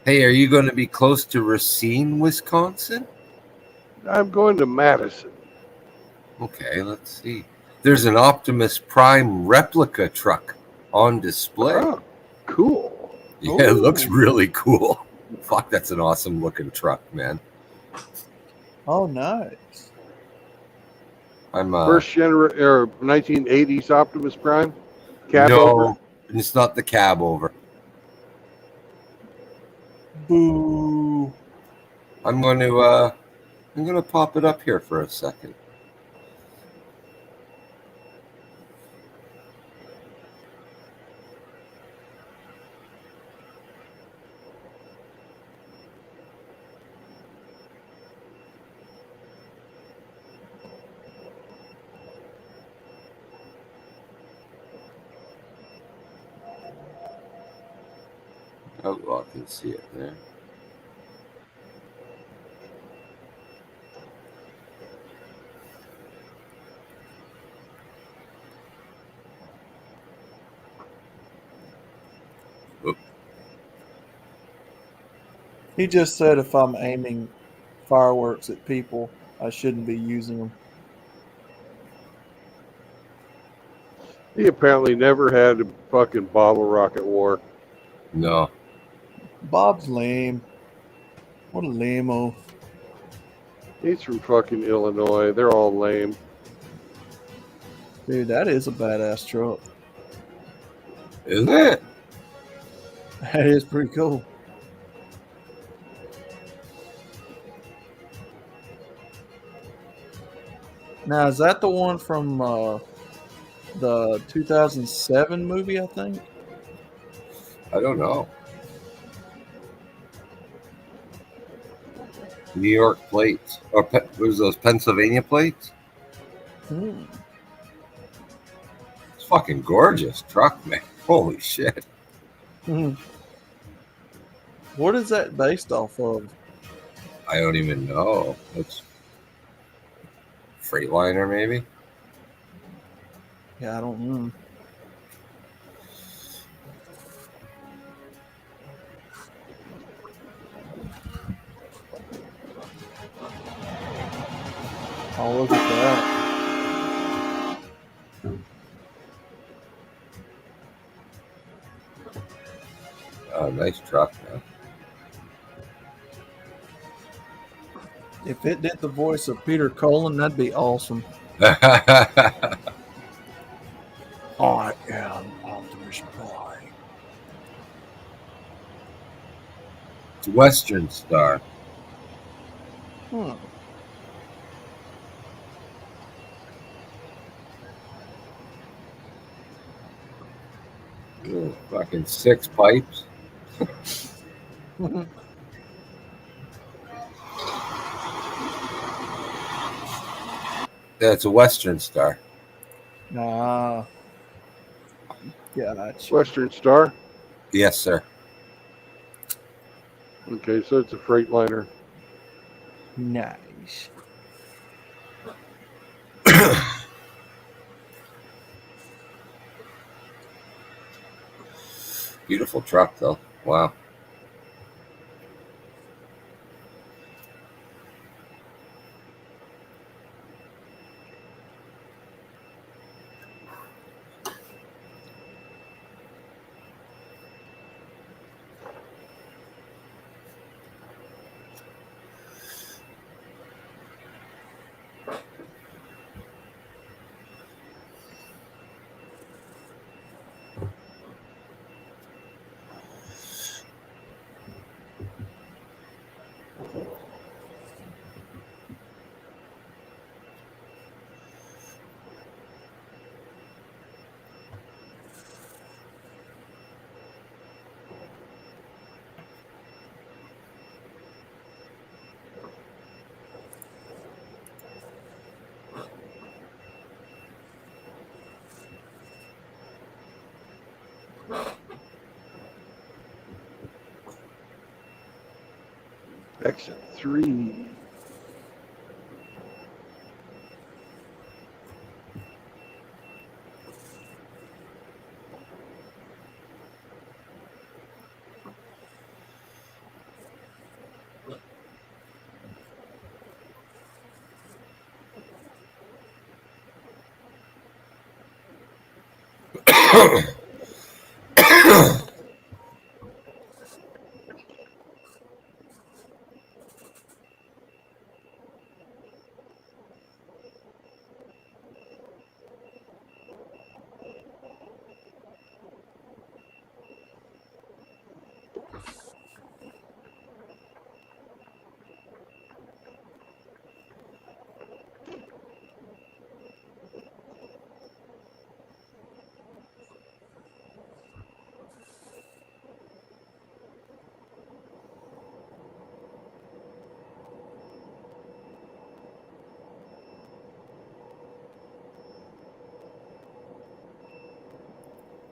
Hey, are you going to be close to Racine, Wisconsin? I'm going to Madison. Okay, let's see. There's an Optimus Prime replica truck on display. Oh, cool. Yeah, it looks really cool. Fuck, that's an awesome looking truck, man. Oh, nice. I'm First 1980s Optimus Prime cab no, over. It's not the cab over. Boo. I'm going to pop it up here for a second. Oh, well, I can see it there. Oop. He just said if I'm aiming fireworks at people, I shouldn't be using them. He apparently never had a fucking bottle rocket war. No. Bob's lame. What a lame-o. He's from fucking Illinois. They're all lame. Dude, that is a badass truck. Isn't it? That is pretty cool. Now, is that the one from the 2007 movie, I think? I don't know. New York plates. Or was those Pennsylvania plates? Hmm. It's fucking gorgeous truck, man. Holy shit. Hmm. What is that based off of? I don't even know. It's Freightliner, maybe? Yeah, I don't know. Oh, look at that. Oh, nice truck, man. If it did the voice of Peter Cullen, that'd be awesome. I am Optimus Prime. It's Western Star. Hmm. Ooh, fucking 6 pipes. That's a Western Star. Ah, gotcha. Western Star. Yes, sir. Okay, so it's a Freightliner. Nice. Beautiful truck, though. Wow. Exit 3.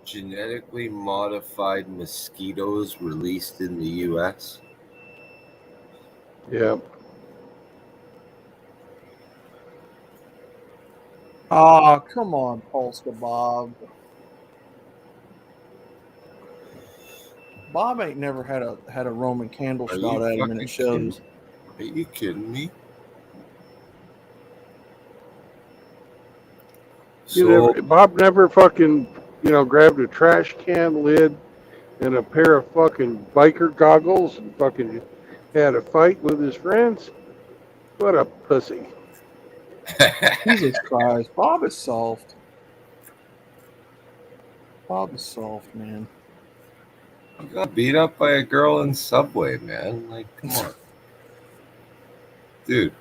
Genetically modified mosquitoes released in the U.S. Yeah. Ah, come on, Polska Bob. Bob ain't never had a Roman candle Are shot you at him, and fucking it kidding? shows. Are you kidding me? So Bob never fucking, grabbed a trash can lid and a pair of fucking biker goggles and fucking had a fight with his friends. What a pussy. Jesus Christ, Bob is soft. Bob is soft, man. you got beat up by a girl in Subway, man. Like, come on, dude.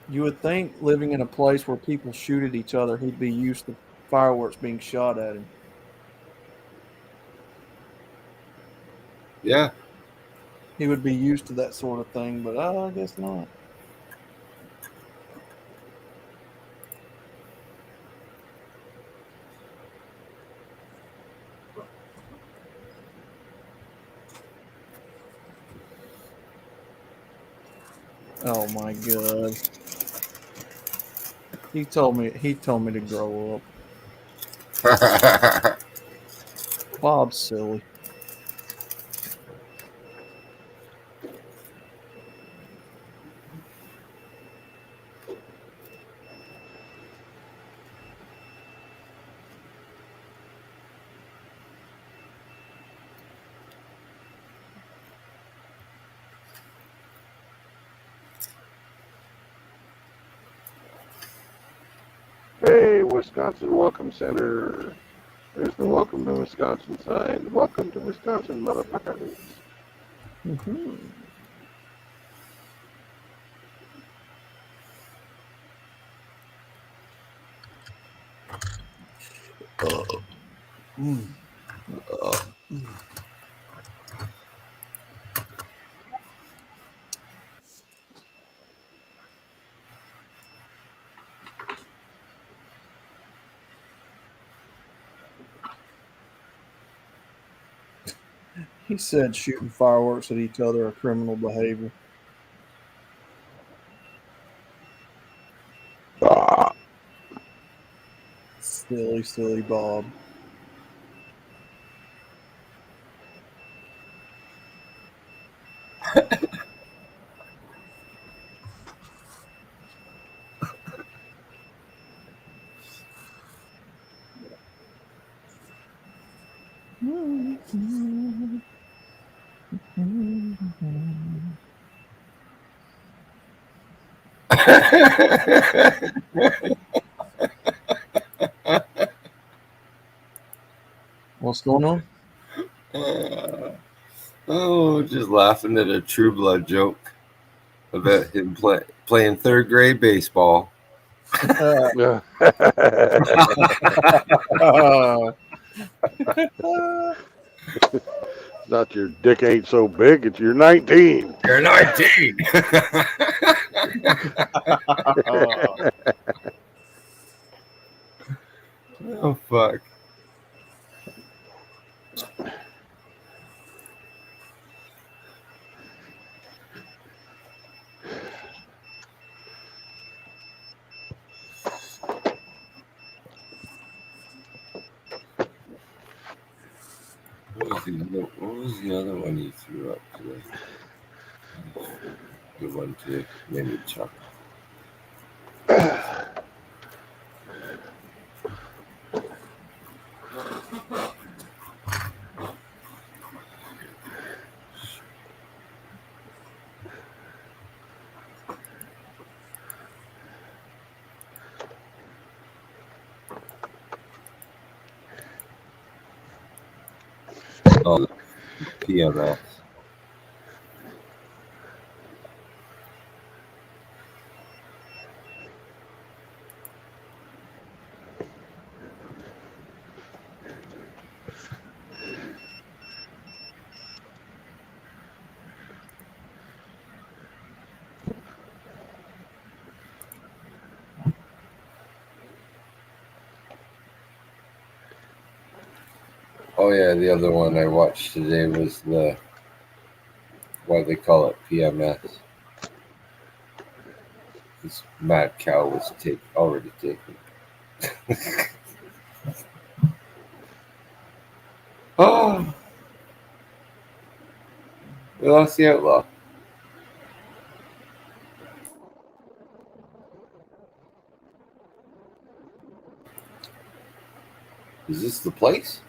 You would think living in a place where people shoot at each other, he'd be used to fireworks being shot at him. Yeah. He would be used to that sort of thing, but I guess not. Oh my god. He told me to grow up. Bob's silly. Hey, Wisconsin Welcome Center. There's the Welcome to Wisconsin sign. Welcome to Wisconsin, motherfuckers. Mhm. Mm. He said shooting fireworks at each other are criminal behavior. Ah. Silly, silly Bob. What's going on? Oh, just laughing at a True Blood joke about him playing third grade baseball. Yeah. Not your dick ain't so big, it's you're 19. You're 19. Oh, fuck. What was the other one you threw up today? Good one, too. Made me chuckle. Oh, the PMS. Oh, yeah, the other one I watched today was why they call it PMS. This mad cow was already taken. Oh, we lost the outlaw. Is this the place?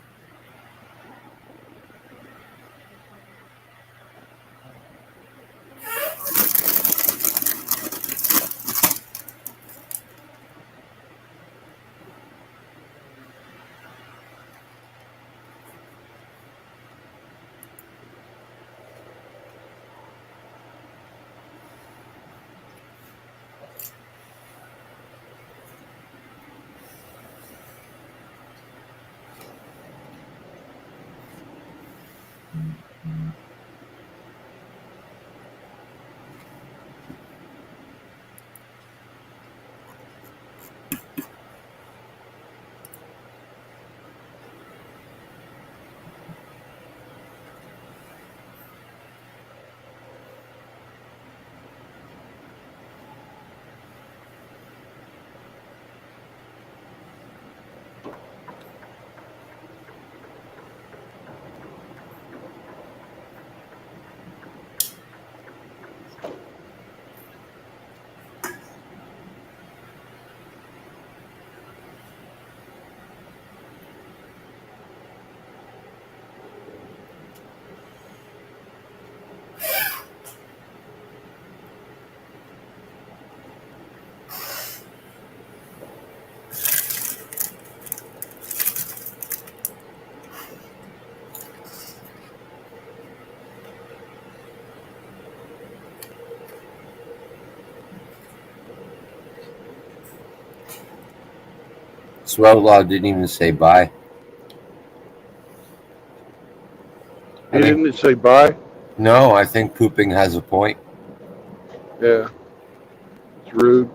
So Outlaw didn't even say bye. He didn't say bye. No, I think pooping has a point. Yeah, it's rude.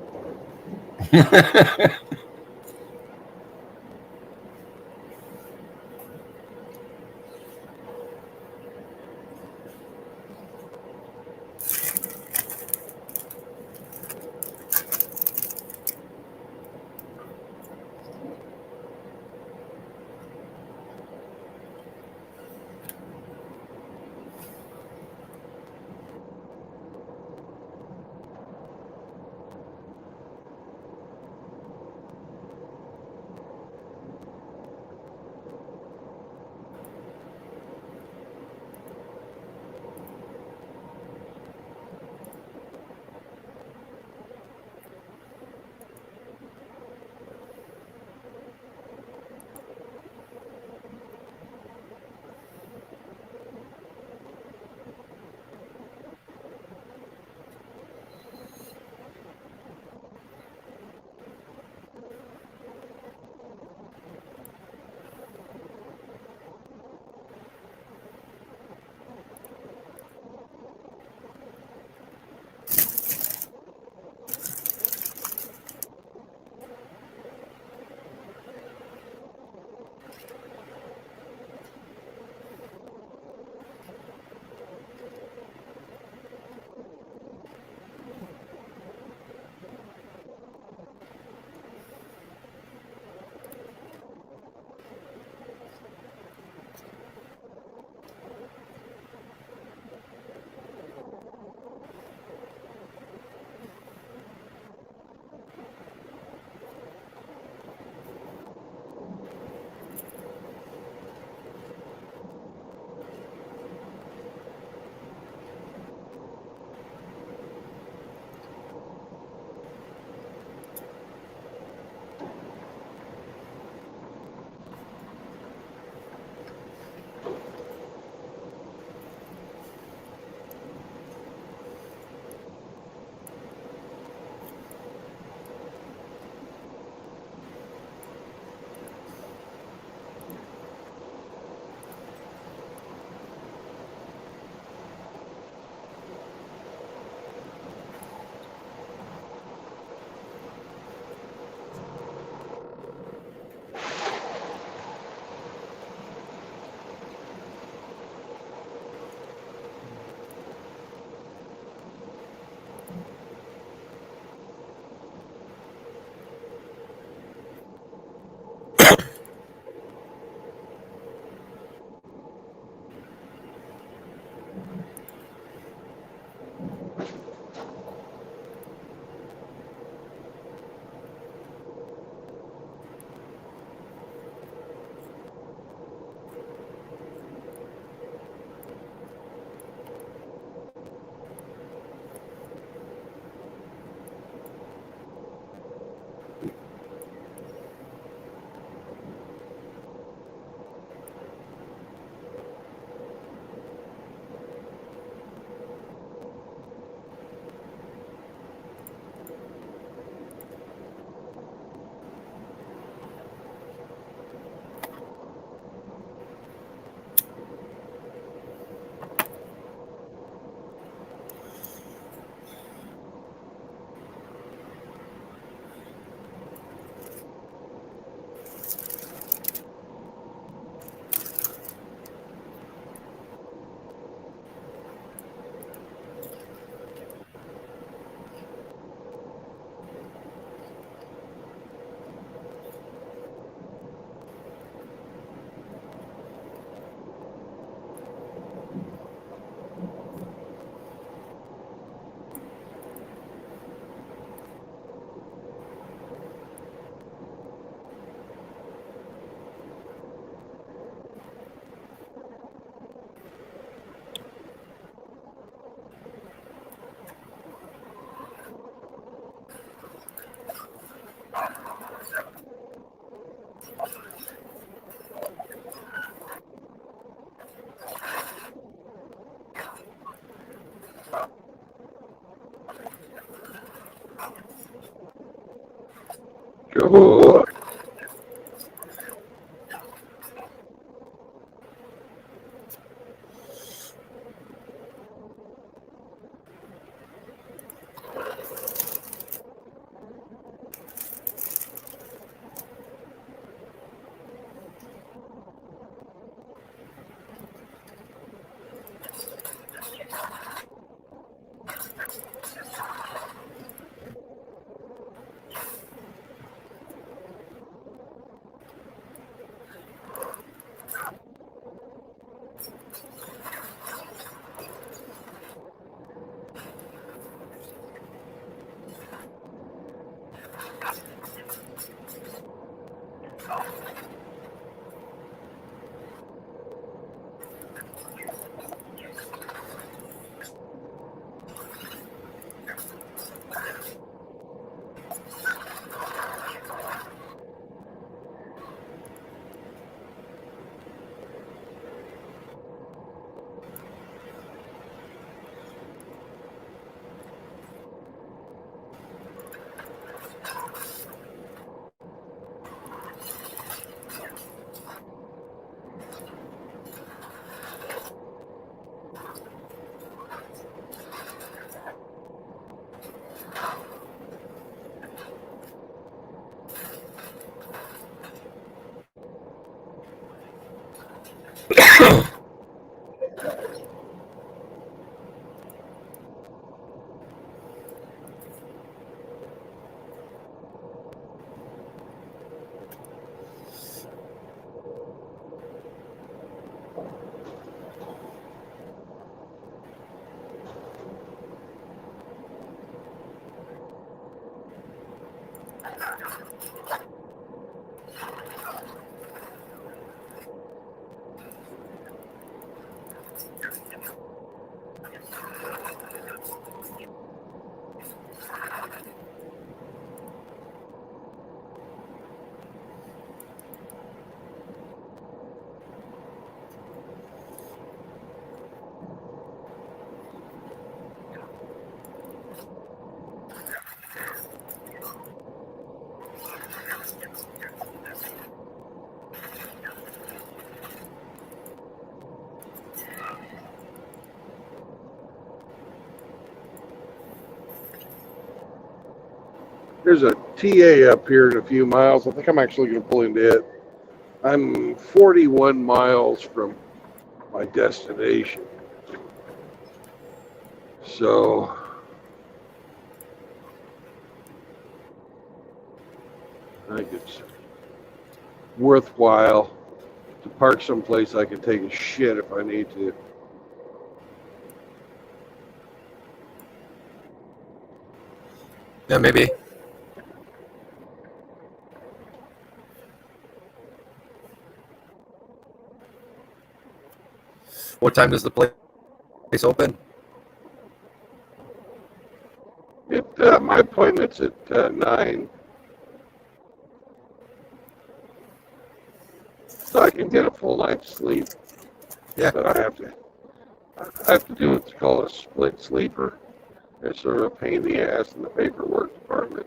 There's a TA up here in a few miles. I think I'm actually going to pull into it. I'm 41 miles from my destination. So I think it's worthwhile to park someplace I can take a shit if I need to. Yeah, maybe. What time does the place open? My appointment's at 9, so I can get a full night's sleep. Yeah. But I have to do what's called a split sleeper. It's sort of a pain in the ass in the paperwork department.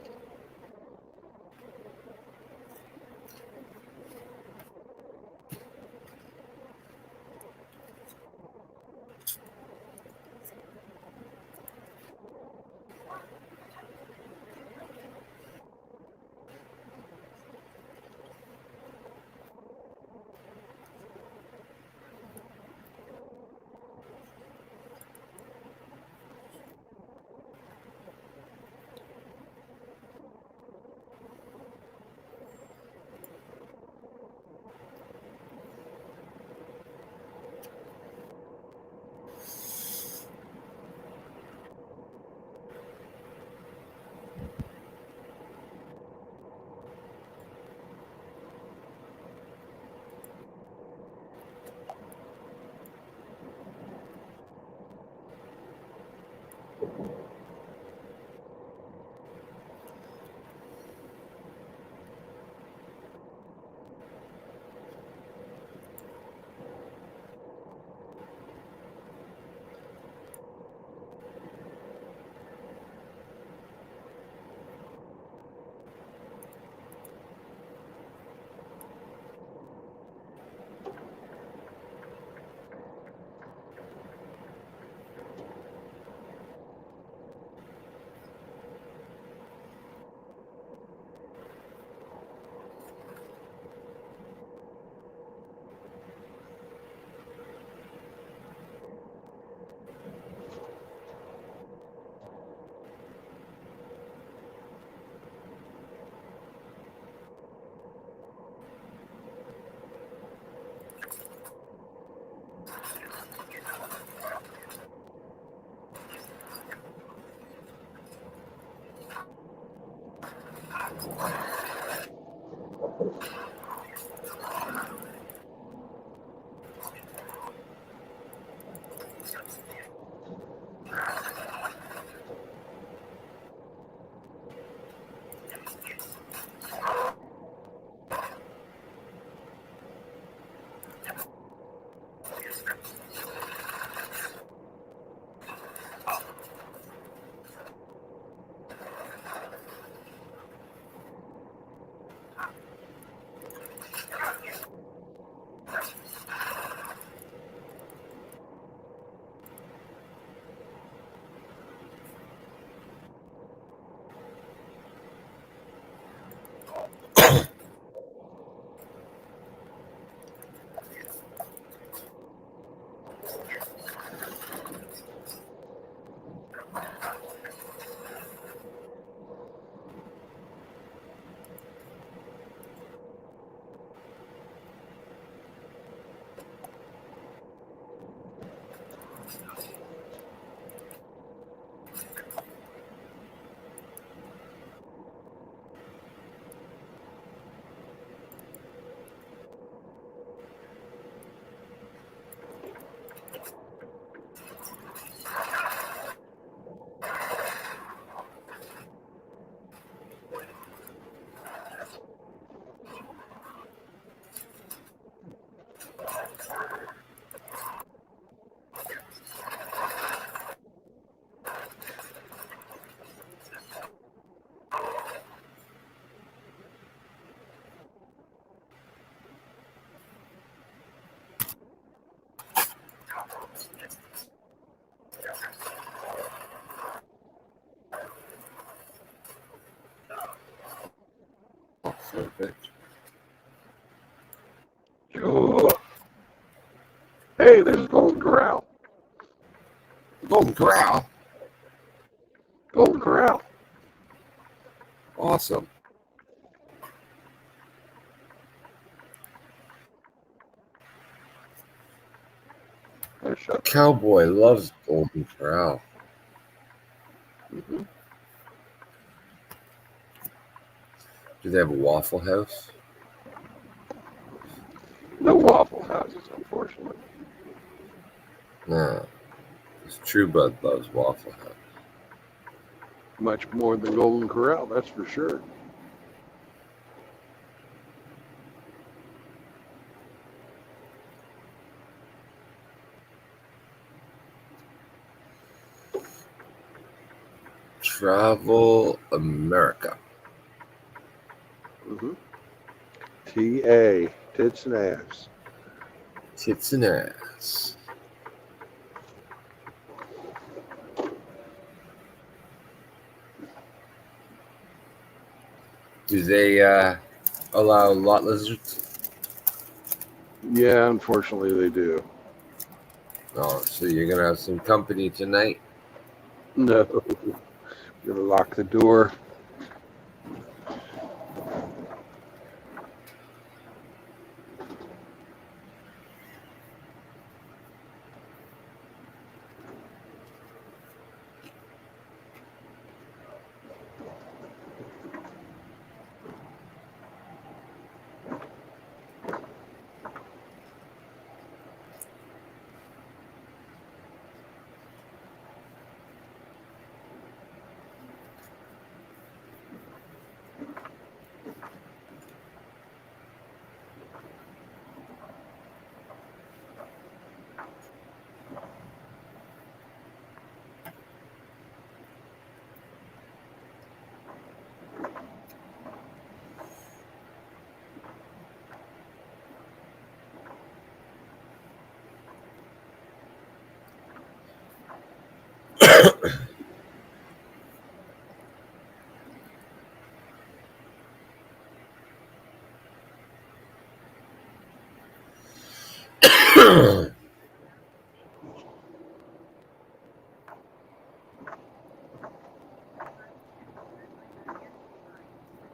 Perfect. Oh. Hey, there's Golden Corral. Golden Corral. Golden Corral. Awesome. Cowboy loves Golden Corral. Mm-hmm. Do they have a Waffle House? No Waffle Houses, unfortunately. No. Because True Bud loves Waffle House. Much more than Golden Corral, that's for sure. Travel America. Mm-hmm. TA, tits and ass. Tits and ass. Do they allow lot lizards? Yeah, unfortunately they do. Oh, so you're gonna have some company tonight? No. Gonna lock the door.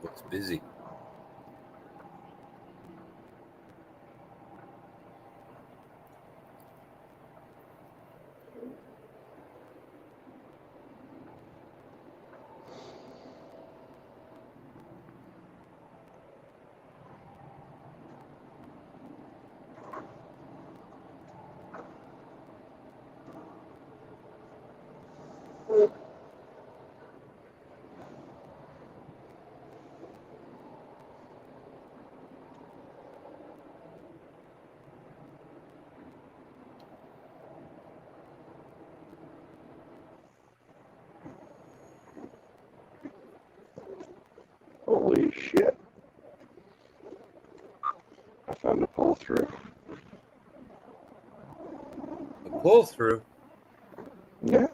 Looks busy. Holy shit. I found a pull through. A pull through. Yeah.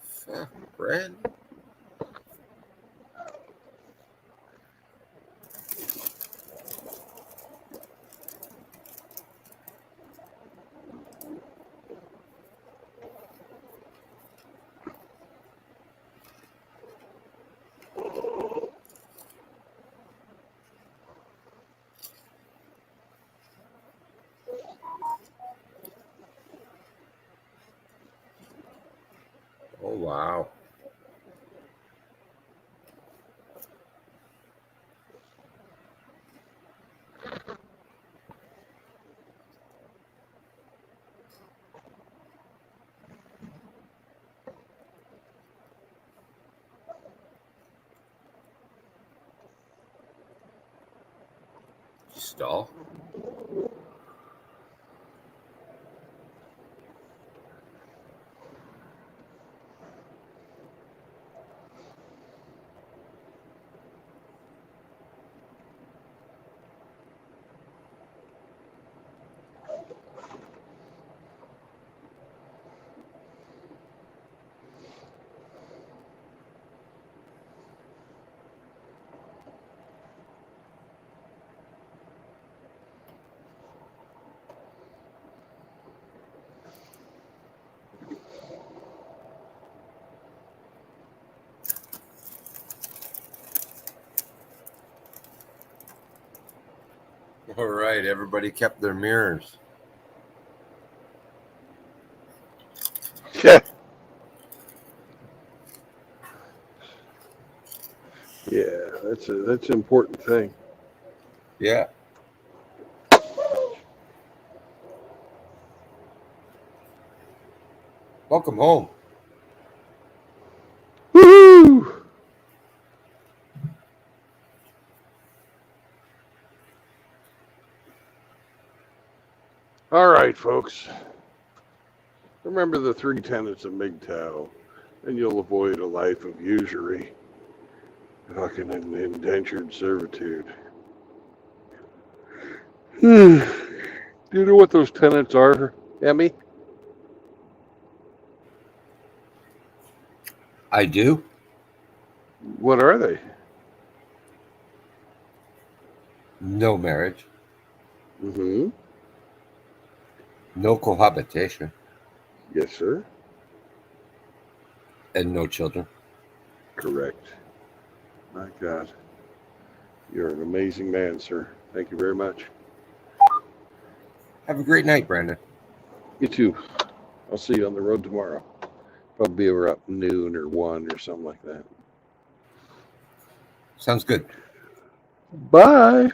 Fuck, Brad. Oh wow. Stall. All right, everybody kept their mirrors. Yeah. Yeah, that's an important thing. Yeah. Welcome home. Woohoo! All right, folks. Remember the 3 tenets of MGTOW, and you'll avoid a life of usury, fucking indentured servitude. Do you know what those tenets are, Emmy? I do. What are they? No marriage. Mm-hmm. No cohabitation. Yes, sir. And no children. Correct. My God. You're an amazing man, sir. Thank you very much. Have a great night, Brandon. You too. I'll see you on the road tomorrow. Probably around noon or 1 or something like that. Sounds good. Bye.